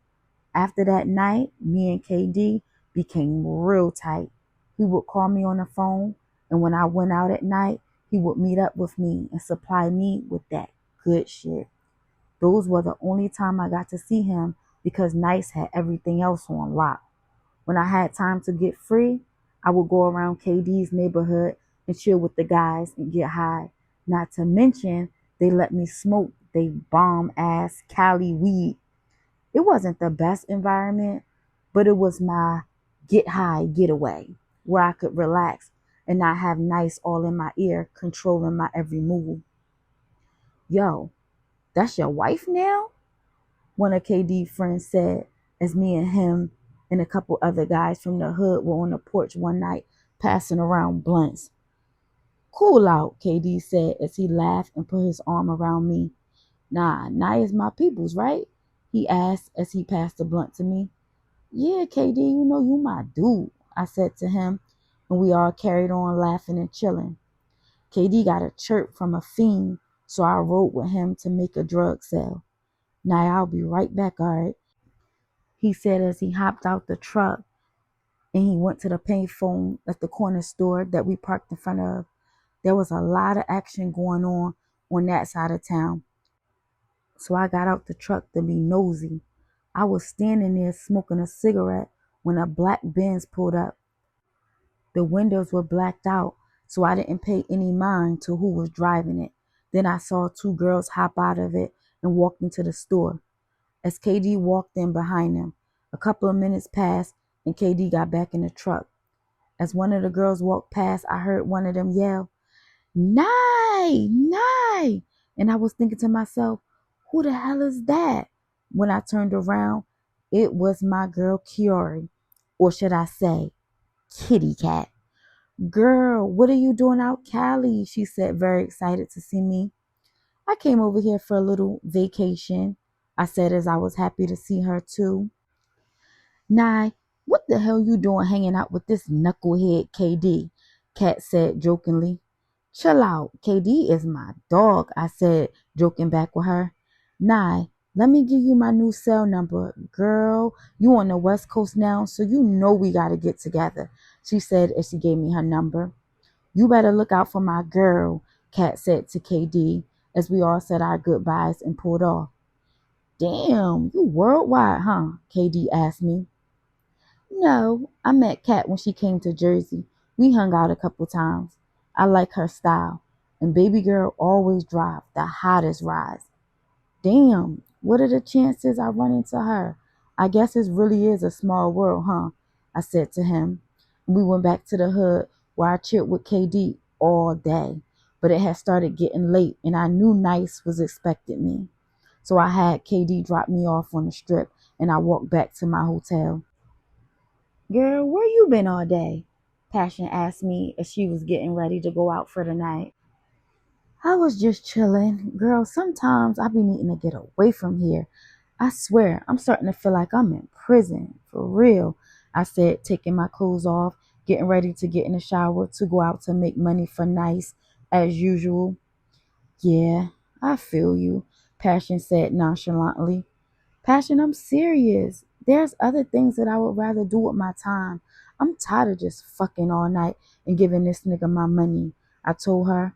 After that night, me and KD became real tight. He would call me on the phone, and when I went out at night, he would meet up with me and supply me with that good shit. Those were the only time I got to see him because Nice had everything else on lock. When I had time to get free, I would go around KD's neighborhood and chill with the guys and get high. Not to mention, they let me smoke they bomb-ass Cali weed. It wasn't the best environment, but it was my get high getaway where I could relax and not have Nice all in my ear controlling my every move. Yo, that's your wife now? one of KD's friends said, as me and him and a couple other guys from the hood were on the porch one night passing around blunts. Cool out, KD said as he laughed and put his arm around me. Nah, Naya's my peoples, right? He asked as he passed the blunt to me. Yeah, KD, you know you my dude, I said to him, and we all carried on laughing and chilling. KD got a chirp from a fiend, so I rode with him to make a drug sale. Naya, I'll be right back, alright? He said as he hopped out the truck and he went to the payphone at the corner store that we parked in front of. There was a lot of action going on that side of town. So I got out the truck to be nosy. I was standing there smoking a cigarette when a black Benz pulled up. The windows were blacked out, so I didn't pay any mind to who was driving it. Then I saw two girls hop out of it and walk into the store. As KD walked in behind them, a couple of minutes passed and KD got back in the truck. As one of the girls walked past, I heard one of them yell, "Nye! Nye!" And I was thinking to myself, who the hell is that? When I turned around, it was my girl Kiori, or should I say, Kitty Cat. "Girl, what are you doing out Cali?" she said, very excited to see me. "I came over here for a little vacation," I said as I was happy to see her too. "Nye, what the hell you doing hanging out with this knucklehead KD?" Cat said jokingly. "Chill out, KD is my dog," I said, joking back with her. "Nye, let me give you my new cell number. Girl, you on the West Coast now, so you know we gotta get together," she said as she gave me her number. "You better look out for my girl," Cat said to KD as we all said our goodbyes and pulled off. "Damn, you worldwide, huh?" KD asked me. "No, I met Kat when she came to Jersey. We hung out a couple times. I like her style. And baby girl always drive the hottest rides." "Damn, what are the chances I run into her? I guess it really is a small world, huh?" I said to him. We went back to the hood where I chilled with KD all day. But it had started getting late and I knew Nice was expecting me. So I had KD drop me off on the strip and I walked back to my hotel. "Girl, where you been all day?" Passion asked me as she was getting ready to go out for the night. "I was just chilling. Girl, sometimes I be needing to get away from here. I swear, I'm starting to feel like I'm in prison. For real," I said, taking my clothes off, getting ready to get in the shower to go out to make money for Nice, as usual. "Yeah, I feel you," Passion said nonchalantly. "Passion, I'm serious. There's other things that I would rather do with my time. I'm tired of just fucking all night and giving this nigga my money," I told her.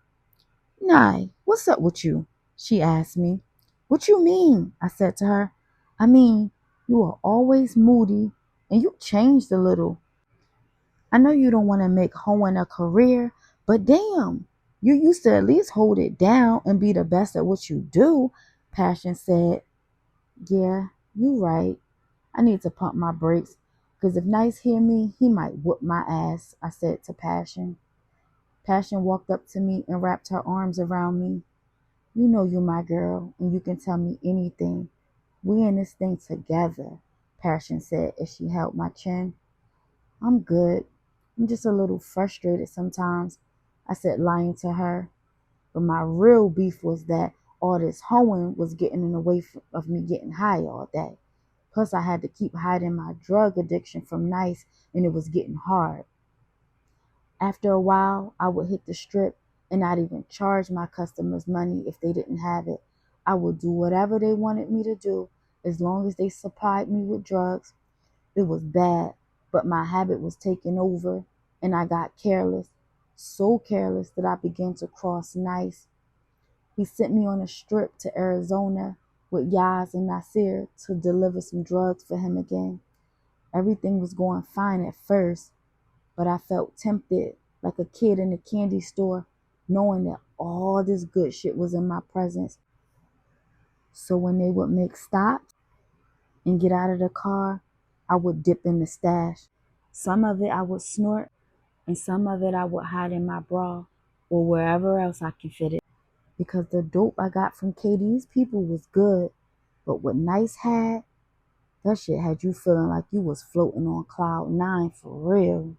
"Nye, what's up with you?" she asked me. "What you mean?" I said to her. "I mean, you are always moody and you changed a little. I know you don't want to make hoeing a career, but damn, you used to at least hold it down and be the best at what you do," Passion said. "Yeah, you right. I need to pump my brakes, because if Nice hear me, he might whoop my ass," I said to Passion. Passion walked up to me and wrapped her arms around me. "You know you my girl, and you can tell me anything. We in this thing together," Passion said as she held my chin. "I'm good. I'm just a little frustrated sometimes," I said, lying to her. But my real beef was that all this hoeing was getting in the way of me getting high all day. Plus, I had to keep hiding my drug addiction from Nice, and it was getting hard. After a while, I would hit the strip and not even charge my customers money if they didn't have it. I would do whatever they wanted me to do as long as they supplied me with drugs. It was bad, but my habit was taking over, and I got careless. So careless that I began to cross Nice. He sent me on a strip to Arizona with Yaz and Nasir to deliver some drugs for him again. Everything was going fine at first, but I felt tempted like a kid in a candy store, knowing that all this good shit was in my presence. So when they would make stops and get out of the car, I would dip in the stash. Some of it I would snort, and some of it I would hide in my bra or wherever else I can fit it. Because the dope I got from KD's people was good. But what Nice had, that shit had you feeling like you was floating on cloud nine for real.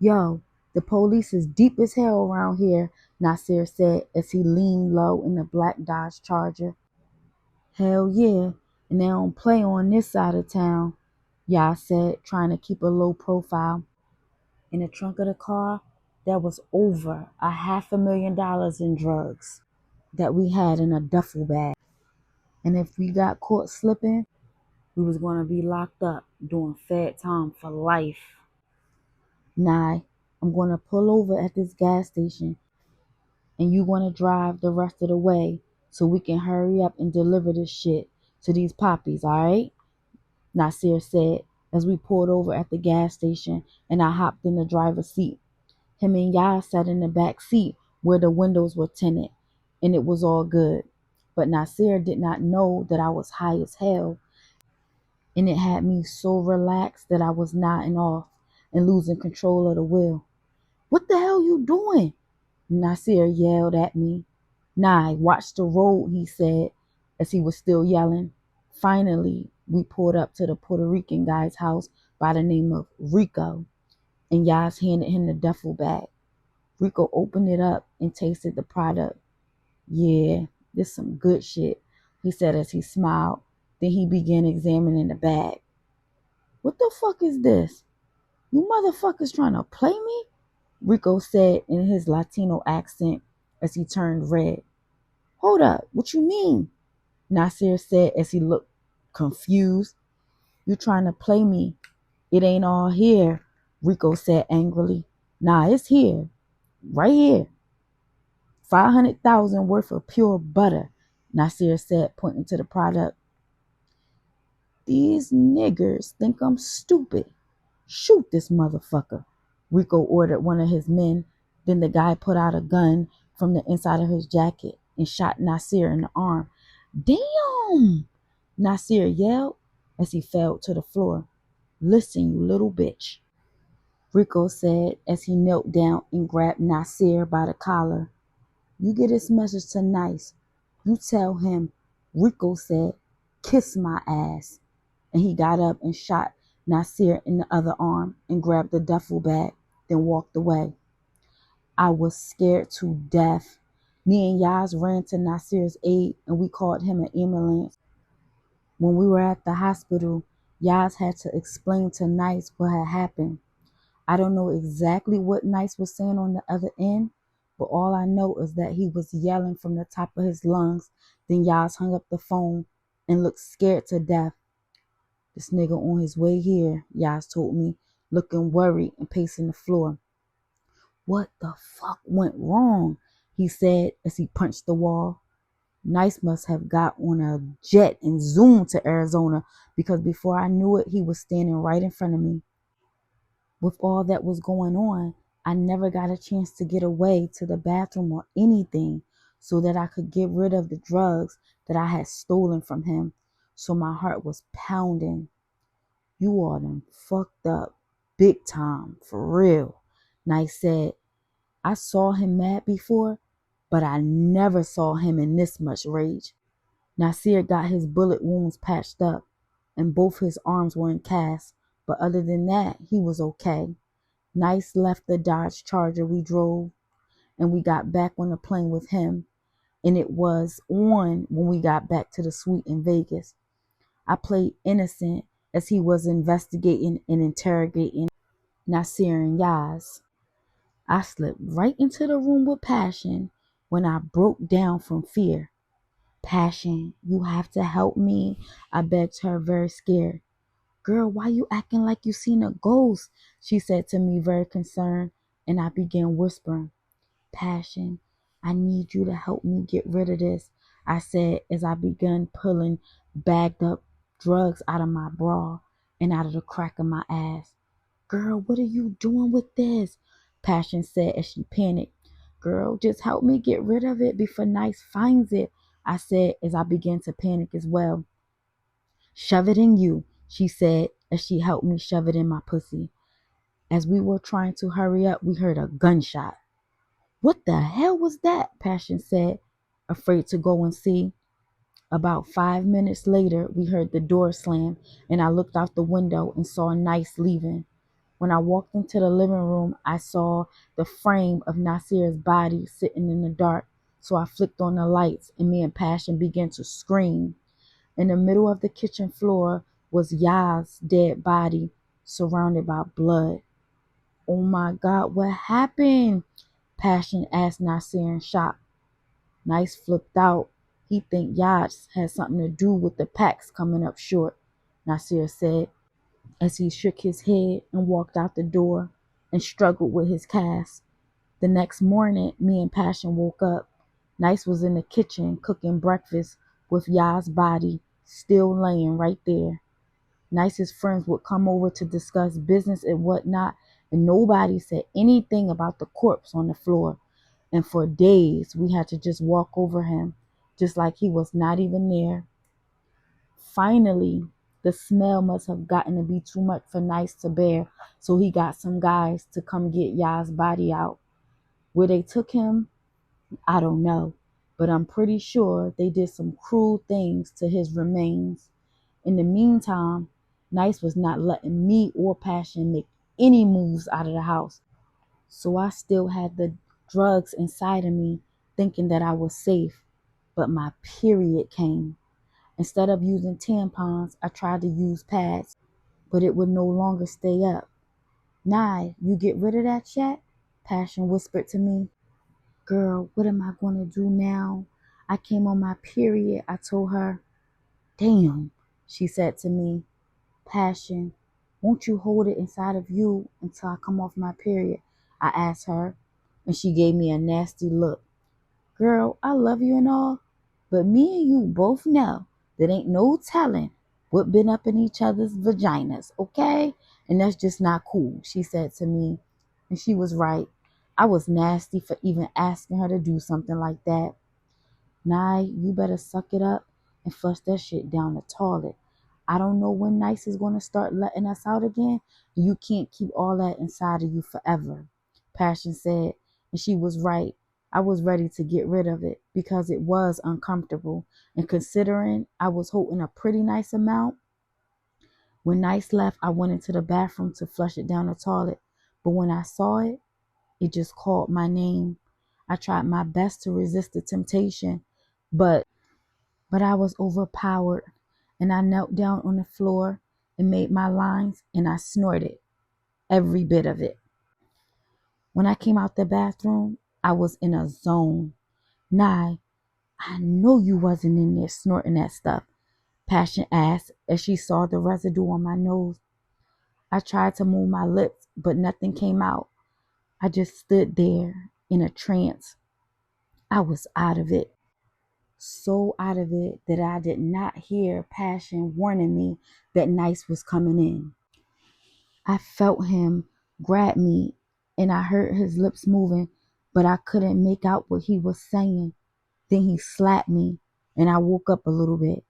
Yo, the police is deep as hell around here, Nasir said as he leaned low in the black Dodge Charger. Hell yeah, and they don't play on this side of town, Yah said, trying to keep a low profile. In the trunk of the car, there was over $500,000 in drugs that we had in a duffel bag. And if we got caught slipping, we was going to be locked up doing fed time for life. Nah, I'm going to pull over at this gas station and you going to drive the rest of the way so we can hurry up and deliver this shit to these poppies, alright? Nasir said as we pulled over at the gas station and I hopped in the driver's seat. Him and Yah sat in the back seat where the windows were tinted and it was all good. But Nasir did not know that I was high as hell, and it had me so relaxed that I was nodding off and losing control of the wheel. What the hell you doing? Nasir yelled at me. Nah, watch the road, he said as he was still yelling. Finally, we pulled up to the Puerto Rican guy's house by the name of Rico, and Yas handed him the duffel bag. Rico opened it up and tasted the product. Yeah, this some good shit, he said as he smiled. Then he began examining the bag. What the fuck is this? You motherfuckers trying to play me? Rico said in his Latino accent as he turned red. Hold up, what you mean? Nasir said as he looked confused. You trying to play me? It ain't all here, Rico said angrily. Nah, it's here. Right here. 500,000 worth of pure butter, Nasir said, pointing to the product. These niggers think I'm stupid. Shoot this motherfucker, Rico ordered one of his men. Then the guy put out a gun from the inside of his jacket and shot Nasir in the arm. Damn, Nasir yelled as he fell to the floor. Listen, you little bitch, Rico said as he knelt down and grabbed Nasir by the collar. You get this message to Nice. You tell him, Rico said, kiss my ass. And he got up and shot Nasir in the other arm and grabbed the duffel bag, then walked away. I was scared to death. Me and Yaz ran to Nasir's aid and we called him an ambulance. When we were at the hospital, Yaz had to explain to Nice what had happened. I don't know exactly what Nice was saying on the other end, but all I know is that he was yelling from the top of his lungs. Then Yaz hung up the phone and looked scared to death. This nigga on his way here, Yaz told me, looking worried and pacing the floor. What the fuck went wrong? He said as he punched the wall. Nice must have got on a jet and zoomed to Arizona, because before I knew it, he was standing right in front of me. With all that was going on, I never got a chance to get away to the bathroom or anything so that I could get rid of the drugs that I had stolen from him. So my heart was pounding. You all done fucked up big time, for real, Nice said. I saw him mad before, but I never saw him in this much rage. Nasir got his bullet wounds patched up and both his arms were in casts, but other than that, he was okay. Nice left the Dodge Charger we drove and we got back on the plane with him, and it was on when we got back to the suite in Vegas. I played innocent as he was investigating and interrogating Nasir and Yaz. I slipped right into the room with Passion when I broke down from fear. Passion, you have to help me, I begged her, very scared. Girl, why you acting like you seen a ghost? She said to me, very concerned, and I began whispering. Passion, I need you to help me get rid of this, I said as I began pulling bagged up drugs out of my bra and out of the crack of my ass. Girl, what are you doing with this? Passion said as she panicked. Girl, just help me get rid of it before Nice finds it, I said as I began to panic as well. Shove it in you, she said as she helped me shove it in my pussy. As we were trying to hurry up, we heard a gunshot. What the hell was that? Passion said, afraid to go and see. About 5 minutes later, we heard the door slam, and I looked out the window and saw Nice leaving. When I walked into the living room, I saw the frame of Nasir's body sitting in the dark. So I flicked on the lights, and me and Passion began to scream. In the middle of the kitchen floor was Yaz's dead body, surrounded by blood. Oh my God, what happened? Passion asked Nasir in shock. Nice flipped out. He think Yaz had something to do with the packs coming up short, Nasir said, as he shook his head and walked out the door and struggled with his cast. The next morning, me and Passion woke up. Nice was in the kitchen cooking breakfast with Yaz's body still laying right there. Nice's friends would come over to discuss business and whatnot, and nobody said anything about the corpse on the floor. And for days, we had to just walk over him, just like he was not even there. Finally, the smell must have gotten to be too much for Nice to bear, so he got some guys to come get Yaz's body out. Where they took him, I don't know, but I'm pretty sure they did some cruel things to his remains. In the meantime, Nice was not letting me or Passion make any moves out of the house, so I still had the drugs inside of me, thinking that I was safe. But my period came. Instead of using tampons, I tried to use pads, but it would no longer stay up. "Nye, you get rid of that yet?" Passion whispered to me. "Girl, what am I going to do now? I came on my period," I told her. "Damn," she said to me. "Passion, won't you hold it inside of you until I come off my period?" I asked her, and she gave me a nasty look. "Girl, I love you and all, but me and you both know that ain't no telling what been up in each other's vaginas, okay? And that's just not cool," she said to me. And she was right. I was nasty for even asking her to do something like that. "Nah, you better suck it up and flush that shit down the toilet. I don't know when Nice is going to start letting us out again. You can't keep all that inside of you forever," Passion said. And she was right. I was ready to get rid of it because it was uncomfortable. And considering I was holding a pretty nice amount, when Nice left, I went into the bathroom to flush it down the toilet. But when I saw it, it just called my name. I tried my best to resist the temptation, but I was overpowered, and I knelt down on the floor and made my lines, and I snorted every bit of it. When I came out the bathroom, I was in a zone. "Nye, I know you wasn't in there snorting that stuff," Passion asked as she saw the residue on my nose. I tried to move my lips, but nothing came out. I just stood there in a trance. I was out of it. So out of it that I did not hear Passion warning me that Nice was coming in. I felt him grab me, and I heard his lips moving, but I couldn't make out what he was saying. Then he slapped me, and I woke up a little bit.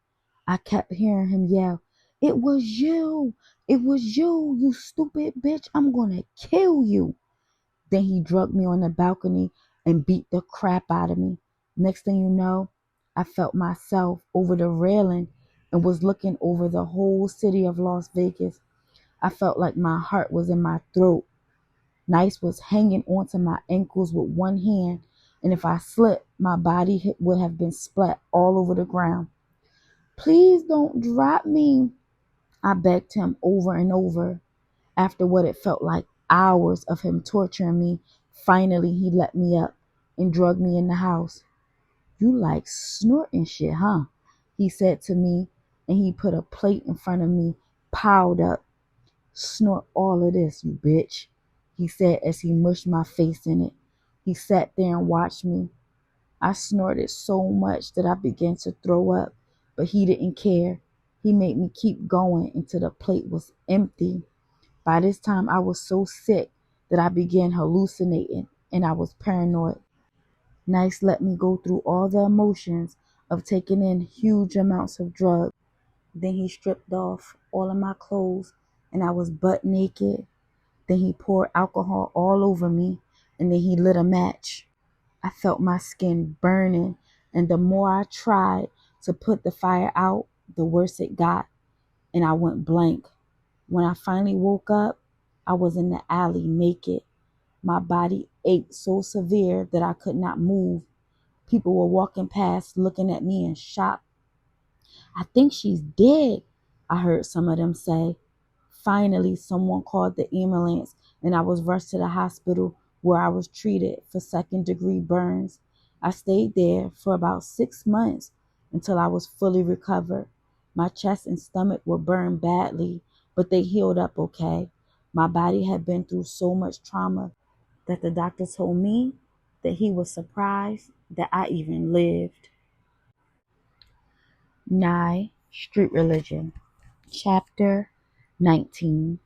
I kept hearing him yell, "It was you! It was you, you stupid bitch! I'm gonna kill you!" Then he drugged me on the balcony and beat the crap out of me. Next thing you know, I felt myself over the railing and was looking over the whole city of Las Vegas. I felt like my heart was in my throat. Nice was hanging onto my ankles with one hand, and if I slipped, my body would have been splat all over the ground. "Please don't drop me," I begged him over and over. After what it felt like hours of him torturing me, finally he let me up and drugged me in the house. "You like snorting shit, huh?" he said to me, and he put a plate in front of me, piled up. "Snort all of this, you bitch," he said as he mushed my face in it. He sat there and watched me. I snorted so much that I began to throw up, but he didn't care. He made me keep going until the plate was empty. By this time, I was so sick that I began hallucinating, and I was paranoid. Nice let me go through all the emotions of taking in huge amounts of drugs. Then he stripped off all of my clothes, and I was butt naked. Then he poured alcohol all over me, and then he lit a match. I felt my skin burning, and the more I tried to put the fire out, the worse it got, and I went blank. When I finally woke up, I was in the alley naked. My body ached so severe that I could not move. People were walking past looking at me in shock. "I think she's dead," I heard some of them say. Finally, someone called the ambulance and I was rushed to the hospital where I was treated for second-degree burns. I stayed there for about 6 months until I was fully recovered. My chest and stomach were burned badly, but they healed up okay. My body had been through so much trauma that the doctor told me that he was surprised that I even lived. 9. Street Religion. Chapter 19.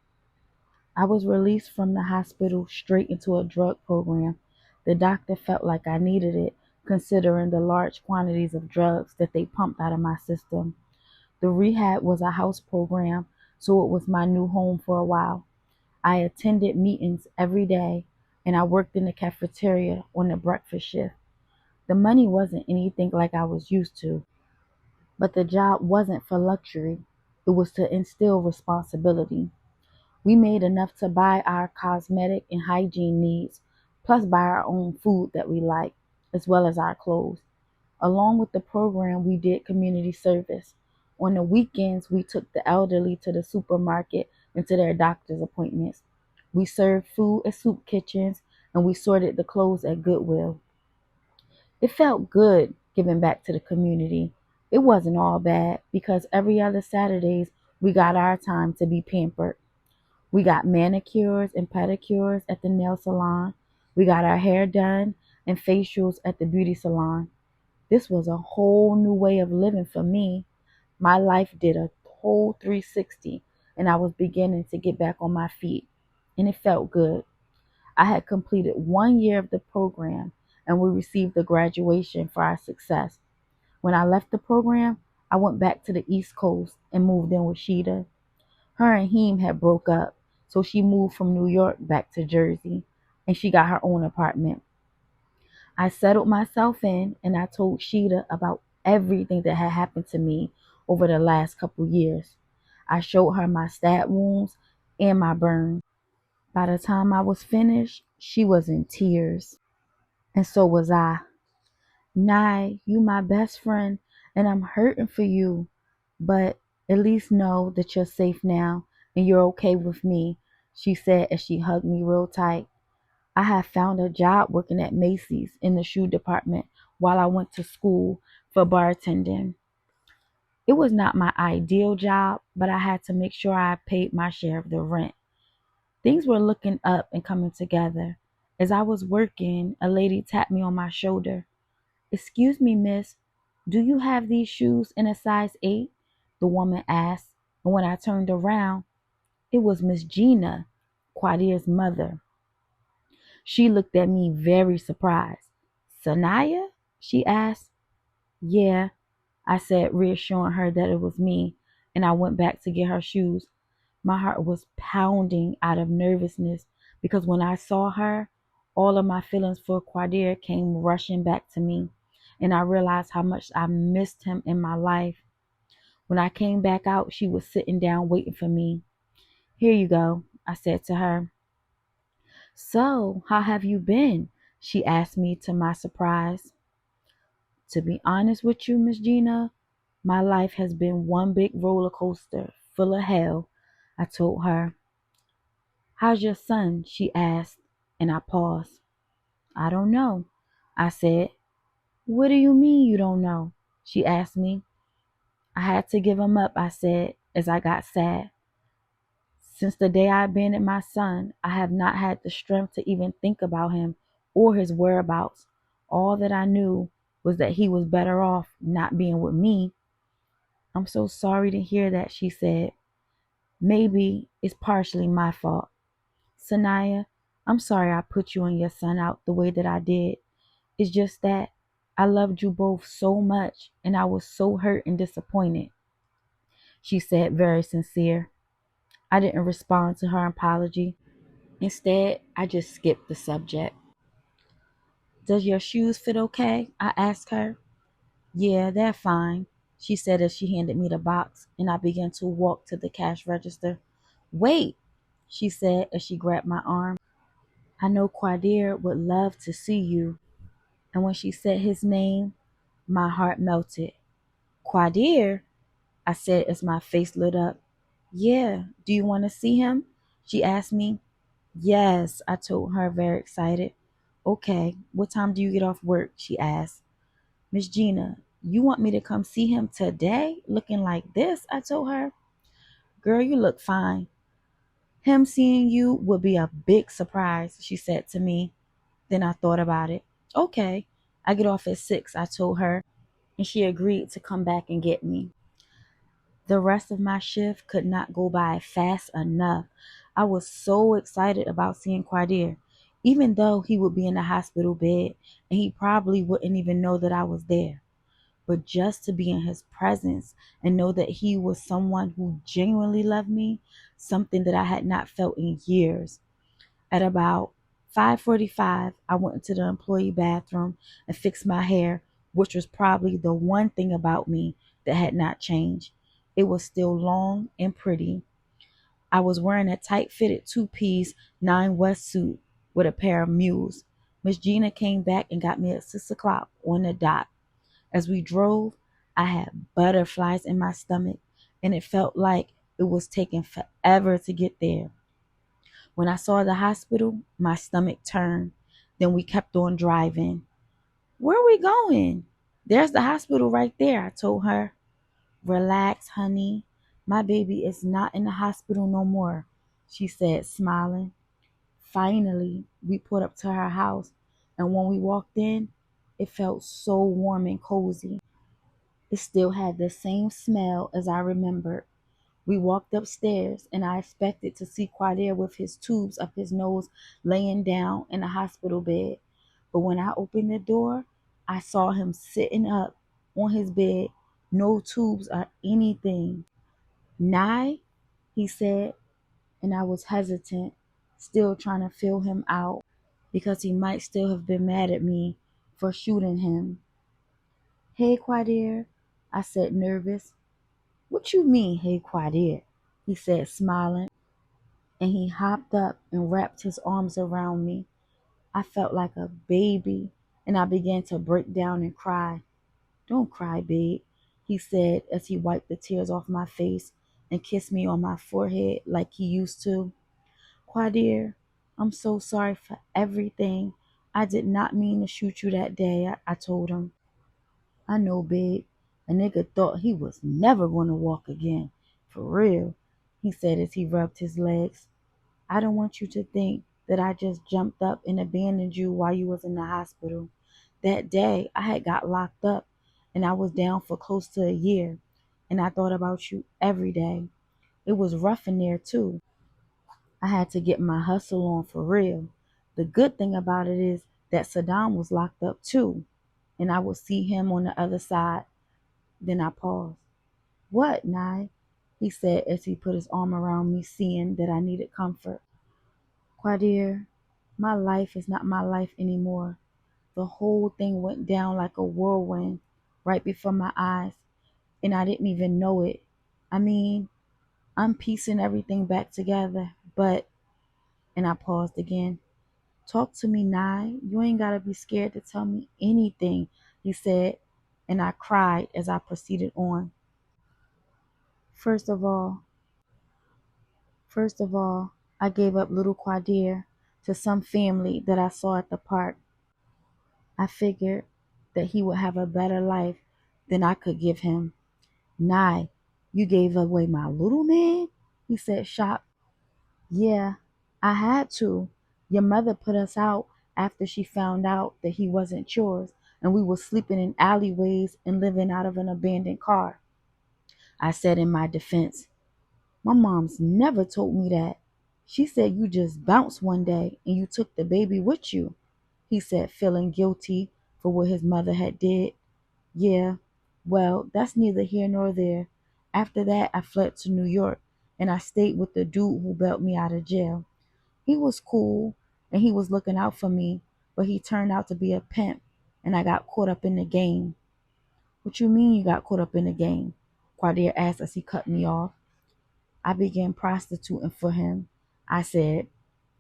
I was released from the hospital straight into a drug program. The doctor felt like I needed it, considering the large quantities of drugs that they pumped out of my system. The rehab was a house program, so it was my new home for a while. I attended meetings every day, and I worked in the cafeteria on the breakfast shift. The money wasn't anything like I was used to, but the job wasn't for luxury. It was to instill responsibility. We made enough to buy our cosmetic and hygiene needs, plus buy our own food that we liked, as well as our clothes. Along with the program, we did community service. On the weekends, we took the elderly to the supermarket and to their doctor's appointments. We served food at soup kitchens, and we sorted the clothes at Goodwill. It felt good giving back to the community. It wasn't all bad because every other Saturdays we got our time to be pampered. We got manicures and pedicures at the nail salon. We got our hair done and facials at the beauty salon. This was a whole new way of living for me. My life did a whole 360 and I was beginning to get back on my feet. And it felt good. I had completed 1 year of the program and we received the graduation for our success. When I left the program, I went back to the East Coast and moved in with Sheeta. Her and him had broke up, so she moved from New York back to Jersey, and she got her own apartment. I settled myself in, and I told Sheeta about everything that had happened to me over the last couple years. I showed her my stab wounds and my burns. By the time I was finished, she was in tears, and so was I. "Nye, you my best friend, and I'm hurting for you. But at least know that you're safe now and you're okay with me," she said as she hugged me real tight. I had found a job working at Macy's in the shoe department while I went to school for bartending. It was not my ideal job, but I had to make sure I paid my share of the rent. Things were looking up and coming together. As I was working, a lady tapped me on my shoulder. "Excuse me, miss, do you have these shoes in a size 8?" the woman asked, and when I turned around, it was Miss Gina, Quadir's mother. She looked at me very surprised. "Saniyah?" she asked. "Yeah," I said, reassuring her that it was me, and I went back to get her shoes. My heart was pounding out of nervousness because when I saw her, all of my feelings for Quadir came rushing back to me, and I realized how much I missed him in my life. When I came back out, she was sitting down waiting for me. "Here you go," I said to her. "So, how have you been?" she asked me to my surprise. "To be honest with you, Miss Gina, my life has been one big roller coaster full of hell," I told her. "How's your son?" she asked, and I paused. "I don't know," I said. "What do you mean you don't know?" she asked me. "I had to give him up," I said, as I got sad. "Since the day I abandoned my son, I have not had the strength to even think about him or his whereabouts. All that I knew was that he was better off not being with me." "I'm so sorry to hear that," she said. "Maybe it's partially my fault. Saniyah, I'm sorry I put you and your son out the way that I did. It's just that I loved you both so much and I was so hurt and disappointed," she said, very sincere. I didn't respond to her apology. Instead, I just skipped the subject. "Does your shoes fit okay?" I asked her. "Yeah, they're fine," she said as she handed me the box, and I began to walk to the cash register. Wait, she said as she grabbed my arm. I know Quadir would love to see you. And when she said his name, my heart melted. Quadir? I said as my face lit up. Yeah, do you want to see him? She asked me. Yes, I told her, very excited. Okay, what time do you get off work? She asked. Miss Gina, you want me to come see him today? Looking like this? I told her. Girl, you look fine. Him seeing you would be a big surprise, she said to me. Then I thought about it. Okay, I get off at 6, I told her, and she agreed to come back and get me. The rest of my shift could not go by fast enough. I was so excited about seeing Quadir, even though he would be in the hospital bed and he probably wouldn't even know that I was there. But just to be in his presence and know that he was someone who genuinely loved me, something that I had not felt in years. At about 5:45, I went into the employee bathroom and fixed my hair, which was probably the one thing about me that had not changed. It was still long and pretty. I was wearing a tight-fitted two-piece 9 West suit with a pair of mules. Miss Gina came back and got me at 6 o'clock on the dot. As we drove, I had butterflies in my stomach, and it felt like it was taking forever to get there. When I saw the hospital, my stomach turned. Then we kept on driving. Where are we going? There's the hospital right there, I told her. Relax, honey. My baby is not in the hospital no more, she said, smiling. Finally, we pulled up to her house, and when we walked in, it felt so warm and cozy. It still had the same smell as I remembered. We walked upstairs, and I expected to see Quadir with his tubes up his nose laying down in a hospital bed. But when I opened the door, I saw him sitting up on his bed, no tubes or anything. Nye, he said, and I was hesitant, still trying to feel him out because he might still have been mad at me for shooting him. Hey, Quadir, I said, nervous. What you mean, hey, Quadir? He said, smiling, and he hopped up and wrapped his arms around me. I felt like a baby, and I began to break down and cry. Don't cry, babe, he said as he wiped the tears off my face and kissed me on my forehead like he used to. Quadir, I'm so sorry for everything. I did not mean to shoot you that day, I told him. I know, babe. A nigga thought he was never going to walk again. For real, he said as he rubbed his legs. I don't want you to think that I just jumped up and abandoned you while you was in the hospital. That day, I had got locked up, and I was down for close to a year, and I thought about you every day. It was rough in there, too. I had to get my hustle on for real. The good thing about it is that Saddam was locked up, too, and I would see him on the other side. Then I paused. What, Nye? He said as he put his arm around me, seeing that I needed comfort. Quadir, my life is not my life anymore. The whole thing went down like a whirlwind right before my eyes, and I didn't even know it. I mean, I'm piecing everything back together, but, and I paused again. Talk to me, Nye. You ain't gotta be scared to tell me anything, he said, and I cried as I proceeded on. First of all, First of all, I gave up little Quadir to some family that I saw at the park. I figured that he would have a better life than I could give him. Nye, you gave away my little man? He said, shocked. Yeah, I had to. Your mother put us out after she found out that he wasn't yours, and we were sleeping in alleyways and living out of an abandoned car. I said in my defense, my mom's never told me that. She said you just bounced one day and you took the baby with you, he said, feeling guilty for what his mother had did. Yeah, well, that's neither here nor there. After that, I fled to New York, and I stayed with the dude who bailed me out of jail. He was cool, and he was looking out for me, but he turned out to be a pimp, and I got caught up in the game. What you mean you got caught up in the game? Quadir asked as he cut me off. I began prostituting for him, I said,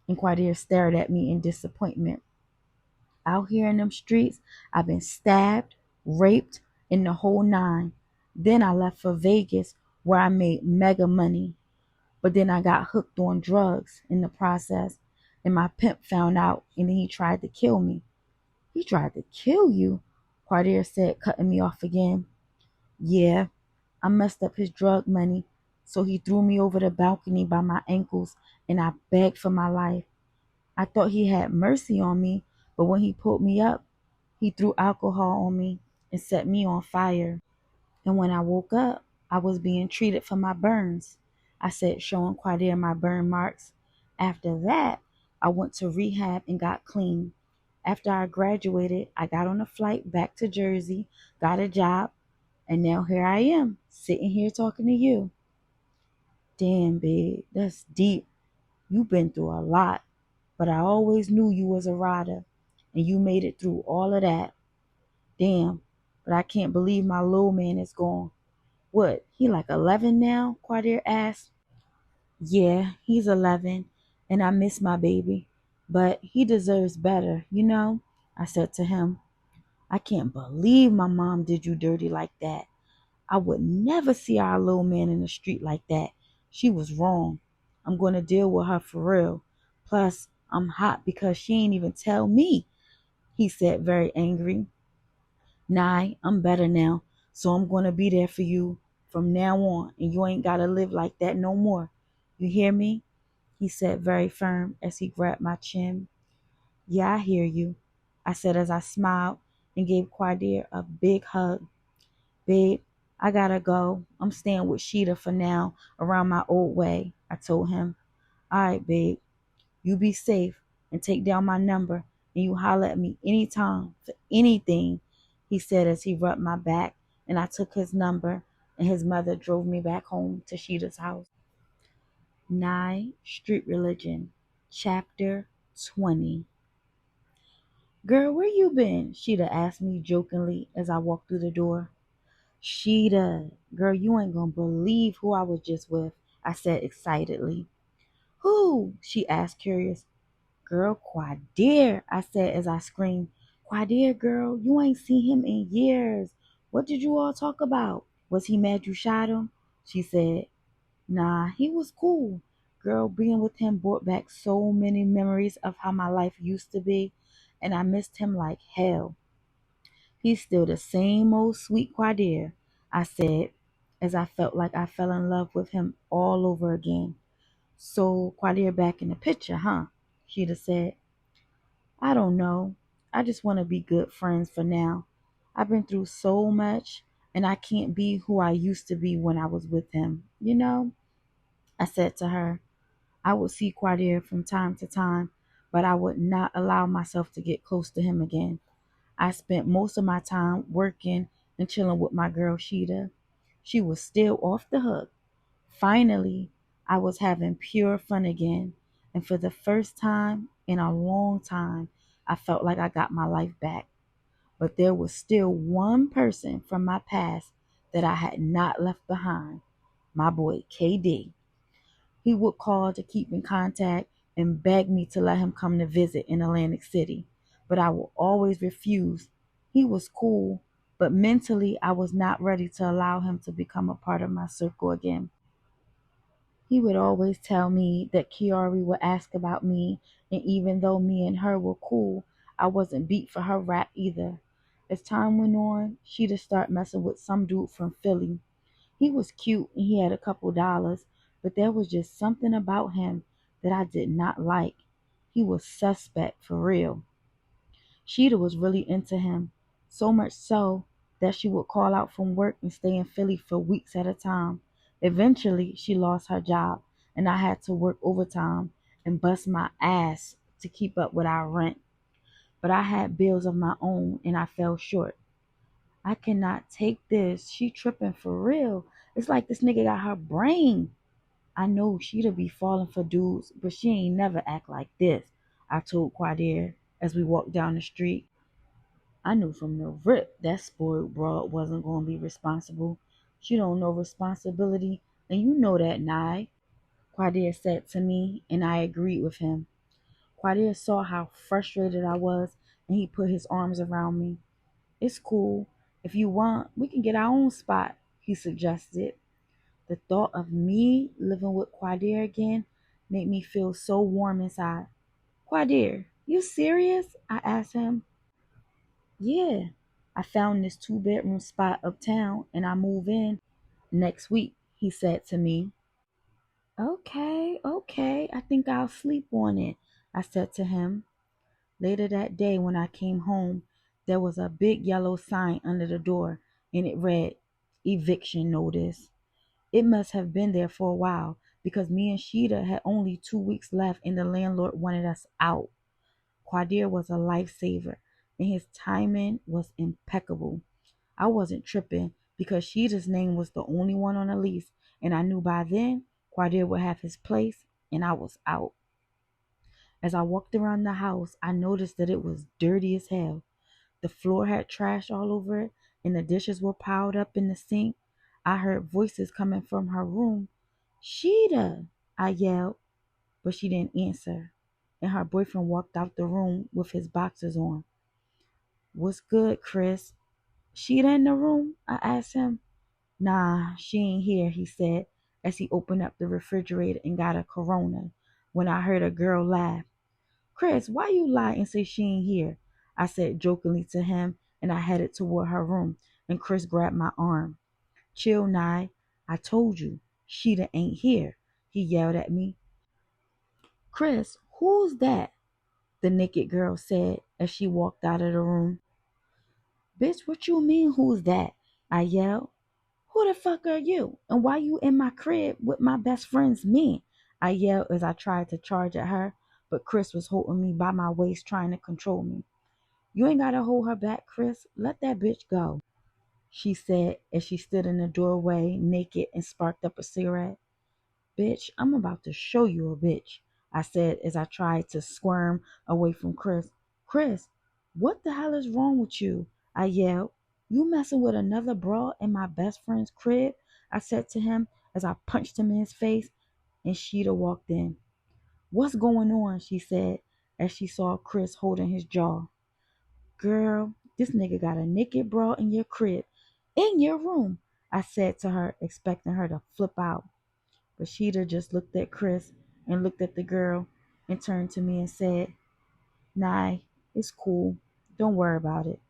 and Quadir stared at me in disappointment. Out here in them streets, I've been stabbed, raped, and the whole nine. Then I left for Vegas where I made mega money. But then I got hooked on drugs in the process, and my pimp found out, and then he tried to kill me. He tried to kill you? Quadir said, cutting me off again. Yeah, I messed up his drug money, so he threw me over the balcony by my ankles, and I begged for my life. I thought he had mercy on me, but when he pulled me up, he threw alcohol on me and set me on fire. And when I woke up, I was being treated for my burns, I said, showing Quadir my burn marks. After that, I went to rehab and got clean. After I graduated, I got on a flight back to Jersey, got a job, and now here I am, sitting here talking to you. Damn, babe, that's deep. You've been through a lot, but I always knew you was a rider, and you made it through all of that. Damn, but I can't believe my little man is gone. What, he like 11 now? Quadir asked. Yeah, he's 11, and I miss my baby, but he deserves better, you know? I said to him. I can't believe my mom did you dirty like that. I would never see our little man in the street like that. She was wrong. I'm going to deal with her for real. Plus, I'm hot because she ain't even tell me, he said, very angry. Nah, I'm better now, so I'm going to be there for you from now on, and you ain't got to live like that no more. You hear me? He said, very firm as he grabbed my chin. Yeah, I hear you, I said as I smiled and gave Quadir a big hug. Babe, I gotta go. I'm staying with Sheeta for now, around my old way, I told him. All right, babe. You be safe and take down my number, and you holler at me anytime for anything, he said as he rubbed my back, and I took his number, and his mother drove me back home to Sheeta's house. 9. Street Religion, Chapter 20. Girl, where you been? Sheeta asked me jokingly as I walked through the door. Sheeta, girl, you ain't gonna believe who I was just with, I said excitedly. Who? She asked, curious. Girl, Quadir, I said as I screamed. Quadir, girl, you ain't seen him in years. What did you all talk about? Was he mad you shot him? She said. Nah, he was cool. Girl, being with him brought back so many memories of how my life used to be, and I missed him like hell. He's still the same old sweet Quadir, I said, as I felt like I fell in love with him all over again. So Quadir back in the picture, huh? She'd said. I don't know. I just want to be good friends for now. I've been through so much, and I can't be who I used to be when I was with him, you know? I said to her. I would see Quadir from time to time, but I would not allow myself to get close to him again. I spent most of my time working and chilling with my girl Sheeta. She was still off the hook. Finally, I was having pure fun again, and for the first time in a long time, I felt like I got my life back. But there was still one person from my past that I had not left behind, my boy KD. He would call to keep in contact and beg me to let him come to visit in Atlantic City, but I would always refuse. He was cool, but mentally I was not ready to allow him to become a part of my circle again. He would always tell me that Kiari would ask about me, and even though me and her were cool, I wasn't beat for her rap either. As time went on, she'd start messing with some dude from Philly. He was cute and he had a couple dollars, but there was just something about him that I did not like. He was suspect for real. Sheeta was really into him, so much so that she would call out from work and stay in Philly for weeks at a time. Eventually, she lost her job, and I had to work overtime and bust my ass to keep up with our rent. But I had bills of my own, and I fell short. I cannot take this. She tripping for real. It's like this nigga got her brain. I know she'd be falling for dudes, but she ain't never act like this, I told Quadir as we walked down the street. I knew from the rip that spoiled broad wasn't going to be responsible. She don't know responsibility, and you know that, Nye, Quadir said to me, and I agreed with him. Quadir saw how frustrated I was, and he put his arms around me. It's cool. If you want, we can get our own spot, he suggested. The thought of me living with Quadir again made me feel so warm inside. Quadir, you serious? I asked him. Yeah, I found this 2 bedroom spot uptown and I move in next week, he said to me. Okay, okay, I think I'll sleep on it, I said to him. Later that day, when I came home, there was a big yellow sign under the door and it read, Eviction Notice. It must have been there for a while because me and Sheeta had only 2 weeks left and the landlord wanted us out. Quadir was a lifesaver and his timing was impeccable. I wasn't tripping because Sheeta's name was the only one on the lease and I knew by then Quadir would have his place and I was out. As I walked around the house, I noticed that it was dirty as hell. The floor had trash all over it and the dishes were piled up in the sink. I heard voices coming from her room. Sheeta, I yelled, but she didn't answer. And her boyfriend walked out the room with his boxers on. What's good, Chris? Sheeta in the room? I asked him. Nah, she ain't here, he said as he opened up the refrigerator and got a Corona when I heard a girl laugh. Chris, why you lie and say she ain't here? I said jokingly to him and I headed toward her room and Chris grabbed my arm. Chill, Nye. I told you, Sheeta ain't here, he yelled at me. Chris, who's that? The naked girl said as she walked out of the room. Bitch, what you mean who's that? I yelled. Who the fuck are you? And why you in my crib with my best friend's men? I yelled as I tried to charge at her, but Chris was holding me by my waist trying to control me. You ain't gotta hold her back, Chris. Let that bitch go, she said as she stood in the doorway naked and sparked up a cigarette. Bitch, I'm about to show you a bitch, I said as I tried to squirm away from Chris. Chris, what the hell is wrong with you? I yelled. You messing with another broad in my best friend's crib? I said to him as I punched him in his face and Sheeta walked in. What's going on? She said as she saw Chris holding his jaw. Girl, this nigga got a naked broad in your crib, in your room, I said to her, expecting her to flip out. But Sheeta just looked at Chris and looked at the girl and turned to me and said, Nah, it's cool. Don't worry about it.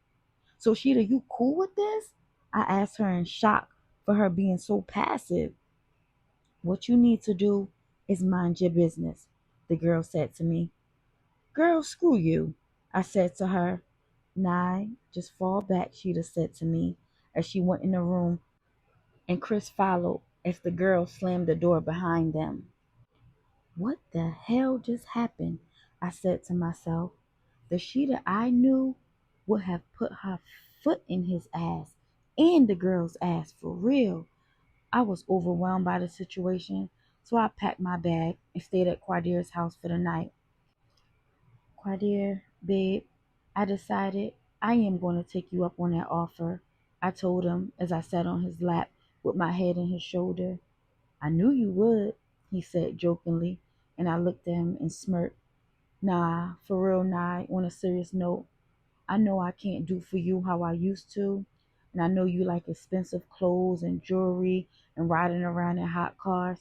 So, Sheeta, you cool with this? I asked her in shock for her being so passive. What you need to do is mind your business, the girl said to me. Girl, screw you, I said to her. Nah, just fall back, Sheeta said to me as she went in the room and Chris followed as the girl slammed the door behind them. What the hell just happened? I said to myself. The Sheeta I knew would have put her foot in his ass and the girl's ass for real. I was overwhelmed by the situation, so I packed my bag and stayed at Quadir's house for the night. Quadir, babe, I decided I am going to take you up on that offer, I told him as I sat on his lap with my head on his shoulder. I knew you would, he said jokingly, and I looked at him and smirked. Nah, for real, nah, on a serious note, I know I can't do for you how I used to, and I know you like expensive clothes and jewelry and riding around in hot cars,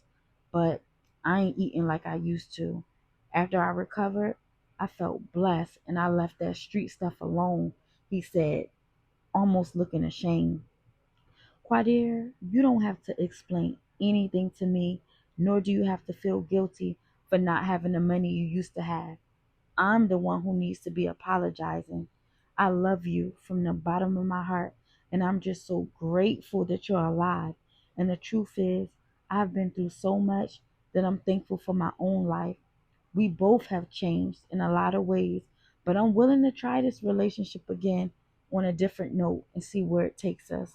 but I ain't eating like I used to. After I recovered, I felt blessed and I left that street stuff alone, he said, almost looking ashamed. Quadir, you don't have to explain anything to me, nor do you have to feel guilty for not having the money you used to have. I'm the one who needs to be apologizing. I love you from the bottom of my heart, and I'm just so grateful that you're alive. And the truth is, I've been through so much that I'm thankful for my own life. We both have changed in a lot of ways, but I'm willing to try this relationship again on a different note and see where it takes us,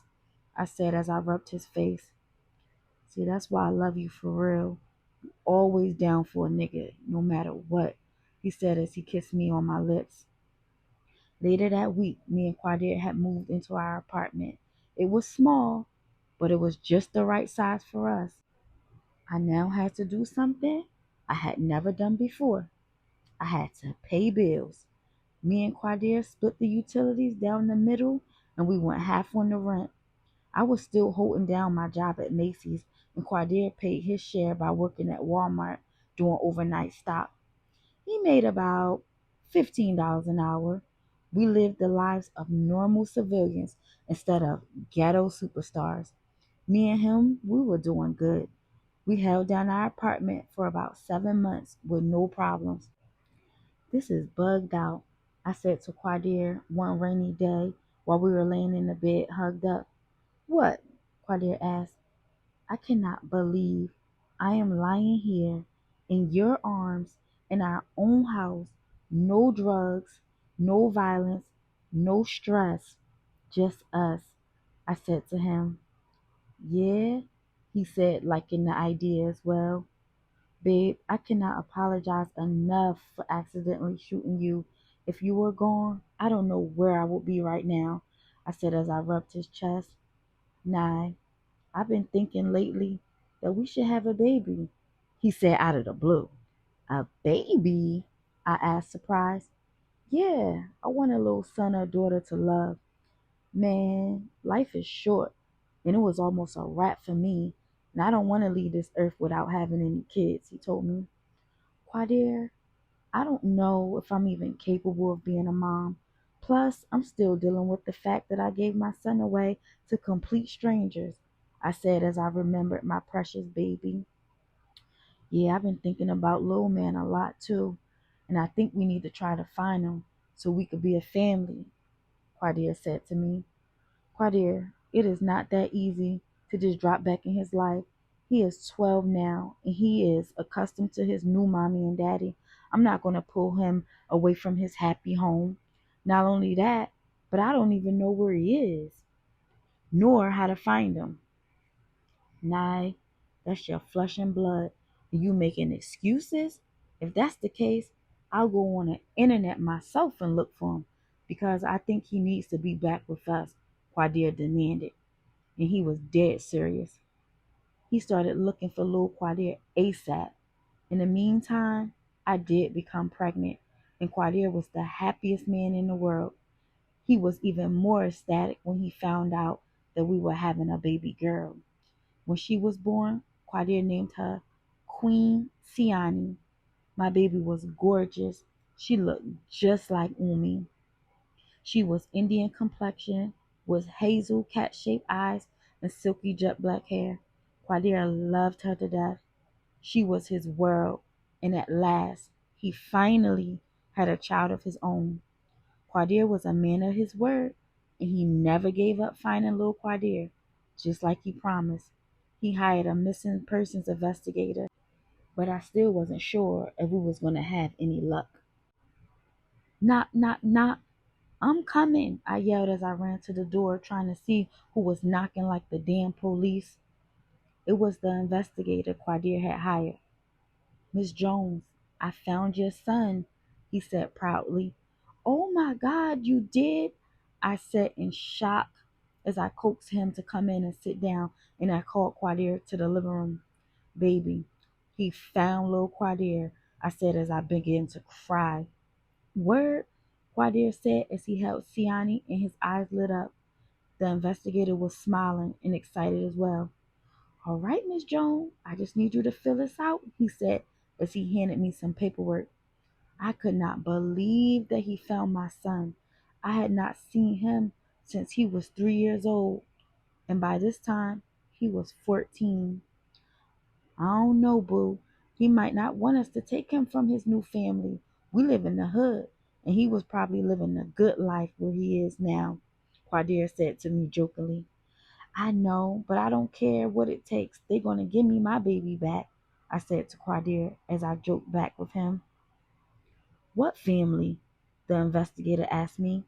I said as I rubbed his face. See, that's why I love you for real. Always down for a nigga, no matter what, he said as he kissed me on my lips. Later that week, me and Quadir had moved into our apartment. It was small, but it was just the right size for us. I now had to do something I had never done before. I had to pay bills. Me and Quadir split the utilities down the middle and we went half on the rent. I was still holding down my job at Macy's and Quadir paid his share by working at Walmart doing overnight stock. He made about $15 an hour. We lived the lives of normal civilians instead of ghetto superstars. Me and him, we were doing good. We held down our apartment for about 7 months with no problems. This is bugged out, I said to Quadir one rainy day while we were laying in the bed hugged up. What? Quadir asked. I cannot believe I am lying here in your arms in our own house. No drugs, no violence, no stress, just us, I said to him. Yeah, he said, liking the idea as well. Babe, I cannot apologize enough for accidentally shooting you. If you were gone, I don't know where I would be right now, I said as I rubbed his chest. Nah, I've been thinking lately that we should have a baby, he said out of the blue. A baby? I asked, surprised. Yeah, I want a little son or daughter to love. Man, life is short, and it was almost a wrap for me, and I don't want to leave this earth without having any kids, he told me. Quadir, I don't know if I'm even capable of being a mom. Plus, I'm still dealing with the fact that I gave my son away to complete strangers, I said as I remembered my precious baby. Yeah, I've been thinking about little man a lot too, and I think we need to try to find him so we could be a family, Quadir said to me. Quadir, it is not that easy to just drop back in his life. He is 12 now, and he is accustomed to his new mommy and daddy. I'm not going to pull him away from his happy home. Not only that, but I don't even know where he is, nor how to find him. Nah, that's your flesh and blood. And you making excuses? If that's the case, I'll go on the internet myself and look for him, because I think he needs to be back with us, Quadir demanded, and he was dead serious. He started looking for little Quadir ASAP. In the meantime, I did become pregnant, and Quadir was the happiest man in the world. He was even more ecstatic when he found out that we were having a baby girl. When she was born, Quadir named her Queen Siani. My baby was gorgeous. She looked just like Umi. She was Indian complexion, with hazel cat-shaped eyes and silky jet black hair. Quadir loved her to death. She was his world, and at last he finally had a child of his own. Quadir was a man of his word, and he never gave up finding little Quadir, just like he promised. He hired a missing persons investigator, but I still wasn't sure if we was going to have any luck. Knock, knock, knock. I'm coming, I yelled as I ran to the door, trying to see who was knocking like the damn police. It was the investigator Quadir had hired. Miss Jones, I found your son, he said proudly. Oh my God, you did? I said in shock as I coaxed him to come in and sit down, and I called Quadir to the living room. Baby, he found little Quadir, I said as I began to cry. Word, Quadir said as he held Siani and his eyes lit up. The investigator was smiling and excited as well. All right, Miss Jones, I just need you to fill this out, he said as he handed me some paperwork. I could not believe that he found my son. I had not seen him since he was 3 years old, and by this time he was 14. I don't know, boo. He might not want us to take him from his new family. We live in the hood, and he was probably living a good life where he is now, Quadir said to me jokingly. I know, but I don't care what it takes. They're going to give me my baby back, I said to Quadir as I joked back with him. What family? The investigator asked me.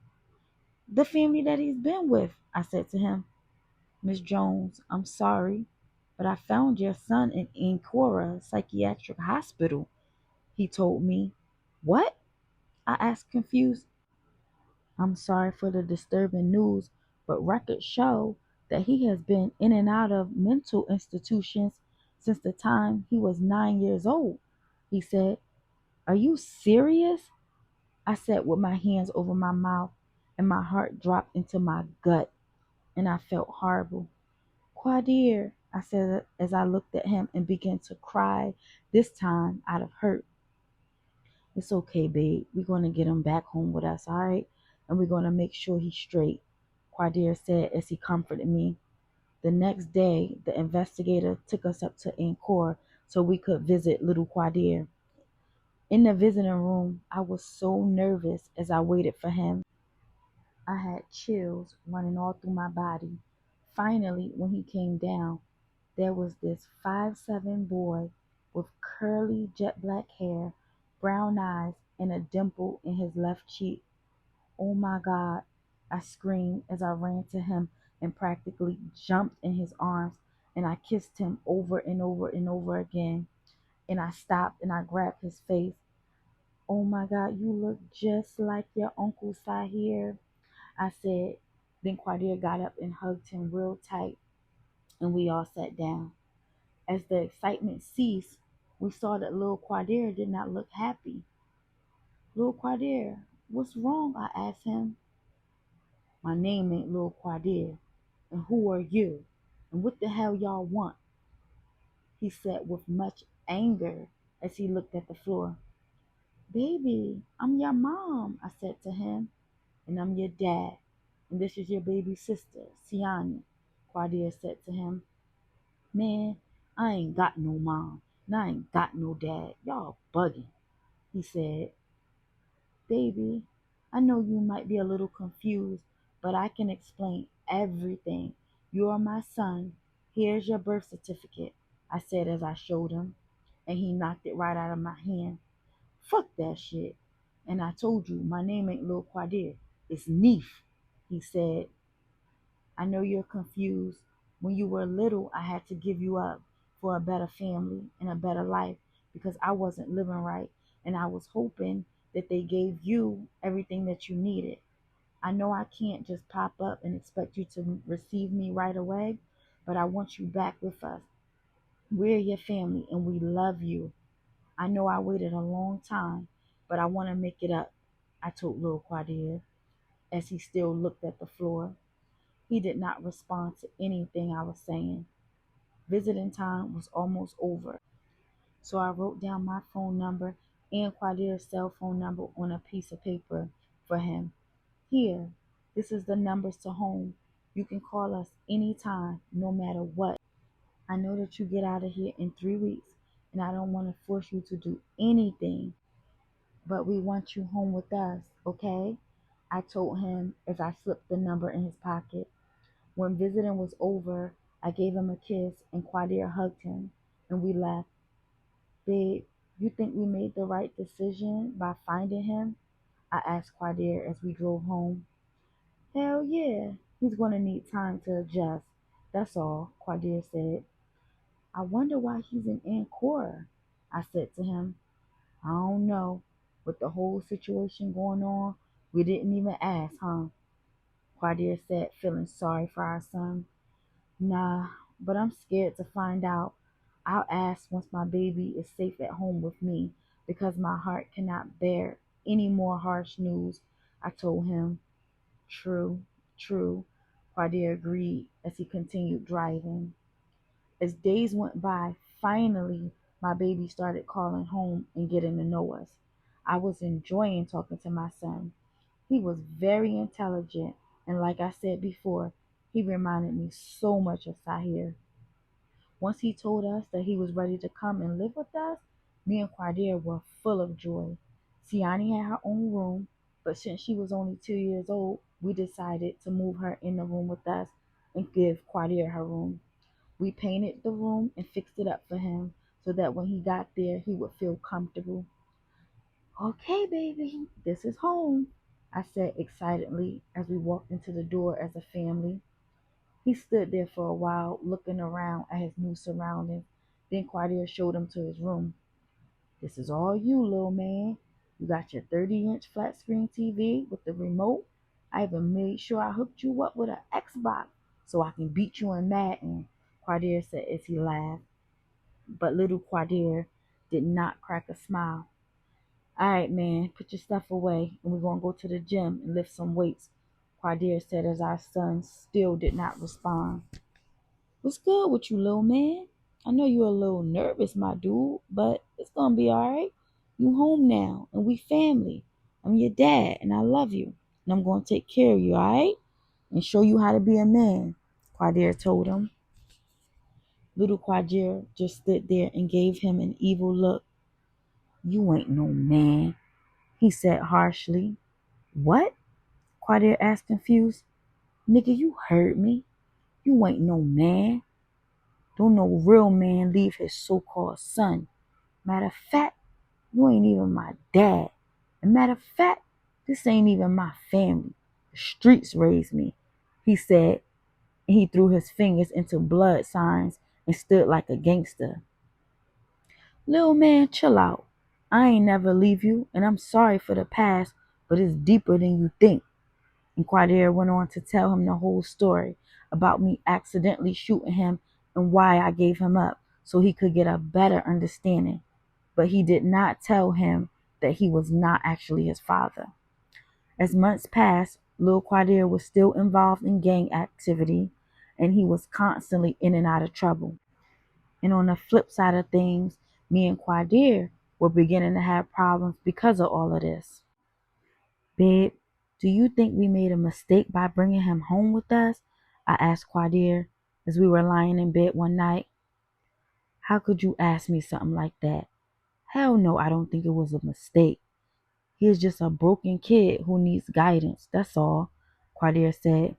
The family that he's been with, I said to him. Miss Jones, I'm sorry, but I found your son in Ancora Psychiatric Hospital, he told me. What? I asked confused. I'm sorry for the disturbing news, but records show that he has been in and out of mental institutions since the time he was 9 years old. He said, "Are you serious?" I sat with my hands over my mouth and my heart dropped into my gut and I felt horrible. "Quadir," I said as I looked at him and began to cry, this time out of hurt. "It's okay, babe. We're going to get him back home with us, all right? And we're going to make sure he's straight," Quadir said as he comforted me. The next day, the investigator took us up to Angkor so we could visit little Quadir. In the visiting room, I was so nervous as I waited for him. I had chills running all through my body. Finally, when he came down, there was this 5'7" boy with curly jet black hair, brown eyes, and a dimple in his left cheek. "Oh my God," I screamed as I ran to him and practically jumped in his arms, and I kissed him over and over and over again. And I stopped and I grabbed his face. "Oh my God, you look just like your Uncle Sahir," I said. Then Quadir got up and hugged him real tight, and we all sat down. As the excitement ceased, we saw that little Quadir did not look happy. "Little Quadir, what's wrong?" I asked him. "My name ain't Lil Quadir, and who are you? And what the hell y'all want?" he said with much anger as he looked at the floor. "Baby, I'm your mom," I said to him, "and I'm your dad, and this is your baby sister, Saniyah," Quadir said to him. "Man, I ain't got no mom, and I ain't got no dad. Y'all bugging," he said. "Baby, I know you might be a little confused, but I can explain everything. You're my son. Here's your birth certificate," I said as I showed him, and he knocked it right out of my hand. "Fuck that shit. And I told you, my name ain't Lil Quadir. It's Neef," he said. "I know you're confused. When you were little, I had to give you up for a better family and a better life because I wasn't living right, and I was hoping that they gave you everything that you needed. I know I can't just pop up and expect you to receive me right away, but I want you back with us. We're your family and we love you. I know I waited a long time, but I want to make it up," I told Lil Quadir as he still looked at the floor. He did not respond to anything I was saying. Visiting time was almost over, so I wrote down my phone number and Quadir's cell phone number on a piece of paper for him. "Here, this is the numbers to home. You can call us anytime, no matter what. I know that you get out of here in 3 weeks, and I don't want to force you to do anything, but we want you home with us, okay?" I told him as I slipped the number in his pocket. When visiting was over, I gave him a kiss and Quadir hugged him, and we left. "Babe, you think we made the right decision by finding him?" I asked Quadir as we drove home. "Hell yeah, he's going to need time to adjust. That's all," Quadir said. "I wonder why he's in Angkor," I said to him. "I don't know. With the whole situation going on, we didn't even ask, huh?" Quadir said, feeling sorry for our son. "Nah, but I'm scared to find out. I'll ask once my baby is safe at home with me because my heart cannot bear any more harsh news," I told him. "True, true," Quadir agreed as he continued driving. As days went by, finally my baby started calling home and getting to know us. I was enjoying talking to my son. He was very intelligent, and like I said before, he reminded me so much of Sahir. Once he told us that he was ready to come and live with us, me and Quadir were full of joy. Siani had her own room, but since she was only 2 years old, we decided to move her in the room with us and give Quadir her room. We painted the room and fixed it up for him so that when he got there, he would feel comfortable. "Okay, baby, this is home," I said excitedly as we walked into the door as a family. He stood there for a while, looking around at his new surroundings. Then Quadir showed him to his room. "This is all you, little man. You got your 30-inch flat screen TV with the remote, I even made sure I hooked you up with an Xbox so I can beat you in Madden, Quadir said as he laughed. But little Quadir did not crack a smile. All right, man, put your stuff away and we're going to go to the gym and lift some weights, Quadir said as our son still did not respond. What's good with you, little man? I know you're a little nervous, my dude, but it's going to be all right. You home now and we family. I'm your dad and I love you. And I'm going to take care of you, all right? And show you how to be a man, Quadir told him. Little Quadir just stood there and gave him an evil look. You ain't no man, he said harshly. What? Quadir asked confused. Nigga, you heard me. You ain't no man. Don't no real man leave his so-called son. Matter of fact, you ain't even my dad. And matter of fact, this ain't even my family. The streets raised me, he said, and he threw his fingers into blood signs and stood like a gangster. Little man, chill out. I ain't never leave you, and I'm sorry for the past, but it's deeper than you think. And Quadir went on to tell him the whole story about me accidentally shooting him and why I gave him up so he could get a better understanding. But he did not tell him that he was not actually his father. As months passed, Lil Quadir was still involved in gang activity and he was constantly in and out of trouble. And on the flip side of things, me and Quadir were beginning to have problems because of all of this. Babe, do you think we made a mistake by bringing him home with us? I asked Quadir as we were lying in bed one night. How could you ask me something like that? Hell no, I don't think it was a mistake. He is just a broken kid who needs guidance, that's all, Quadir said.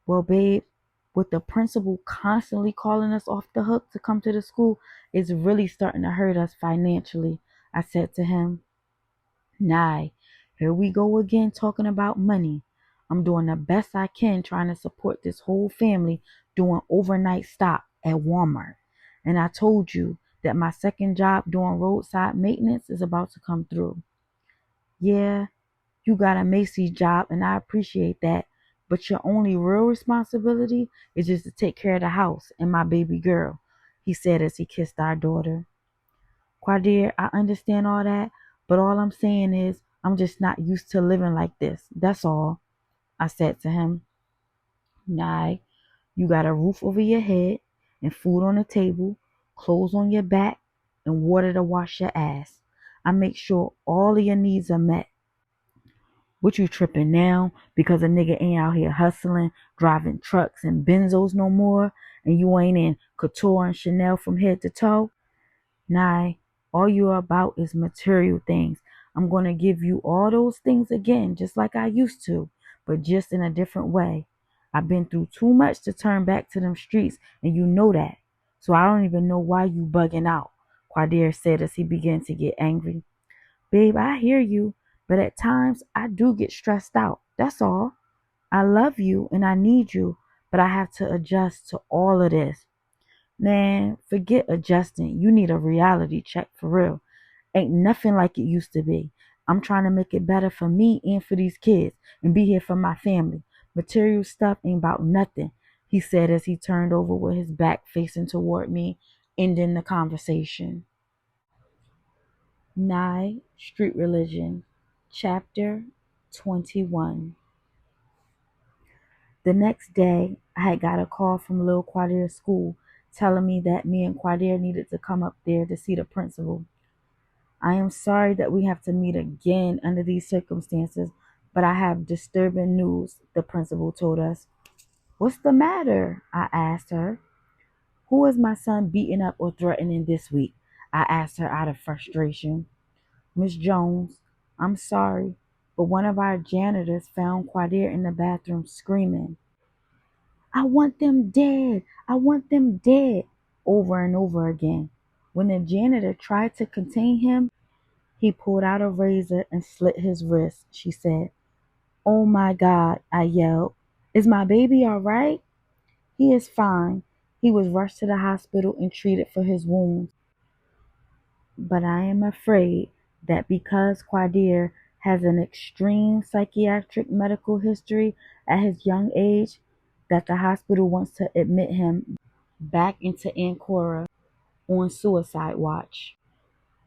Well, babe, with the principal constantly calling us off the hook to come to the school, it's really starting to hurt us financially, I said to him. Nah, here we go again talking about money. I'm doing the best I can trying to support this whole family doing overnight stop at Walmart. And I told you that my second job doing roadside maintenance is about to come through. Yeah, you got a Macy's job and I appreciate that, but your only real responsibility is just to take care of the house and my baby girl, he said as he kissed our daughter. Quadir, I understand all that, but all I'm saying is I'm just not used to living like this. That's all, I said to him. Nah, you got a roof over your head and food on the table, clothes on your back, and water to wash your ass. I make sure all of your needs are met. What you tripping now because a nigga ain't out here hustling, driving trucks and benzos no more, and you ain't in couture and Chanel from head to toe? Nah, all you're about is material things. I'm going to give you all those things again, just like I used to, but just in a different way. I've been through too much to turn back to them streets, and you know that. So I don't even know why you bugging out, Quadir said as he began to get angry. Babe, I hear you, but at times I do get stressed out. That's all. I love you and I need you, but I have to adjust to all of this. Man, forget adjusting. You need a reality check for real. Ain't nothing like it used to be. I'm trying to make it better for me and for these kids and be here for my family. Material stuff ain't about nothing, he said as he turned over with his back facing toward me, ending the conversation. Nye Street Religion, Chapter 21. The next day, I had got a call from Lil Quadir's school telling me that me and Quadir needed to come up there to see the principal. I am sorry that we have to meet again under these circumstances, but I have disturbing news, the principal told us. What's the matter? I asked her. Who is my son beating up or threatening this week? I asked her out of frustration. Miss Jones, I'm sorry, but one of our janitors found Quadir in the bathroom screaming, I want them dead, I want them dead, over and over again. When the janitor tried to contain him, he pulled out a razor and slit his wrist, she said. Oh my God, I yelled. Is my baby all right? He is fine. He was rushed to the hospital and treated for his wounds. But I am afraid that because Quadir has an extreme psychiatric medical history at his young age that the hospital wants to admit him back into Ancora on suicide watch.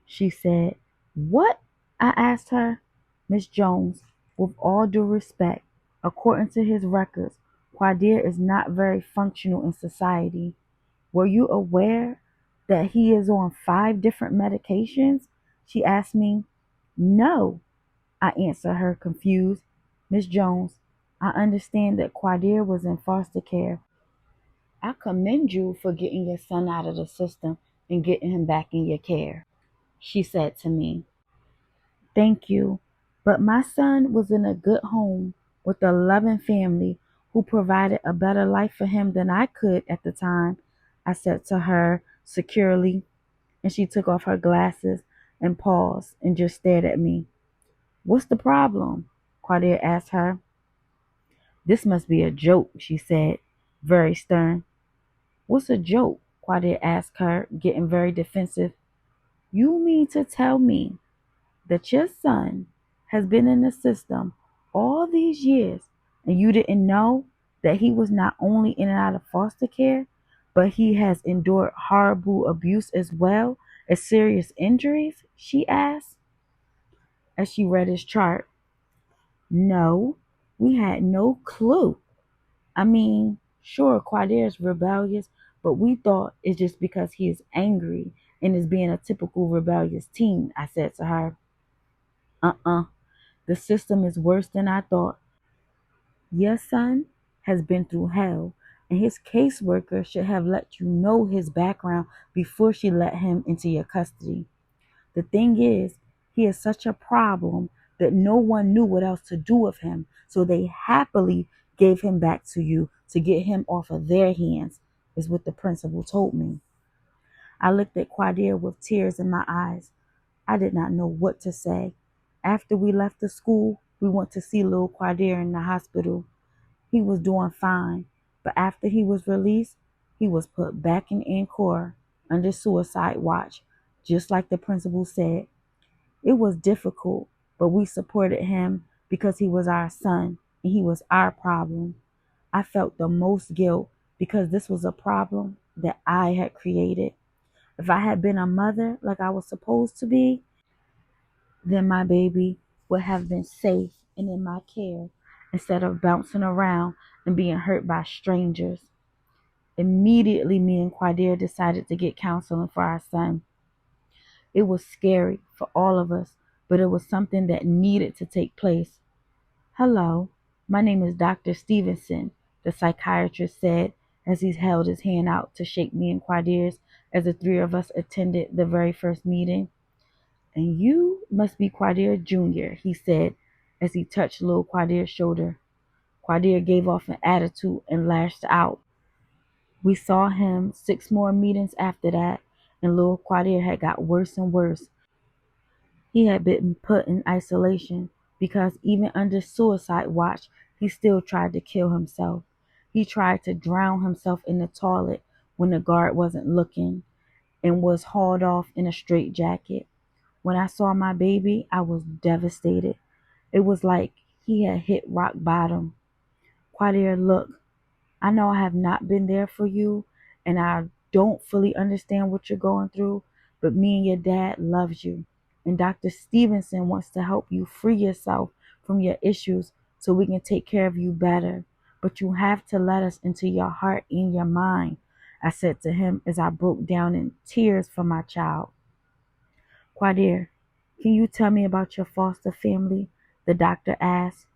She said, "What?" I asked her. "Miss Jones, with all due respect, according to his records, Quadir is not very functional in society. Were you aware that he is on 5 different medications?" She asked me. "No," I answered her, confused. "Miss Jones, I understand that Quadir was in foster care. I commend you for getting your son out of the system and getting him back in your care," she said to me. "Thank you, but my son was in a good home with a loving family who provided a better life for him than I could at the time," I said to her securely, and she took off her glasses and paused and just stared at me. "What's the problem?" Quadir asked her. "This must be a joke," she said, very stern. "What's a joke?" Quadir asked her, getting very defensive. "You mean to tell me that your son has been in the system all these years and you didn't know that he was not only in and out of foster care, but he has endured horrible abuse as well as serious injuries?" she asked as she read his chart. "No, we had no clue. I mean, sure, Quadir is rebellious, but we thought it's just because he is angry and is being a typical rebellious teen," I said to her. "Uh-uh. The system is worse than I thought. Your son has been through hell, and his caseworker should have let you know his background before she let him into your custody. The thing is, he is such a problem that no one knew what else to do with him, so they happily gave him back to you to get him off of their hands," is what the principal told me. I looked at Quadir with tears in my eyes. I did not know what to say. After we left the school, we went to see little Quadir in the hospital. He was doing fine, but after he was released, he was put back in Ancora under suicide watch, just like the principal said. It was difficult, but we supported him because he was our son and he was our problem. I felt the most guilt because this was a problem that I had created. If I had been a mother like I was supposed to be, then my baby would have been safe and in my care instead of bouncing around and being hurt by strangers. Immediately, me and Quadir decided to get counseling for our son. It was scary for all of us, but it was something that needed to take place. "Hello, my name is Dr. Stevenson," the psychiatrist said as he held his hand out to shake me and Quadir's as the 3 of us attended the very first meeting. "And you must be Quadir Jr.," he said as he touched little Quadir's shoulder. Quadir gave off an attitude and lashed out. We saw him 6 more meetings after that, and little Quadir had got worse and worse. He had been put in isolation because even under suicide watch, he still tried to kill himself. He tried to drown himself in the toilet when the guard wasn't looking and was hauled off in a straitjacket. When I saw my baby, I was devastated. It was like he had hit rock bottom. "Quadir, look, I know I have not been there for you, and I don't fully understand what you're going through, but me and your dad loves you. And Dr. Stevenson wants to help you free yourself from your issues so we can take care of you better. But you have to let us into your heart and your mind," I said to him as I broke down in tears for my child. "Quadir, can you tell me about your foster family?" the doctor asked.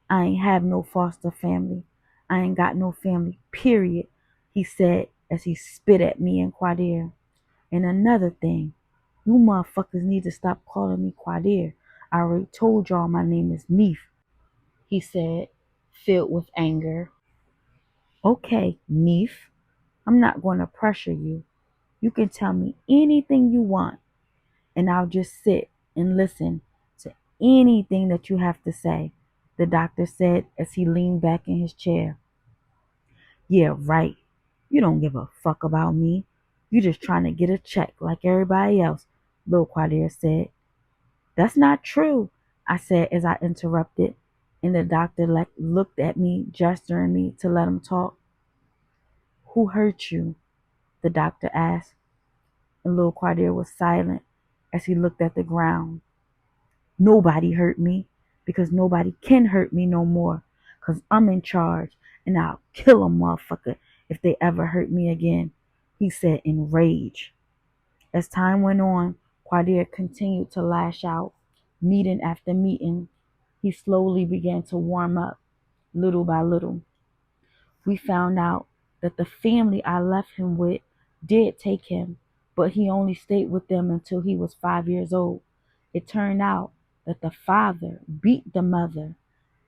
"I ain't have no foster family. I ain't got no family, period," he said as he spit at me and Quadir. "And another thing, you motherfuckers need to stop calling me Quadir. I already told y'all my name is Neef," he said, filled with anger. "Okay, Neef, I'm not going to pressure you. You can tell me anything you want, and I'll just sit and listen to anything that you have to say," the doctor said as he leaned back in his chair. "Yeah, right. You don't give a fuck about me. You just trying to get a check like everybody else," Lil Quadir said. "That's not true. I said as I interrupted, and the doctor looked at me, gesturing me to let him talk. Who hurt you? The doctor asked, and Lil Quadir was silent as he looked at the ground. Nobody hurt me, because nobody can hurt me no more, because I'm in charge, and I'll kill a motherfucker if they ever hurt me again, he said in rage. As time went on, Quadir continued to lash out. Meeting after meeting, he slowly began to warm up, little by little. We found out that the family I left him with did take him, but he only stayed with them until he was 5 years old. It turned out that the father beat the mother,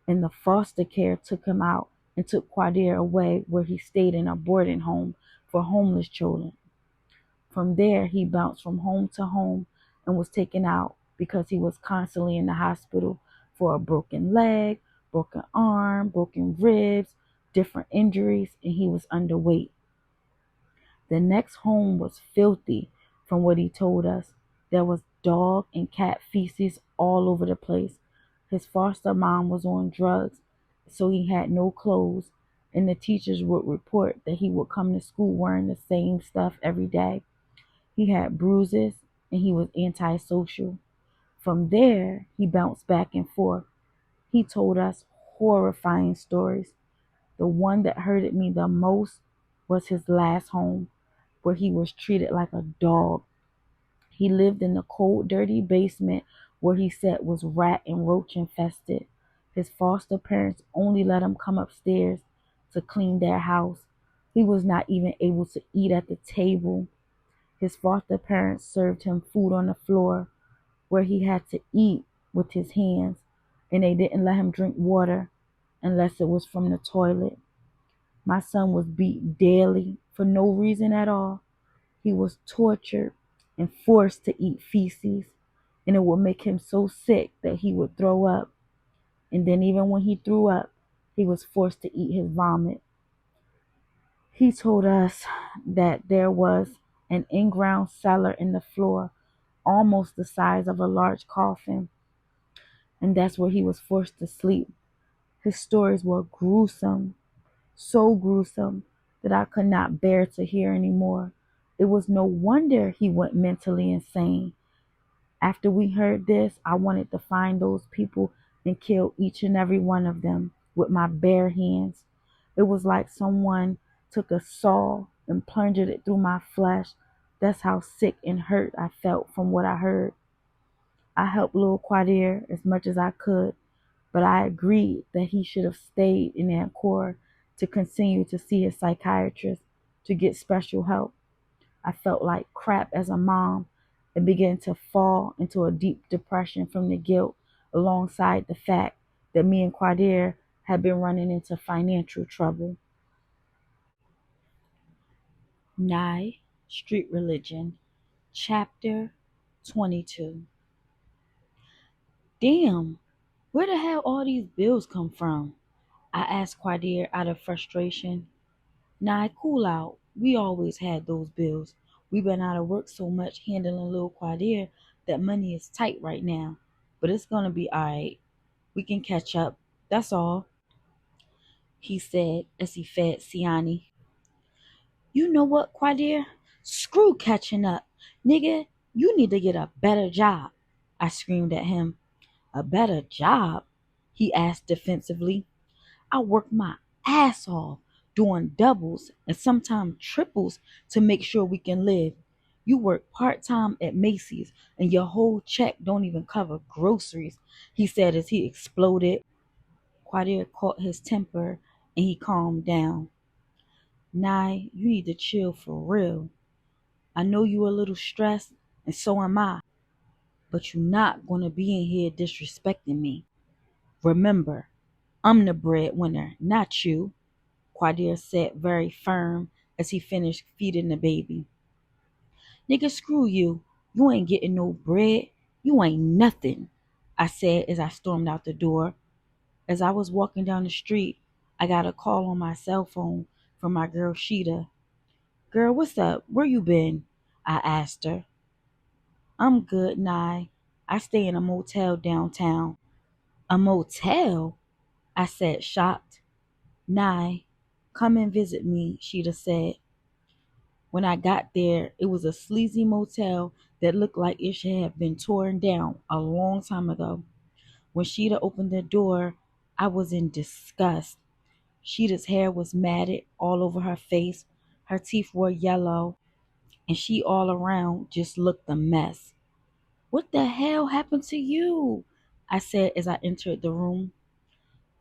and the foster care took him out and took Quadir away, where he stayed in a boarding home for homeless children. From there, he bounced from home to home and was taken out because he was constantly in the hospital for a broken leg, broken arm, broken ribs, different injuries, and he was underweight. The next home was filthy, from what he told us. There was dog and cat feces all over the place. His foster mom was on drugs, so he had no clothes, and the teachers would report that he would come to school wearing the same stuff every day. He had bruises, and he was antisocial. From there, he bounced back and forth. He told us horrifying stories. The one that hurted me the most was his last home, where he was treated like a dog. He lived in the cold, dirty basement where he said was rat and roach infested. His foster parents only let him come upstairs to clean their house. He was not even able to eat at the table. His foster parents served him food on the floor, where he had to eat with his hands, and they didn't let him drink water unless it was from the toilet. My son was beat daily for no reason at all. He was tortured and forced to eat feces, and it would make him so sick that he would throw up. And then even when he threw up, he was forced to eat his vomit. He told us that there was an in-ground cellar in the floor, almost the size of a large coffin, and that's where he was forced to sleep. His stories were gruesome, so gruesome that I could not bear to hear anymore. It was no wonder he went mentally insane. After we heard this, I wanted to find those people and kill each and every one of them with my bare hands. It was like someone took a saw and plunged it through my flesh. That's how sick and hurt I felt from what I heard. I helped Lil Quadir as much as I could, but I agreed that he should have stayed in Angkor to continue to see his psychiatrist to get special help. I felt like crap as a mom and began to fall into a deep depression from the guilt, alongside the fact that me and Quadir had been running into financial trouble. Nye, Street Religion, Chapter 22. Damn, where the hell all these bills come from? I asked Quadir out of frustration. Nah, cool out. We always had those bills. We've been out of work so much handling Lil Quadir that money is tight right now. But it's gonna be alright. We can catch up. That's all, he said as he fed Siani. You know what, Quadir? Screw catching up. Nigga, you need to get a better job. I screamed at him. A better job? He asked defensively. I work my ass off doing doubles and sometimes triples to make sure we can live. You work part-time at Macy's and your whole check don't even cover groceries, he said as he exploded. Quadir caught his temper and he calmed down. Nye, you need to chill for real. I know you a little stressed and so am I, but you're not gonna be in here disrespecting me. Remember, I'm the breadwinner, not you, Quadir said very firm as he finished feeding the baby. Nigga, screw you. You ain't getting no bread. You ain't nothing, I said as I stormed out the door. As I was walking down the street, I got a call on my cell phone from my girl Sheeta. Girl, what's up? Where you been? I asked her. I'm good, Nye. I stay in a motel downtown. A motel? I said, shocked. Nye, come and visit me, Sheeta said. When I got there, it was a sleazy motel that looked like it should have been torn down a long time ago. When Sheeta opened the door, I was in disgust. Sheeta's hair was matted all over her face, her teeth were yellow, and she all around just looked a mess. What the hell happened to you? I said as I entered the room.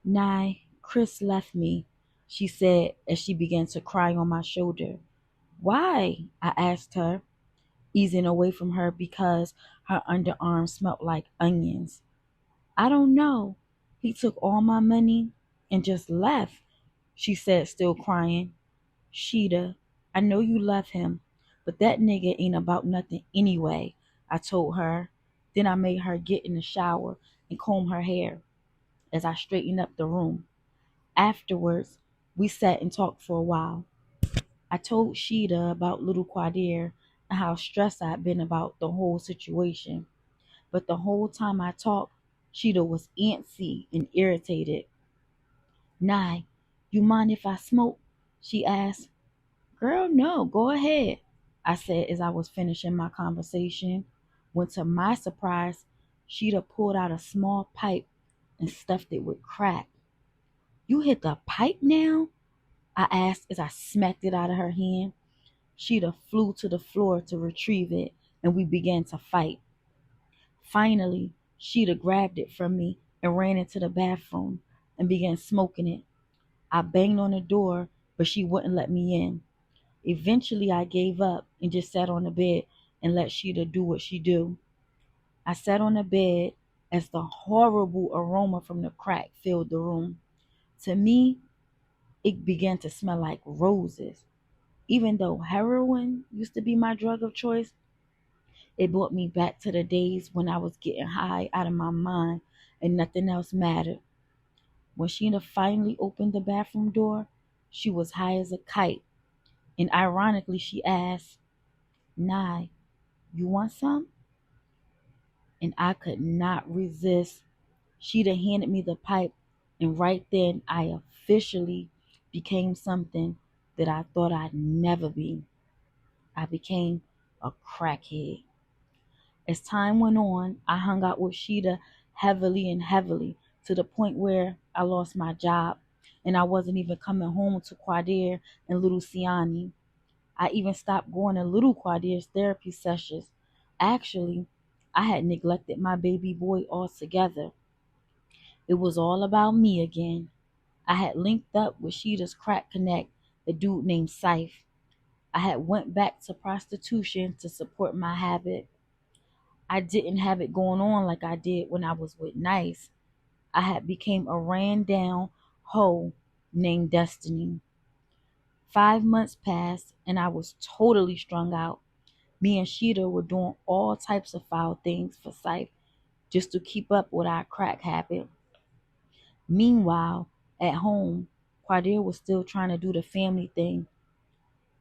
Nye, Chris left me, she said as she began to cry on my shoulder. Why? I asked her, easing away from her because her underarm smelled like onions. I don't know. He took all my money and just left, she said, still crying. Sheeta, I know you love him, but that nigga ain't about nothing anyway, I told her. Then I made her get in the shower and comb her hair as I straightened up the room. Afterwards, we sat and talked for a while. I told Sheeta about little Quadir and how stressed I'd been about the whole situation. But the whole time I talked, Sheeta was antsy and irritated. Nye, you mind if I smoke? She asked. Girl, no, go ahead, I said as I was finishing my conversation, when to my surprise, Sheeta pulled out a small pipe and stuffed it with crack. You hit the pipe now? I asked as I smacked it out of her hand. Sheeta flew to the floor to retrieve it, and we began to fight. Finally, Sheeta grabbed it from me and ran into the bathroom and began smoking it. I banged on the door, but she wouldn't let me in. Eventually, I gave up and just sat on the bed and let Sheeta do what she do. I sat on the bed as the horrible aroma from the crack filled the room. To me, it began to smell like roses. Even though heroin used to be my drug of choice, it brought me back to the days when I was getting high out of my mind and nothing else mattered. When Sheena finally opened the bathroom door, she was high as a kite, and ironically she asked, Nye, you want some? And I could not resist. She'd handed me the pipe, and right then I officially became something that I thought I'd never be. I became a crackhead. As time went on, I hung out with Sheeta heavily and heavily to the point where I lost my job and I wasn't even coming home to Quadir and little Siani. I even stopped going to little Quadir's therapy sessions. Actually, I had neglected my baby boy altogether. It was all about me again. I had linked up with Sheeta's crack connect, a dude named Scythe. I had went back to prostitution to support my habit. I didn't have it going on like I did when I was with Nice. I had became a ran down hoe named Destiny. 5 months passed and I was totally strung out. Me and Sheeta were doing all types of foul things for Scythe just to keep up with our crack habit. Meanwhile, at home, Quadir was still trying to do the family thing.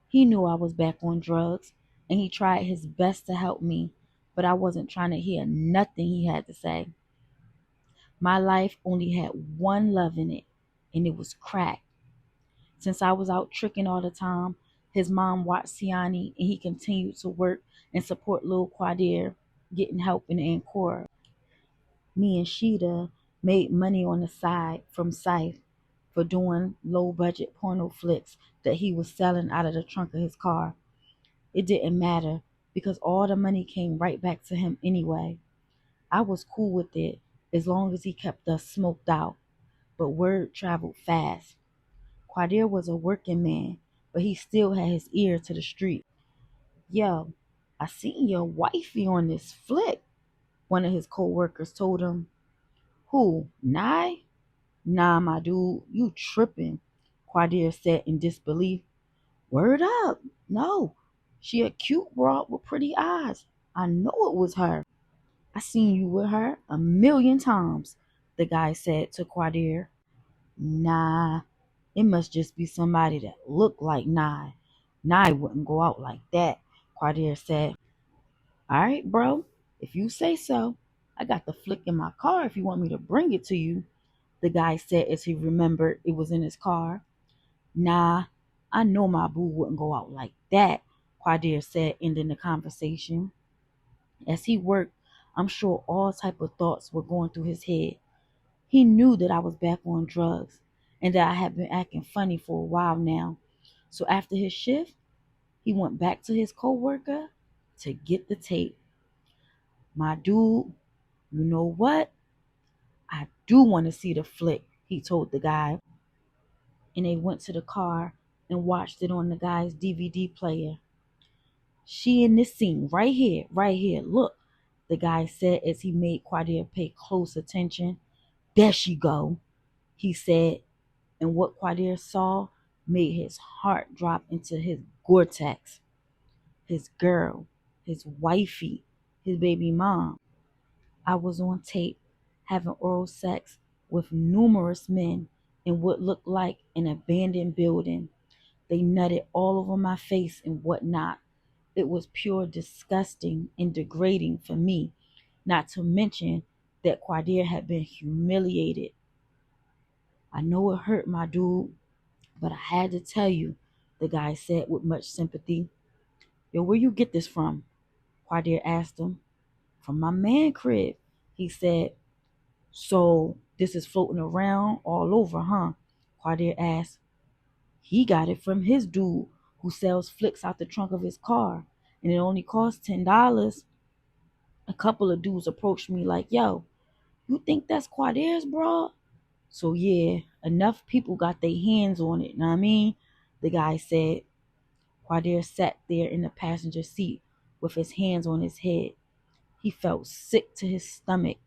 He knew I was back on drugs and he tried his best to help me, but I wasn't trying to hear nothing he had to say. My life only had one love in it, and it was crack. Since I was out tricking all the time, his mom watched Siani and he continued to work and support Lil Quadir, getting help in Ancora. Me and Sheeta made money on the side from Scythe for doing low budget porno flicks that he was selling out of the trunk of his car. It didn't matter because all the money came right back to him anyway. I was cool with it as long as he kept us smoked out, but word traveled fast. Quadir was a working man, but he still had his ear to the street. Yo, I seen your wifey on this flick, one of his co-workers told him. Who, Nye? Nah, my dude, you tripping, Quadir said in disbelief. Word up. No, she a cute broad with pretty eyes. I know it was her. I seen you with her 1,000,000 times, the guy said to Quadir. Nah, it must just be somebody that looked like Nye. Nye wouldn't go out like that, Quadir said. All right, bro, if you say so. I got the flick in my car if you want me to bring it to you, the guy said as he remembered it was in his car. Nah, I know my boo wouldn't go out like that, Quadir said, ending the conversation. As he worked, I'm sure all type of thoughts were going through his head. He knew that I was back on drugs and that I had been acting funny for a while now. So after his shift, he went back to his coworker to get the tape. My dude, you know what? I do want to see the flick, he told the guy. And they went to the car and watched it on the guy's DVD player. She in this scene right here, look, the guy said as he made Quadir pay close attention. There she go, he said, and what Quadir saw made his heart drop into his Gore-Tex. His girl, his wifey, his baby mom. I was on tape having oral sex with numerous men in what looked like an abandoned building. They nutted all over my face and whatnot. It was pure disgusting and degrading for me, not to mention that Quadir had been humiliated. I know it hurt, my dude, but I had to tell you, the guy said with much sympathy. Yo, where you get this from? Quadir asked him. From my man crib, he said. So this is floating around all over, huh? Quadir asked. He got it from his dude who sells flicks out the trunk of his car, and it only costs $10. A couple of dudes approached me like, yo, you think that's Quadir's bra? So yeah, enough people got their hands on it, know what I mean? The guy said. Quadir sat there in the passenger seat with his hands on his head. He felt sick to his stomach.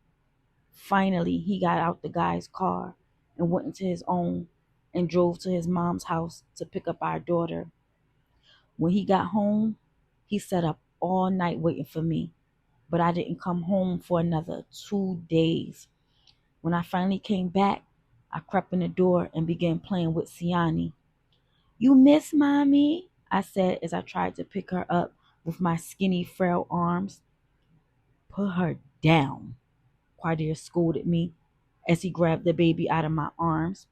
Finally, he got out the guy's car and went into his own and drove to his mom's house to pick up our daughter. When he got home, he sat up all night waiting for me, but I didn't come home for another 2 days. When I finally came back, I crept in the door and began playing with Siani. You miss mommy? I said as I tried to pick her up with my skinny, frail arms. Put her down, Quadir scolded me as he grabbed the baby out of my arms.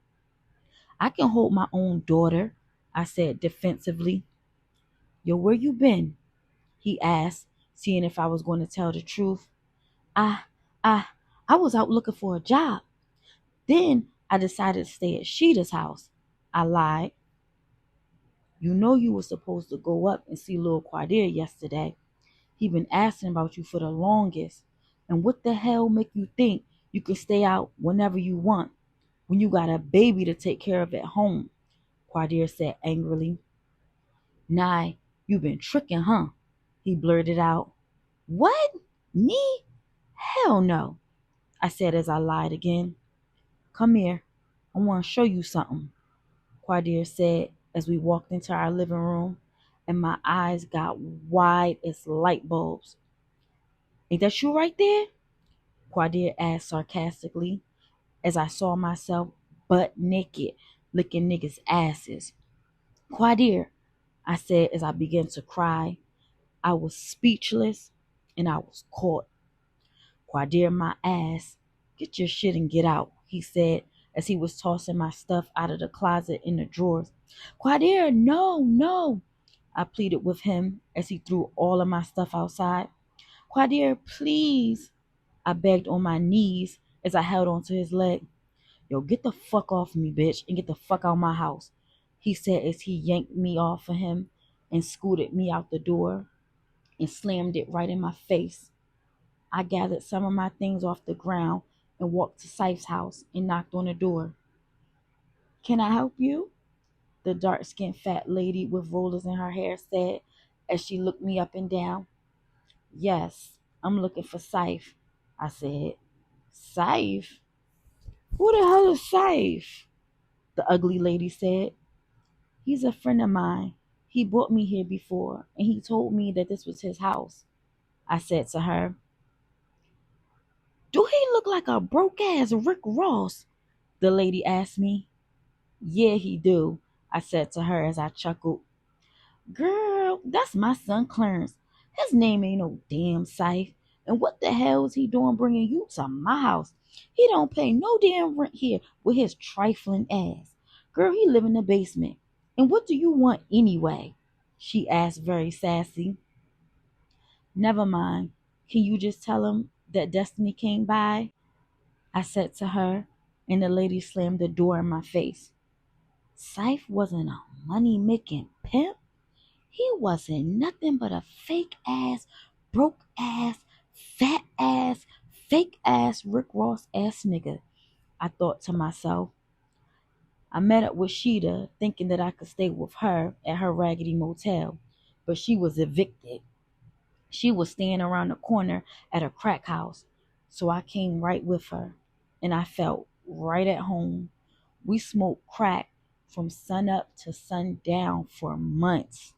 I can hold my own daughter, I said defensively. Yo, where you been? He asked, seeing if I was going to tell the truth. I, I, I was out looking for a job. Then I decided to stay at Sheeta's house. I lied. You know you were supposed to go up and see Lil Quadir yesterday. He been asking about you for the longest. And what the hell make you think you can stay out whenever you want when you got a baby to take care of at home? Quadir said angrily. Nye, you been tricking, huh? He blurted out. What? Me? Hell no, I said as I lied again. Come here. I want to show you something, Quadir said as we walked into our living room, and my eyes got wide as light bulbs. Ain't that you right there? Quadir asked sarcastically as I saw myself butt naked licking niggas' asses. Quadir, I said as I began to cry. I was speechless and I was caught. Quadir, my ass, get your shit and get out, he said as he was tossing my stuff out of the closet in the drawers. Quadir, no, no, I pleaded with him as he threw all of my stuff outside. Quadir, please, I begged on my knees as I held onto his leg. Yo, get the fuck off me, bitch, and get the fuck out of my house, he said as he yanked me off of him and scooted me out the door and slammed it right in my face. I gathered some of my things off the ground and walked to Sife's house and knocked on the door. Can I help you? The dark-skinned fat lady with rollers in her hair said as she looked me up and down. Yes, I'm looking for Sife, I said. Sife? Who the hell is Sife? The ugly lady said. He's a friend of mine. He brought me here before, and he told me that this was his house. I said to her. Do he look like a broke-ass Rick Ross? The lady asked me. Yeah, he do, I said to her as I chuckled. Girl, that's my son Clarence. His name ain't no damn Sife. And what the hell is he doing bringing you to my house? He don't pay no damn rent here with his trifling ass. Girl, he live in the basement. And what do you want anyway? She asked very sassy. Never mind. Can you just tell him that Destiny came by? I said to her, and the lady slammed the door in my face. Syph wasn't a money-making pimp. He wasn't nothing but a fake ass, broke ass, fat ass, fake ass, Rick Ross ass nigga. I thought to myself. I met up with Sheeta thinking that I could stay with her at her raggedy motel, but she was evicted. She was staying around the corner at a crack house, so I came right with her, and I felt right at home. We smoked crack from sun up to sundown for months.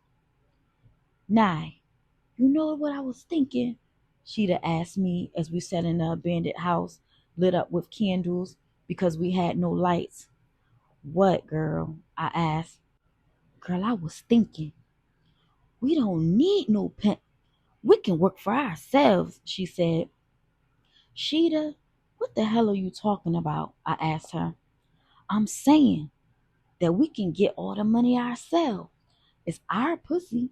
Nye, you know what I was thinking? She'da asked me as we sat in the abandoned house, lit up with candles because we had no lights. What, girl? I asked. Girl, I was thinking, we don't need no pimp. We can work for ourselves, she said. Sheeta, what the hell are you talking about? I asked her. I'm saying that we can get all the money ourselves. It's our pussy.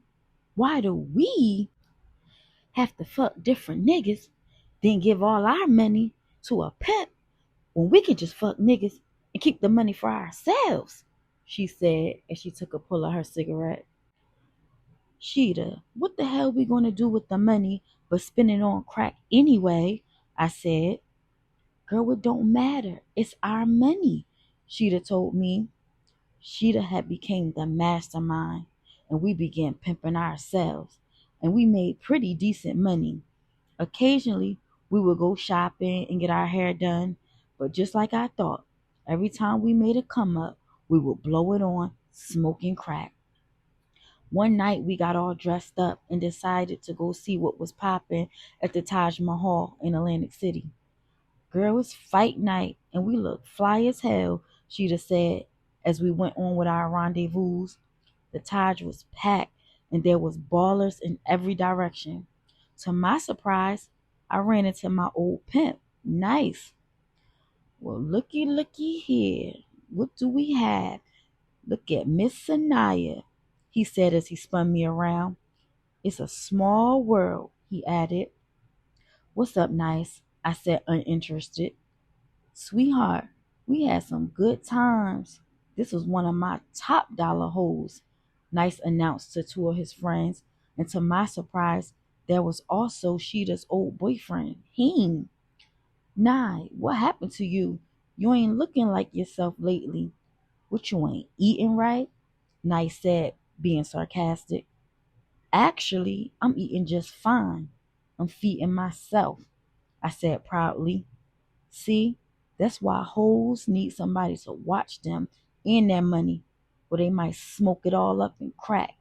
Why do we have to fuck different niggas, then give all our money to a pimp when we can just fuck niggas and keep the money for ourselves? She said as she took a pull of her cigarette. Sheeta, what the hell we gonna do with the money but spend it on crack anyway? I said. Girl, it don't matter. It's our money, Sheeta told me. Sheeta had become the mastermind, and we began pimping ourselves, and we made pretty decent money. Occasionally, we would go shopping and get our hair done, but just like I thought, every time we made a come up, we would blow it on smoking crack. One night, we got all dressed up and decided to go see what was popping at the Taj Mahal in Atlantic City. Girl, it's fight night, and we look fly as hell, Sheeta said as we went on with our rendezvous. The Taj was packed, and there was ballers in every direction. To my surprise, I ran into my old pimp. Nice. Well, looky here. What do we have? Look at Miss Saniyah, he said as he spun me around. It's a small world, he added. What's up, Nice? I said, uninterested. Sweetheart, we had some good times. This was one of my top dollar hoes, Nice announced to two of his friends, and to my surprise, there was also Sheeta's old boyfriend, Heen. Nye, what happened to you? You ain't looking like yourself lately. What, you ain't eating right? Nice said, being sarcastic. Actually, I'm eating just fine. I'm feeding myself, I said proudly. See, that's why hoes need somebody to watch them and their money, or they might smoke it all up and crack,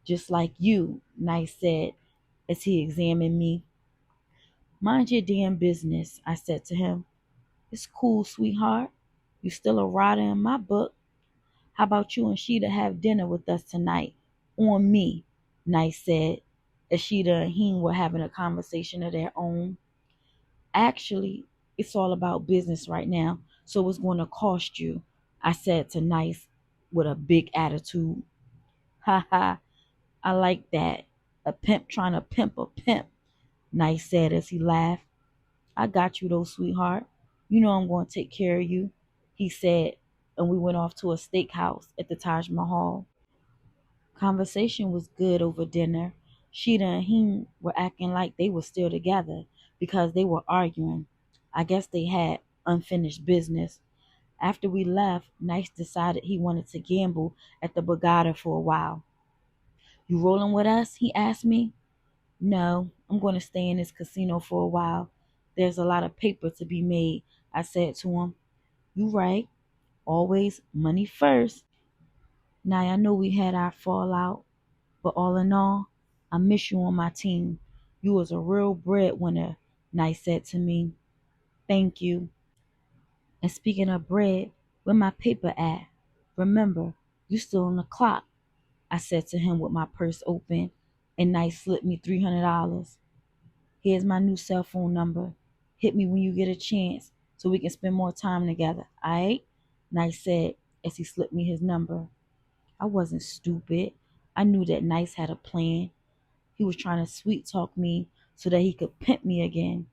just like you, Nice said as he examined me. Mind your damn business, I said to him. It's cool, sweetheart. You still a rider in my book. How about you and Sheeta have dinner with us tonight? On me, Nice said, as Sheeta and Heen were having a conversation of their own. Actually, it's all about business right now, so it's going to cost you, I said to Nice with a big attitude. Ha ha, I like that. A pimp trying to pimp a pimp, Nice said as he laughed. I got you though, sweetheart. You know I'm going to take care of you, he said, and we went off to a steakhouse at the Taj Mahal. Conversation was good over dinner. Sheeta and him were acting like they were still together because they were arguing. I guess they had unfinished business. After we left, Nice decided he wanted to gamble at the Borgata for a while. You rolling with us? He asked me. No, I'm going to stay in this casino for a while. There's a lot of paper to be made, I said to him. You right. Always money first. Now I know we had our fallout, but all in all, I miss you on my team. You was a real breadwinner, Nice said to me. Thank you. And speaking of bread, where my paper at? Remember, you still on the clock, I said to him with my purse open, and Nice slipped me $300. Here's my new cell phone number. Hit me when you get a chance so we can spend more time together, alright? Nice said as he slipped me his number. I wasn't stupid. I knew that Nice had a plan. He was trying to sweet talk me so that he could pimp me again,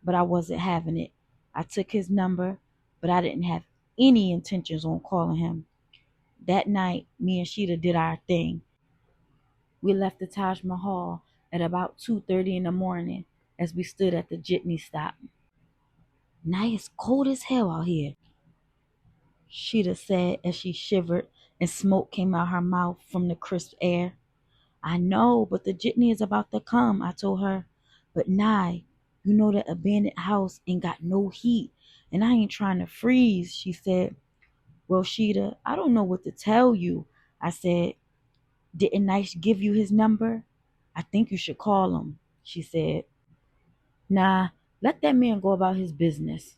but I wasn't having it. I took his number, but I didn't have any intentions on calling him. That night, me and Sheeta did our thing. We left the Taj Mahal at about 2:30 in the morning as we stood at the jitney stop. Now it's cold as hell out here, Sheeta said as she shivered and smoke came out her mouth from the crisp air. I know, but the jitney is about to come, I told her. But Nye, you know that abandoned house ain't got no heat, and I ain't trying to freeze, she said. Well, Sheeta, I don't know what to tell you, I said. Didn't Nice give you his number? I think you should call him, she said. Nah, let that man go about his business.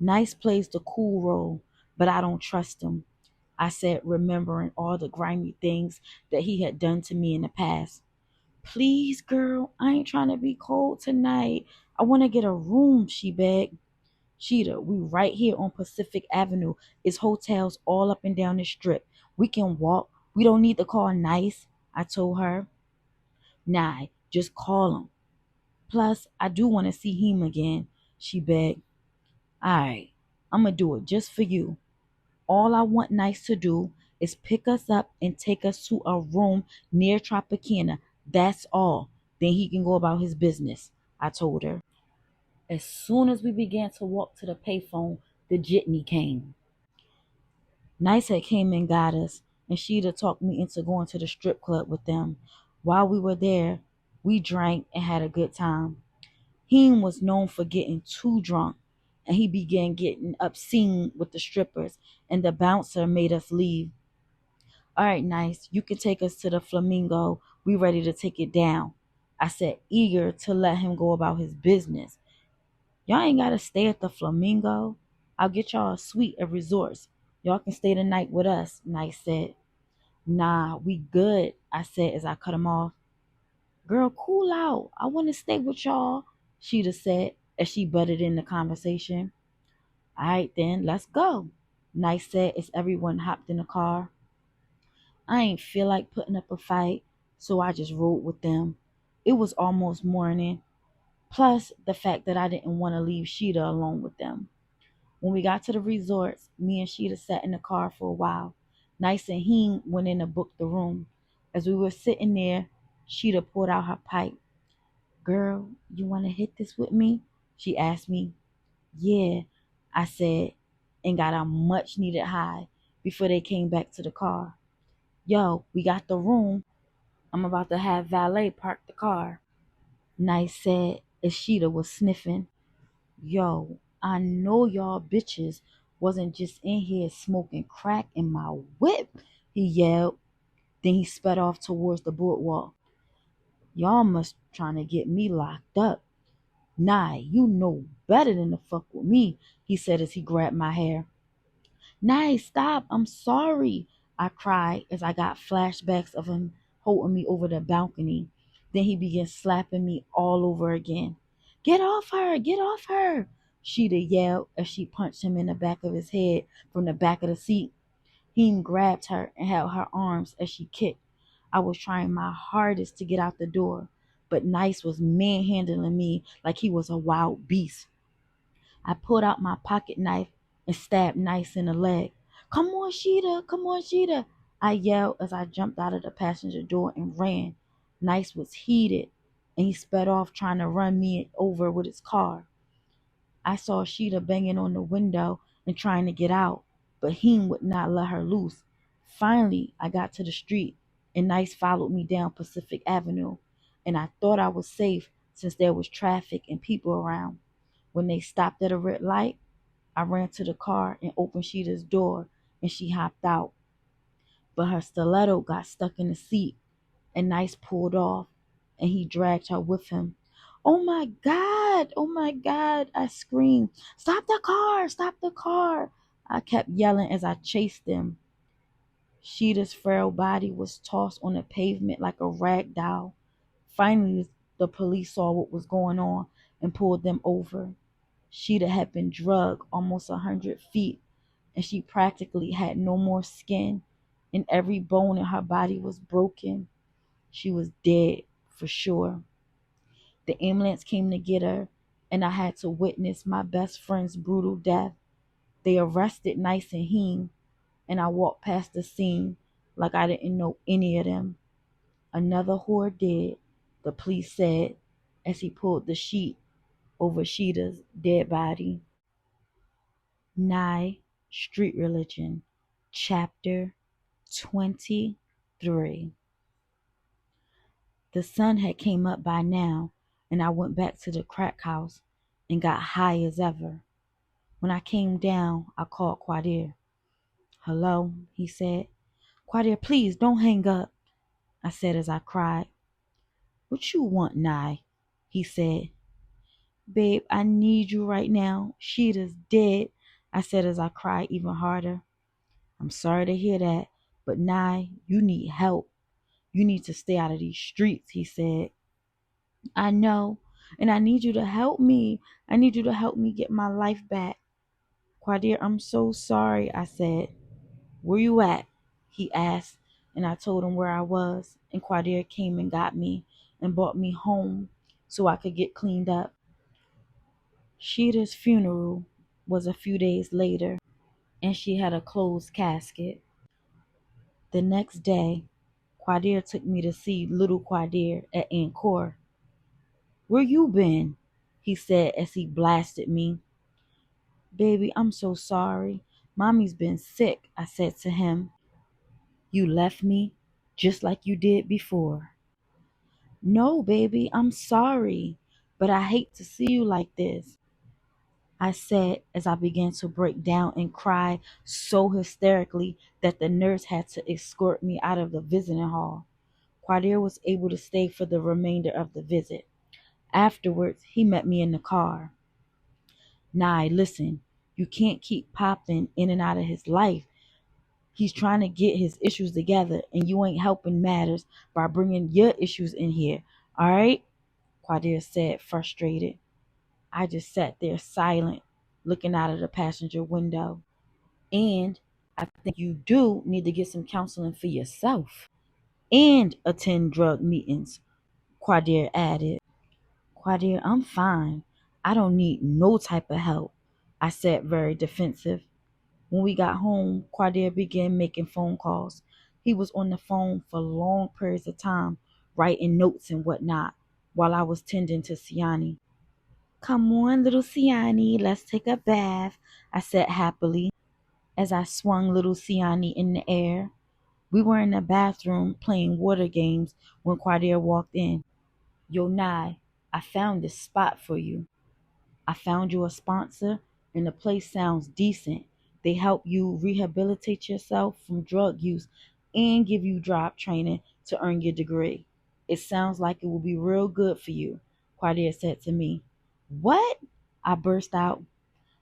Nice plays the cool role, but I don't trust him, I said, remembering all the grimy things that he had done to me in the past. Please, girl, I ain't trying to be cold tonight. I want to get a room, she begged. Sheeta, we right here on Pacific Avenue. It's hotels all up and down the strip. We can walk. We don't need to call Nice, I told her. Nah, just call him. Plus, I do want to see him again, she begged. Alright, I'm going to do it just for you. All I want Nice to do is pick us up and take us to a room near Tropicana. That's all. Then he can go about his business, I told her. As soon as we began to walk to the payphone, the jitney came. Nice had came and got us, and Sheeta talked me into going to the strip club with them. While we were there, we drank and had a good time. He was known for getting too drunk, and he began getting obscene with the strippers, and the bouncer made us leave. All right, Nice, you can take us to the Flamingo. We ready to take it down, I said, eager to let him go about his business. Y'all ain't gotta stay at the Flamingo. I'll get y'all a suite at resorts. Y'all can stay the night with us, Nice said. Nah, we good, I said as I cut him off. Girl, cool out. I want to stay with y'all, Sheeta said as she butted in the conversation. All right then, let's go, Nice said as everyone hopped in the car. I ain't feel like putting up a fight, so I just rode with them. It was almost morning, plus the fact that I didn't want to leave Sheeta alone with them. When we got to the resorts, me and Sheeta sat in the car for a while. Nice and Heen went in to book the room. As we were sitting there, Sheeta pulled out her pipe. Girl, you want to hit this with me? She asked me. Yeah, I said, and got a much needed high before they came back to the car. Yo, we got the room. I'm about to have valet park the car, Nice said as Sheeta was sniffing. Yo, I know y'all bitches wasn't just in here smoking crack in my whip, he yelled. Then he sped off towards the boardwalk. Y'all must trying to get me locked up. Nah, you know better than to fuck with me, he said as he grabbed my hair. Nice, stop, I'm sorry, I cried as I got flashbacks of him holding me over the balcony. Then he began slapping me all over again. Get off her, get off her, Sheeta yelled as she punched him in the back of his head from the back of the seat. He grabbed her and held her arms as she kicked. I was trying my hardest to get out the door, but Nice was manhandling me like he was a wild beast. I pulled out my pocket knife and stabbed Nice in the leg. Come on, Sheeta, come on, Sheeta, I yelled as I jumped out of the passenger door and ran. Nice was heated, and he sped off trying to run me over with his car. I saw Sheeta banging on the window and trying to get out, but he would not let her loose. Finally, I got to the street, and Nice followed me down Pacific Avenue, and I thought I was safe since there was traffic and people around. When they stopped at a red light, I ran to the car and opened Sheeta's door, and she hopped out. But her stiletto got stuck in the seat, and Nice pulled off, and he dragged her with him. Oh my God, I screamed. Stop the car, stop the car. I kept yelling as I chased them. Sheeta's frail body was tossed on the pavement like a rag doll. Finally, The police saw what was going on and pulled them over. Sheeta had been drugged almost 100 feet, and she practically had no more skin, and every bone in her body was broken. She was dead for sure. The ambulance came to get her, and I had to witness my best friend's brutal death. They arrested Nice and Heen, and I walked past the scene like I didn't know any of them. Another whore dead, the police said as he pulled the sheet over Sheeta's dead body. Nye, Street Religion, Chapter 23. The sun had came up by now, and I went back to the crack house and got high as ever. When I came down, I called Quadir. "Hello," he said. "Quadir, please don't hang up," I said as I cried. "What you want, Nye?" he said. "Babe, I need you right now. Sheeta's dead," I said as I cried even harder. "I'm sorry to hear that, but Nye, you need help. You need to stay out of these streets," he said. "I know, and I need you to help me. I need you to help me get my life back." "Quadir, I'm so sorry," I said. "Where you at?" he asked, and I told him where I was, and Quadir came and got me and brought me home so I could get cleaned up. Sheeta's funeral was a few days later, and she had a closed casket. The next day, Quadir took me to see little Quadir at Encore. "Where you been?" he said as he blasted me. "Baby, I'm so sorry. Mommy's been sick," I said to him. "You left me just like you did before." "No, baby, I'm sorry, but I hate to see you like this," I said as I began to break down and cry so hysterically that the nurse had to escort me out of the visiting hall. Quadir was able to stay for the remainder of the visit. Afterwards, he met me in the car. "Nye, listen, you can't keep popping in and out of his life. He's trying to get his issues together, and you ain't helping matters by bringing your issues in here, all right?" Quadir said, frustrated. I just sat there silent, looking out of the passenger window. "And I think you do need to get some counseling for yourself and attend drug meetings," Quadir added. "Quadir, I'm fine. I don't need no type of help," I said, very defensive. When we got home, Quadir began making phone calls. He was on the phone for long periods of time, writing notes and whatnot, while I was tending to Siani. "Come on, little Siani, let's take a bath," I said happily as I swung little Siani in the air. We were in the bathroom playing water games when Quadir walked in. "Yo, Nye, I found this spot for you. I found you a sponsor, and the place sounds decent. They help you rehabilitate yourself from drug use and give you job training to earn your degree. It sounds like it will be real good for you," Quadir said to me. "What?" I burst out.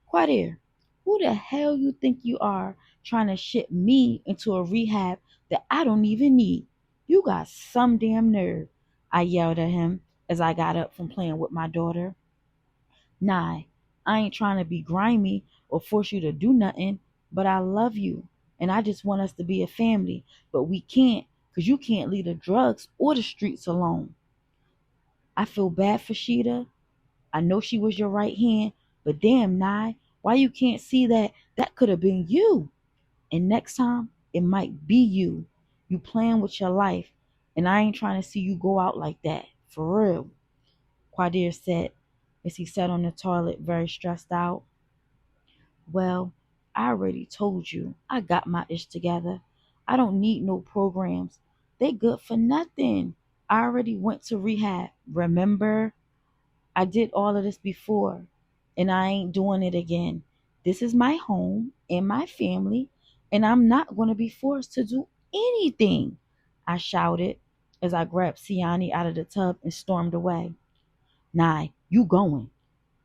"Quadir, who the hell you think you are trying to ship me into a rehab that I don't even need? You got some damn nerve," I yelled at him as I got up from playing with my daughter. "Nah, I ain't trying to be grimy or force you to do nothing, but I love you and I just want us to be a family, but we can't because you can't leave the drugs or the streets alone. I feel bad for Sheeta. I know she was your right hand, but damn, Nye, why you can't see that could have been you? And next time, it might be you. You playing with your life, and I ain't trying to see you go out like that, for real," Quadir said as he sat on the toilet very stressed out. "Well, I already told you I got my ish together. I don't need no programs. They good for nothing. I already went to rehab, remember? I did all of this before, and I ain't doing it again. This is my home and my family, and I'm not going to be forced to do anything," I shouted as I grabbed Siani out of the tub and stormed away. "Nah, you going,"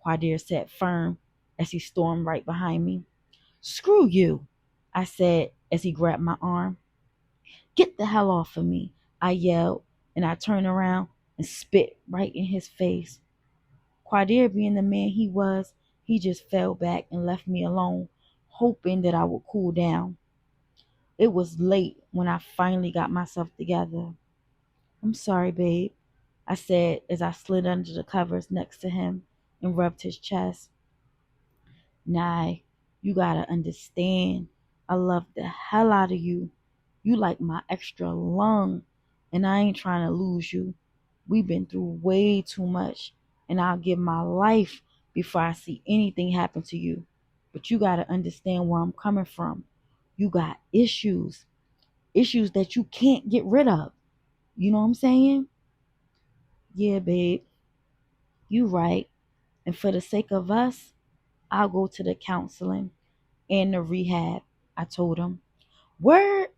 Quadir said firm as he stormed right behind me. "Screw you," I said as he grabbed my arm. "Get the hell off of me," I yelled, and I turned around and spit right in his face. Quadir, being the man he was, he just fell back and left me alone, hoping that I would cool down. It was late when I finally got myself together. "I'm sorry, babe," I said as I slid under the covers next to him and rubbed his chest. "Nah, you gotta understand. I love the hell out of you. You like my extra lung, and I ain't trying to lose you. We've been through way too much, and I'll give my life before I see anything happen to you. But you gotta understand where I'm coming from. You got issues that you can't get rid of. You know what I'm saying?" "Yeah, babe, you right. And for the sake of us, I'll go to the counseling and the rehab," I told him. "Word,"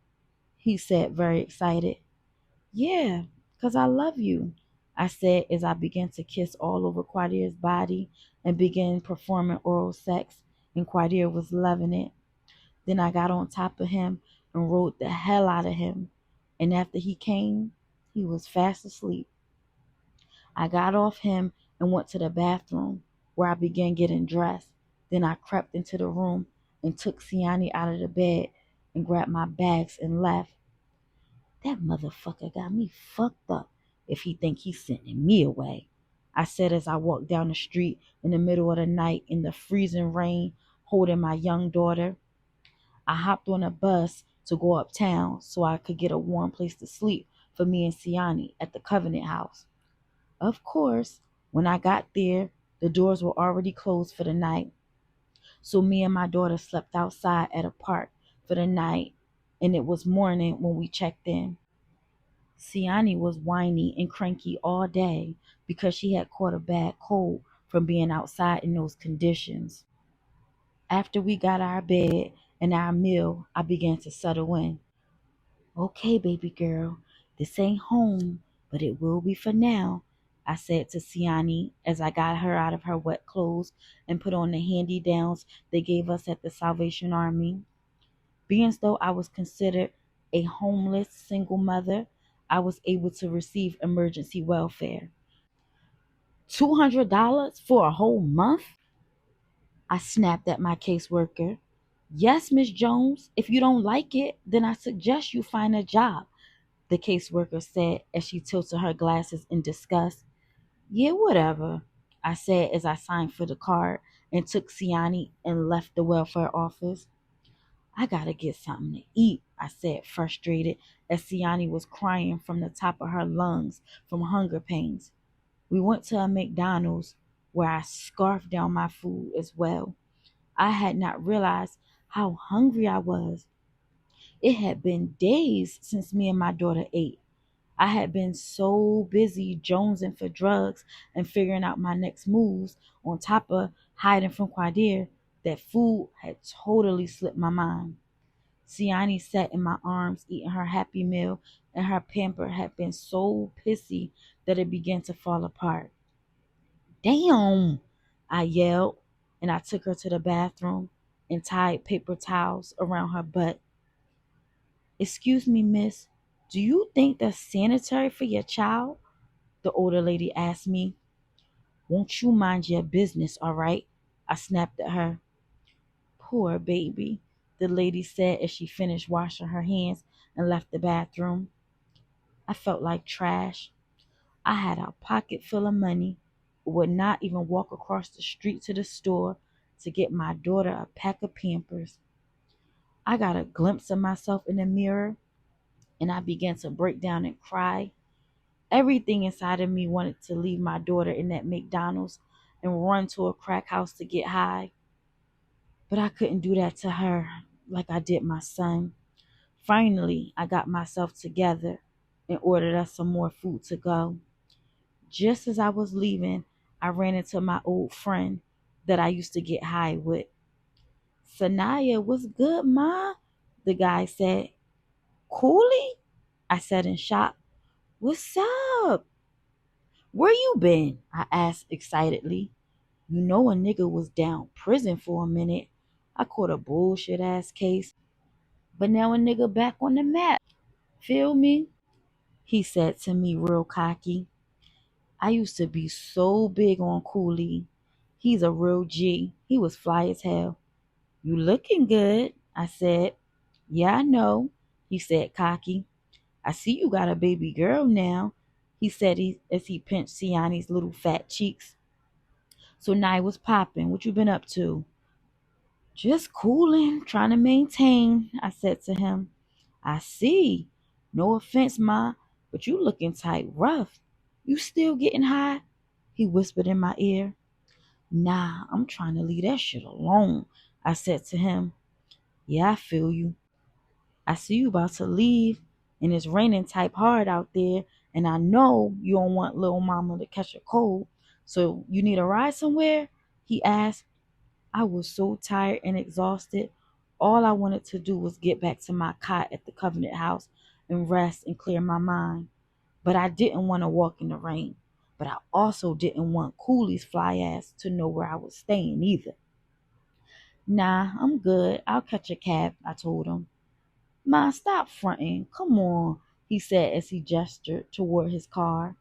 he said, very excited. "Yeah, 'cause I love you," I said as I began to kiss all over Quadir's body and began performing oral sex, and Quadir was loving it. Then I got on top of him and rode the hell out of him. And after he came, he was fast asleep. I got off him and went to the bathroom where I began getting dressed. Then I crept into the room and took Siani out of the bed and grabbed my bags and left. "That motherfucker got me fucked up if he think he's sending me away," I said as I walked down the street in the middle of the night in the freezing rain holding my young daughter. I hopped on a bus to go uptown so I could get a warm place to sleep for me and Siani at the Covenant House. Of course, when I got there, the doors were already closed for the night. So me and my daughter slept outside at a park for the night, and it was morning when we checked in. Siani was whiny and cranky all day because she had caught a bad cold from being outside in those conditions. After we got our bed and our meal, I began to settle in. "Okay, baby girl, this ain't home, but it will be for now," I said to Siani as I got her out of her wet clothes and put on the handy-downs they gave us at the Salvation Army. Being as though I was considered a homeless single mother, I was able to receive emergency welfare. $200 for a whole month? I snapped at my caseworker. "Yes, Miss Jones. If you don't like it, then I suggest you find a job," the caseworker said as she tilted her glasses in disgust. "Yeah, whatever," I said as I signed for the card and took Siani and left the welfare office. "I gotta get something to eat," I said, frustrated, as Siani was crying from the top of her lungs from hunger pains. We went to a McDonald's where I scarfed down my food as well. I had not realized how hungry I was. It had been days since me and my daughter ate. I had been so busy jonesing for drugs and figuring out my next moves on top of hiding from Quadir that food had totally slipped my mind. Siani sat in my arms eating her happy meal, and her pamper had been so pissy that it began to fall apart. "Damn!" I yelled, and I took her to the bathroom and tied paper towels around her butt. "Excuse me, miss, do you think that's sanitary for your child?" the older lady asked me. "Won't you mind your business, all right?" I snapped at her. "Poor baby," the lady said as she finished washing her hands and left the bathroom. I felt like trash. I had a pocket full of money, but would not even walk across the street to the store to get my daughter a pack of Pampers. I got a glimpse of myself in the mirror, and I began to break down and cry. Everything inside of me wanted to leave my daughter in that McDonald's and run to a crack house to get high. But I couldn't do that to her like I did my son. Finally, I got myself together and ordered us some more food to go. Just as I was leaving, I ran into my old friend that I used to get high with. "Saniyah, what's good, ma?" the guy said. "Cooley?" I said in shock. "What's up? Where you been?" I asked excitedly. "You know a nigga was down prison for a minute. I caught a bullshit ass case, but now a nigga back on the map. Feel me?" he said to me real cocky. I used to be so big on Cooley. He's a real G. He was fly as hell. You looking good, I said. Yeah, I know, he said cocky. I see you got a baby girl now, he said as he pinched Siani's little fat cheeks. So now was popping. What you been up to? Just cooling, trying to maintain, I said to him. I see. No offense, Ma, but you looking tight rough. You still getting high? He whispered in my ear. Nah, I'm trying to leave that shit alone, I said to him. Yeah, I feel you. I see you about to leave, and it's raining type hard out there, and I know you don't want little mama to catch a cold. So you need a ride somewhere? He asked. I was so tired and exhausted. All I wanted to do was get back to my cot at the Covenant House and rest and clear my mind. But I didn't want to walk in the rain. But I also didn't want Cooley's fly ass to know where I was staying either. Nah, I'm good. I'll catch a cab, I told him. Ma, stop fronting. Come on, he said as he gestured toward his car.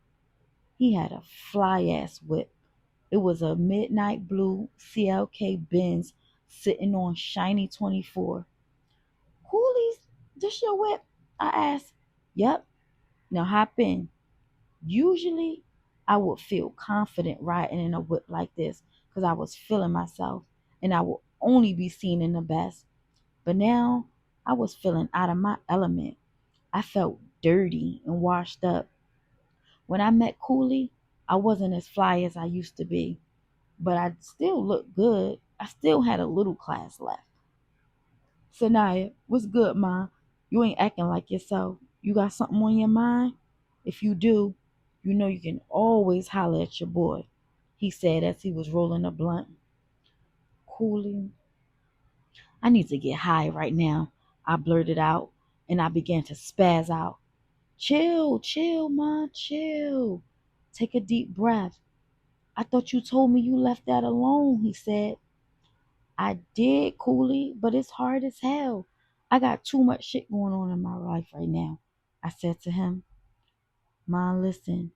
He had a fly ass whip. It was a midnight blue CLK Benz sitting on shiny 24. Coolies, this your whip? I asked. Yep. Now hop in. Usually, I would feel confident riding in a whip like this because I was feeling myself and I would only be seen in the best. But now, I was feeling out of my element. I felt dirty and washed up. When I met Cooley, I wasn't as fly as I used to be, but I still looked good. I still had a little class left. Saniyah, what's good, Ma? You ain't acting like yourself. You got something on your mind? If you do, you know you can always holler at your boy, he said as he was rolling a blunt. Cooley, I need to get high right now, I blurted out, and I began to spaz out. Chill, chill, Ma, chill. Take a deep breath. I thought you told me you left that alone, he said. I did, Cooley, but it's hard as hell. I got too much shit going on in my life right now, I said to him. Ma, listen,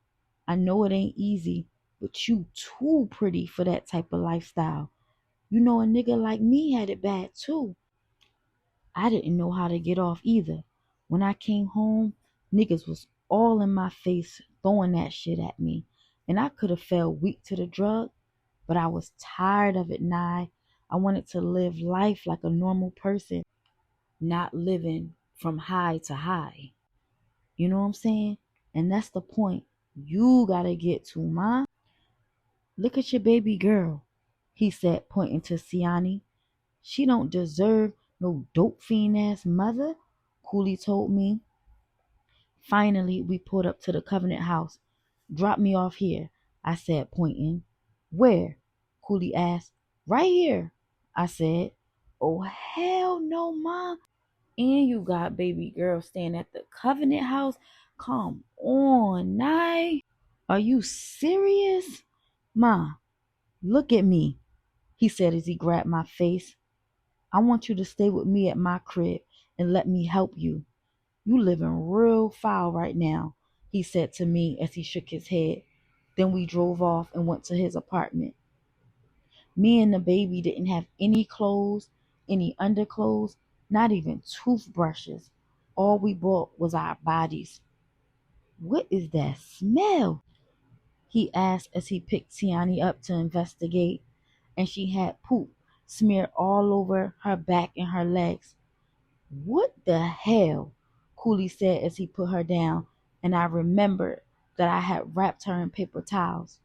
I know it ain't easy, but you too pretty for that type of lifestyle. You know a nigga like me had it bad too. I didn't know how to get off either. When I came home, niggas was all in my face throwing that shit at me. And I could have fell weak to the drug, but I was tired of it, Nye. I wanted to live life like a normal person, not living from high to high. You know what I'm saying? And that's the point you gotta get to, Ma. Look at your baby girl, he said, pointing to Siani. She don't deserve no dope fiend ass mother, Cooley told me. Finally, we pulled up to the Covenant House. Drop me off here, I said, pointing. Where? Cooley asked. Right here, I said. Oh, hell no, Ma. And you got baby girl staying at the Covenant House? Come on, Nye. Are you serious? Ma, look at me, he said as he grabbed my face. I want you to stay with me at my crib and let me help you. You living real foul right now, he said to me as he shook his head. Then we drove off and went to his apartment. Me and the baby didn't have any clothes, any underclothes, not even toothbrushes. All we brought was our bodies. What is that smell? He asked as he picked Tiani up to investigate, and she had poop smeared all over her back and her legs. What the hell? Cooley said as he put her down, and I remembered that I had wrapped her in paper towels.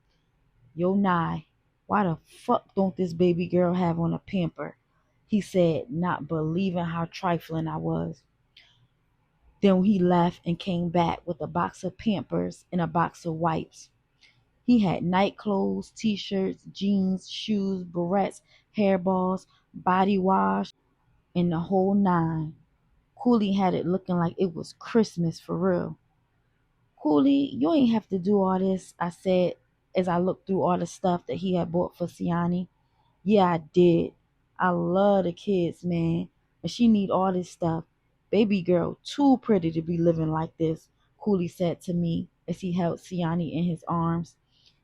Yo, Nye, why the fuck don't this baby girl have on a pamper? He said, not believing how trifling I was. Then he left and came back with a box of Pampers and a box of wipes. He had night clothes, t-shirts, jeans, shoes, barrettes, hairballs, body wash, and the whole nine. Cooley had it looking like it was Christmas for real. Cooley, you ain't have to do all this, I said as I looked through all the stuff that he had bought for Siani. Yeah, I did. I love the kids, man. And she need all this stuff. Baby girl, too pretty to be living like this, Cooley said to me as he held Siani in his arms.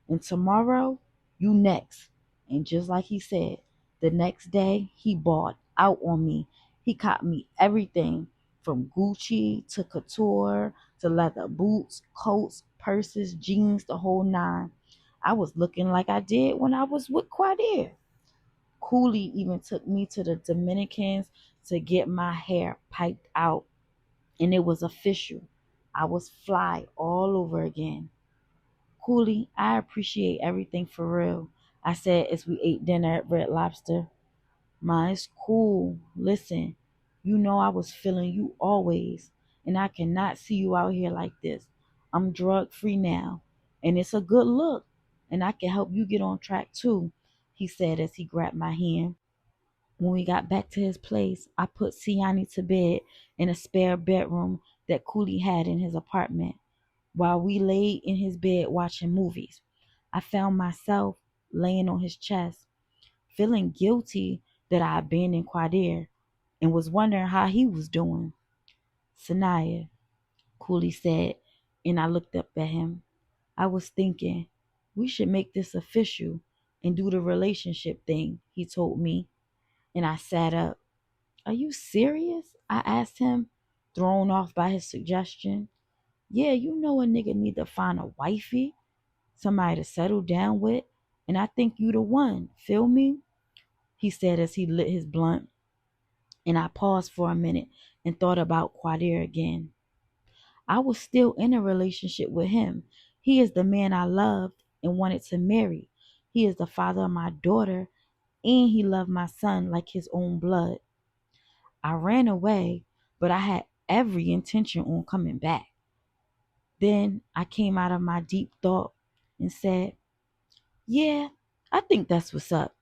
And tomorrow, you next. And just like he said, the next day, he bought out on me. He caught me everything from Gucci to couture to leather boots, coats, purses, jeans, the whole nine. I was looking like I did when I was with Quadir. Cooley even took me to the Dominicans to get my hair piped out, and it was official. I was fly all over again. Cooley, I appreciate everything for real, I said as we ate dinner at Red Lobster. Ma, it's cool. Listen, you know I was feeling you always, and I cannot see you out here like this. I'm drug free now, and it's a good look, and I can help you get on track too, he said as he grabbed my hand. When we got back to his place, I put Siani to bed in a spare bedroom that Cooley had in his apartment. While we lay in his bed watching movies, I found myself laying on his chest, feeling guilty that I abandoned Quadir and was wondering how he was doing. Saniyah, Cooley said, and I looked up at him. I was thinking, we should make this official and do the relationship thing, he told me, and I sat up. Are you serious? I asked him, thrown off by his suggestion. Yeah, you know a nigga need to find a wifey, somebody to settle down with, and I think you the one. Feel me? He said as he lit his blunt, and I paused for a minute and thought about Quadir again. I was still in a relationship with him. He is the man I loved and wanted to marry. He is the father of my daughter, and he loved my son like his own blood. I ran away, but I had every intention on coming back. Then I came out of my deep thought and said, yeah, I think that's what's up.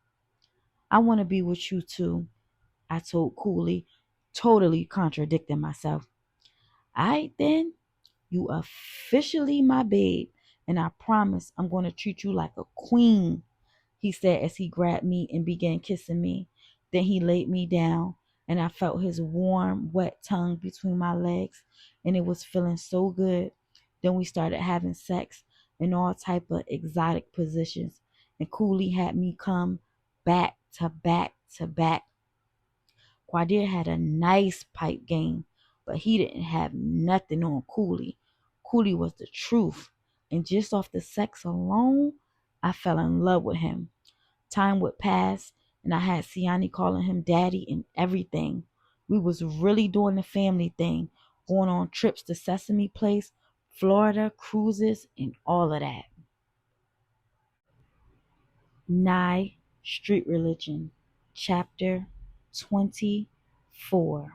I want to be with you too, I told Cooley, totally contradicting myself. Alright then, you officially my babe, and I promise I'm going to treat you like a queen, he said as he grabbed me and began kissing me. Then he laid me down, and I felt his warm, wet tongue between my legs, and it was feeling so good. Then we started having sex in all type of exotic positions, and Cooley had me come back to back to back. Quadir had a nice pipe game, but he didn't have nothing on Cooley. Cooley was the truth, and just off the sex alone, I fell in love with him. Time would pass, and I had Siani calling him daddy and everything. We was really doing the family thing, going on trips to Sesame Place, Florida, cruises, and all of that. Nye Street Religion, Chapter 24.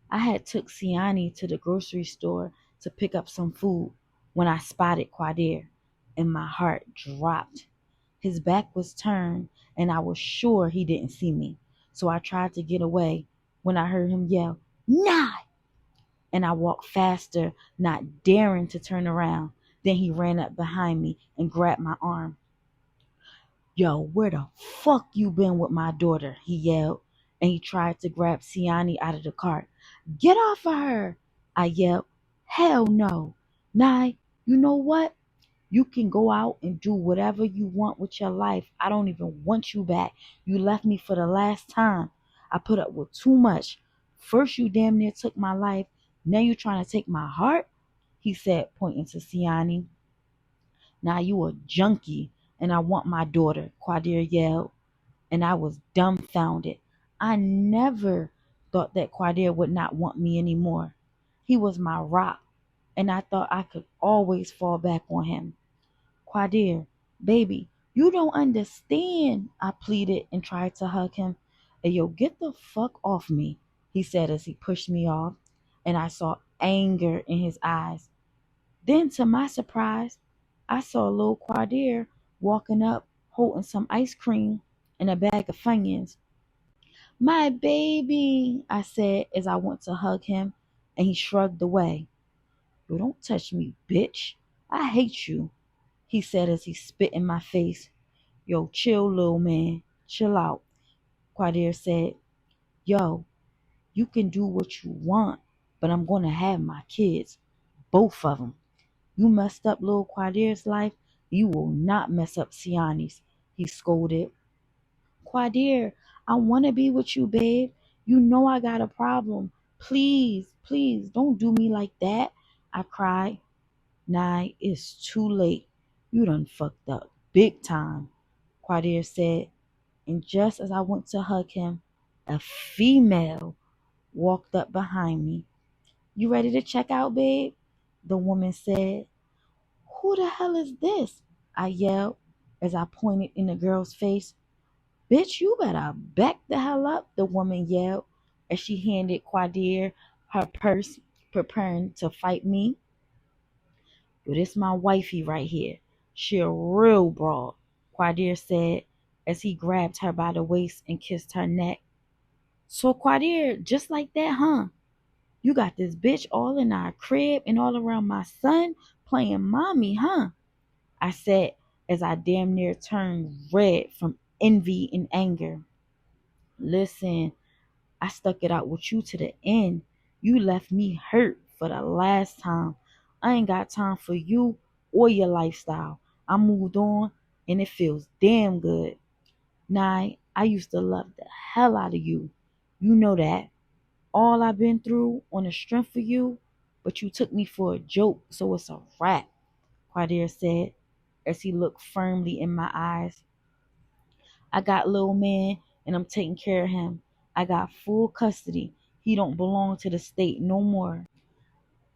I had took Siani to the grocery store to pick up some food when I spotted Quadir, and my heart dropped. His back was turned, and I was sure he didn't see me. So I tried to get away when I heard him yell, "Nah!" And I walked faster, not daring to turn around. Then he ran up behind me and grabbed my arm. Yo, where the fuck you been with my daughter? He yelled, and he tried to grab Siani out of the cart. Get off of her! I yelled. Hell no. Nye, you know what? You can go out and do whatever you want with your life. I don't even want you back. You left me for the last time. I put up with too much. First you damn near took my life. Now you trying to take my heart? He said, pointing to Siani. Now you a junkie, and I want my daughter, Quadir yelled, and I was dumbfounded. I never thought that Quadir would not want me anymore. He was my rock, and I thought I could always fall back on him. Quadir, baby, you don't understand, I pleaded and tried to hug him. Hey, yo, get the fuck off me, he said as he pushed me off, and I saw anger in his eyes. Then, to my surprise, I saw little Quadir walking up holding some ice cream and a bag of Funyuns. My baby, I said as I went to hug him, and he shrugged away. Yo, don't touch me, bitch. I hate you, he said as he spit in my face. Yo, chill, little man. Chill out, Quadir said. Yo, you can do what you want, but I'm going to have my kids. Both of them. You messed up little Quadir's life. You will not mess up Siani's, he scolded. Quadir, I want to be with you, babe. You know I got a problem. Please, please, don't do me like that, I cried. Nah, it's too late. You done fucked up big time, Quadir said. And just as I went to hug him, a female walked up behind me. You ready to check out, babe? The woman said. Who the hell is this? I yelled as I pointed in the girl's face. Bitch, you better back the hell up, the woman yelled as she handed Quadir her purse, preparing to fight me. Yo, this my wifey right here. She a real broad, Quadir said as he grabbed her by the waist and kissed her neck. So Quadir, just like that, huh? You got this bitch all in our crib and all around my son playing mommy, huh? I said as I damn near turned red from envy and anger. Listen, I stuck it out with you to the end. You left me hurt for the last time. I ain't got time for you or your lifestyle. I moved on and it feels damn good. Nah, I used to love the hell out of you. You know that. All I've been through on the strength of you, but you took me for a joke, so it's a wrap, Quadir said as he looked firmly in my eyes. I got little man and I'm taking care of him. I got full custody. He don't belong to the state no more.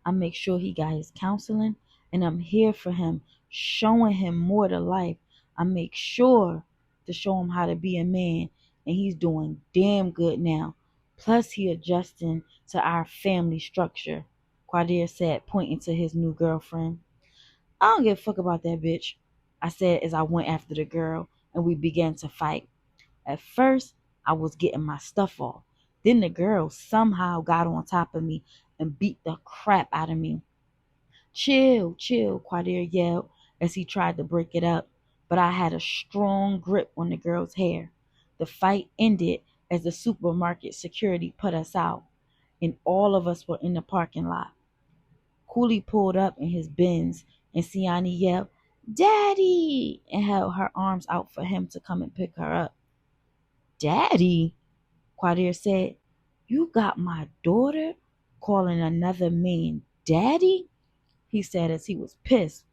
I make sure he got his counseling and I'm here for him, showing him more to life. I make sure to show him how to be a man and he's doing damn good now. Plus he adjusting to our family structure, Quadir said, pointing to his new girlfriend. I don't give a fuck about that bitch, I said as I went after the girl and we began to fight. At first, I was getting my stuff off. Then the girl somehow got on top of me and beat the crap out of me. Chill, chill, Quadir yelled as he tried to break it up, but I had a strong grip on the girl's hair. The fight ended as the supermarket security put us out, and all of us were in the parking lot. Cooley pulled up in his Benz, and Siani yelled, Daddy! And held her arms out for him to come and pick her up. Daddy? Quadir said, You got my daughter calling another man daddy? He said as he was pissed.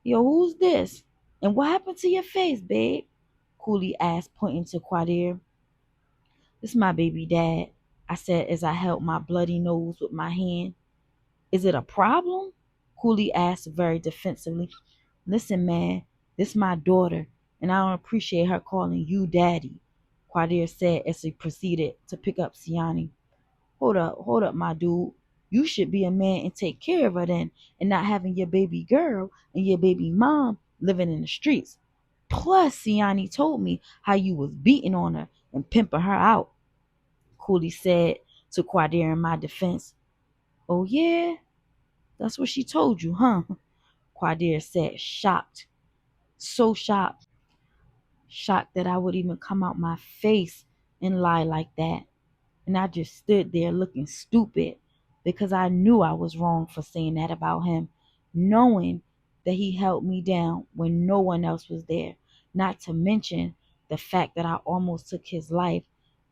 Yo, who's this? And what happened to your face, babe? Cooley asked, pointing to Quadir. This my baby dad, I said as I held my bloody nose with my hand. Is it a problem? Cooley asked very defensively. Listen, man, this my daughter, and I don't appreciate her calling you daddy, Quadir said as he proceeded to pick up Siani. Hold up, my dude. You should be a man and take care of her then, and not having your baby girl and your baby mom living in the streets. Plus, Siani told me how you was beating on her and pimping her out, Cooley said to Quadir in my defense. Oh yeah? That's what she told you, huh? Quadir said, shocked. So shocked. Shocked that I would even come out my face and lie like that. And I just stood there looking stupid because I knew I was wrong for saying that about him, knowing that he held me down when no one else was there, not to mention the fact that I almost took his life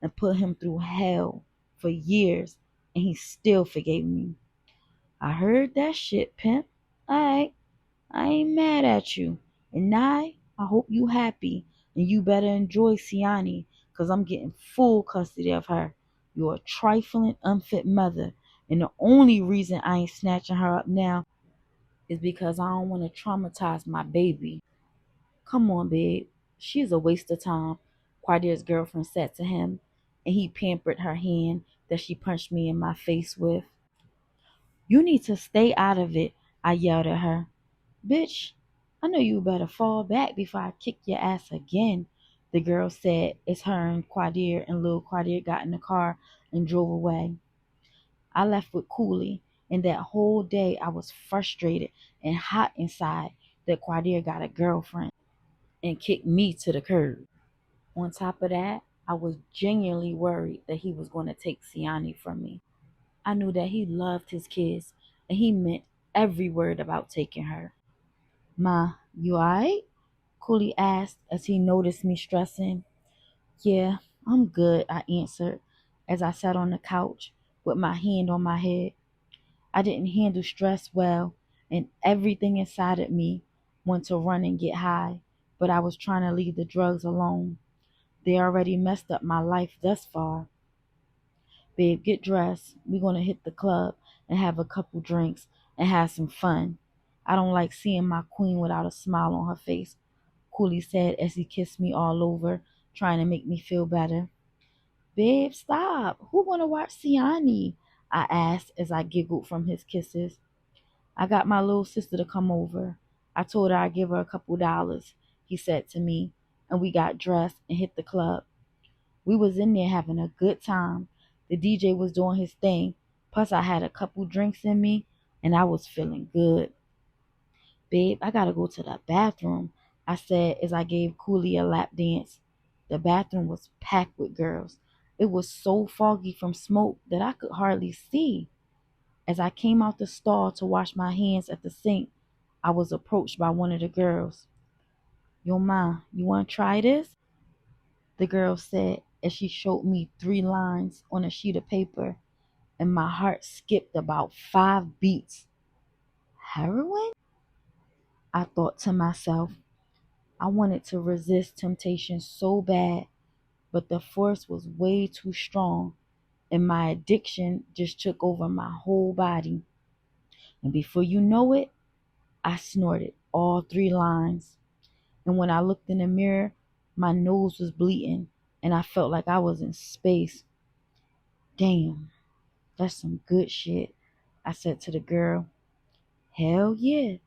and put him through hell for years, and he still forgave me. I heard that shit, pimp. Alright, I ain't mad at you. And now, I hope you happy and you better enjoy Siani, cause I'm getting full custody of her. You're a trifling, unfit mother, and the only reason I ain't snatching her up now is because I don't want to traumatize my baby. Come on, babe. She's a waste of time, Quadir's girlfriend said to him, and he pampered her hand that she punched me in my face with. You need to stay out of it, I yelled at her. Bitch, I know you better fall back before I kick your ass again, the girl said as her and Quadir and Lil Quadir got in the car and drove away. I left with Cooley, and that whole day I was frustrated and hot inside that Quadir got a girlfriend and kicked me to the curb. On top of that, I was genuinely worried that he was going to take Siani from me. I knew that he loved his kids and he meant every word about taking her. Ma, you alright? Cooley asked as he noticed me stressing. Yeah, I'm good, I answered as I sat on the couch with my hand on my head. I didn't handle stress well, and everything inside of me wanted to run and get high, but I was trying to leave the drugs alone. They already messed up my life thus far. Babe, get dressed. We're going to hit the club and have a couple drinks and have some fun. I don't like seeing my queen without a smile on her face, Cooley said as he kissed me all over, trying to make me feel better. Babe, stop. Who want to watch Siani? I asked as I giggled from his kisses. I got my little sister to come over. I told her I'd give her a couple dollars, he said to me, and we got dressed and hit the club. We was in there having a good time. The DJ was doing his thing, plus I had a couple drinks in me, and I was feeling good. Babe, I gotta go to the bathroom, I said as I gave Cooley a lap dance. The bathroom was packed with girls. It was so foggy from smoke that I could hardly see. As I came out the stall to wash my hands at the sink, I was approached by one of the girls. Yo, ma, you want to try this? The girl said as she showed me 3 lines on a sheet of paper, and my heart skipped about 5 beats. Heroin? I thought to myself. I wanted to resist temptation so bad, but the force was way too strong, and my addiction just took over my whole body. And before you know it, I snorted all 3 lines. And when I looked in the mirror, my nose was bleeding, and I felt like I was in space. Damn, that's some good shit, I said to the girl. Hell yeah.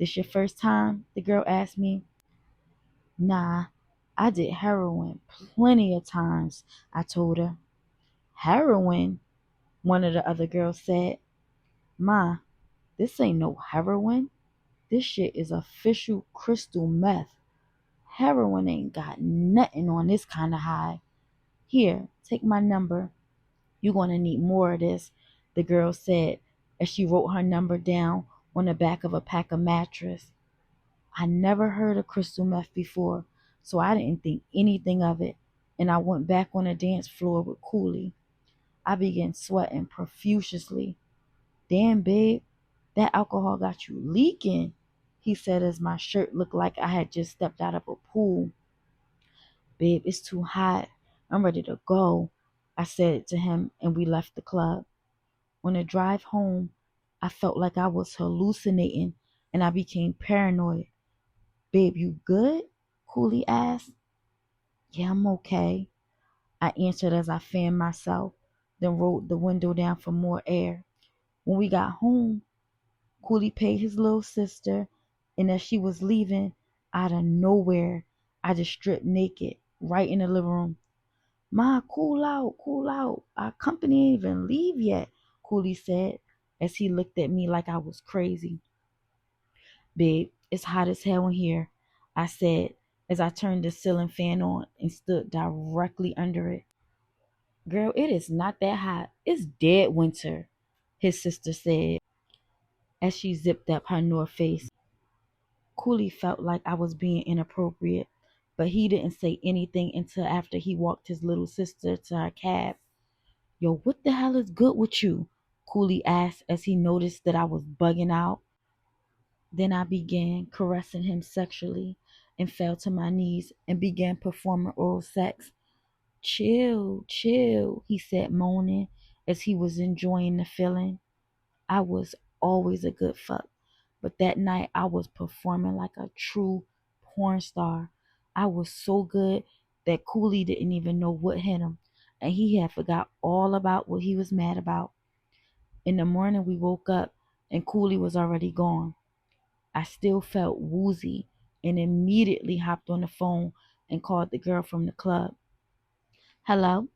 This your first time? The girl asked me. Nah, I did heroin plenty of times, I told her. Heroin? One of the other girls said. Ma, this ain't no heroin. This shit is official crystal meth. Heroin ain't got nothing on this kind of high. Here, take my number. You're gonna need more of this, the girl said as she wrote her number down on the back of a pack of mattress. I never heard of crystal meth before, so I didn't think anything of it, and I went back on the dance floor with Cooley. I began sweating profusely. Damn, babe, that alcohol got you leaking, he said as my shirt looked like I had just stepped out of a pool. Babe, it's too hot. I'm ready to go, I said to him, and we left the club. On the drive home, I felt like I was hallucinating, and I became paranoid. Babe, you good? Cooley asked. Yeah, I'm okay, I answered as I fanned myself, then rolled the window down for more air. When we got home, Cooley paid his little sister, and as she was leaving, out of nowhere, I just stripped naked right in the living room. Ma, cool out, cool out. Our company ain't even leave yet, Cooley said as he looked at me like I was crazy. Babe, it's hot as hell in here, I said as I turned the ceiling fan on and stood directly under it. Girl, it is not that hot. It's dead winter, his sister said as she zipped up her North Face. Cooley felt like I was being inappropriate, but he didn't say anything until after he walked his little sister to her cab. Yo, what the hell is good with you? Cooley asked as he noticed that I was bugging out. Then I began caressing him sexually and fell to my knees and began performing oral sex. Chill, chill, he said, moaning as he was enjoying the feeling. I was always a good fuck, but that night I was performing like a true porn star. I was so good that Cooley didn't even know what hit him, and he had forgot all about what he was mad about. In the morning we woke up and Cooley was already gone. I still felt woozy and immediately hopped on the phone and called the girl from the club. Hello,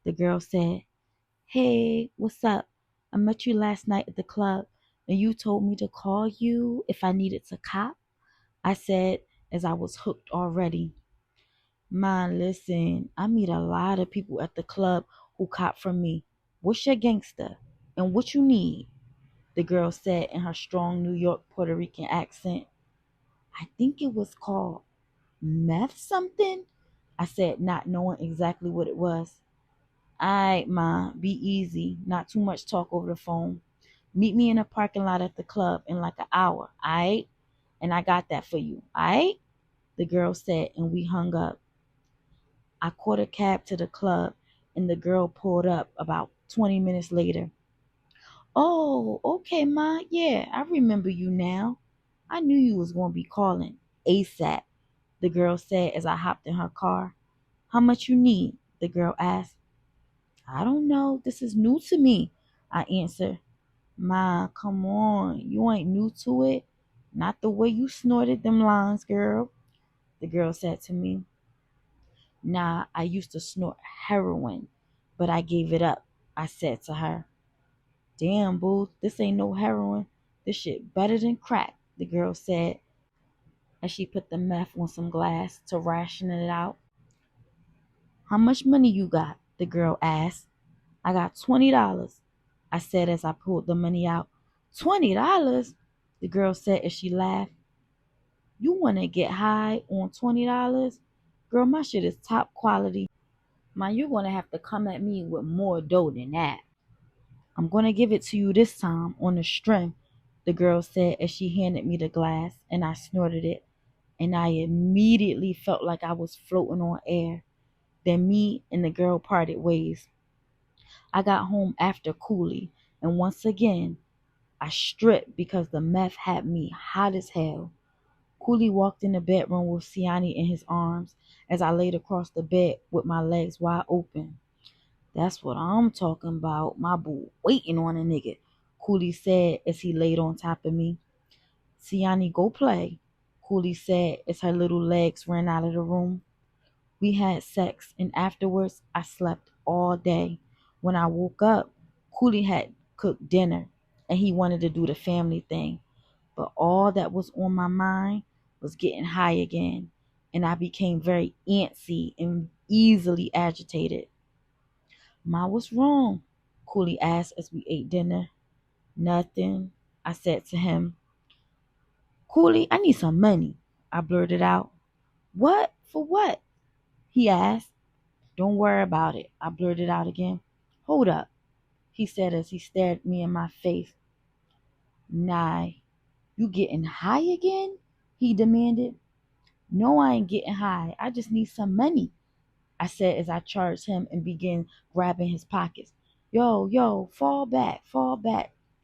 the girl said. Hey, what's up? I met you last night at the club and you told me to call you if I needed to cop, I said as I was hooked already. Man, listen, I meet a lot of people at the club who cop from me. What's your gangster? And what you need? the girl said in her strong New York Puerto Rican accent. I think it was called meth something, I said, not knowing exactly what it was. Alright, ma, be easy. Not too much talk over the phone. Meet me in the parking lot at the club in like an hour, alright? And I got that for you, alright? The girl said, and we hung up. I caught a cab to the club, and the girl pulled up about 20 minutes later. Oh, okay, ma. Yeah, I remember you now. I knew you was going to be calling ASAP, the girl said as I hopped in her car. How much you need? The girl asked. I don't know. This is new to me, I answered. Ma, come on. You ain't new to it. Not the way you snorted them lines, girl, the girl said to me. Nah, I used to snort heroin, but I gave it up, I said to her. Damn, boo, this ain't no heroin. This shit better than crack, the girl said as she put the meth on some glass to ration it out. How much money you got? The girl asked. I got $20, I said as I pulled the money out. $20? The girl said as she laughed. You want to get high on $20? Girl, my shit is top quality. Man, you're going to have to come at me with more dough than that. I'm going to give it to you this time on the strength, the girl said as she handed me the glass, and I snorted it, and I immediately felt like I was floating on air. Then me and the girl parted ways. I got home after Cooley, and once again, I stripped because the meth had me hot as hell. Cooley walked in the bedroom with Siani in his arms as I laid across the bed with my legs wide open. That's what I'm talking about, my boo waiting on a nigga, Cooley said as he laid on top of me. Siani, go play, Cooley said as her little legs ran out of the room. We had sex, and afterwards I slept all day. When I woke up, Cooley had cooked dinner, and he wanted to do the family thing. But all that was on my mind was getting high again, and I became very antsy and easily agitated. Ma, what's wrong? Cooley asked as we ate dinner. Nothing, I said to him. Cooley, I need some money, I blurted out. What? For what? He asked. Don't worry about it, I blurted out again. Hold up, he said as he stared me in my face. Nah, you getting high again? He demanded. No, I ain't getting high. I just need some money, I said as I charged him and began grabbing his pockets. Yo, fall back,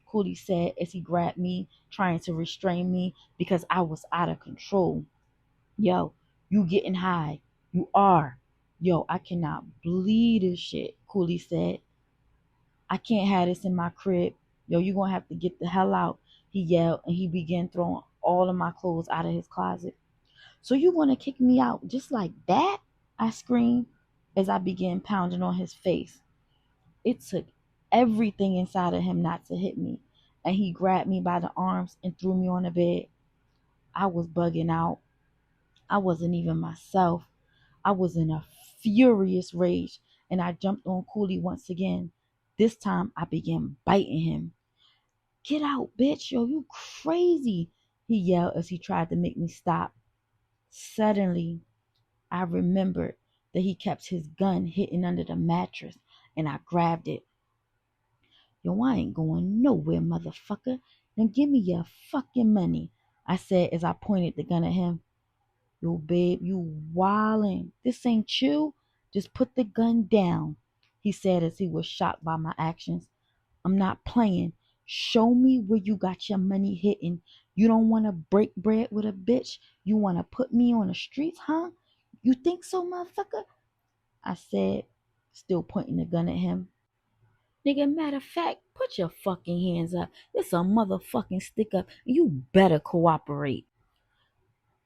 Cooley said as he grabbed me, trying to restrain me because I was out of control. Yo, you getting high. You are. Yo, I cannot believe this shit, Cooley said. I can't have this in my crib. Yo, you gonna have to get the hell out, he yelled, and he began throwing all of my clothes out of his closet. So you want to kick me out just like that? I screamed as I began pounding on his face. It took everything inside of him not to hit me, and he grabbed me by the arms and threw me on the bed. I was bugging out. I wasn't even myself. I was in a furious rage, and I jumped on Cooley once again. This time I began biting him. Get out, bitch. Yo, you crazy, he yelled as he tried to make me stop. Suddenly, I remembered that he kept his gun hidden under the mattress, and I grabbed it. Yo, I ain't going nowhere, motherfucker. Now give me your fucking money, I said as I pointed the gun at him. Yo, babe, you wildin'. This ain't you. Just put the gun down, he said as he was shocked by my actions. I'm not playing. Show me where you got your money hidden. You don't want to break bread with a bitch? You want to put me on the streets, huh? You think so, motherfucker? I said, still pointing the gun at him. Nigga, matter of fact, put your fucking hands up. It's a motherfucking stick up. You better cooperate.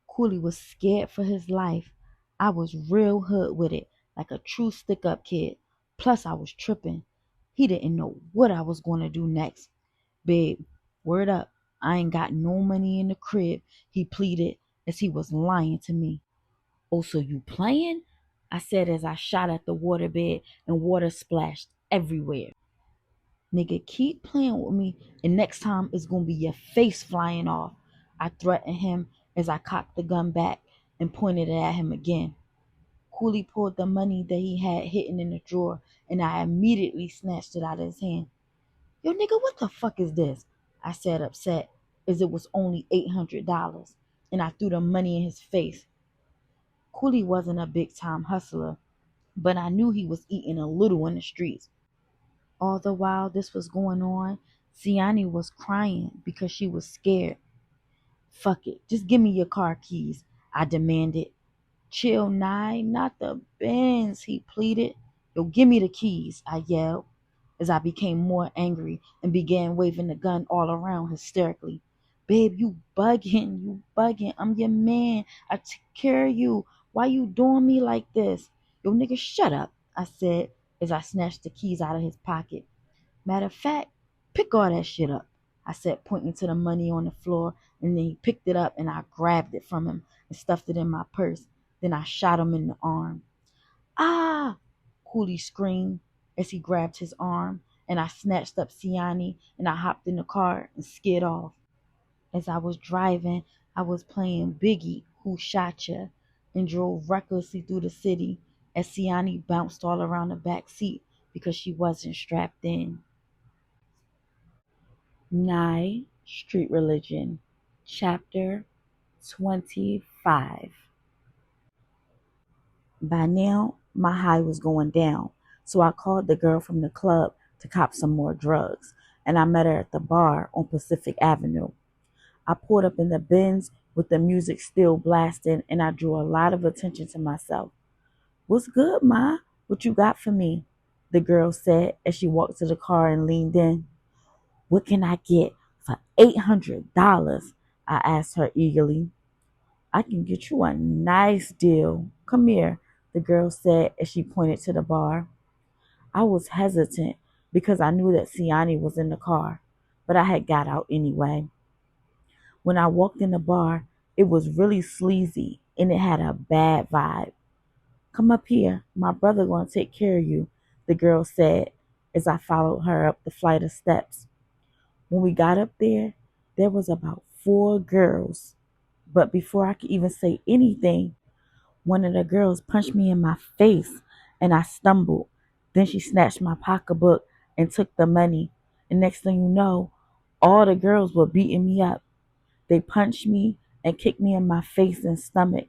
Cooley was scared for his life. I was real hood with it, like a true stick up kid. Plus, I was tripping. He didn't know what I was going to do next. Babe, word up. I ain't got no money in the crib, he pleaded as he was lying to me. Oh, so you playing? I said as I shot at the waterbed and water splashed everywhere. Nigga, keep playing with me, and next time it's gonna be your face flying off. I threatened him as I cocked the gun back and pointed it at him again. Cooley pulled the money that he had hidden in the drawer, and I immediately snatched it out of his hand. Yo, nigga, what the fuck is this? I said, upset, as it was only $800, and I threw the money in his face. Cooley wasn't a big time hustler, but I knew he was eating a little in the streets. All the while this was going on, Siani was crying because she was scared. Fuck it, just give me your car keys, I demanded. Chill, Nye, not the Benz, he pleaded. Yo, give me the keys, I yelled, as I became more angry and began waving the gun all around hysterically. Babe, you bugging, I'm your man, I take care of you. Why you doing me like this? Yo, nigga, shut up, I said, as I snatched the keys out of his pocket. Matter of fact, pick all that shit up, I said, pointing to the money on the floor, and then he picked it up and I grabbed it from him and stuffed it in my purse. Then I shot him in the arm. Ah! Cooley screamed as he grabbed his arm, and I snatched up Siani and I hopped in the car and skid off. As I was driving, I was playing Biggie, Who Shot Ya, and drove recklessly through the city as Siani bounced all around the back seat because she wasn't strapped in. Nye Street Religion, Chapter 25. By now, my high was going down, so I called the girl from the club to cop some more drugs, and I met her at the bar on Pacific Avenue. I pulled up in the Benz with the music still blasting, and I drew a lot of attention to myself. What's good, Ma? What you got for me? The girl said as she walked to the car and leaned in. What can I get for $800? I asked her eagerly. I can get you a nice deal. Come here, the girl said as she pointed to the bar. I was hesitant because I knew that Siani was in the car, but I had got out anyway. When I walked in the bar, it was really sleazy and it had a bad vibe. Come up here, my brother gonna take care of you, the girl said as I followed her up the flight of steps. When we got up there was about 4 girls. But before I could even say anything, one of the girls punched me in my face and I stumbled. Then she snatched my pocketbook and took the money. And next thing you know, all the girls were beating me up. They punched me and kicked me in my face and stomach.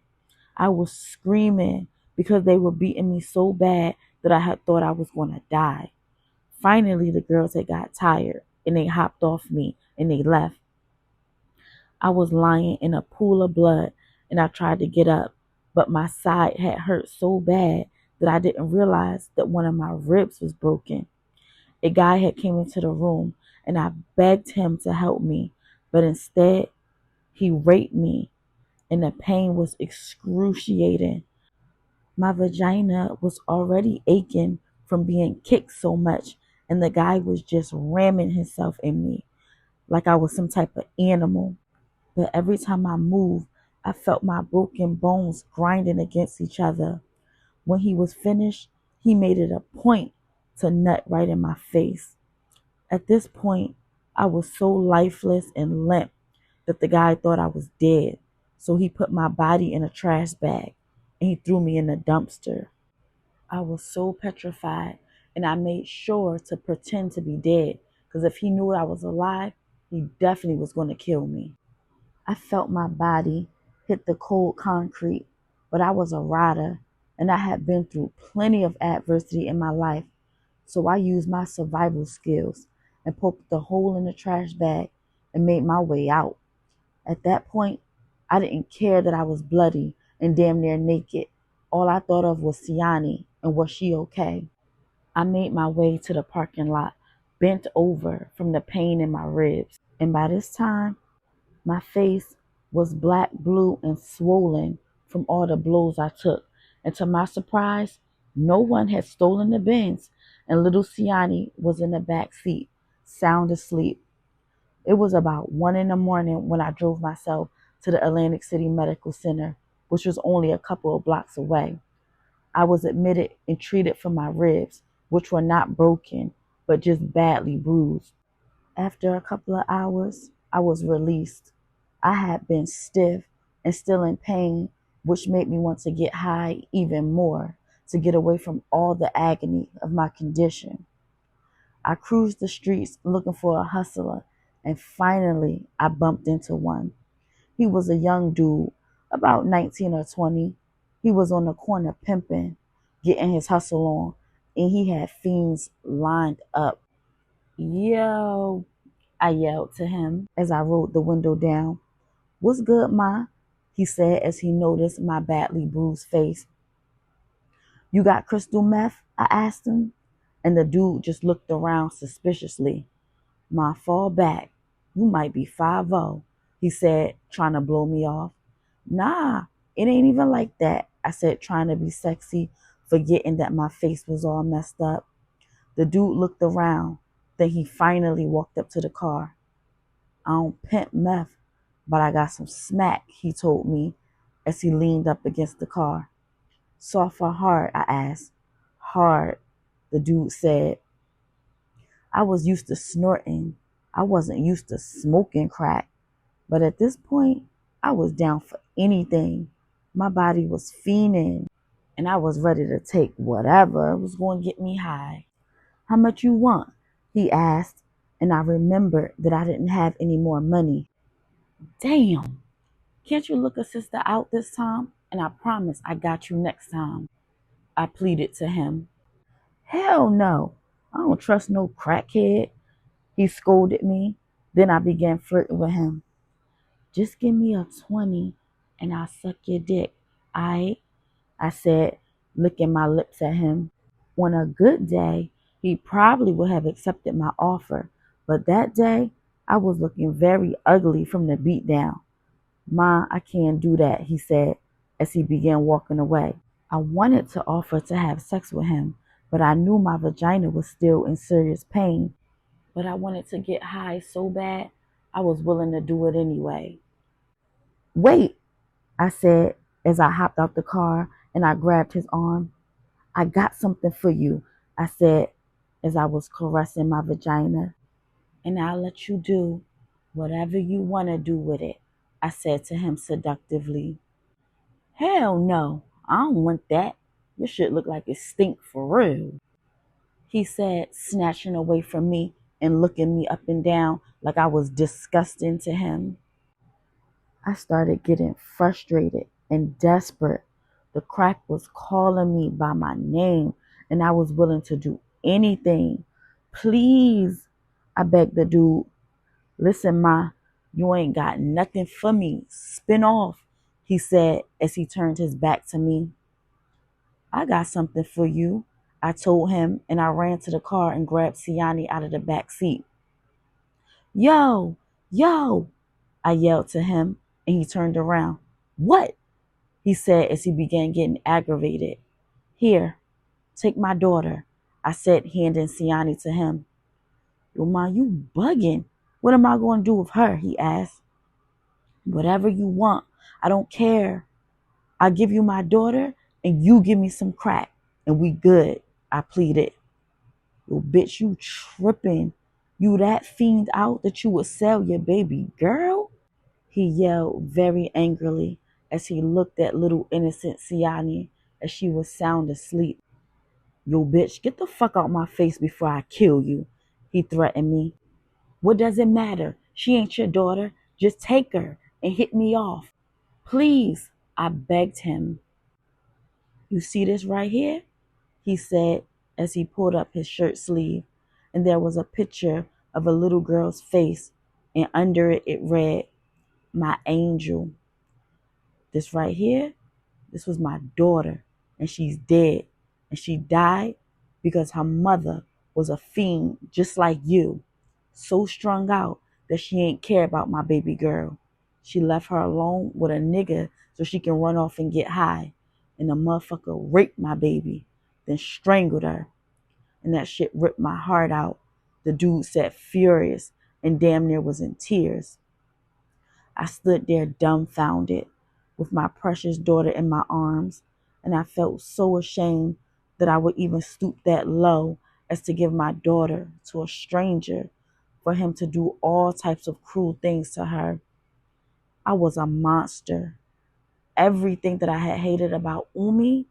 I was screaming because they were beating me so bad that I had thought I was going to die. Finally, the girls had got tired and they hopped off me and they left. I was lying in a pool of blood and I tried to get up, but my side had hurt so bad that I didn't realize that one of my ribs was broken. A guy had came into the room and I begged him to help me, but instead he raped me and the pain was excruciating. My vagina was already aching from being kicked so much, and the guy was just ramming himself in me like I was some type of animal. But every time I moved, I felt my broken bones grinding against each other. When he was finished, he made it a point to nut right in my face. At this point, I was so lifeless and limp that the guy thought I was dead. So he put my body in a trash bag and he threw me in a dumpster. I was so petrified and I made sure to pretend to be dead because if he knew I was alive, he definitely was going to kill me. I felt my body hit the cold concrete, but I was a rider and I had been through plenty of adversity in my life. So I used my survival skills and poked the hole in the trash bag and made my way out. At that point, I didn't care that I was bloody and damn near naked. All I thought of was Siani and was she okay? I made my way to the parking lot, bent over from the pain in my ribs. And by this time, my face was black, blue, and swollen from all the blows I took. And to my surprise, no one had stolen the Benz, and little Siani was in the back seat, sound asleep. It was about 1 in the morning when I drove myself to the Atlantic City Medical Center, which was only a couple of blocks away. I was admitted and treated for my ribs, which were not broken, but just badly bruised. After a couple of hours, I was released. I had been stiff and still in pain, which made me want to get high even more to get away from all the agony of my condition. I cruised the streets looking for a hustler, and finally I bumped into one. He was a young dude, about 19 or 20. He was on the corner pimping, getting his hustle on, and he had fiends lined up. Yo, I yelled to him as I rolled the window down. What's good, ma? He said as he noticed my badly bruised face. You got crystal meth? I asked him. And the dude just looked around suspiciously. Ma, fall back. You might be 5-0, he said, trying to blow me off. Nah, it ain't even like that, I said, trying to be sexy, forgetting that my face was all messed up. The dude looked around. Then he finally walked up to the car. I don't pimp meth, but I got some smack, he told me as he leaned up against the car. Soft or hard? I asked. Hard, the dude said. I was used to snorting. I wasn't used to smoking crack. But at this point, I was down for anything. My body was fiending, and I was ready to take whatever was going to get me high. How much you want? He asked, and I remembered that I didn't have any more money. Damn, can't you look a sister out this time? And I promise I got you next time, I pleaded to him. Hell no, I don't trust no crackhead, he scolded me. Then I began flirting with him. Just give me a 20 and I'll suck your dick, I said, licking my lips at him. On a good day, he probably would have accepted my offer, but that day, I was looking very ugly from the beatdown. Ma, I can't do that, he said as he began walking away. I wanted to offer to have sex with him, but I knew my vagina was still in serious pain. But I wanted to get high so bad, I was willing to do it anyway. Wait, I said as I hopped out the car and I grabbed his arm. I got something for you, I said as I was caressing my vagina. And I'll let you do whatever you want to do with it, I said to him seductively. Hell no, I don't want that. Your shit look like it stink for real, he said, snatching away from me and looking me up and down like I was disgusting to him. I started getting frustrated and desperate. The crack was calling me by my name, and I was willing to do anything. Please, I begged the dude. Listen, ma, you ain't got nothing for me. Spin off, he said as he turned his back to me. I got something for you, I told him, and I ran to the car and grabbed Siani out of the back seat. Yo, yo, I yelled to him, and he turned around. What? He said as he began getting aggravated. Here, take my daughter, I said, handing Siani to him. Yo, ma, you bugging. What am I going to do with her? He asked. Whatever you want. I don't care. I'll give you my daughter and you give me some crack and we good, I pleaded. Yo, bitch, you tripping. You that fiend out that you would sell your baby girl? He yelled very angrily as he looked at little innocent Siani as she was sound asleep. Yo, bitch, get the fuck out my face before I kill you, he threatened me. What does it matter? She ain't your daughter. Just take her and hit me off. Please, I begged him. You see this right here? He said as he pulled up his shirt sleeve, and there was a picture of a little girl's face, and under it it read, My angel. This right here, this was my daughter, and she's dead. And she died because her mother was a fiend just like you, so strung out that she ain't care about my baby girl. She left her alone with a nigga so she can run off and get high. And the motherfucker raped my baby, then strangled her. And that shit ripped my heart out. The dude said furious and damn near was in tears. I stood there dumbfounded with my precious daughter in my arms, and I felt so ashamed that I would even stoop that low as to give my daughter to a stranger for him to do all types of cruel things to her. I was a monster. Everything that I had hated about Umi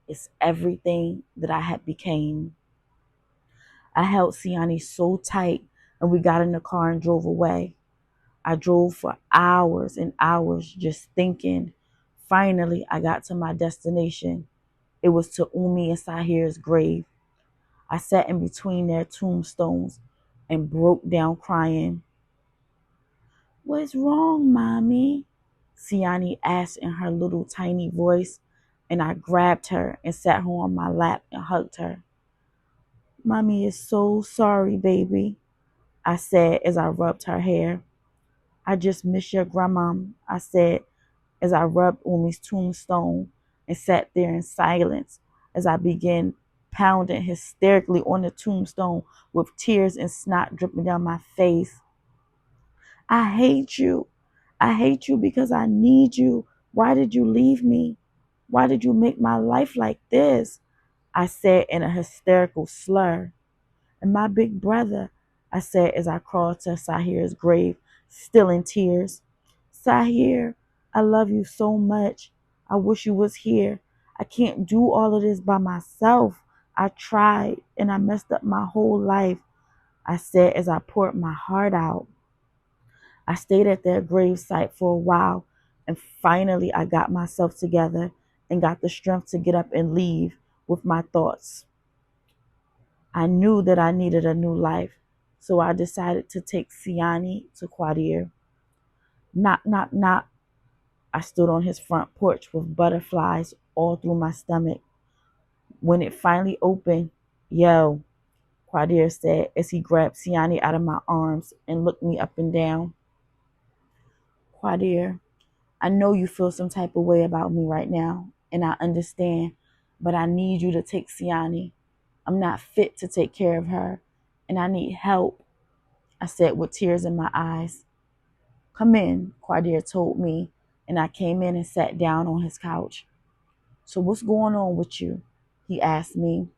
is everything that I had became. I held Siani so tight and we got in the car and drove away. I drove for hours and hours just thinking. Finally, I got to my destination. It was to Umi and Sahir's grave. I sat in between their tombstones and broke down crying. "What's wrong, Mommy?" Siani asked in her little tiny voice, and I grabbed her and sat her on my lap and hugged her. "Mommy is so sorry, baby," I said as I rubbed her hair. "I just miss your grandmom," I said as I rubbed Umi's tombstone and sat there in silence as I began pounding hysterically on the tombstone with tears and snot dripping down my face. "I hate you. I hate you because I need you. Why did you leave me? Why did you make my life like this?" I said in a hysterical slur. "And my big brother," I said as I crawled to Sahir's grave, still in tears. "Sahir, I love you so much. I wish you was here. I can't do all of this by myself. I tried and I messed up my whole life," I said as I poured my heart out. I stayed at their gravesite for a while, and finally I got myself together and got the strength to get up and leave with my thoughts. I knew that I needed a new life, so I decided to take Siani to Quadir. Knock, knock, knock. I stood on his front porch with butterflies all through my stomach. When it finally opened, "Yo," Quadir said as he grabbed Siani out of my arms and looked me up and down. "Quadir, I know you feel some type of way about me right now, and I understand, but I need you to take Siani. I'm not fit to take care of her, and I need help," I said with tears in my eyes. "Come in," Quadir told me, and I came in and sat down on his couch. "So what's going on with you?" he asked me.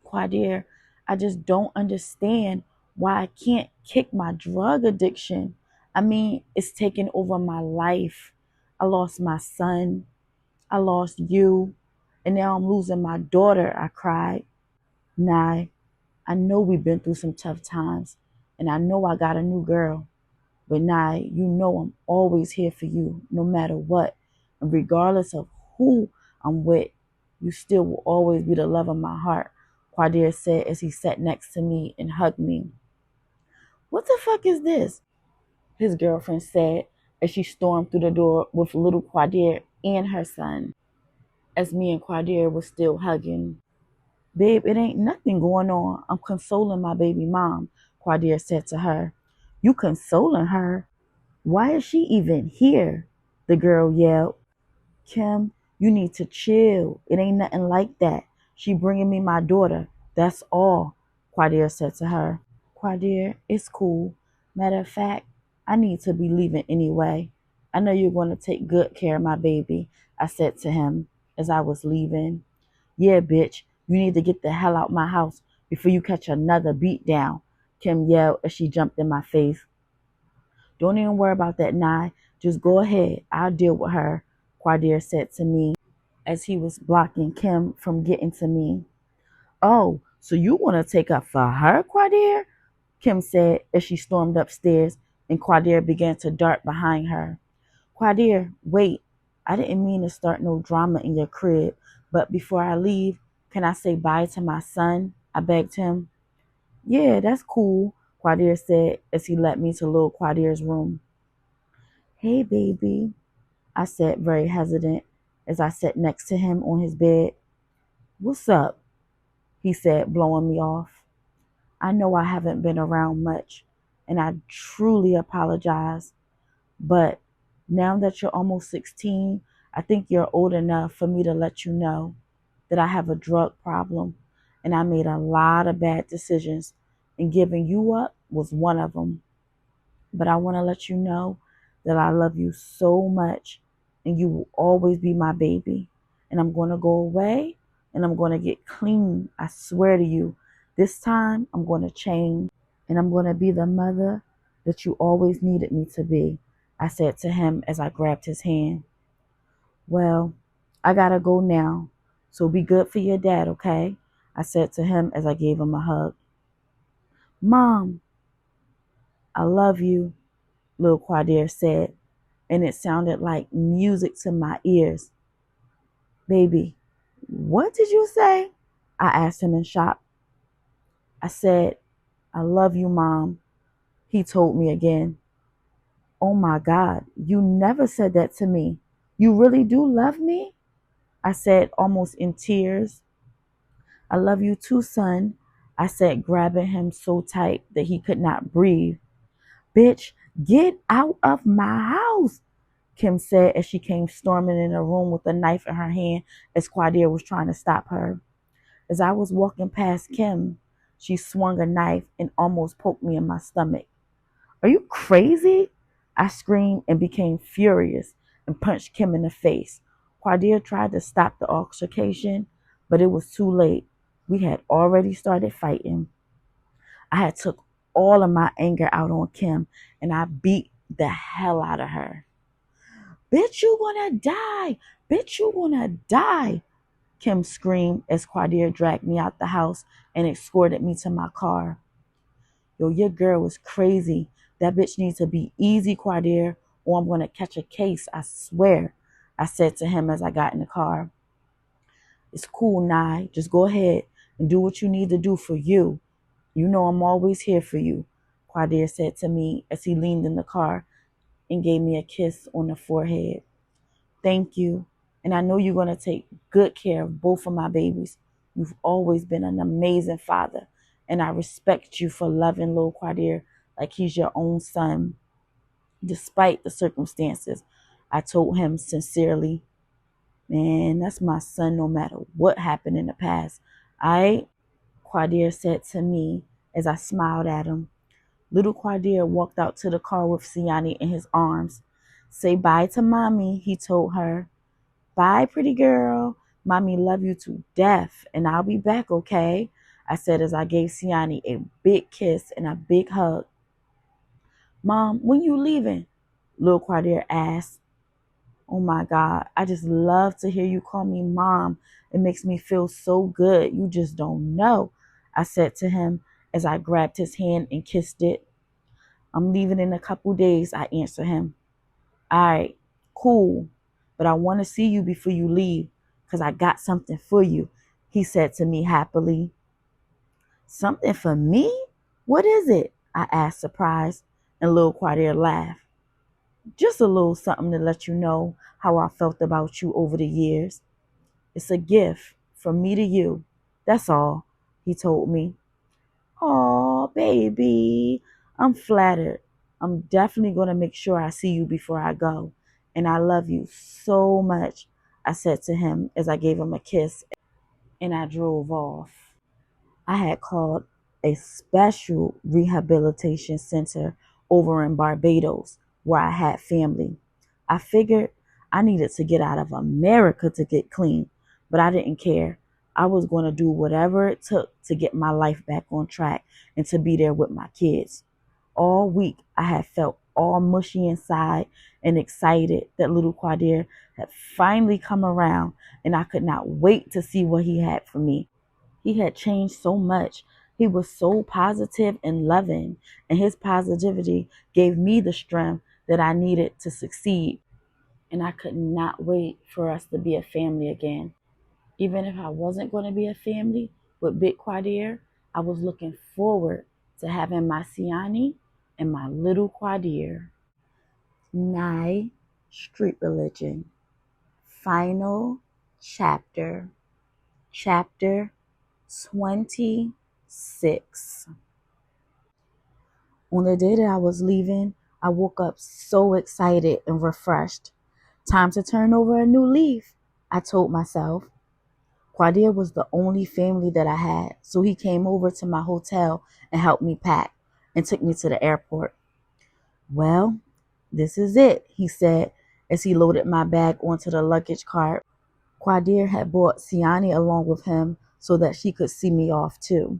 "Quadir, I just don't understand why I can't kick my drug addiction. I mean, it's taken over my life. I lost my son. I lost you. And now I'm losing my daughter," I cried. "Nah, I know we've been through some tough times, and I know I got a new girl. But nah, you know I'm always here for you, no matter what. And regardless of who I'm with, you still will always be the love of my heart," Quadir said as he sat next to me and hugged me. "What the fuck is this?" his girlfriend said as she stormed through the door with little Quadir and her son, as me and Quadir were still hugging. "Babe, it ain't nothing going on. I'm consoling my baby mom," Quadir said to her. "You consoling her? Why is she even here?" the girl yelled. "Kim, you need to chill. It ain't nothing like that. She bringing me my daughter. That's all," Quadir said to her. "Quadir, it's cool. Matter of fact, I need to be leaving anyway. I know you're going to take good care of my baby," I said to him as I was leaving. "Yeah, bitch, you need to get the hell out my house before you catch another beat down," Kim yelled as she jumped in my face. "Don't even worry about that, Nye. Just go ahead. I'll deal with her," Quadir said to me as he was blocking Kim from getting to me. "Oh, so you want to take up for her, Quadir?" Kim said as she stormed upstairs and Quadir began to dart behind her. "Quadir, wait. I didn't mean to start no drama in your crib, but before I leave, can I say bye to my son?" I begged him. "Yeah, that's cool," Quadir said as he led me to little Quadir's room. "Hey, baby," I said, very hesitant, as I sat next to him on his bed. "What's up?" he said, blowing me off. "I know I haven't been around much, and I truly apologize. But now that you're almost 16, I think you're old enough for me to let you know that I have a drug problem, and I made a lot of bad decisions, and giving you up was one of them. But I want to let you know that I love you so much, and you will always be my baby. And I'm going to go away, and I'm going to get clean. I swear to you. This time, I'm going to change, and I'm going to be the mother that you always needed me to be, I said to him as I grabbed his hand. Well, I gotta go now, so be good for your dad, okay? I said to him as I gave him a hug. Mom, I love you, Lil Quadir said, and it sounded like music to my ears. Baby, what did you say? I asked him in shock. I said, I love you, Mom, he told me again. Oh my God, you never said that to me. You really do love me? I said, almost in tears. I love you too, son, I said, grabbing him so tight that he could not breathe. Bitch, get out of my house, Kim said as she came storming in the room with a knife in her hand as Quadir was trying to stop her. As I was walking past Kim, she swung a knife and almost poked me in my stomach. Are you crazy? I screamed and became furious and punched Kim in the face. Quadir tried to stop the altercation, but it was too late. We had already started fighting. I had took all of my anger out on Kim and I beat the hell out of her. Bitch, you gonna die! Bitch, you gonna die! Kim screamed as Quadir dragged me out the house and escorted me to my car. Yo, your girl was crazy. That bitch needs to be easy, Quadir, or I'm gonna catch a case, I swear, I said to him as I got in the car. It's cool, Nye. Just go ahead and do what you need to do for you. You know I'm always here for you, Quadir said to me as he leaned in the car and gave me a kiss on the forehead. Thank you. And I know you're going to take good care of both of my babies. You've always been an amazing father. And I respect you for loving Lil Quadir like he's your own son. Despite the circumstances, I told him sincerely, man, that's my son no matter what happened in the past. Quadir said to me as I smiled at him. Little Quadir walked out to the car with Saniyah in his arms. Say bye to mommy, he told her. Bye, pretty girl. Mommy love you to death, and I'll be back, okay? I said as I gave Saniyah a big kiss and a big hug. Mom, when you leaving? Lil Quadir asked. Oh my God, I just love to hear you call me mom. It makes me feel so good. You just don't know, I said to him as I grabbed his hand and kissed it. I'm leaving in a couple days, I answered him. All right, cool, but I want to see you before you leave because I got something for you, he said to me happily. Something for me? What is it? I asked surprised, and Lil Quadir laughed. Just a little something to let you know how I felt about you over the years. It's a gift from me to you. That's all, he told me. Aw, baby, I'm flattered. I'm definitely going to make sure I see you before I go. And I love you so much, I said to him as I gave him a kiss and I drove off. I had called a special rehabilitation center over in Barbados where I had family. I figured I needed to get out of America to get clean, but I didn't care. I was going to do whatever it took to get my life back on track and to be there with my kids. All week, I had felt all mushy inside and excited that little Quadir had finally come around, and I could not wait to see what he had for me. He had changed so much. He was so positive and loving, and his positivity gave me the strength that I needed to succeed. And I could not wait for us to be a family again. Even if I wasn't going to be a family with Big Quadir, I was looking forward to having my Siani and my little Quadir. Nye, Street Religion. Final chapter. Chapter 26. On the day that I was leaving, I woke up so excited and refreshed. Time to turn over a new leaf, I told myself. Quadir was the only family that I had, so he came over to my hotel and helped me pack and took me to the airport. Well, this is it, he said as he loaded my bag onto the luggage cart. Quadir had brought Siani along with him so that she could see me off too.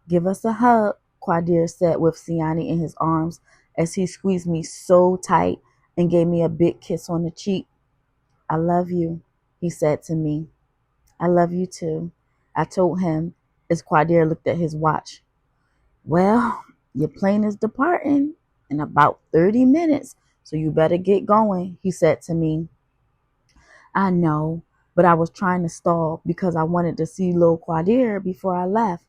Give us a hug, Quadir said with Siani in his arms as he squeezed me so tight and gave me a big kiss on the cheek. I love you, he said to me. I love you too, I told him as Quadir looked at his watch. Well, your plane is departing in about 30 minutes, so you better get going, he said to me. I know, but I was trying to stall because I wanted to see Lil Quadir before I left.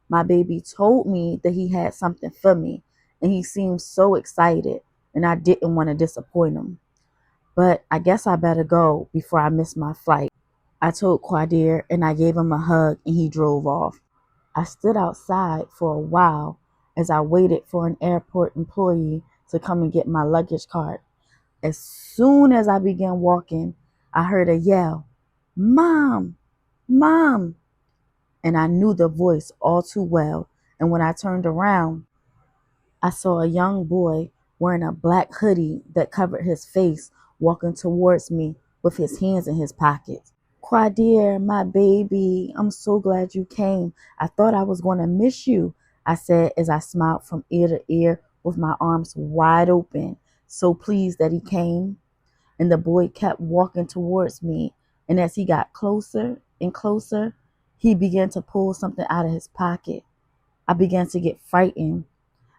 My baby told me that he had something for me, and he seemed so excited, and I didn't want to disappoint him. But I guess I better go before I miss my flight, I told Quadir, and I gave him a hug, and he drove off. I stood outside for a while as I waited for an airport employee to come and get my luggage cart. As soon as I began walking, I heard a yell, Mom, Mom, and I knew the voice all too well. And when I turned around, I saw a young boy wearing a black hoodie that covered his face walking towards me with his hands in his pockets. Quadir, my baby, I'm so glad you came. I thought I was going to miss you, I said as I smiled from ear to ear with my arms wide open, so pleased that he came. And the boy kept walking towards me, and as he got closer and closer, he began to pull something out of his pocket. I began to get frightened,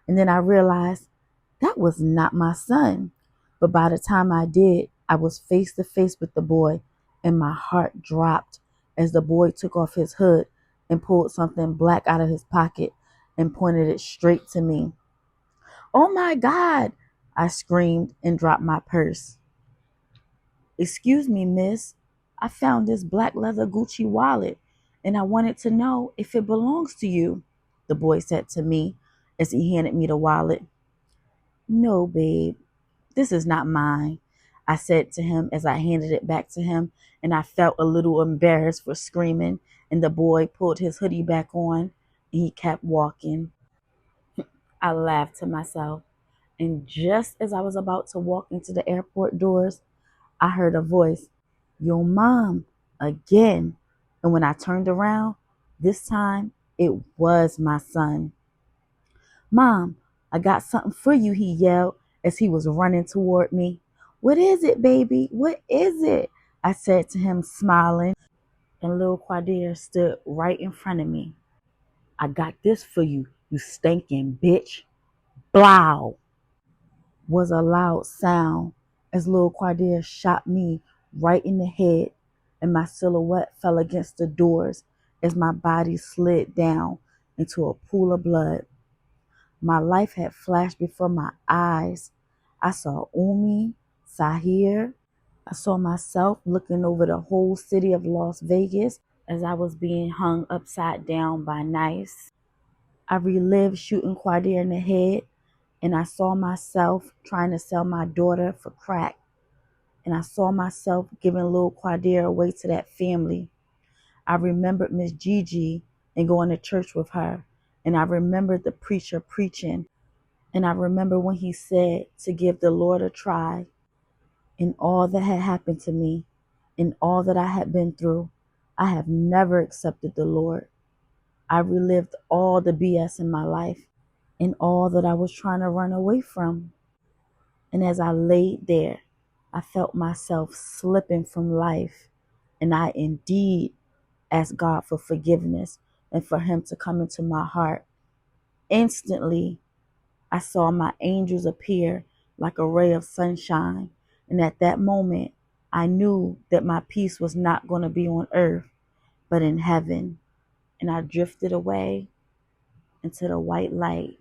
and then I realized that was not my son. But by the time I did, I was face to face with the boy, and my heart dropped as the boy took off his hood and pulled something black out of his pocket and pointed it straight to me. Oh my God, I screamed and dropped my purse. Excuse me, miss. I found this black leather Gucci wallet, and I wanted to know if it belongs to you, the boy said to me as he handed me the wallet. No, babe, this is not mine, I said to him as I handed it back to him, and I felt a little embarrassed for screaming, and the boy pulled his hoodie back on, and he kept walking. I laughed to myself, and just as I was about to walk into the airport doors, I heard a voice, Yo mom, again. And when I turned around, this time it was my son. Mom, I got something for you, he yelled as he was running toward me. What is it, baby? What is it? I said to him, smiling, and little Quadir stood right in front of me. I got this for you, you stinking bitch. Blow was a loud sound as little Quadir shot me right in the head, and my silhouette fell against the doors as my body slid down into a pool of blood. My life had flashed before my eyes. I saw Umi, Sahir. I saw myself looking over the whole city of Las Vegas as I was being hung upside down by knives. I relived shooting Quadir in the head, and I saw myself trying to sell my daughter for crack. And I saw myself giving little Quadir away to that family. I remembered Miss Gigi and going to church with her. And I remembered the preacher preaching. And I remember when he said to give the Lord a try. And all that had happened to me and all that I had been through, I have never accepted the Lord. I relived all the BS in my life and all that I was trying to run away from. And as I laid there, I felt myself slipping from life. And I indeed asked God for forgiveness and for Him to come into my heart. Instantly, I saw my angels appear like a ray of sunshine. And at that moment, I knew that my peace was not going to be on earth, but in heaven. And I drifted away into the white light.